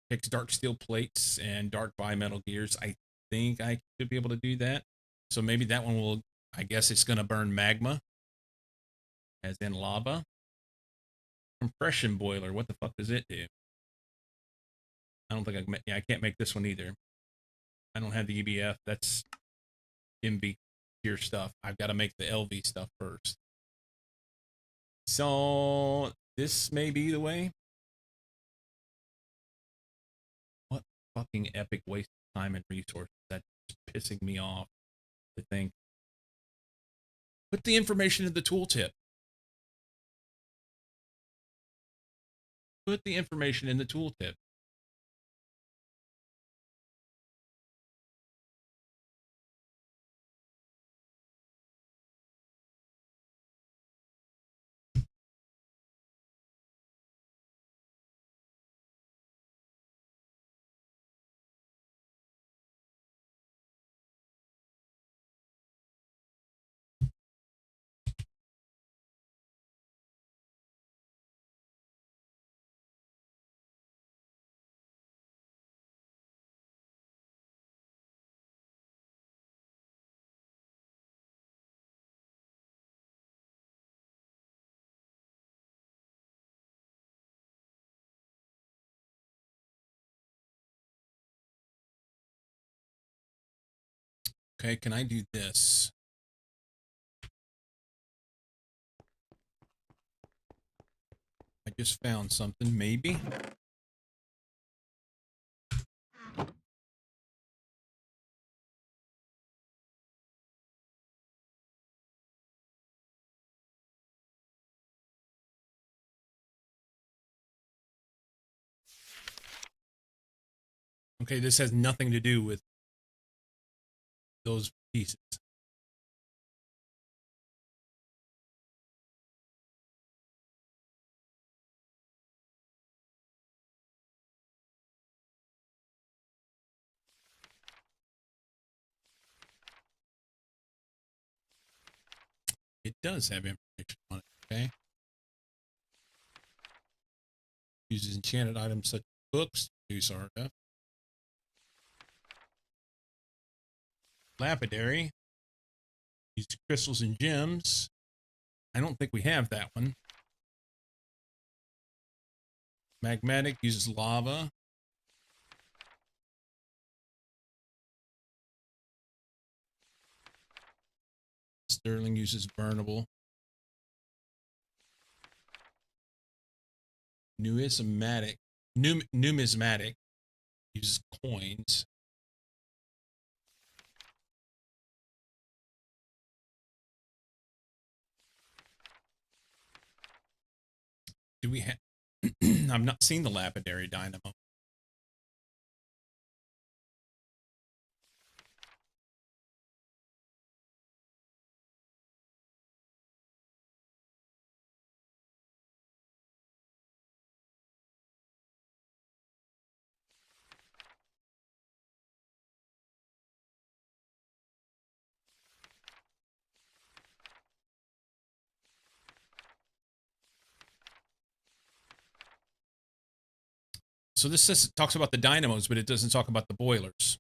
takes dark steel plates and dark bimetal gears. I think I should be able to do that. So maybe that one will, I guess it's going to burn magma, as in lava. Compression boiler, what the fuck does it do? I don't think I can't make this one either. I don't have the EBF. That's MB tier stuff. I've got to make the LV stuff first. So this may be the way. What fucking epic waste of time and resources. That's pissing me off to think. Put the information in the tooltip. Put the information in the tooltip. Okay, can I do this? I just found something, maybe. Okay, this has nothing to do with those pieces. It does have information on it, okay? Uses enchanted items such as books to produce RF. Lapidary. Uses crystals and gems. I don't think we have that one. Magmatic uses lava. Sterling uses burnable. Numismatic uses coins. Do we have? I've not seen the lapidary dynamo. So this says, talks about the dynamos, but it doesn't talk about the boilers.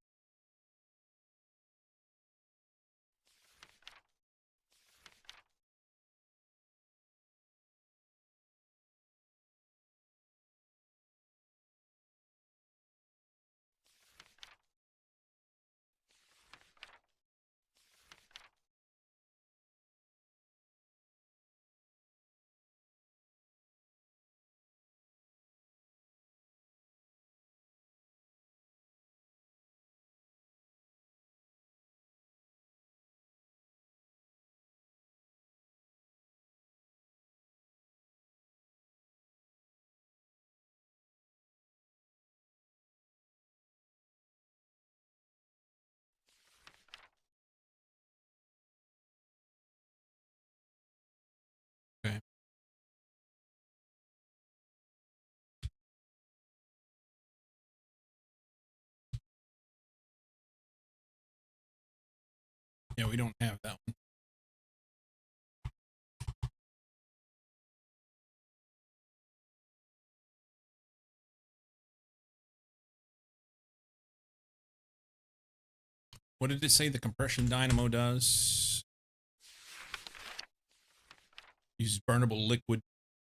Yeah, we don't have that one. What did it say the compression dynamo does? Uses burnable liquid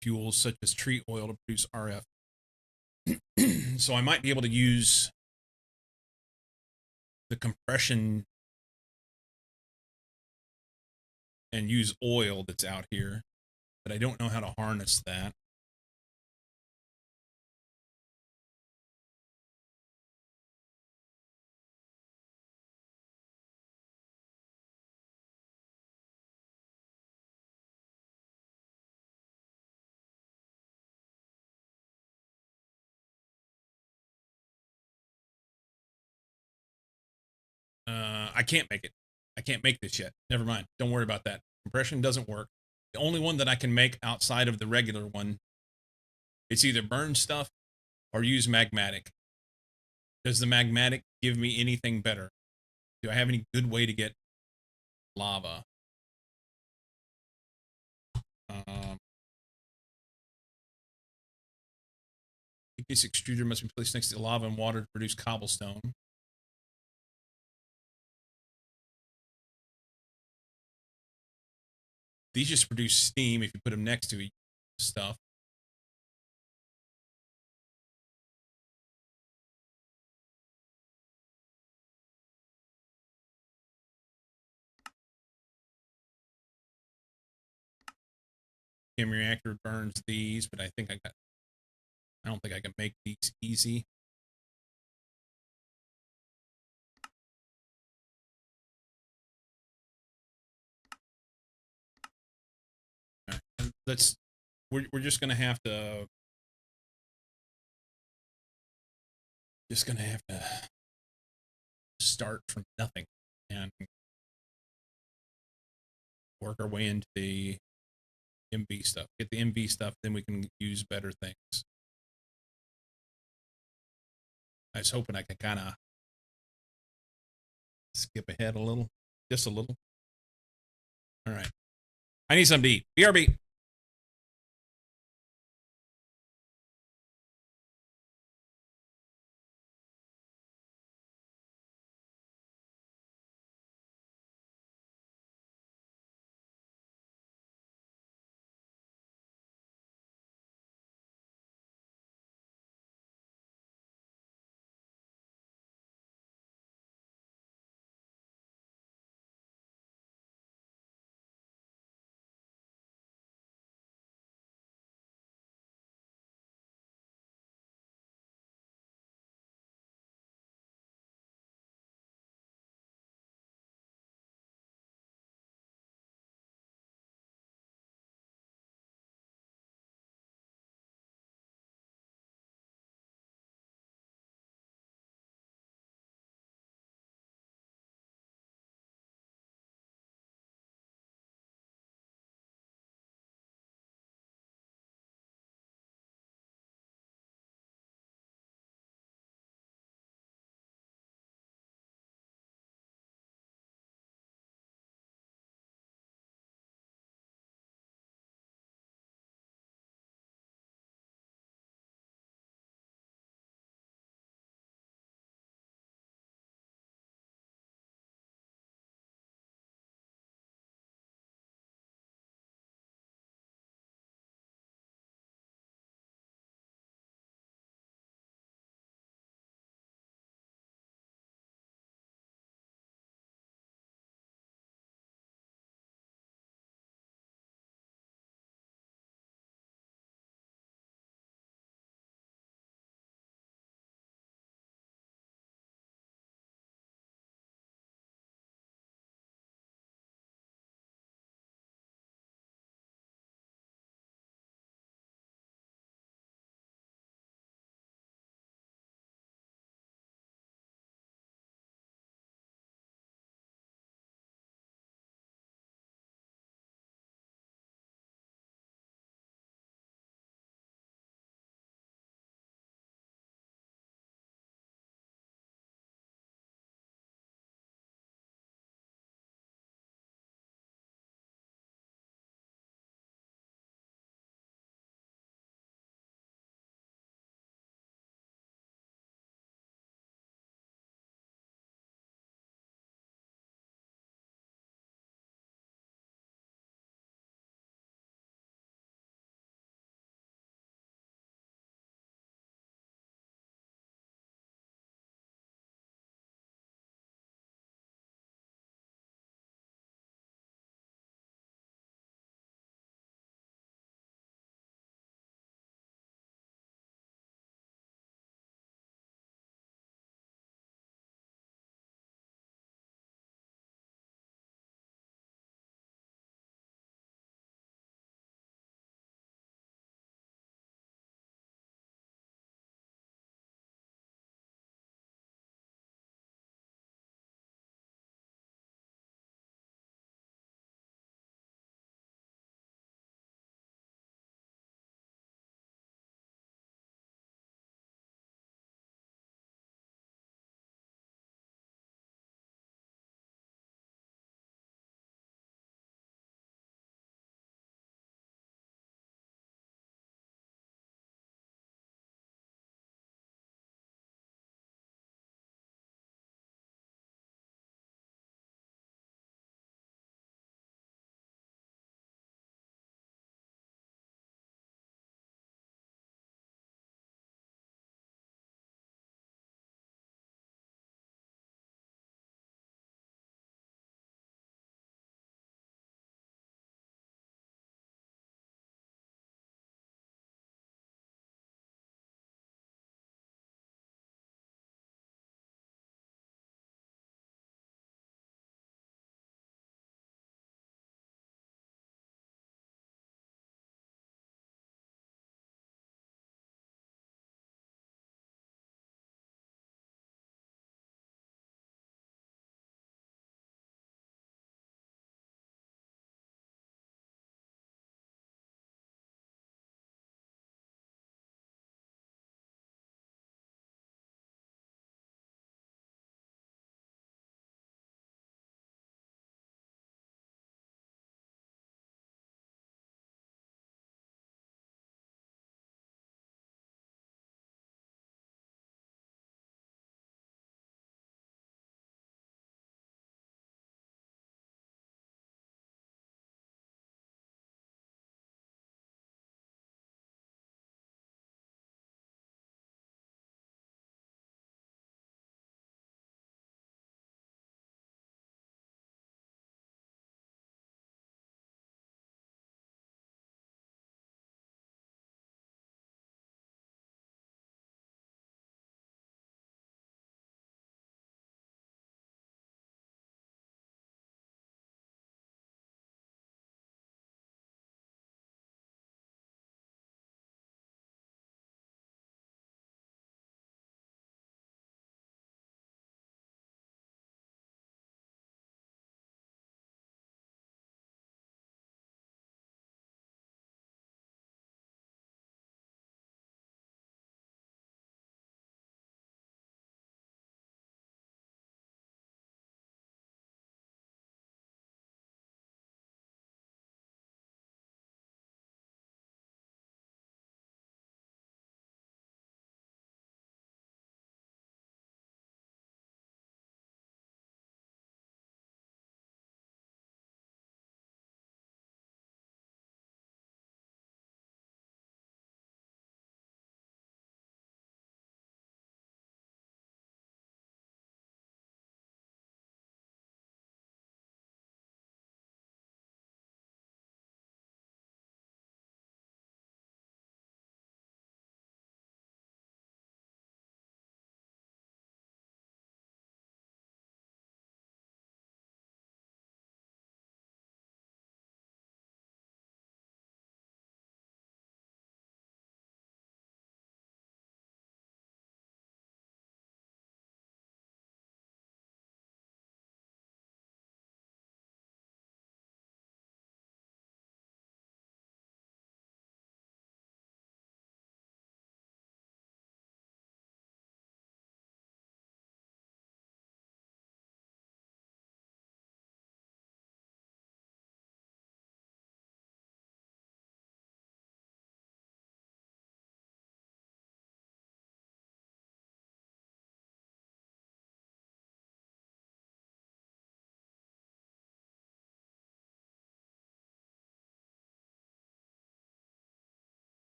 fuels such as tree oil to produce RF. So I might be able to use the compression and use oil that's out here, but I don't know how to harness that. I can't make it. I can't make this yet. Never mind. Don't worry about that. Compression doesn't work. The only one that I can make outside of the regular one, it's either burn stuff or use magmatic. Does the magmatic give me anything better? Do I have any good way to get lava? I think this extruder must be placed next to lava and water to produce cobblestone. These just produce steam if you put them next to each stuff. Chem reactor burns these, but I don't think I can make these easy. All right, we're just gonna have to start from nothing and work our way into the MV stuff. Get the MV stuff, then we can use better things. I was hoping I could kind of skip ahead a little, just a little. All right. I need something to eat. BRB.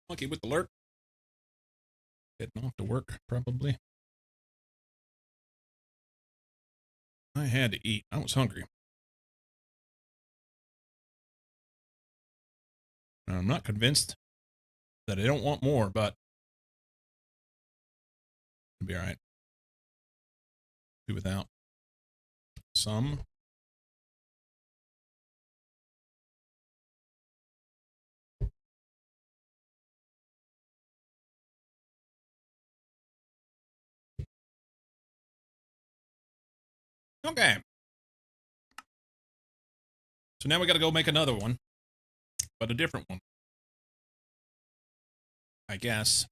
Monkey with the lurk. Heading off to work, probably. I had to eat. I was hungry. And I'm not convinced that I don't want more, but it'll be all right. Do without some. Okay. So now we got to go make another one, but a different one. I guess.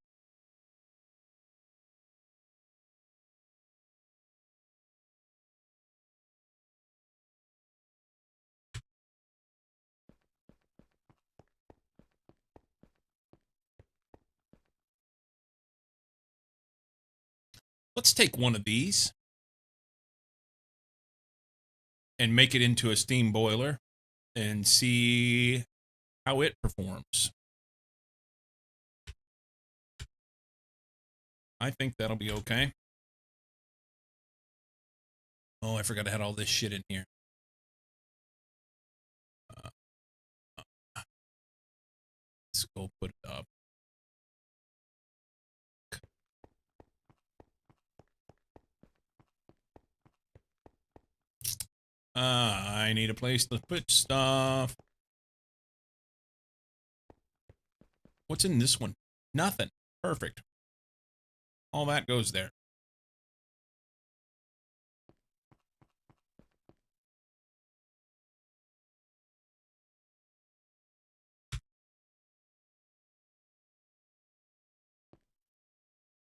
Let's take one of these and make it into a steam boiler and see how it performs. I think that'll be okay. Oh, I forgot I had all this shit in here. Let's go put it up. I need a place to put stuff. What's in this one? Nothing. Perfect. All that goes there.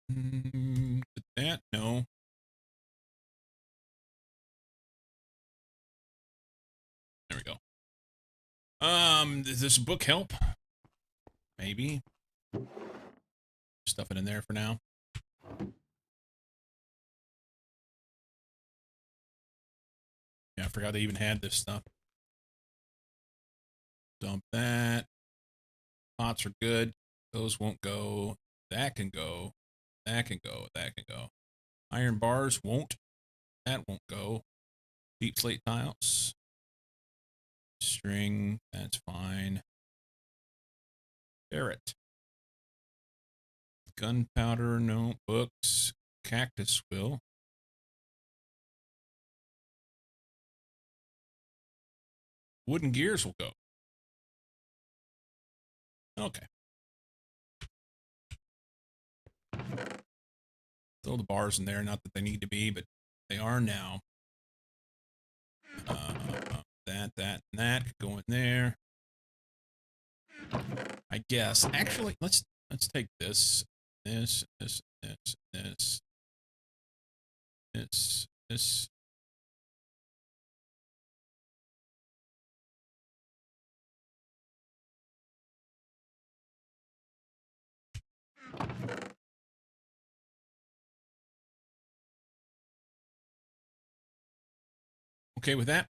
Put that? No. There we go. Does this book help? Maybe. Stuff it in there for now. Yeah, I forgot they even had this stuff. Dump that. Pots are good. Those won't go. That can go. That can go. That can go. Iron bars won't. That won't go. Deep slate tiles. String. That's fine. Ferret. Gunpowder. No. Books. Cactus will. Wooden gears will go. Okay. Throw the bars in there. Not that they need to be, but they are now. That, and that could go in there. I guess. Actually, let's take this. This. Okay with that?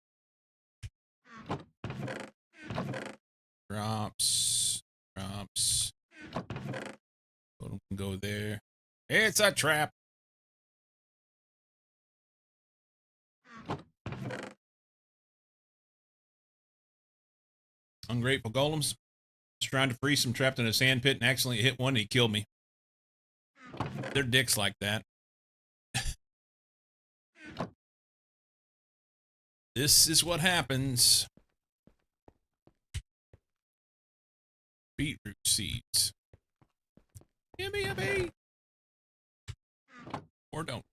Drops. Totem can go there. It's a trap. Ungrateful golems. Just trying to free some trapped in a sand pit and accidentally hit one and he killed me. They're dicks like that. This is what happens. Beetroot seeds. Give me a beet. Or don't.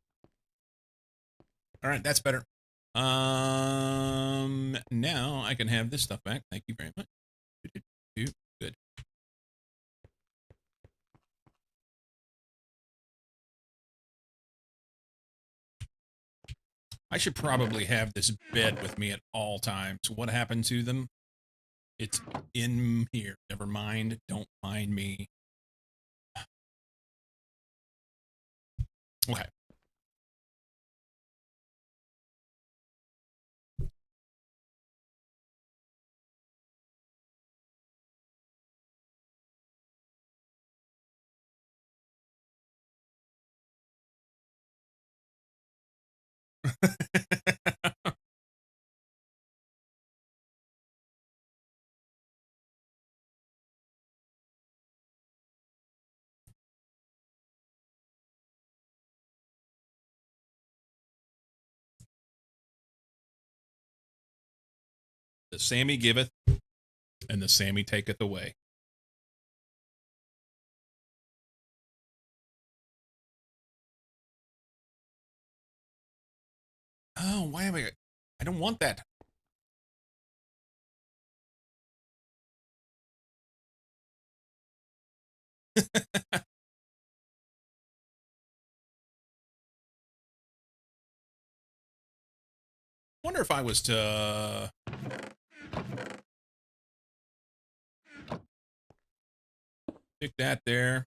All right, that's better. Now I can have this stuff back. Thank you very much. Good. I should probably have this bed with me at all times. What happened to them? It's in here. Never mind. Don't mind me. Okay. The Sammy giveth, and the Sammy taketh away. Oh, why am I don't want that. Wonder if I was to stick that there.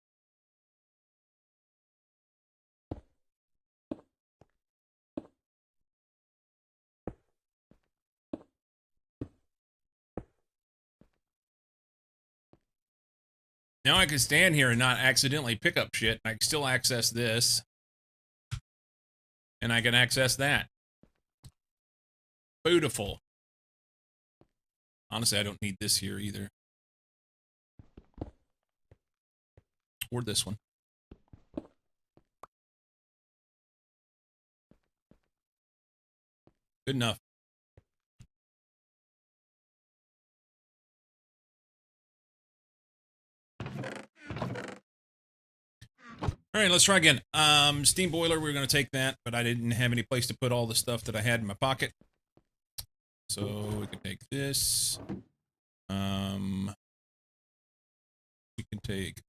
Now I can stand here and not accidentally pick up shit. I can still access this. And I can access that. Beautiful. Honestly, I don't need this here either. Or this one. Good enough. All right, let's try again. Steam boiler, we're going to take that, but I didn't have any place to put all the stuff that I had in my pocket. So we can take this. We can take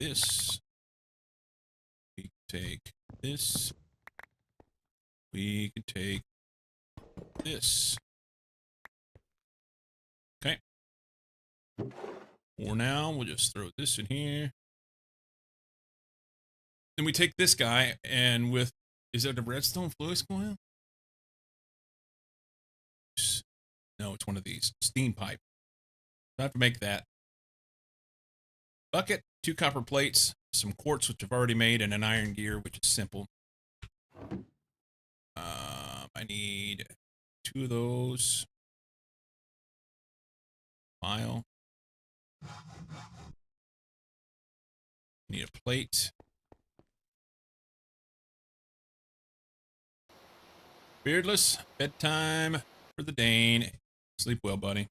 this. We can take this. We can take this. Okay. For now, we'll just throw this in here. Then we take this guy, and with, is that a redstone fluid coil? No, it's one of these. Steam pipe. So I have to make that. Bucket, 2 copper plates, some quartz, which I've already made, and an iron gear, which is simple. I need 2 of those. File. Need a plate. Beardless, bedtime for the Dane. Sleep well, buddy.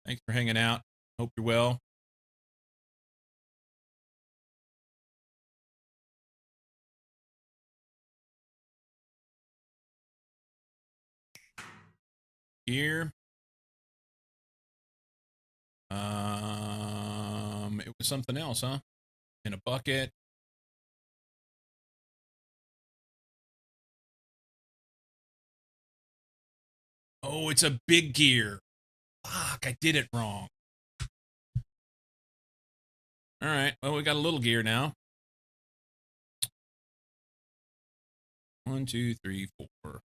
Thanks for hanging out. Hope you're well. Here. It was something else, huh? In a bucket. Oh, it's a big gear. Fuck, I did it wrong. All right, well, we got a little gear now. 1, 2, 3, 4.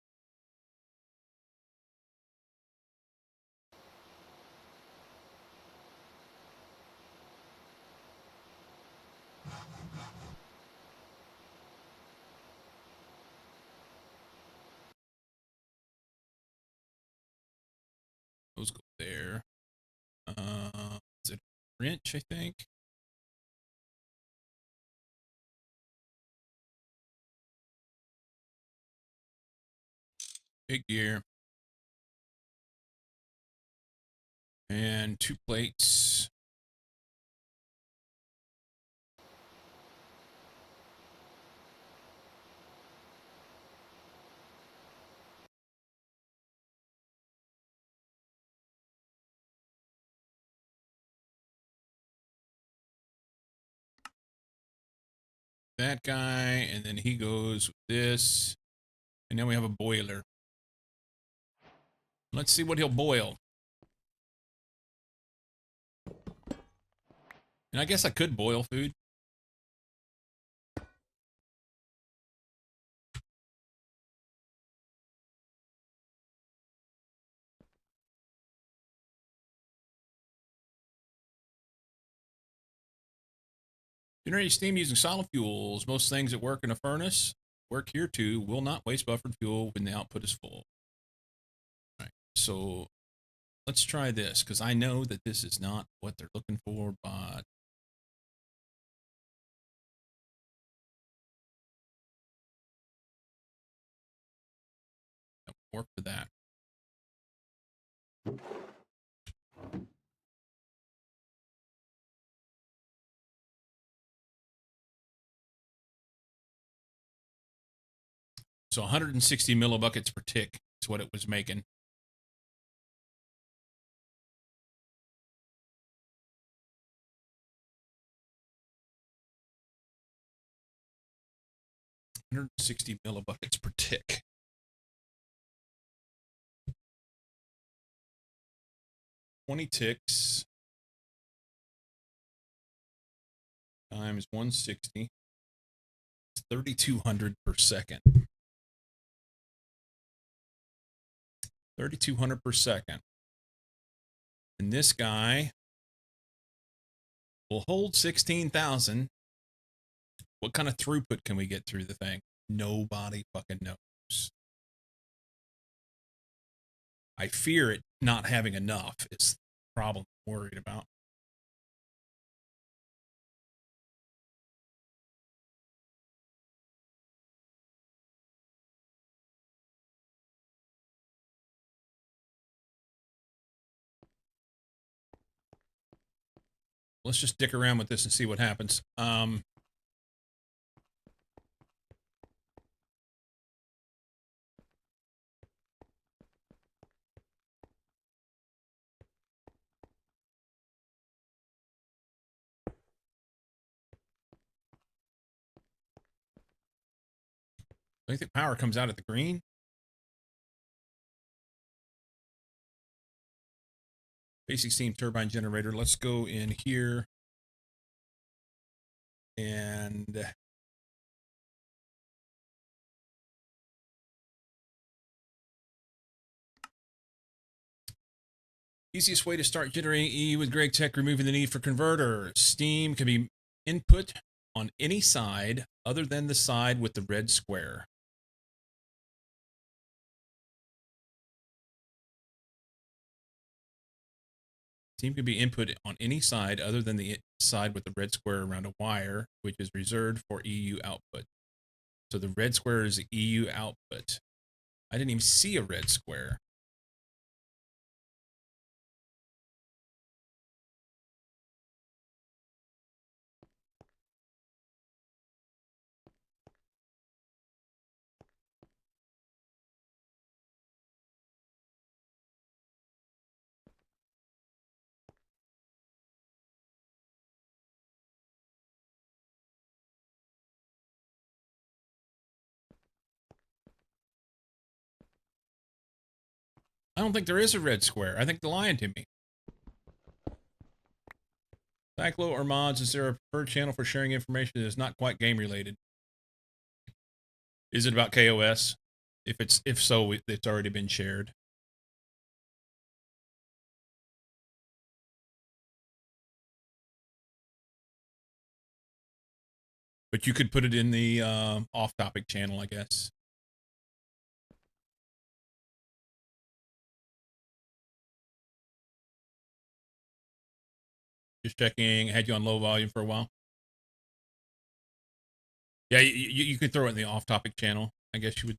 Those go there. Is it a wrench, I think? Big gear. And 2 plates. That guy, and then he goes with this. And then we have a boiler. Let's see what he'll boil. And I guess I could boil food. Generating steam using solid fuels. Most things that work in a furnace work here too. Will not waste buffered fuel when the output is full. All right, so let's try this because I know that this is not what they're looking for, but that will work for that. So 160 millibuckets per tick is what it was making. $160 millibuckets per tick. $20 ticks times 160. It's 3,200 per second. 3,200 per second. And this guy will hold 16,000. What kind of throughput can we get through the thing? Nobody fucking knows. I fear it not having enough is the problem I'm worried about. Let's just dick around with this and see what happens. I think power comes out at the green. Basic steam turbine generator. Let's go in here and easiest way to start generating E with GregTech, removing the need for converter. Steam can be input on any side other than the side with the red square. Steam can be input on any side other than the side with the red square around a wire, which is reserved for EU output. So the red square is the EU output. I didn't even see a red square. I don't think there is a red square. I think they're lying to me. Cyclo or mods, is there a preferred channel for sharing information that is not quite game related? Is it about KOS? If so, it's already been shared. But you could put it in the off-topic channel, I guess. Just checking. I had you on low volume for a while. Yeah, you could throw it in the off-topic channel. I guess you would.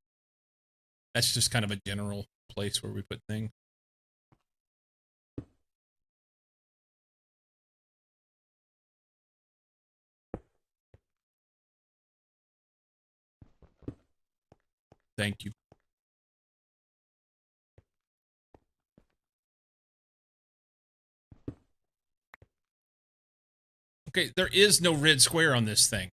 That's just kind of a general place where we put things. Thank you. Okay, there is no red square on this thing.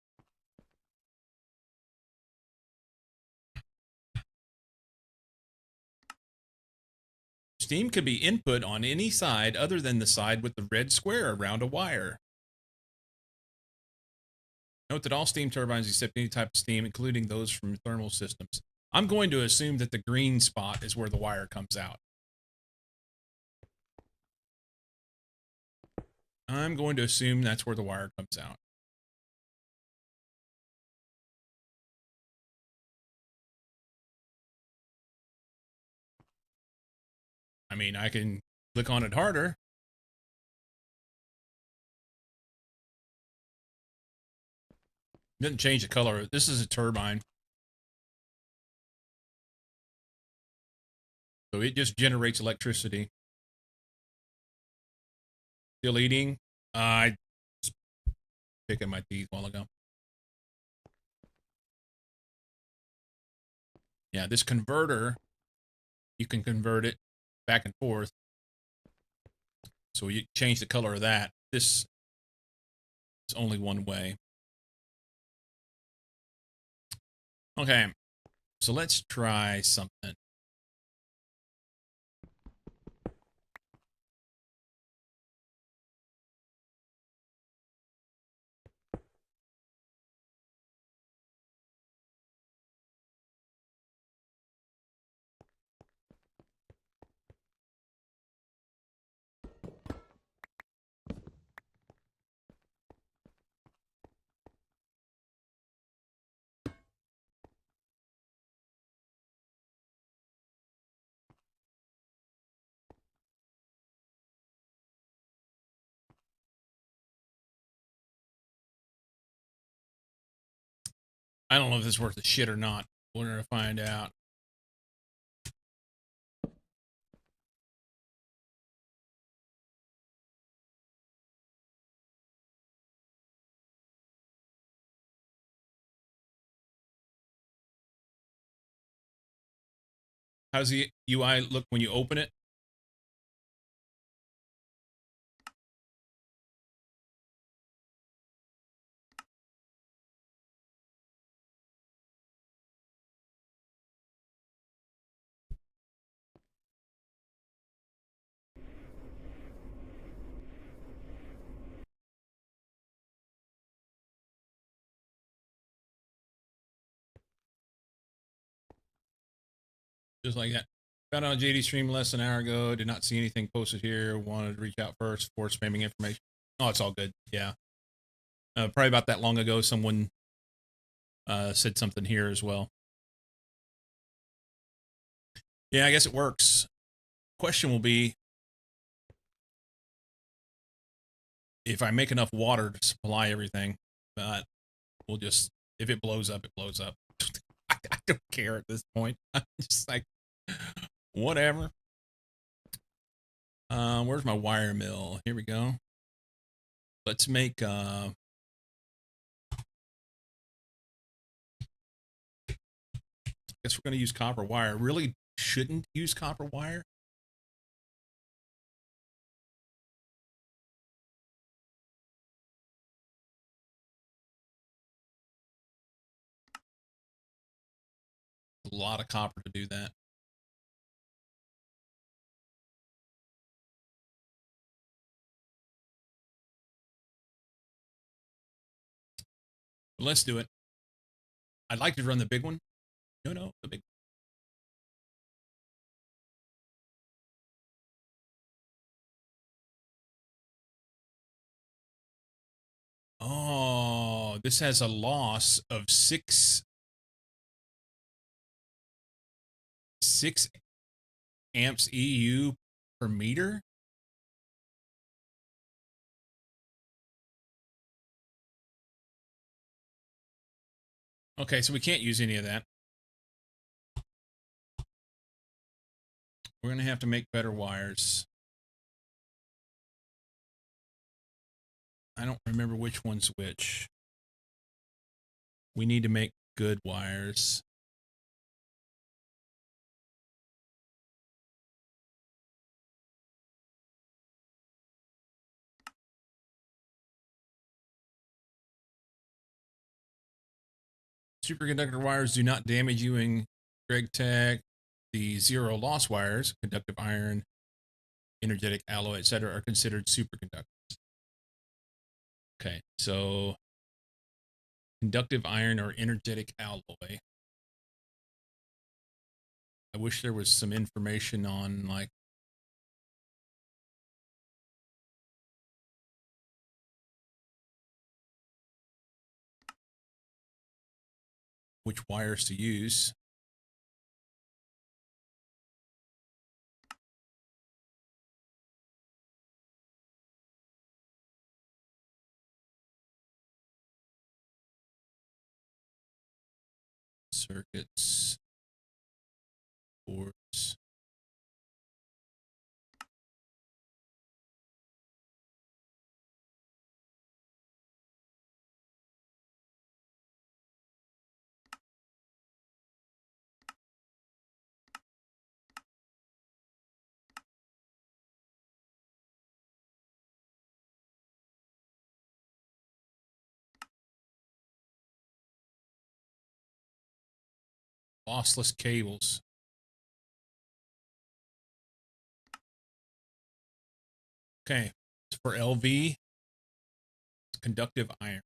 Steam could be input on any side other than the side with the red square around a wire. Note that all steam turbines accept any type of steam, including those from thermal systems. I'm going to assume that the green spot is where the wire comes out. I'm going to assume that's where the wire comes out. I mean, I can click on it harder. Doesn't change the color. This is a turbine. So it just generates electricity. Still eating. I was picking my teeth a while ago. Yeah, this converter, you can convert it back and forth. So you change the color of that. This is only one way. Okay, so let's try something. I don't know if this is worth the shit or not. We're gonna find out. How's the UI look when you open it? Just like that. Found on JD stream less than an hour ago. Did not see anything posted here. Wanted to reach out first for spamming information. Oh, it's all good. Yeah. Probably about that long ago, someone said something here as well. Yeah, I guess it works. Question will be if I make enough water to supply everything, but we'll just, if it blows up, it blows up. I don't care at this point. I'm just like, whatever. Where's my wire mill? Here we go. Let's make guess we're going to use copper wire. Really shouldn't use copper wire. A lot of copper to do that. But let's do it. I'd like to run the big one. No, the big. Oh, this has a loss of 6 amps EU per meter. Okay, so we can't use any of that. We're going to have to make better wires. I don't remember which one's which. We need to make good wires. Superconductor wires do not damage you in Greg Tech. The zero loss wires, conductive iron, energetic alloy, etc., are considered superconductors. Okay, so conductive iron or energetic alloy. I wish there was some information on like which wires to use. circuits, boards. Lossless cables. Okay, for LV, it's conductive iron.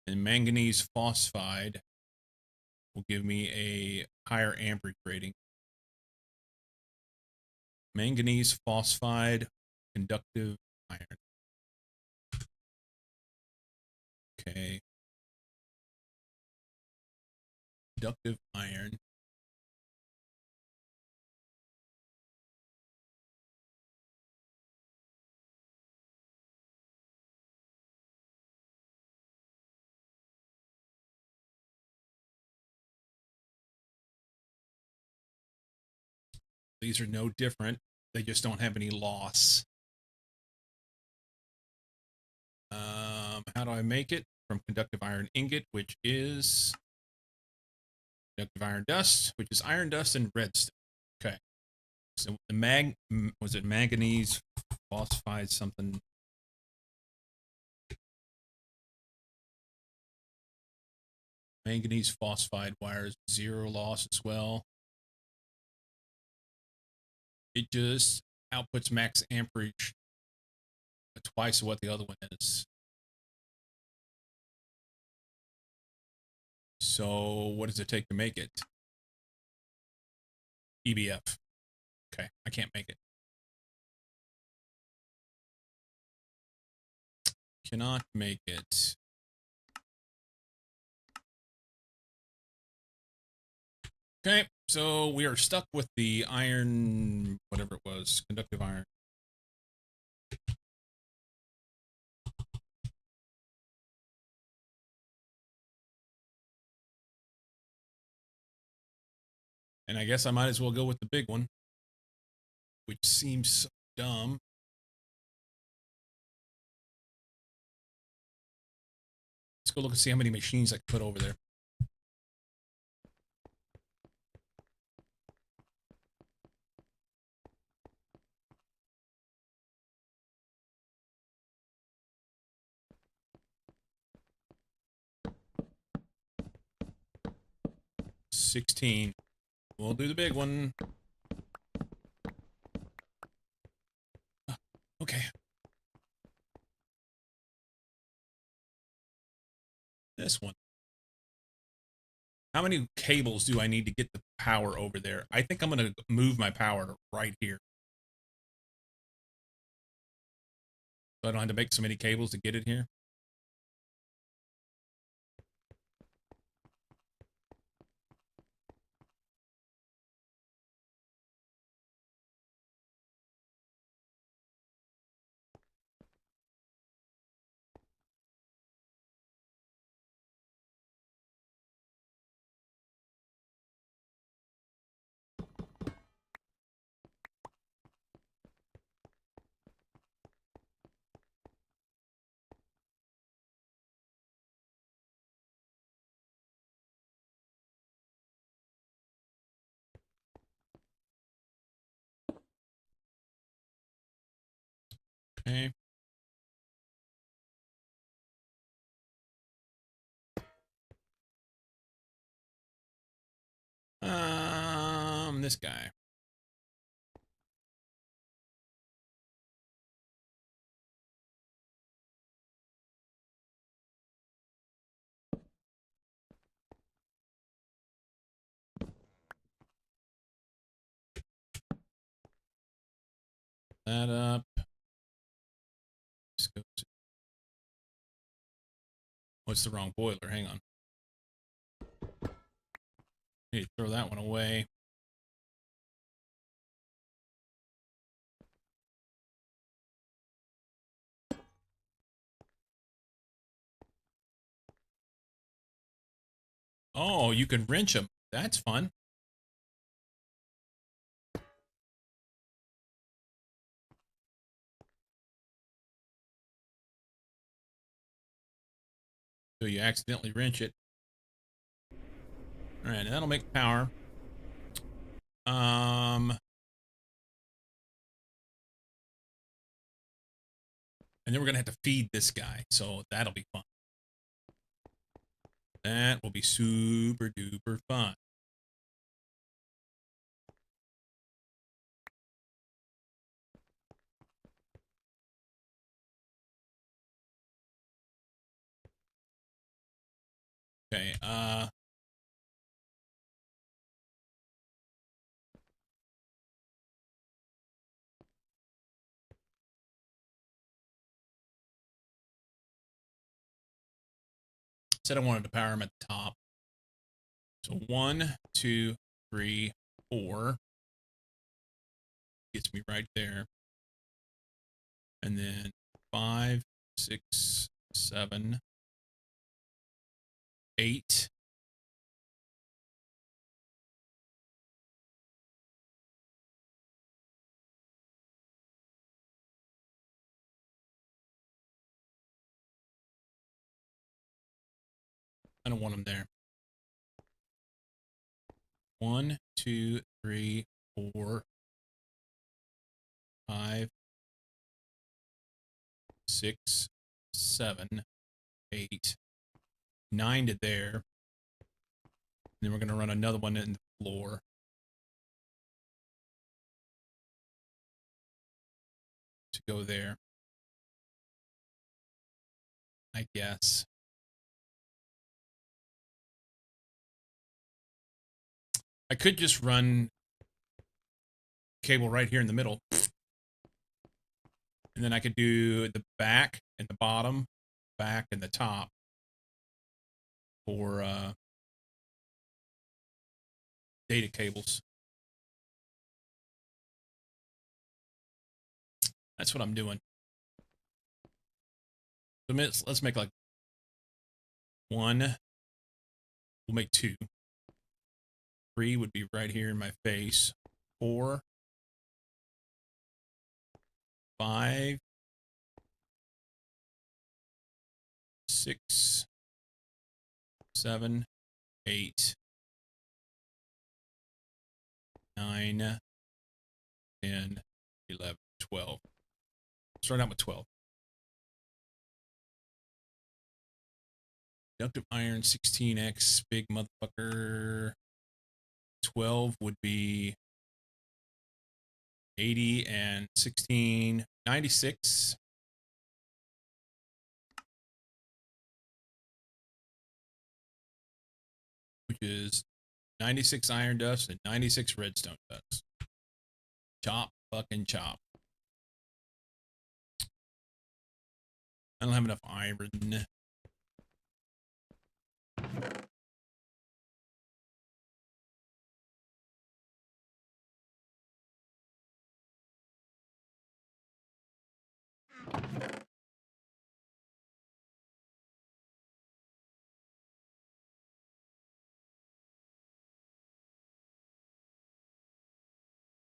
And manganese phosphide will give me a higher amperage rating. Manganese phosphide, conductive iron. Okay. Conductive iron. These are no different. They just don't have any loss. How do I make it? From conductive iron ingot, which is conductive iron dust, which is iron dust and redstone. Okay. So the was it manganese phosphide something? Manganese phosphide wires, 0 loss as well. It just outputs max amperage twice what the other one is. So what does it take to make it? EBF. Okay, I can't make it. Cannot make it. Okay, so we are stuck with the iron, whatever it was, conductive iron. And I guess I might as well go with the big one, which seems so dumb. Let's go look and see how many machines I can put over there. $16. We'll do the big one. Okay. This one. How many cables do I need to get the power over there? I think I'm going to move my power to right here. So I don't have to make so many cables to get it here. Okay. This guy. That up. What's the wrong boiler? Hang on. Need to throw that one away. Oh, you can wrench them. That's fun. So you accidentally wrench it. All right, that'll make power. And then we're gonna have to feed this guy, so that'll be fun. That will be super duper fun. Okay, said I wanted to power him at the top. So 1, 2, 3, 4. Gets me right there. And then 5, 6, 7, 8. I don't want him there. 1, 2, 3, 4, 5, 6, 7, 8, 9 to there. And then we're going to run another one in the floor. To go there. I guess. I could just run cable right here in the middle. And then I could do the back and the bottom, back and the top for data cables. That's what I'm doing. So let's make like 1. We'll make 2. 3 would be right here in my face. 4, 5, 6, 7, 8, 9, 10, 11, 12. Start out with 12. Conductive iron 16x, big motherfucker. 12 would be 80 and 16, 96. Which is 96 iron dust and 96 redstone dust. Chop, fucking chop. I don't have enough iron.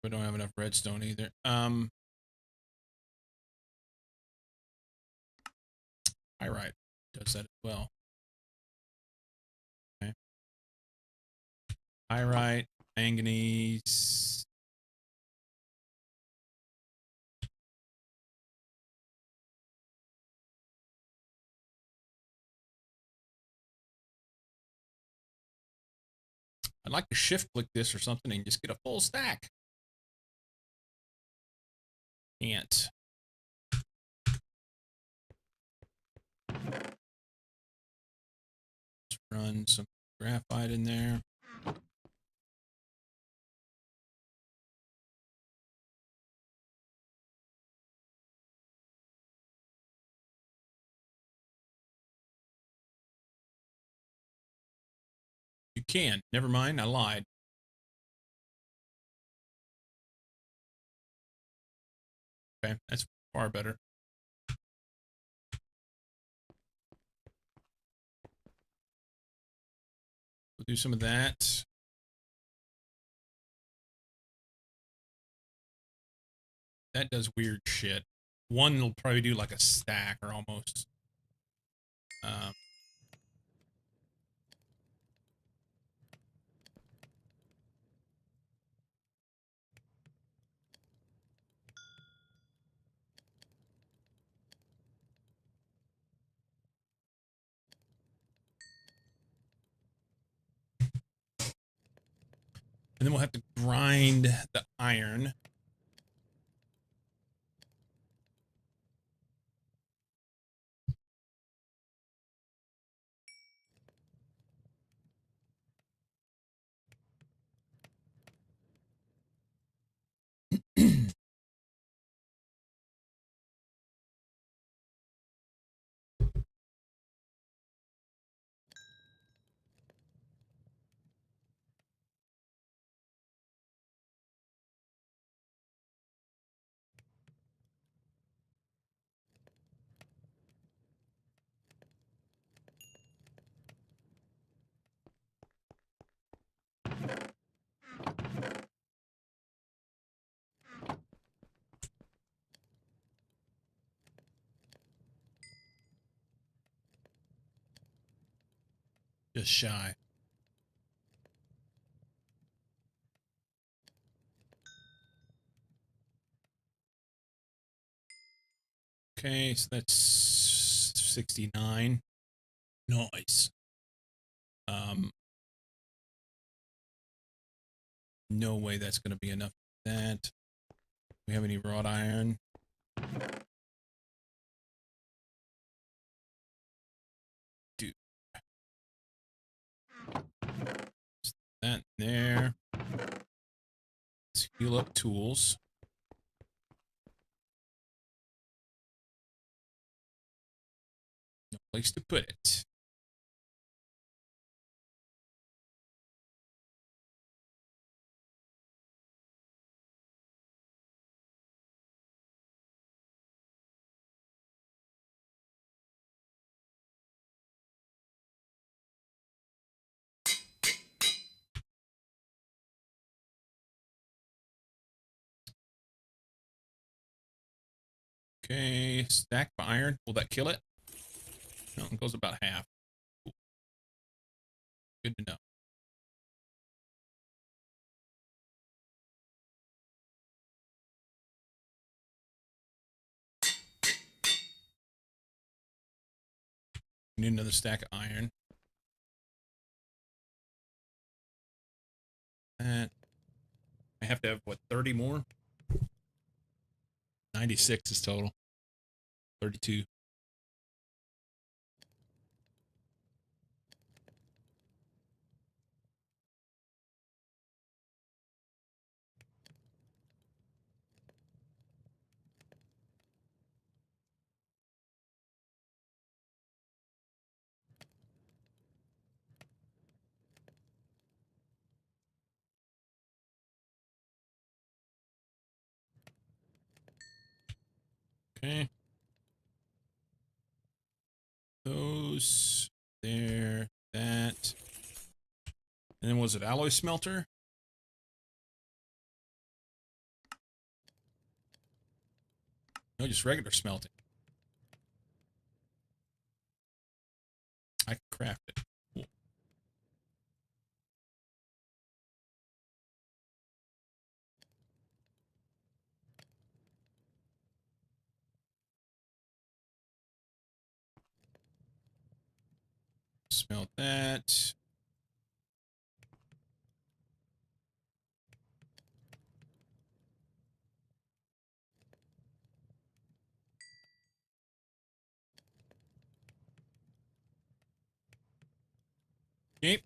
We don't have enough redstone either. Pyrite does that as well. Okay. Pyrite, manganese. I'd like to shift click this or something and just get a full stack. Can't. Let's run some graphite in there. You can. Never mind, I lied. Okay, that's far better. We'll do some of that. That does weird shit. One will probably do like a stack or almost. And then we'll have to grind the iron. Just shy. Okay, so that's 69. Nice. No way that's going to be enough for that. We have any wrought iron? Dude. That there. Let's heal up tools. No place to put it. Okay, stack of iron. Will that kill it? No, it goes about half. Cool. Good to know. We need another stack of iron. That. I have to have, what, 30 more? 96 is total. 32. Okay. Those, there, that. And then was it alloy smelter? No, just regular smelting. I can craft it. Cool. Smelt that. Okay.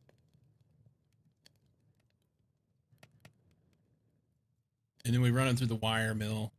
And then we run it through the wire mill.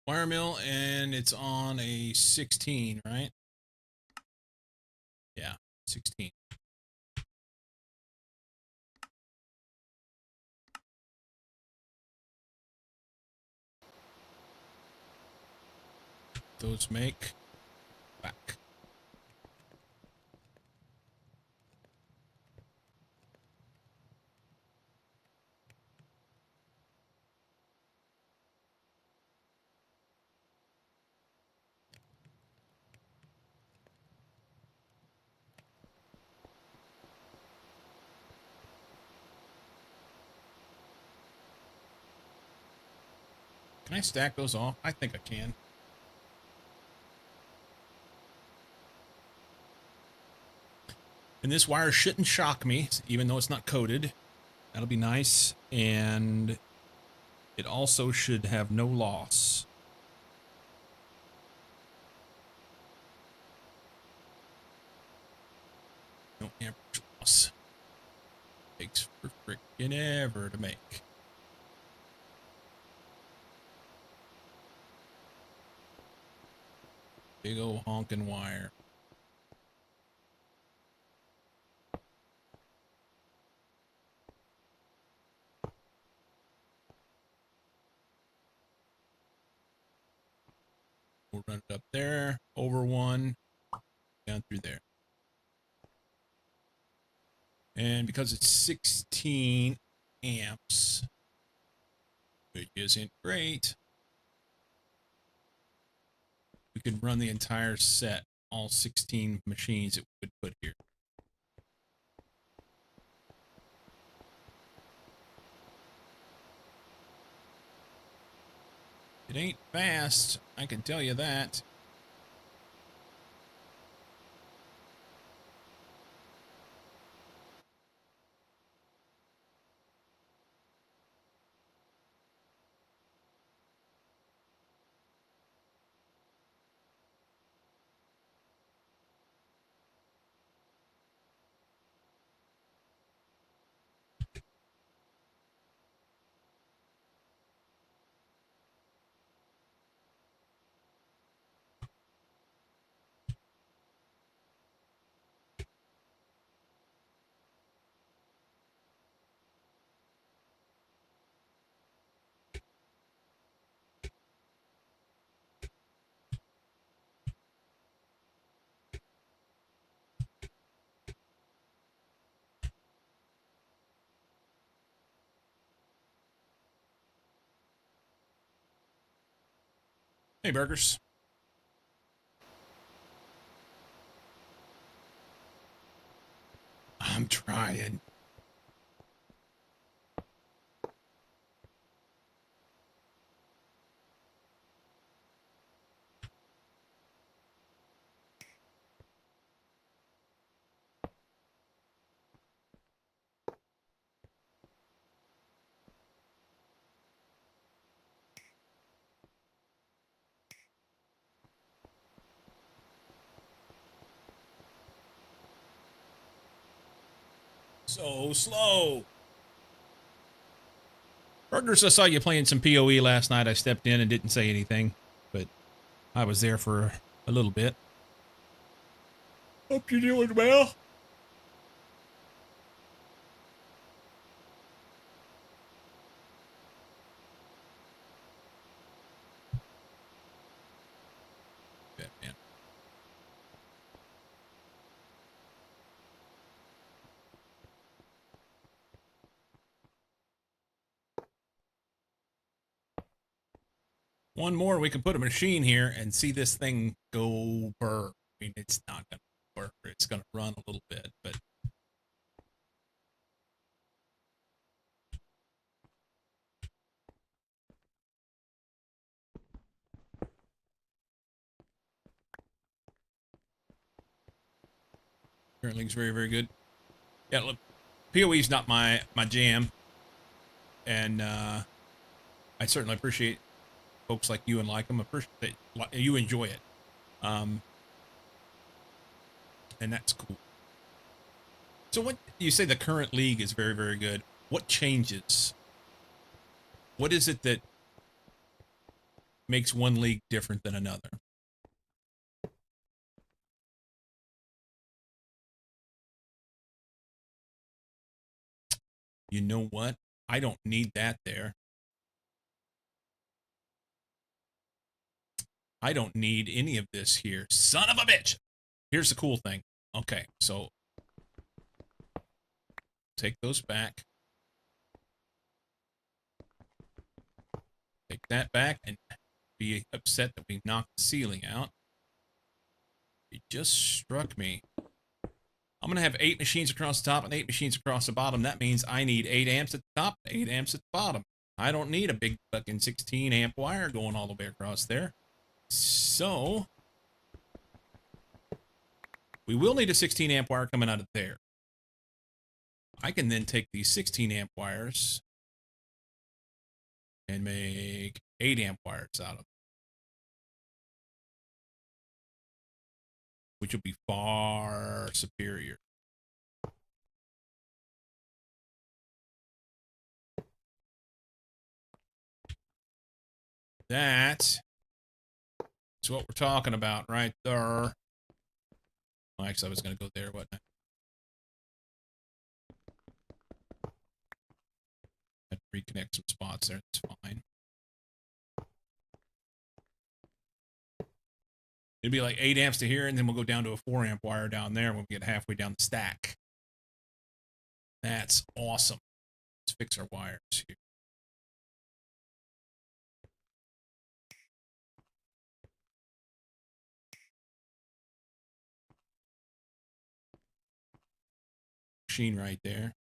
wire mill, and it's on a 16, right? Yeah, 16. Those make back. Can I stack those off? I think I can. And this wire shouldn't shock me, even though it's not coated. That'll be nice. And it also should have no loss. No amperage loss. Takes for frickin' ever to make. Big old honking wire. We'll run it up there, over one, down through there. And because it's 16 amps, which isn't great, we could run the entire set, all 16 machines that we would put here. It ain't fast, I can tell you that. Hey, burgers. I'm trying. So slow. Burgers, I saw you playing some PoE last night. I stepped in and didn't say anything, but I was there for a little bit. Hope you're doing well. Good, man. One more, we can put a machine here and see this thing go burr. I mean, it's not going to burr. It's going to run a little bit, but Currently's very, very good. Yeah, look, PoE's not my jam, and I certainly appreciate folks like you and like them. Appreciate you enjoy it, and that's cool. So, what you say the current league is very, very good. What changes? What is it that makes one league different than another. You know what? I don't need that there. I don't need any of this here. Son of a bitch! Here's the cool thing. Okay, so take those back. Take that back and be upset that we knocked the ceiling out. It just struck me. I'm going to have 8 machines across the top and 8 machines across the bottom. That means I need 8 amps at the top, 8 amps at the bottom. I don't need a big fucking 16 amp wire going all the way across there. So we will need a 16 amp wire coming out of there. I can then take these 16 amp wires and make 8 amp wires out of them, which will be far superior. That is what we're talking about right there. Well, actually, I was going to go there, wasn't I? Had to reconnect some spots there. That's fine. It'd be like 8 amps to here, and then we'll go down to a 4 amp wire down there when we get halfway down the stack. That's awesome. Let's fix our wires here. Machine right there.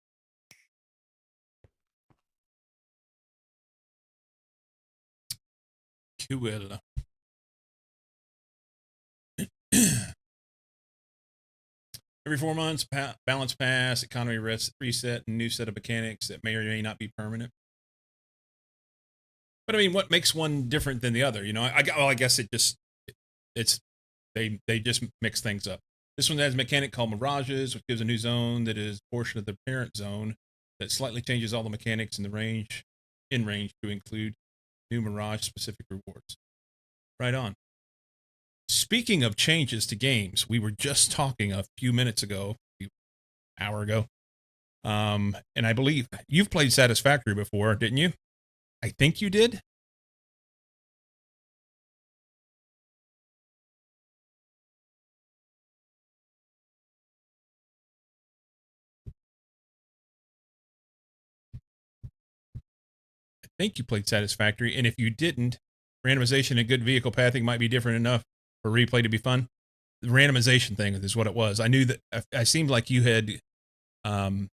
Cool. Every 4 months, balance pass, economy reset, and new set of mechanics that may or may not be permanent. But I mean, what makes one different than the other? You know, I guess they just mix things up. This one has a mechanic called Mirages, which gives a new zone that is a portion of the parent zone that slightly changes all the mechanics in range to include new Mirage specific rewards. Right on. Speaking of changes to games, we were just talking a few minutes ago, hour ago. And I believe you've played Satisfactory before, didn't you? I think you did. I think you played Satisfactory, and if you didn't, randomization and good vehicle pathing might be different enough for replay to be fun. The randomization thing is what it was. I knew that I seemed like you had that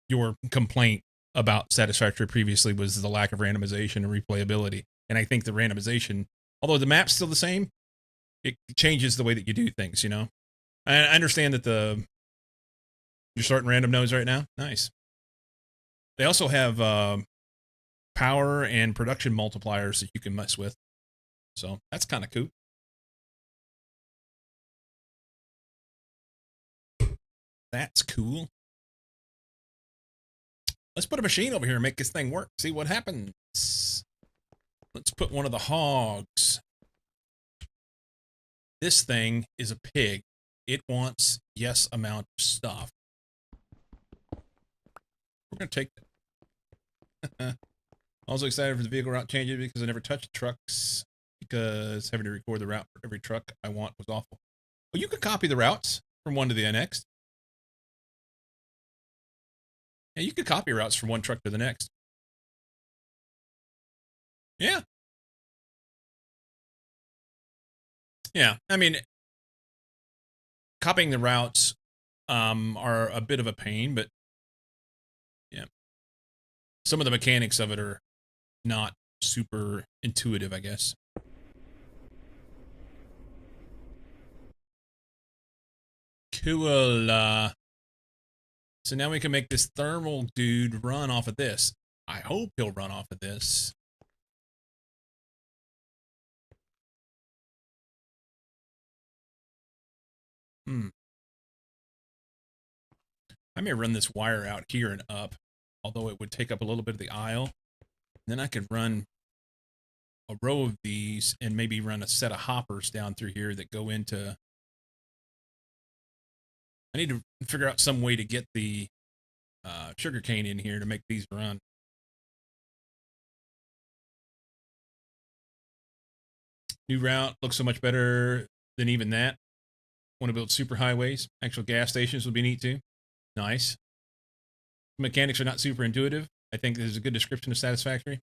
your complaint about Satisfactory previously was the lack of randomization and replayability. And I think the randomization, although the map's still the same, it changes the way that you do things, you know? I understand that you're starting random nodes right now. Nice. They also have power and production multipliers that you can mess with. So that's kind of cool. That's cool. Let's put a machine over here and make this thing work. See what happens. Let's put one of the hogs. This thing is a pig. It wants yes amount of stuff. We're going to take that. Also excited for the vehicle route changes because I never touched trucks because having to record the route for every truck I want was awful. Well, you could copy the routes from one to the next. Yeah, you could copy routes from one truck to the next. Yeah. Yeah, I mean, copying the routes are a bit of a pain, but yeah. Some of the mechanics of it are not super intuitive, I guess. Cool. So now we can make this thermal dude run off of this. I hope he'll run off of this. I may run this wire out here and up, although it would take up a little bit of the aisle. Then I could run a row of these and maybe run a set of hoppers down through here that go into. I need to figure out some way to get the sugarcane in here to make these run. New route looks so much better than even that. Want to build super highways. Actual gas stations would be neat too. Nice. Mechanics are not super intuitive. I think this is a good description of satisfactory.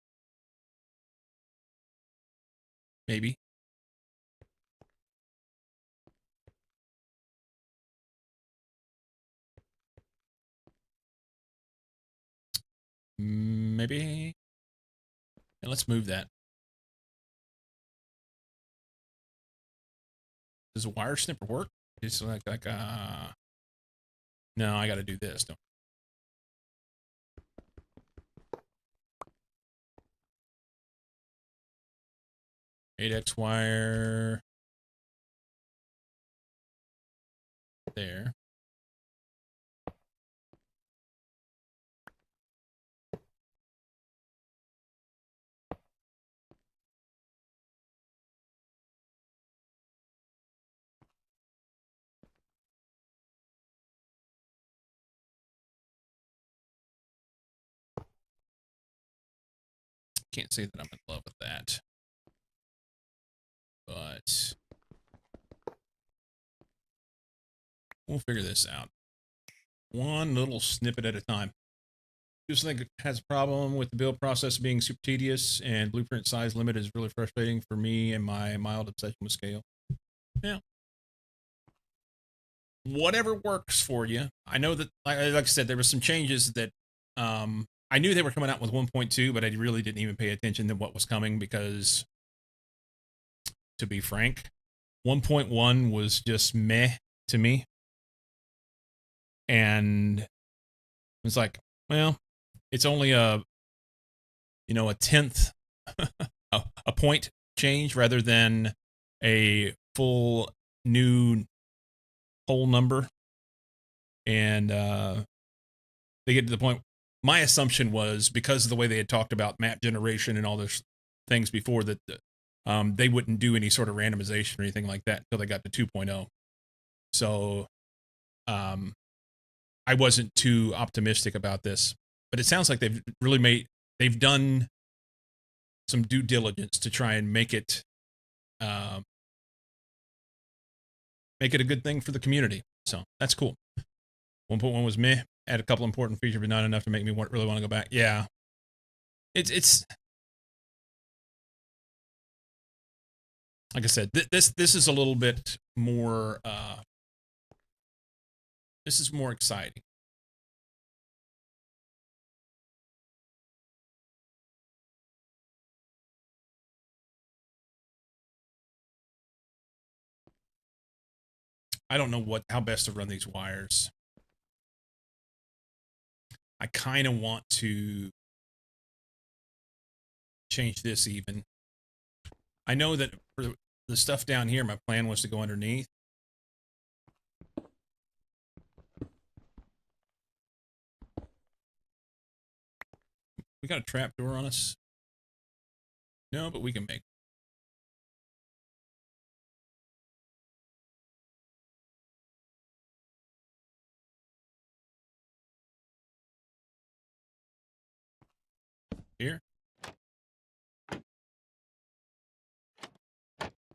Maybe. Maybe. And let's move that. Does a wire snipper work? It's like no, I got to do this. Don't. 8x wire. There. Can't say that I'm in love with that. But we'll figure this out. One little snippet at a time. Just think it has a problem with the build process being super tedious, and blueprint size limit is really frustrating for me and my mild obsession with scale. Yeah. Whatever works for you. I know that, like I said, there were some changes that I knew they were coming out with 1.2, but I really didn't even pay attention to what was coming because, to be frank, 1.1 was just meh to me. And it's like, well, it's only a tenth a point change rather than a full new whole number. And they get to the point. My assumption was, because of the way they had talked about map generation and all those things before, that they wouldn't do any sort of randomization or anything like that until they got to 2.0. So I wasn't too optimistic about this, but it sounds like they've done some due diligence to try and make it a good thing for the community. So that's cool. 1.1 was meh. Add a couple important features, but not enough to make me really want to go back. Yeah, it's like I said. This is a little bit more. This is more exciting. I don't know how best to run these wires. I kind of want to change this even. I know that for the stuff down here, my plan was to go underneath. We got a trap door on us. No, but we can make. Here.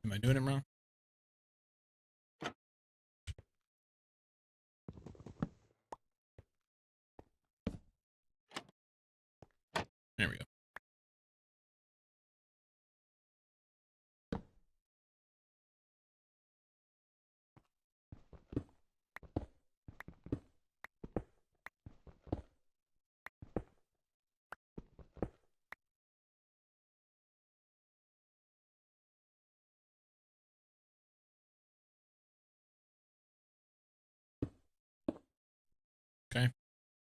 Am I doing it wrong? There we go. Okay.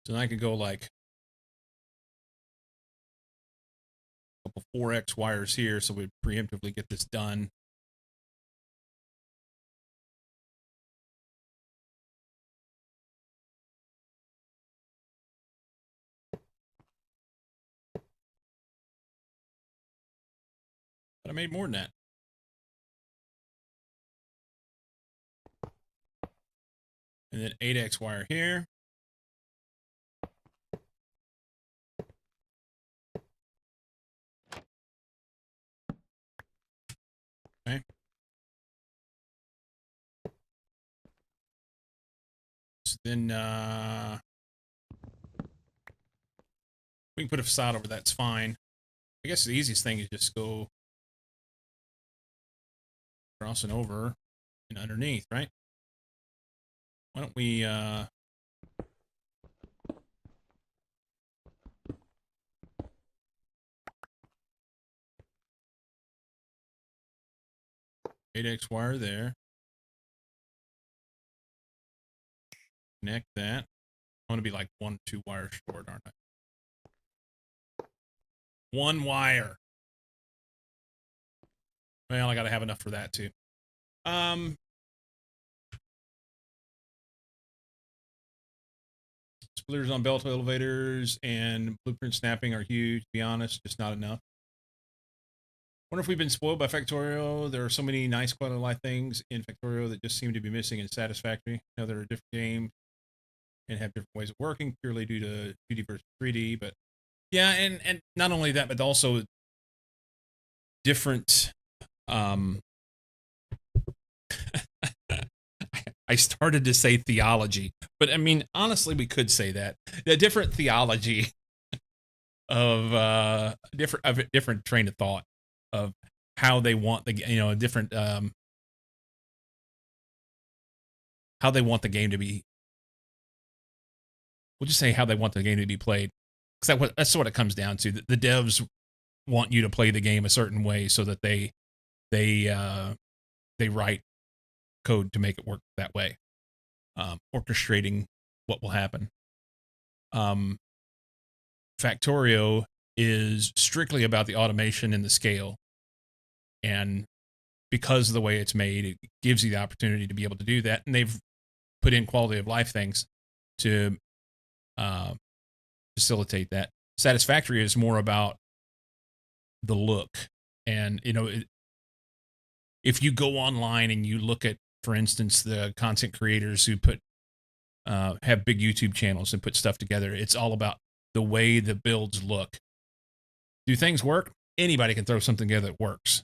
So then I could go like a couple 4x wires here, so we preemptively get this done. But I made more than that. And then 8x wire here. Okay. So then we can put a facade over that's fine. I guess the easiest thing is just go crossing over and underneath, right? Why don't we 8x wire there. Connect that. I want to be like 1 or 2 wires short, aren't I? 1 wire. Well, I got to have enough for that too. Splitters on belt elevators and blueprint snapping are huge. To be honest, just not enough. Wonder if we've been spoiled by Factorio. There are so many nice quality of life things in Factorio that just seem to be missing in Satisfactory. I know there are different games and have different ways of working purely due to 2D versus 3D. But yeah, and not only that, but also different. I started to say theology, but I mean, honestly, we could say that the different theology of different train of thought of how they want the different how they want the game to be. We'll just say how they want the game to be played, because that's what it comes down to. The devs want you to play the game a certain way so that they write code to make it work that way, orchestrating what will happen. Factorio is strictly about the automation and the scale, and because of the way it's made, it gives you the opportunity to be able to do that. And they've put in quality of life things to facilitate that. Satisfactory is more about the look, and if you go online and you look at, for instance, the content creators who have big YouTube channels and put stuff together, it's all about the way the builds look. Do things work? Anybody can throw something together that works.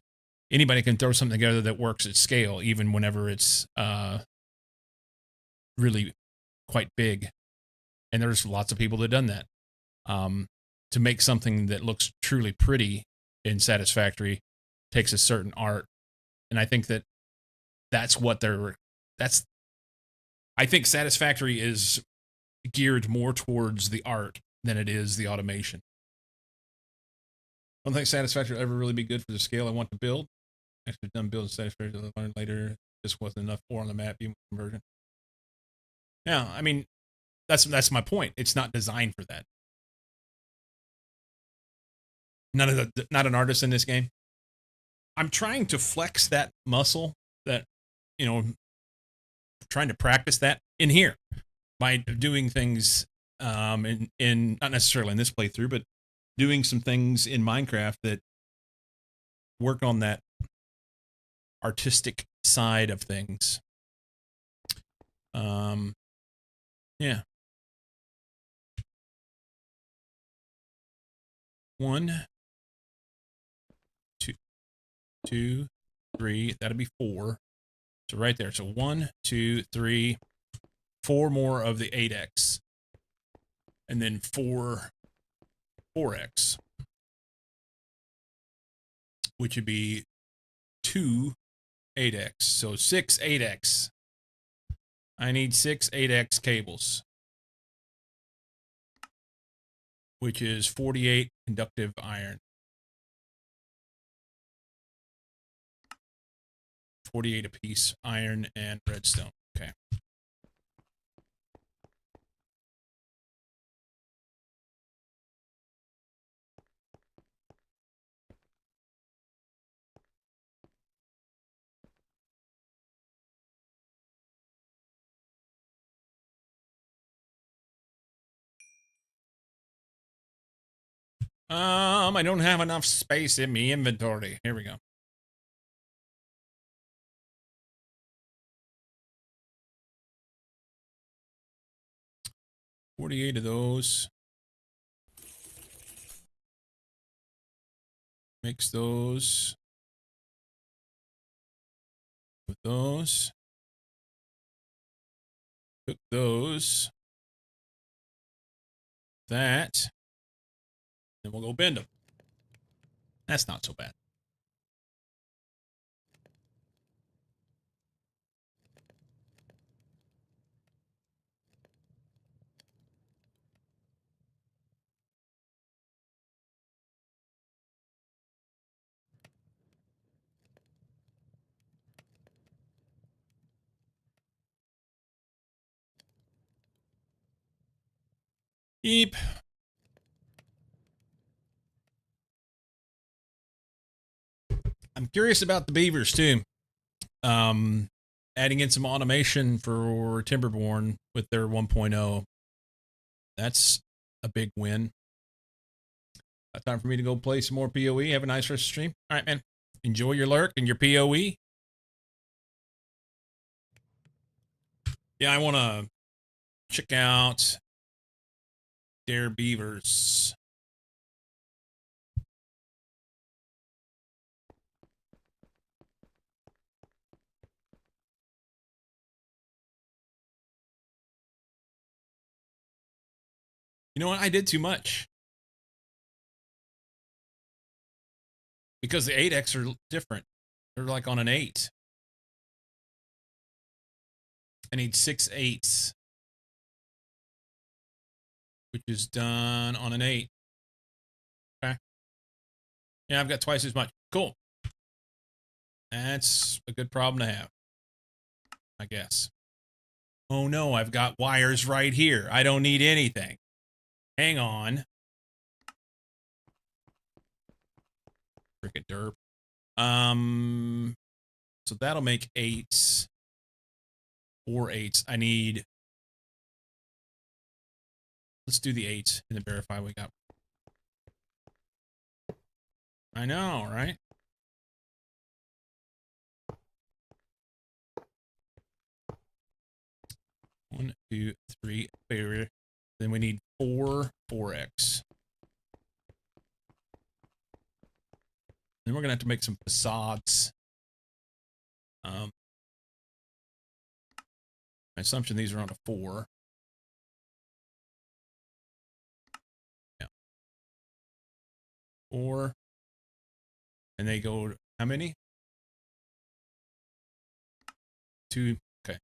Anybody can throw something together that works at scale, even whenever it's really quite big. And there's lots of people that have done that. To make something that looks truly pretty and satisfactory takes a certain art. And I think I think Satisfactory is geared more towards the art than it is the automation. I don't think Satisfactory will ever really be good for the scale I want to build. Actually, done building Satisfactory, I'll learn later. This wasn't enough for on the map, even conversion. Yeah, I mean, that's my point. It's not designed for that. Not an artist in this game. I'm trying to flex that muscle, that trying to practice that in here by doing things in not necessarily in this playthrough, but doing some things in Minecraft that work on that artistic side of things. Yeah. 1, 2, 3. That'll be 4. So right there. So 1, 2, 3, 4 more of the 8x, and then 4x, which would be 2 8x. So 6 8x. I need 6 8x cables, which is 48 conductive iron. 48 a piece, iron and redstone. Okay. I don't have enough space in my inventory. Here we go. 48 of those. Mix those with those. Cook those. That. Then we'll go bend them. That's not so bad. Eep. I'm curious about the beavers too. Adding in some automation for Timberborn with their 1.0. That's a big win. Time for me to go play some more PoE. Have a nice rest of the stream. All right, man. Enjoy your lurk and your PoE. Yeah, I want to check out their beavers. You know what? I did too much. Because the 8X are different. They're like on an 8. I need 6 8s. Which is done on an 8. Okay. Yeah, I've got twice as much. Cool. That's a good problem to have, I guess. Oh no, I've got wires right here. I don't need anything. Hang on. Frickin' derp. So that'll make 8s. 4 8s. I need. Let's do the 8s and then verify we got. I know, right? One, two, three, failure. Then we need 4 4X. Then we're gonna have to make some facades. My assumption these are on a 4. Yeah. 4. And they go how many? 2. Okay.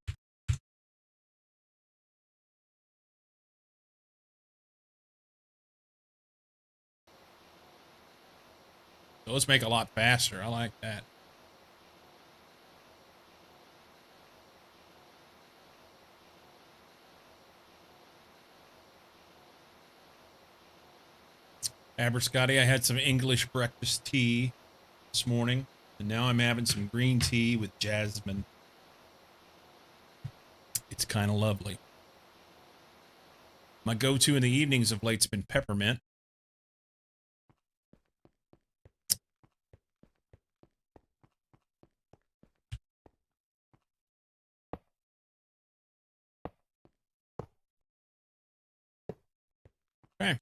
Those make a lot faster. I like that. Aberscotty, I had some English breakfast tea this morning, and now I'm having some green tea with jasmine. It's kind of lovely. My go-to in the evenings of late's been peppermint. Okay.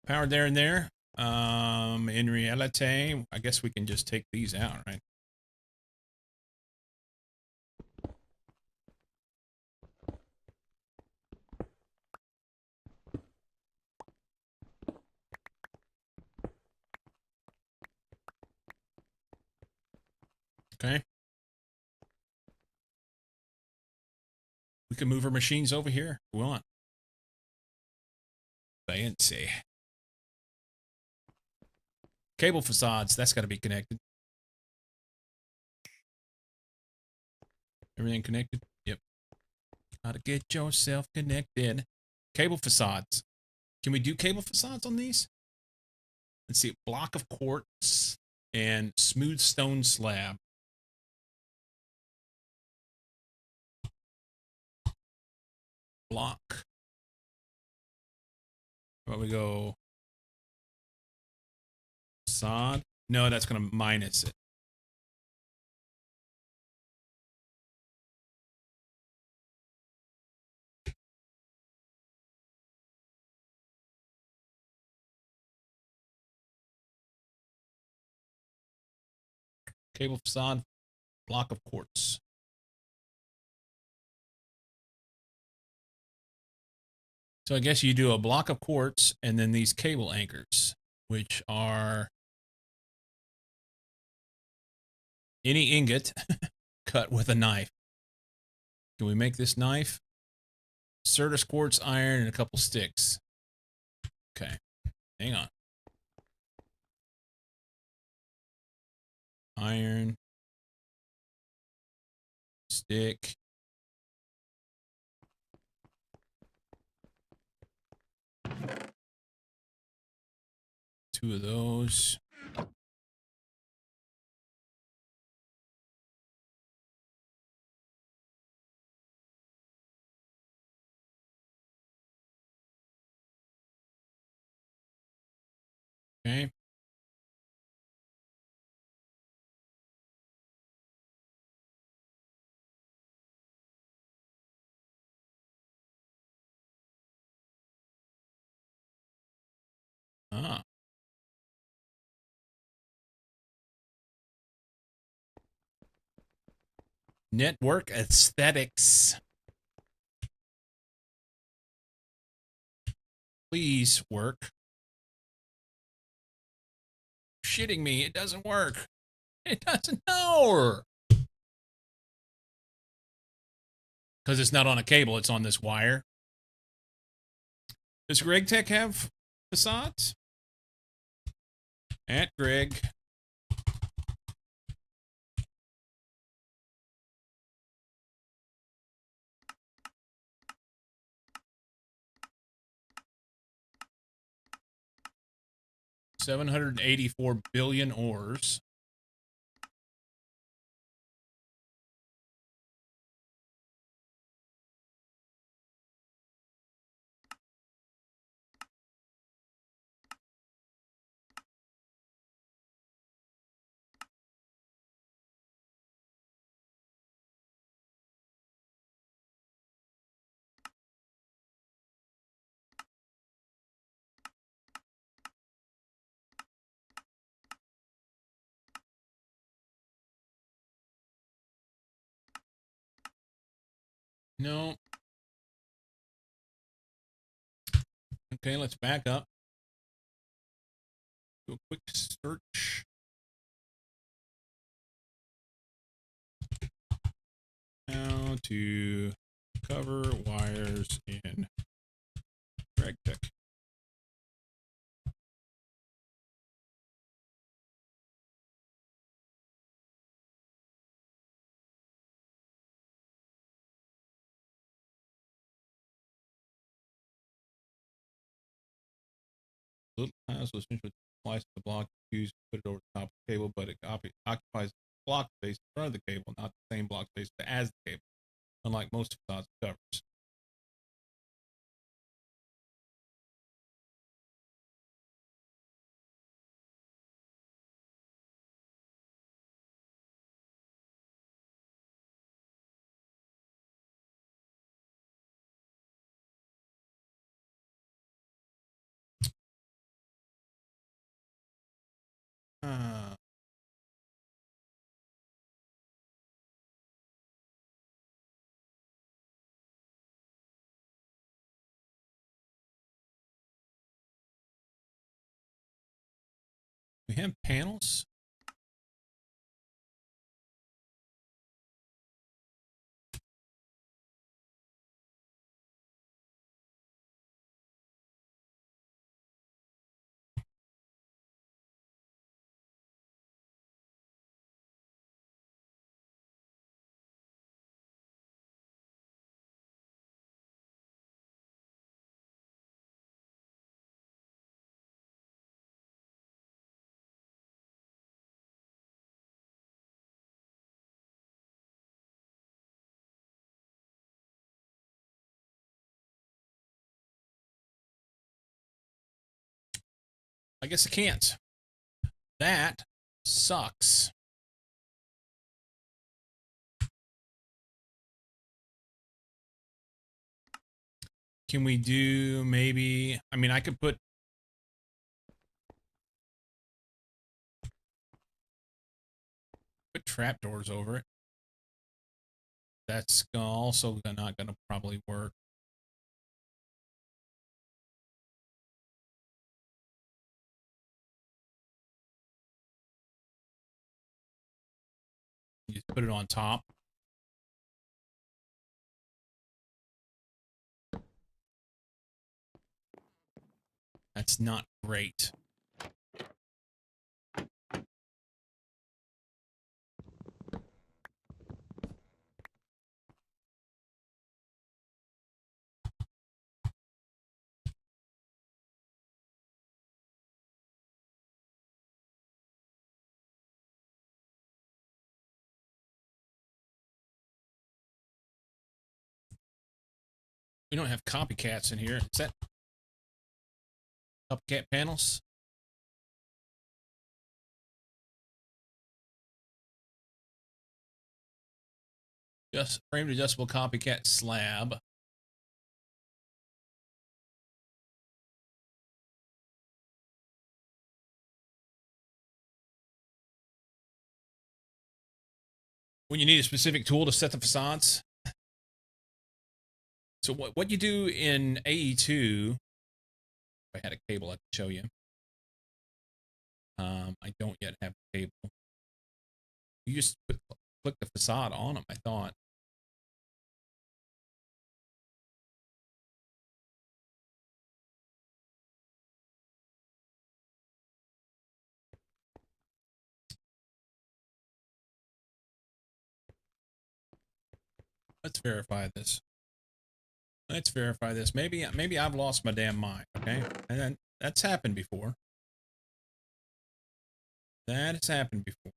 Powered there and there. In reality, I guess we can just take these out, right? Okay. We can move our machines over here if we want. Fancy. Cable facades, that's got to be connected. Everything connected? Yep. How to get yourself connected. Cable facades. Can we do cable facades on these? Let's see. Block of quartz and smooth stone slab. Block. How about we go facade? No, that's going to minus it. Cable facade, block of quartz. So I guess you do a block of quartz and then these cable anchors, which are any ingot cut with a knife. Can we make this knife? Certus quartz, iron, and a couple sticks. Okay, hang on. Iron, stick. Two of those. Okay. Ah. Network aesthetics. Please work. Shitting me, it doesn't work. It doesn't know. Because it's not on a cable, it's on this wire. Does Greg Tech have facades? At Greg. $784 billion ores. No. Okay, let's back up. Do a quick search. How to cover wires in Greg Tech. Little tiles will essentially slice the block used to put it over the top of the cable, but it occupies block space in front of the cable, not the same block space as the cable, unlike most facades covers. We have panels. I guess I can't. That sucks. Can we do maybe, I mean, I could put Put trapdoors over it. That's also not going to probably work. You just put it on top. That's not great. We don't have copycats in here. Is that copycat panels? Just framed adjustable copycat slab. When you need a specific tool to set the facades. So what you do in AE2, if I had a cable I could show you. I don't yet have a cable. You just click the facade on them, I thought. Let's verify this. Let's verify this. Maybe I've lost my damn mind, okay? And then that's happened before. That has happened before.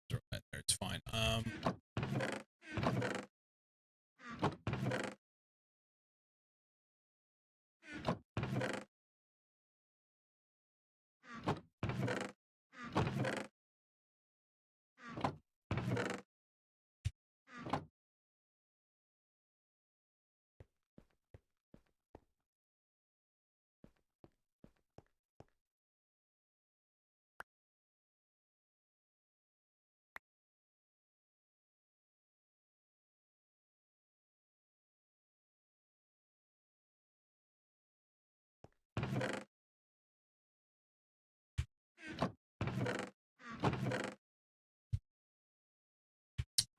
Throw that there, it's fine.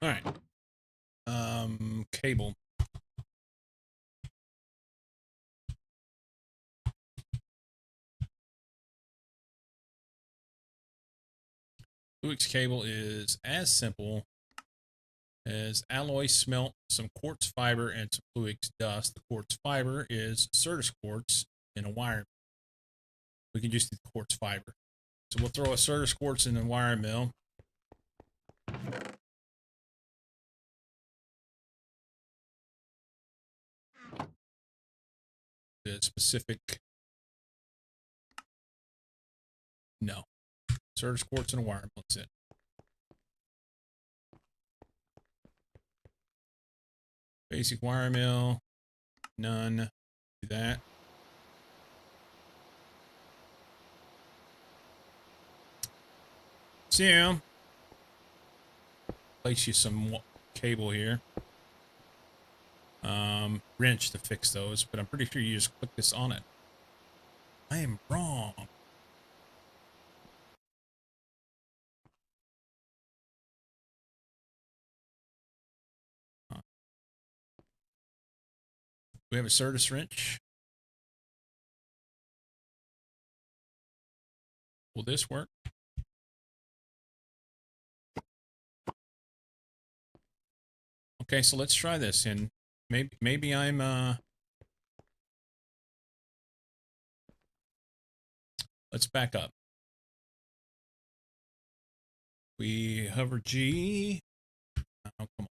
All right. Cable. Fluix cable is as simple as alloy smelt, some quartz fiber, and some Fluix dust. The quartz fiber is Certus quartz in a wire. We can just do quartz fiber. So we'll throw a Certus quartz in the wire mill. The specific. No. Certus quartz in a wire mill. That's it. Basic wire mill. None. Do that. Sam. Place you some cable here. Wrench to fix those, but I'm pretty sure you just click this on it. I am wrong. We have a Certus wrench. Will this work? Okay, so let's try this, and maybe I'm let's back up. We hover G. Oh, come on.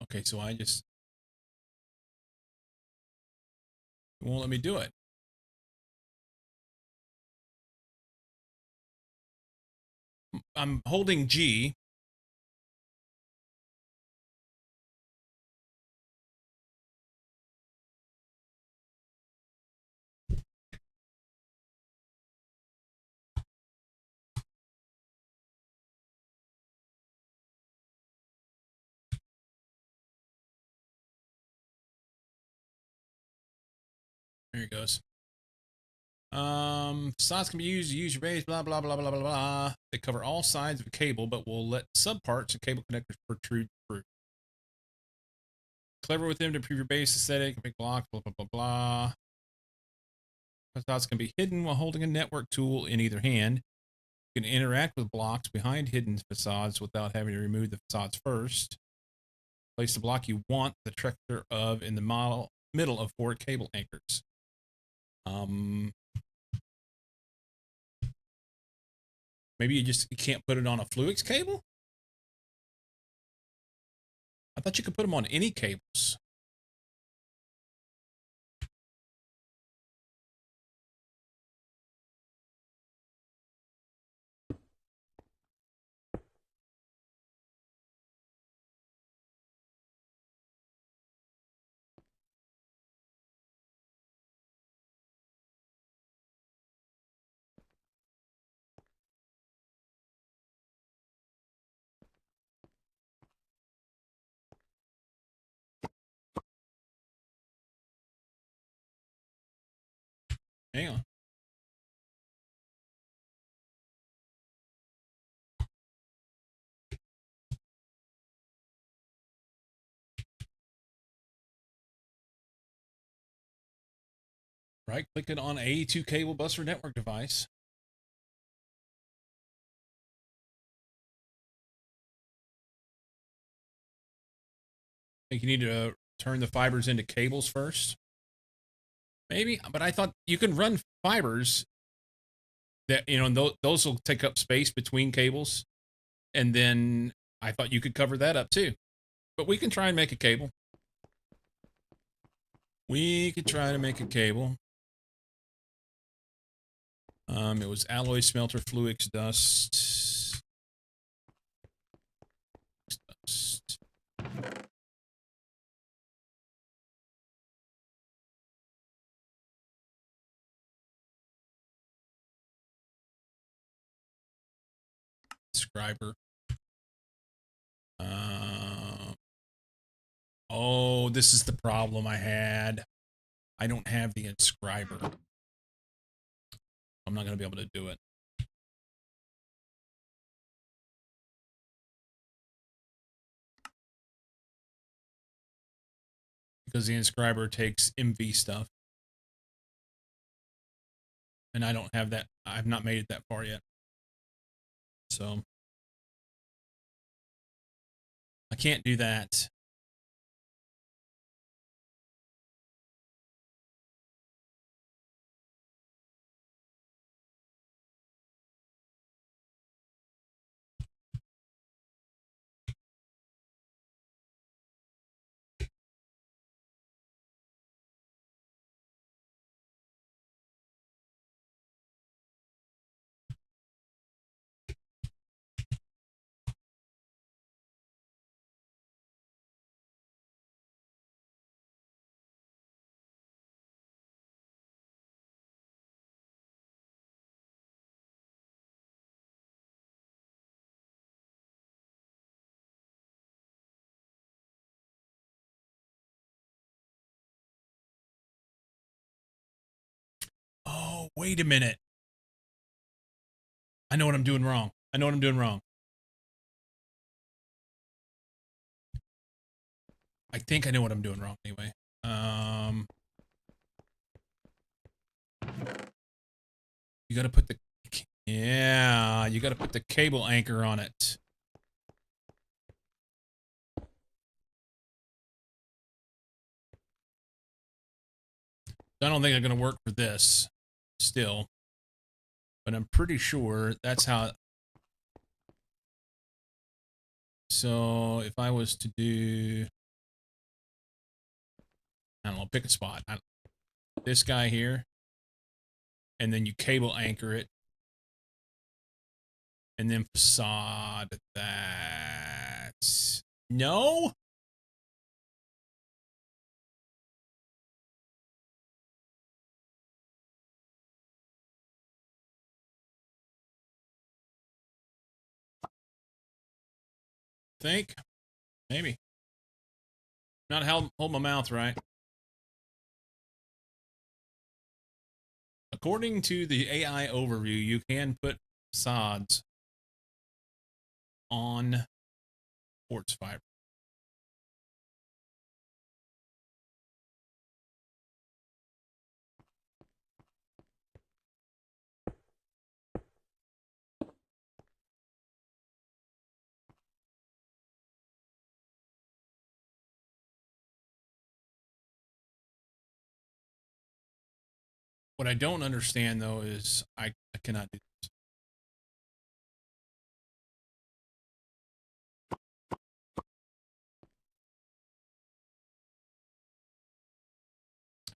Okay, so I just It won't let me do it. I'm holding G. There it goes. Slots can be used to use your base, blah, blah, blah, blah, blah, blah. They cover all sides of a cable, but will let subparts of cable connectors protrude through. Clever with them to improve your base aesthetic, big blocks, blah, blah, blah, blah. Facades can be hidden while holding a network tool in either hand. You can interact with blocks behind hidden facades without having to remove the facades first. Place the block you want the tractor of in the middle of 4 cable anchors. Maybe you can't put it on a Fluix cable? I thought you could put them on any cables. Hang on. Right click it on A2 cable bus or network device. I think you need to turn the fibers into cables first. Maybe, but I thought you can run fibers that, you know, and those will take up space between cables. And then I thought you could cover that up too. But we can try and make a cable. We could try to make a cable. It was alloy smelter Fluix dust. Dust. Inscriber. Oh, this is the problem I had. I don't have the inscriber. I'm not going to be able to do it. Because the inscriber takes MV stuff. And I don't have that. I've not made it that far yet. So I can't do that. Oh, wait a minute. I know what I'm doing wrong. I know what I'm doing wrong. I think I know what I'm doing wrong anyway. You got to put the... Yeah, you got to put the cable anchor on it. I don't think I'm going to work for this still. But I'm pretty sure that's how... So if I was to do... I don't know, pick a spot. this guy here, and then you cable anchor it, and then facade that. No? Think? Maybe. Not hold my mouth right. According to the AI overview, you can put facades on quartz fiber. What I don't understand though is I cannot do this.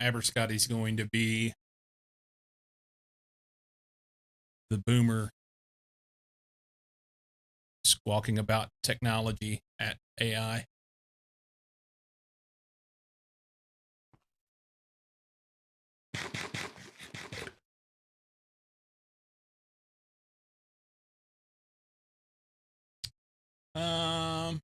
Aberscotty's going to be the boomer squawking about technology at AI. Um,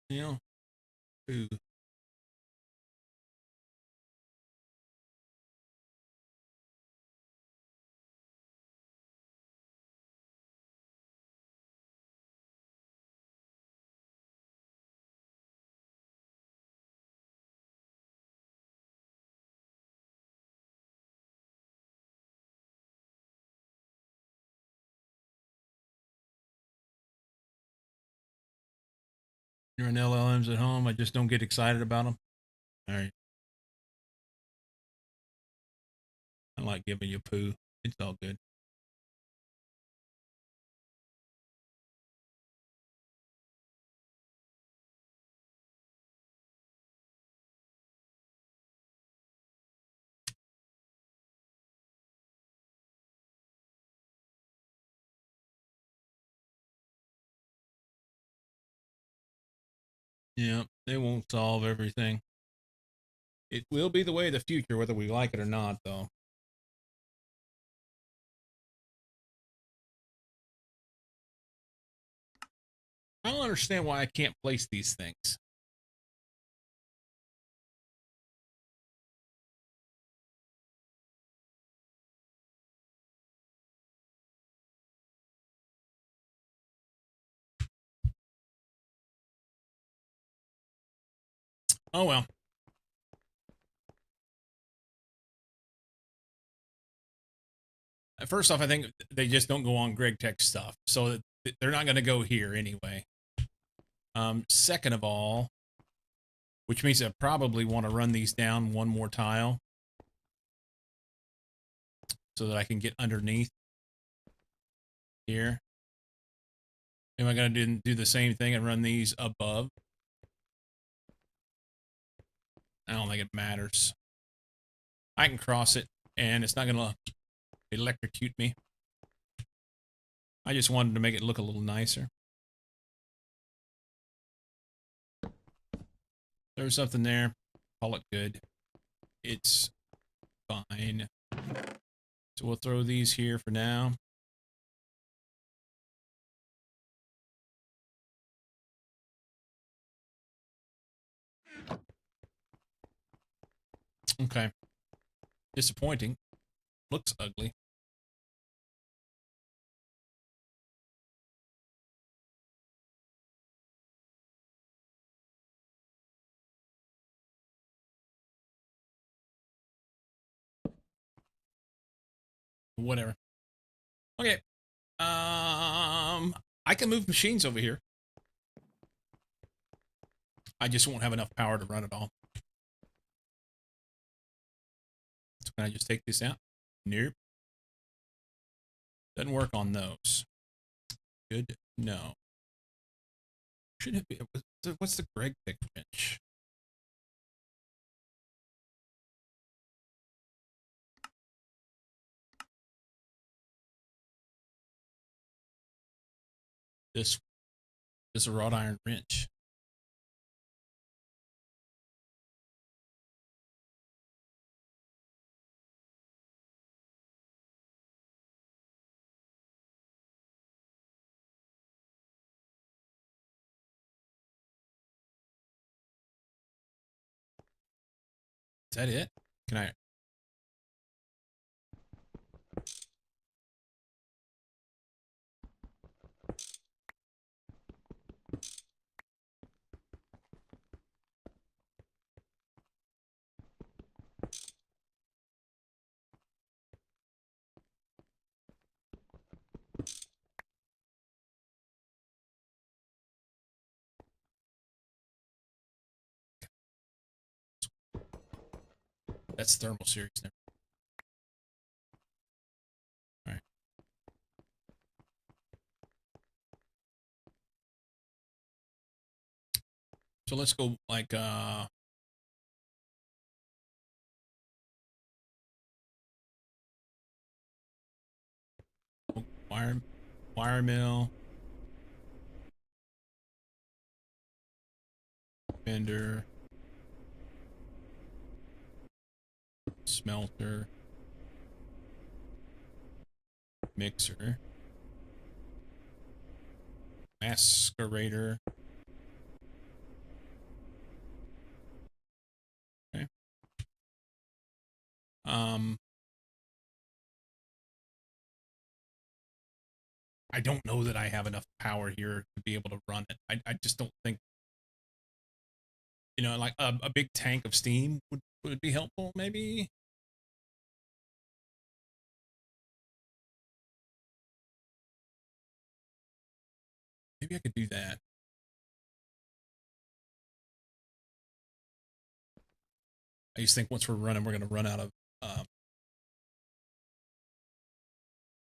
you know, ooh. You're in LLMs at home. I just don't get excited about them. All right. I like giving you poo. It's all good. Yeah, they won't solve everything. It will be the way of the future, whether we like it or not, though. I don't understand why I can't place these things. Oh well. First off, I think they just don't go on Greg Tech stuff, so they're not going to go here anyway. Second of all, which means I probably want to run these down one more tile so that I can get underneath here. Am I going to do the same thing and run these above? I don't think it matters. I can cross it, and it's not going to electrocute me. I just wanted to make it look a little nicer. There's something there. Call it good. It's fine. So we'll throw these here for now. Okay. Disappointing. Looks ugly. Whatever. Okay. I can move machines over here. I just won't have enough power to run it all. So can I just take this out? Nope. Doesn't work on those. Good. No. Should it be? What's the Greg pick wrench? This is a wrought iron wrench. Is that it? Can I? That's thermal series there. All right. So let's go like wire mill, bender, smelter, mixer, macerator. Okay. I don't know that I have enough power here to be able to run it. I just don't think, you know, like a big tank of steam would be helpful, maybe. Maybe I could do that. I just think once we're running, we're going to run out of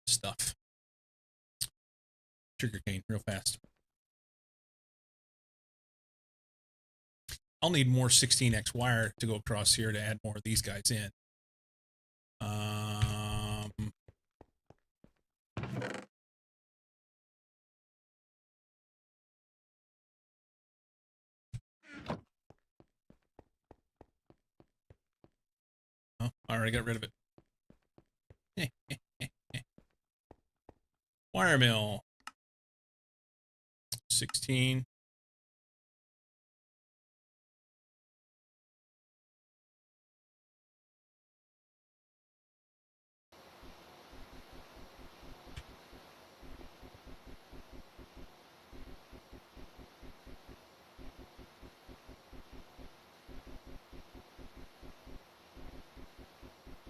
stuff. Sugarcane real fast. I'll need more 16x wire to go across here to add more of these guys in. Oh, I already got rid of it. Wire mill. 16.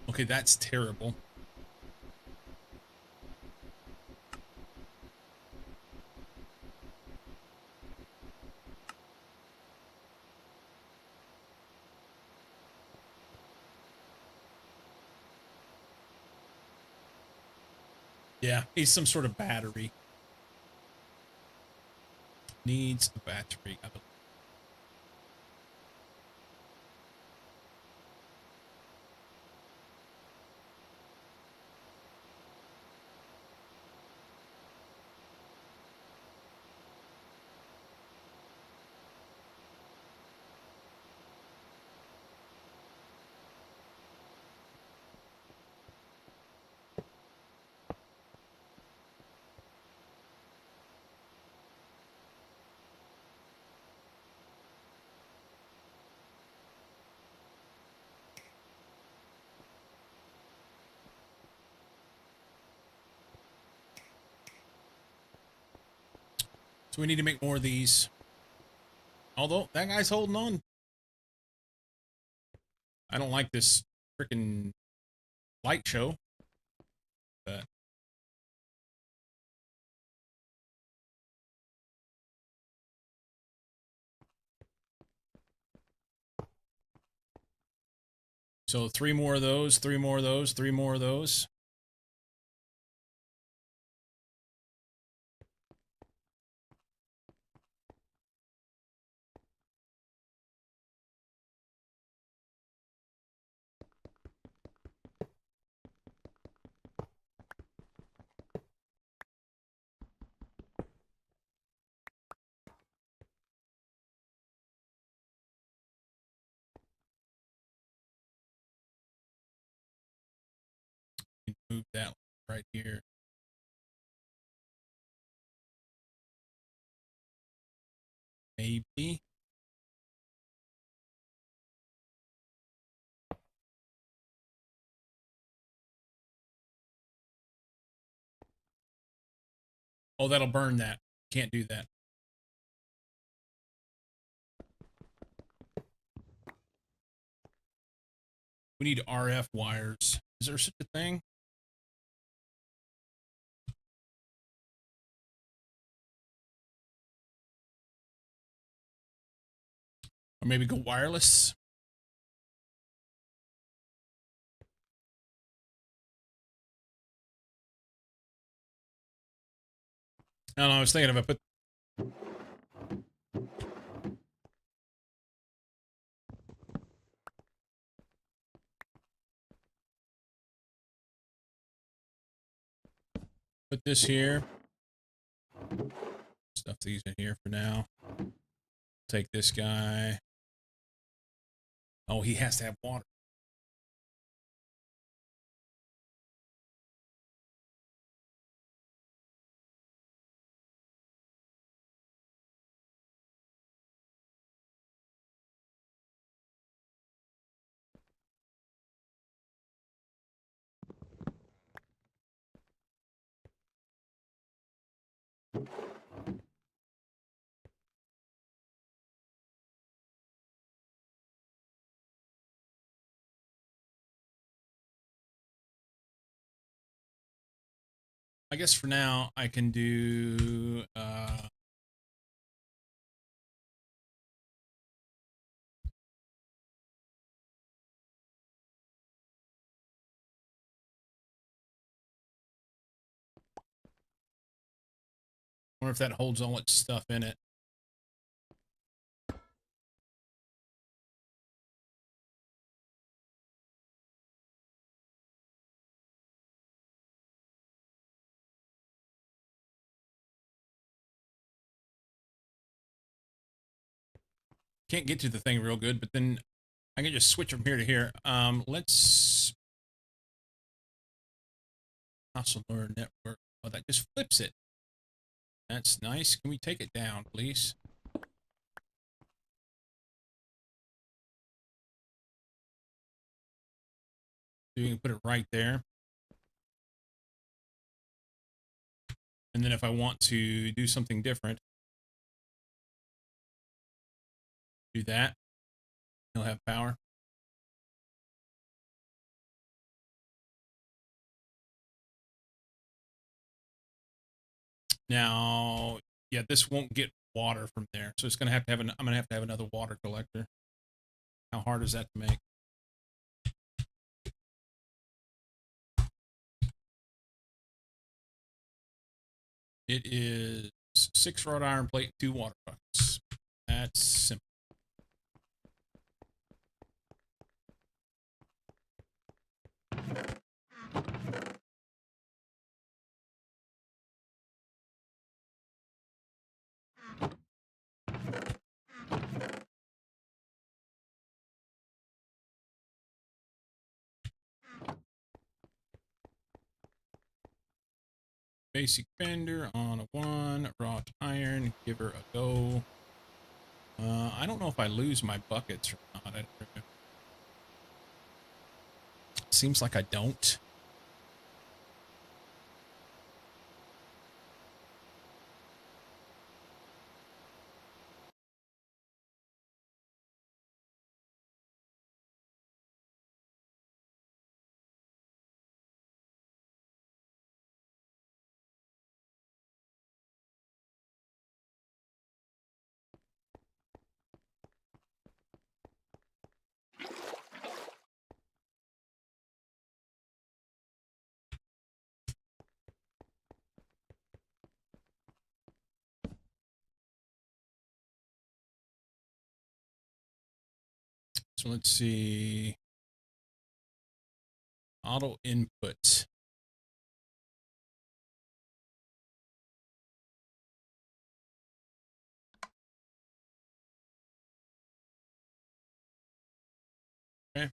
Okay, that's terrible. Yeah, needs some sort of battery. Needs a battery, I believe. So we need to make more of these. Although that guy's holding on. I don't like this freaking light show. But so 3 more of those, 3 more of those, 3 more of those. Move that right here. Maybe. Oh, that'll burn that. Can't do that. We need RF wires. Is there such a thing? Or maybe go wireless? I don't know. I was thinking if I put this here. Stuff these in here for now. Take this guy. Oh, he has to have water. I guess for now I can do wonder if that holds all its stuff in it. Can't get to the thing real good, but then I can just switch from here to here. Let's Hustler network. Oh, that just flips it. That's nice. Can we take it down, please? So you can put it right there. And then if I want to do something different, do that. He'll have power. Now, yeah, this won't get water from there. So it's going to have I'm going to have another water collector. How hard is that to make? It is 6 wrought iron plate, 2 water buckets. That's simple. Basic fender on a 1, wrought iron, give her a go. I don't know if I lose my buckets or not. Seems like I don't. So let's see. Auto input. Okay.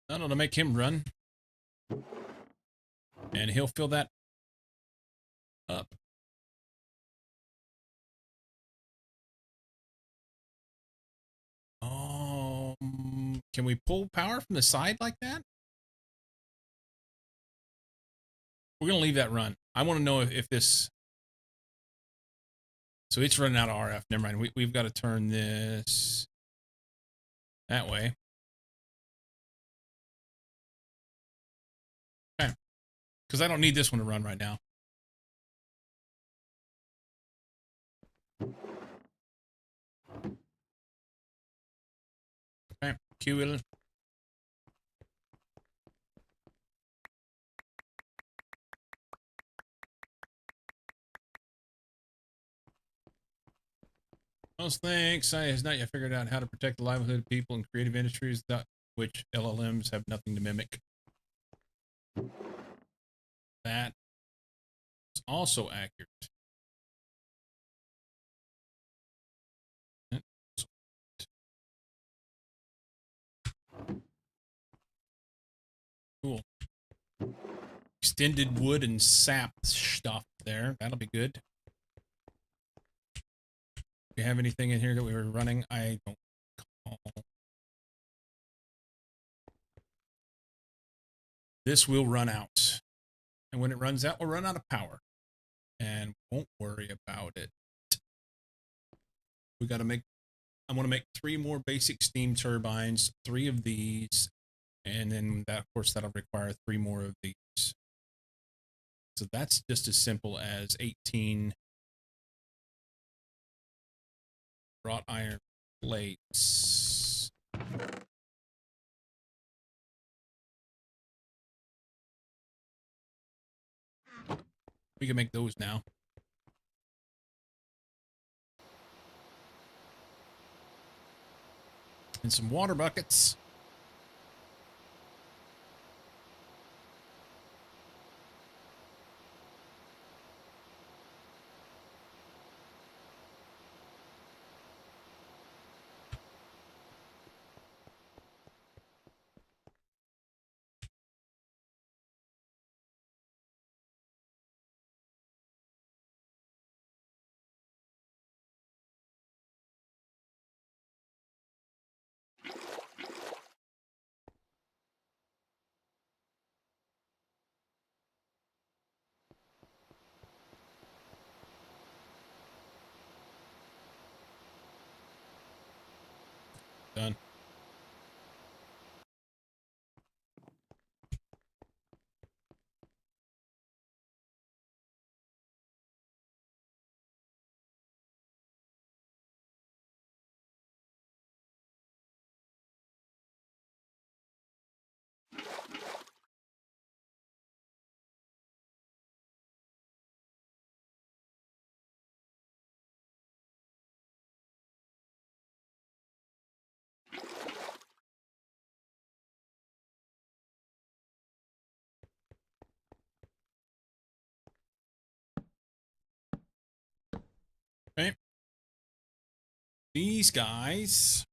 No, to make him run. And he'll fill that up. Can we pull power from the side like that? We're going to leave that run. I want to know if this... So it's running out of RF. Never mind. We've got to turn this that way. Okay. Because I don't need this one to run right now. Okay. Cue it. Most thanks. I has not yet figured out how to protect the livelihood of people in creative industries, which LLMs have nothing to mimic. That is also accurate. Cool. Extended wood and sap stuff there. That'll be good. Do you have anything in here that we were running? I don't recall. This will run out. And when it runs out, we'll run out of power. And won't worry about it. We got to make... I want to make 3 more basic steam turbines, 3 of these, and then that, of course, that'll require 3 more of these. So that's just as simple as 18 wrought iron plates. We can make those now. And some water buckets. Done. Okay. These guys.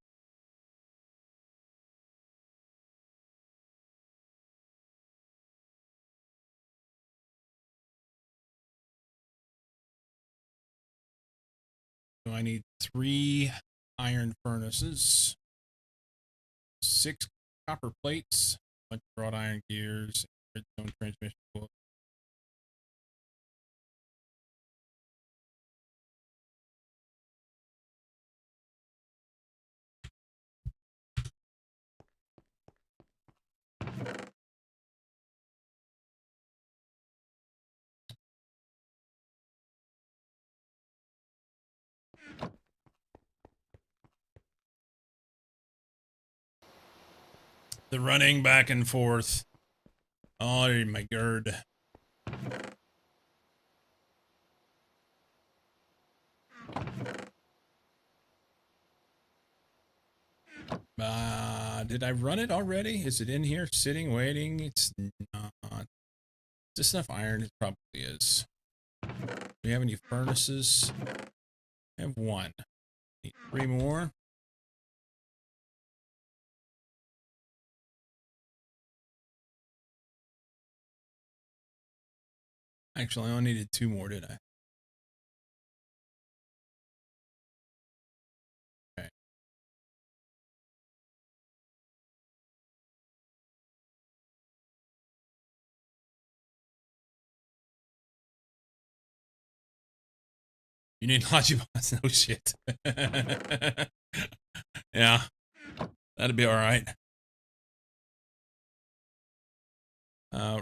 So I need 3 iron furnaces, 6 copper plates, a bunch of wrought iron gears, redstone transmission book. The running back and forth. Oh my god. Did I run it already? Is it in here sitting, waiting? It's not. Is this enough iron? It probably is. Do we have any furnaces? I have one. Need 3 more. Actually, I only needed 2 more, did I? Okay. You need Logibus? No shit. Yeah, that'd be all right.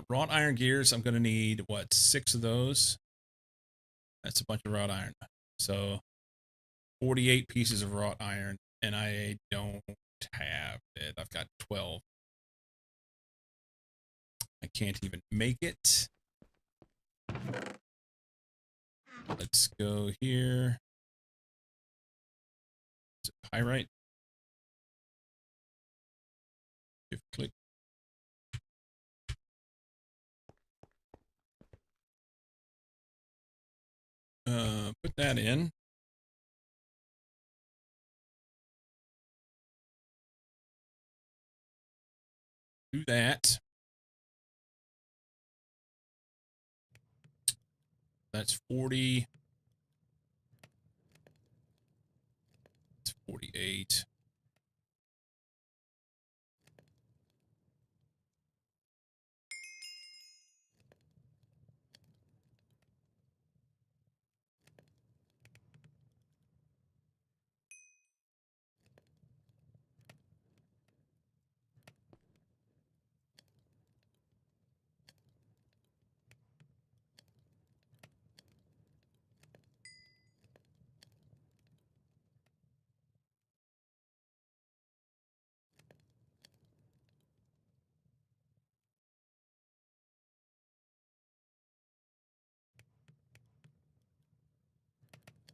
Wrought iron gears, I'm gonna need what, 6 of those? That's a bunch of wrought iron. So 48 pieces of wrought iron, and I don't have it. I've got 12. I can't even make it. Let's go here. Is it pyrite? Shift click. Put that in. Do that. That's 40. It's 48.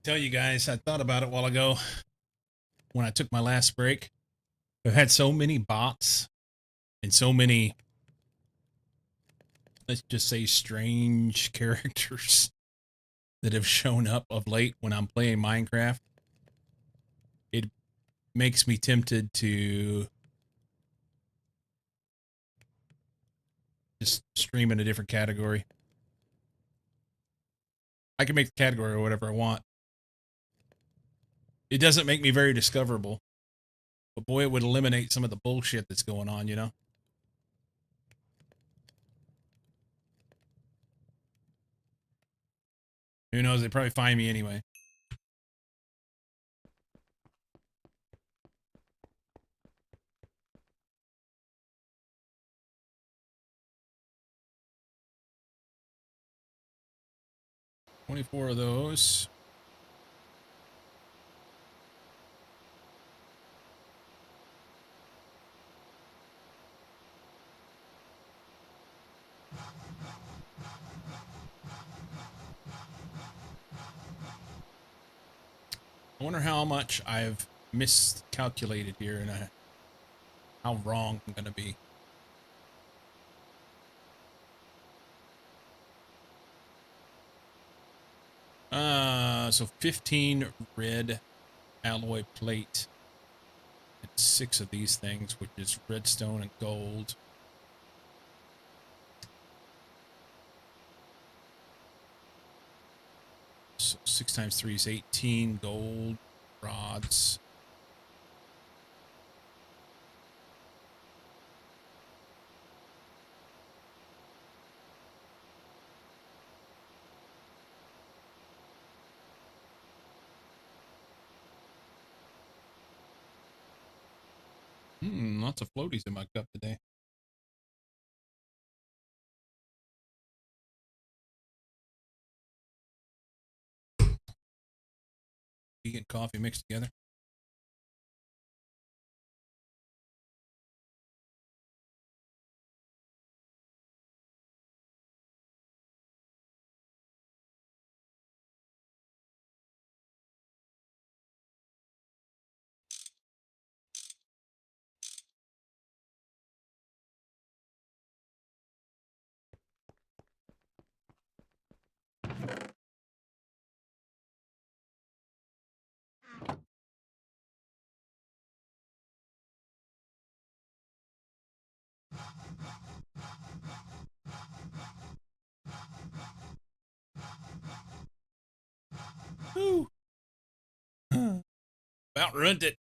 Tell you guys, I thought about it a while ago when I took my last break. I've had so many bots and so many, let's just say, strange characters that have shown up of late when I'm playing Minecraft. It makes me tempted to just stream in a different category. I can make the category or whatever I want. It doesn't make me very discoverable, but boy, it would eliminate some of the bullshit that's going on, you know? Who knows? They probably find me anyway. $24 of those. I wonder how much I've miscalculated here and how wrong I'm going to be. So 15 red alloy plate and 6 of these things, which is redstone and gold. So 6 times 3 is 18 gold rods. Lots of floaties in my cup today. Tea and coffee mixed together. Woo. About ruined it.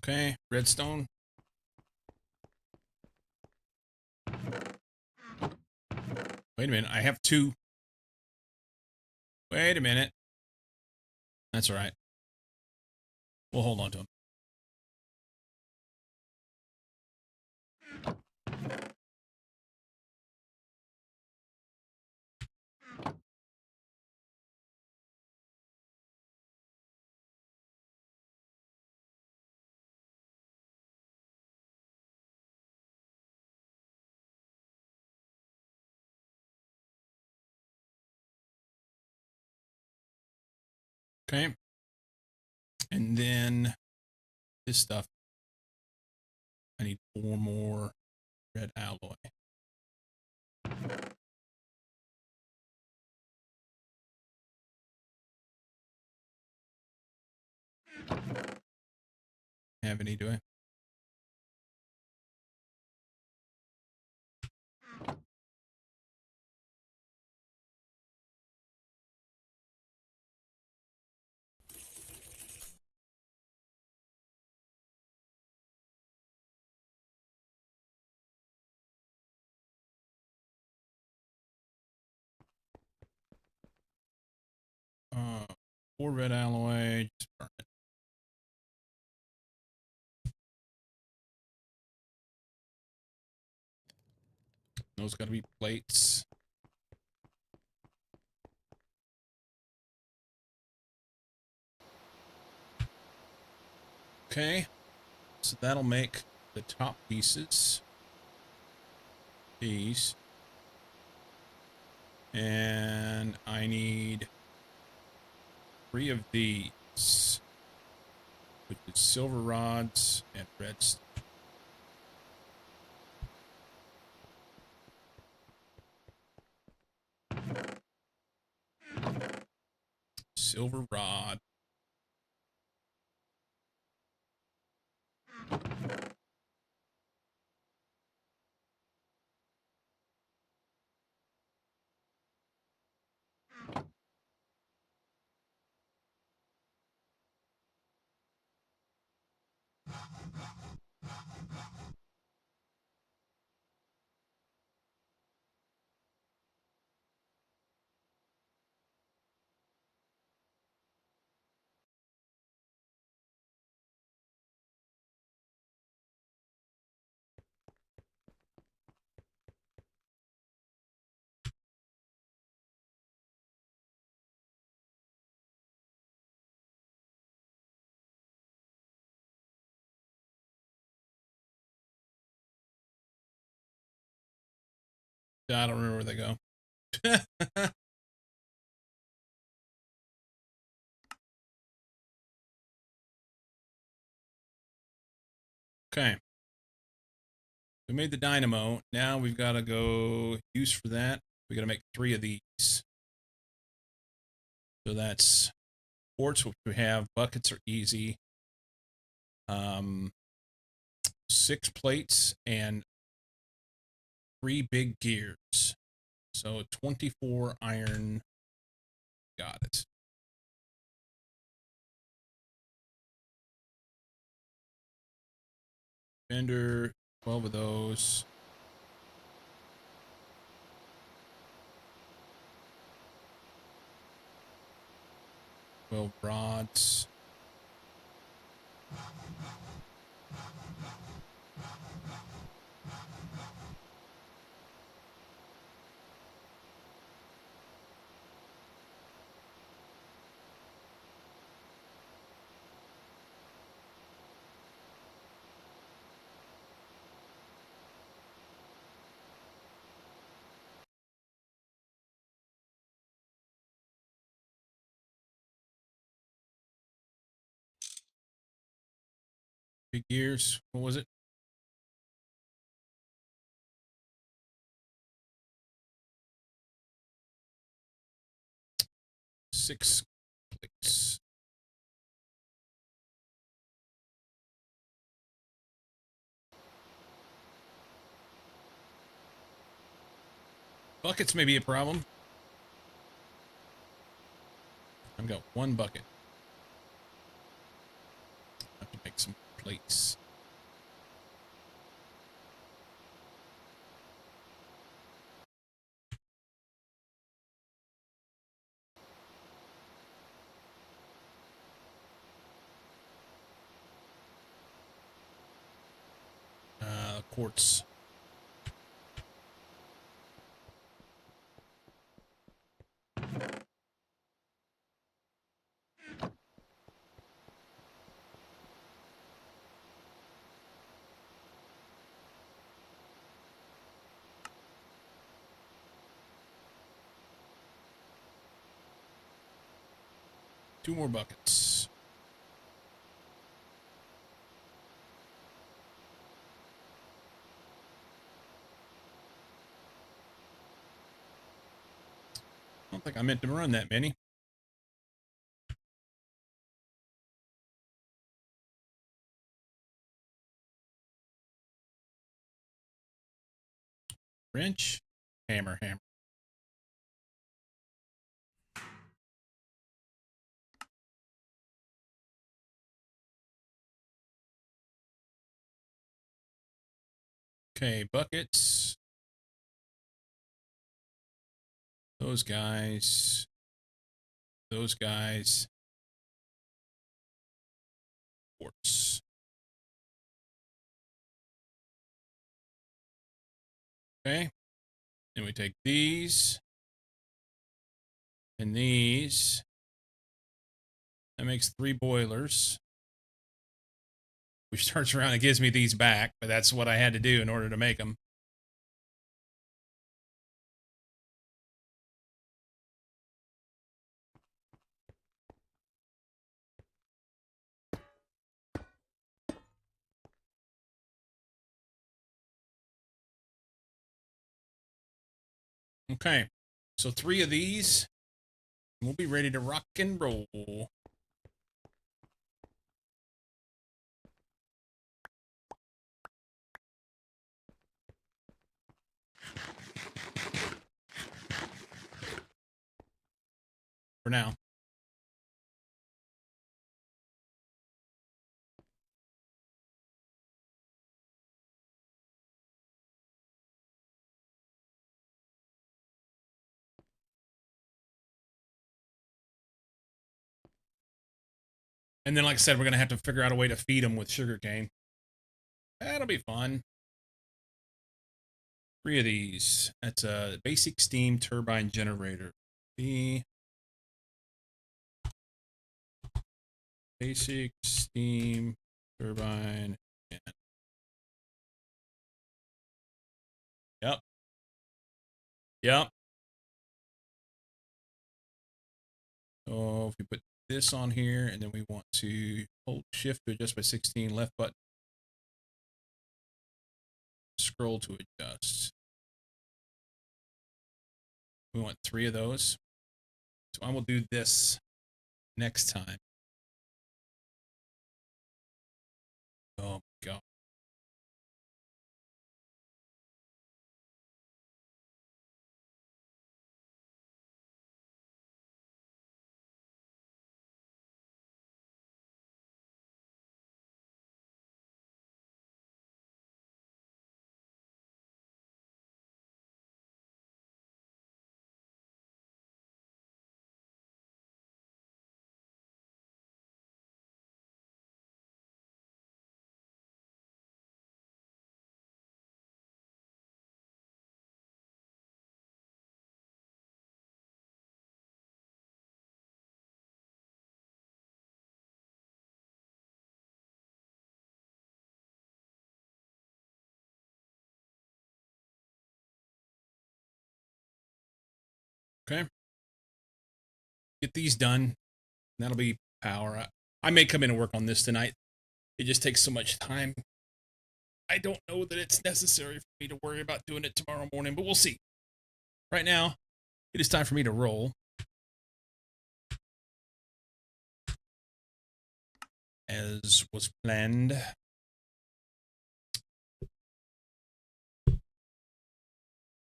Okay, redstone. Wait a minute, I have two. Wait a minute. That's all right. We'll hold on to them. Okay. And then this stuff. I need 4 more red alloy. Have any, do I? Uh, 4 red alloy. Just burn it. Those got to be plates. Okay. So that'll make the top pieces. These. And I need 3 of these, which is silver rods and redstone. Silver rod. I don't remember where they go. Okay. We made the dynamo. Now we've got to go use for that. We got to make 3 of these. So that's quartz, which we have. Buckets are easy. 6 plates and 3 big gears. So 24 iron. Got it. Fender, 12 of those. Well, rods. Big gears. What was it? Six clicks. Buckets may be a problem. I've got one bucket. I have to make some plates. Quartz. Two more buckets. I don't think I meant to run that many. Wrench, hammer, hammer. Okay, buckets. Those guys. Those guys. Quartz. Okay. Then we take these. And these. That makes 3 boilers. Which turns around and gives me these back, but that's what I had to do in order to make them. Okay, so 3 of these. We'll be ready to rock and roll. For now. And then, like I said, we're going to have to figure out a way to feed them with sugarcane. That'll be fun. 3 of these. That's a basic steam turbine generator. The basic steam turbine. Yep. Yep. So if we put this on here, and then we want to hold shift to adjust by 16, left button. Scroll to adjust. We want 3 of those. So I will do this next time. Oh, God. Okay. Get these done. That'll be power. I may come in and work on this tonight. it just takes so much time. I don't know that it's necessary for me to worry about doing it tomorrow morning, but we'll see. Right now, it is time for me to roll. As was planned.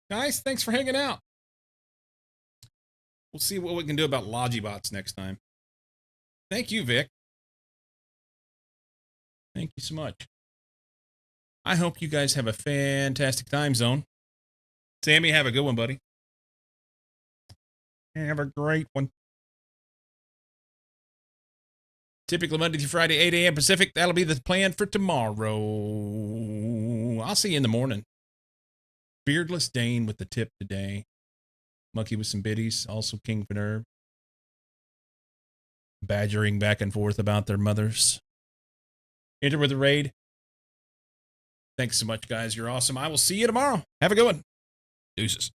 Guys, thanks for hanging out. We'll see what we can do about Logibots next time. Thank you, Vic. Thank you so much. I hope you guys have a fantastic time zone. Sammy, have a good one, buddy. Have a great one. Typically Monday through Friday, 8 a.m. Pacific. That'll be the plan for tomorrow. I'll see you in the morning. Beardless Dane with the tip today. Monkey with some biddies. Also King Finerv. Badgering back and forth about their mothers. Enter with the raid. Thanks so much, guys. You're awesome. I will see you tomorrow. Have a good one. Deuces.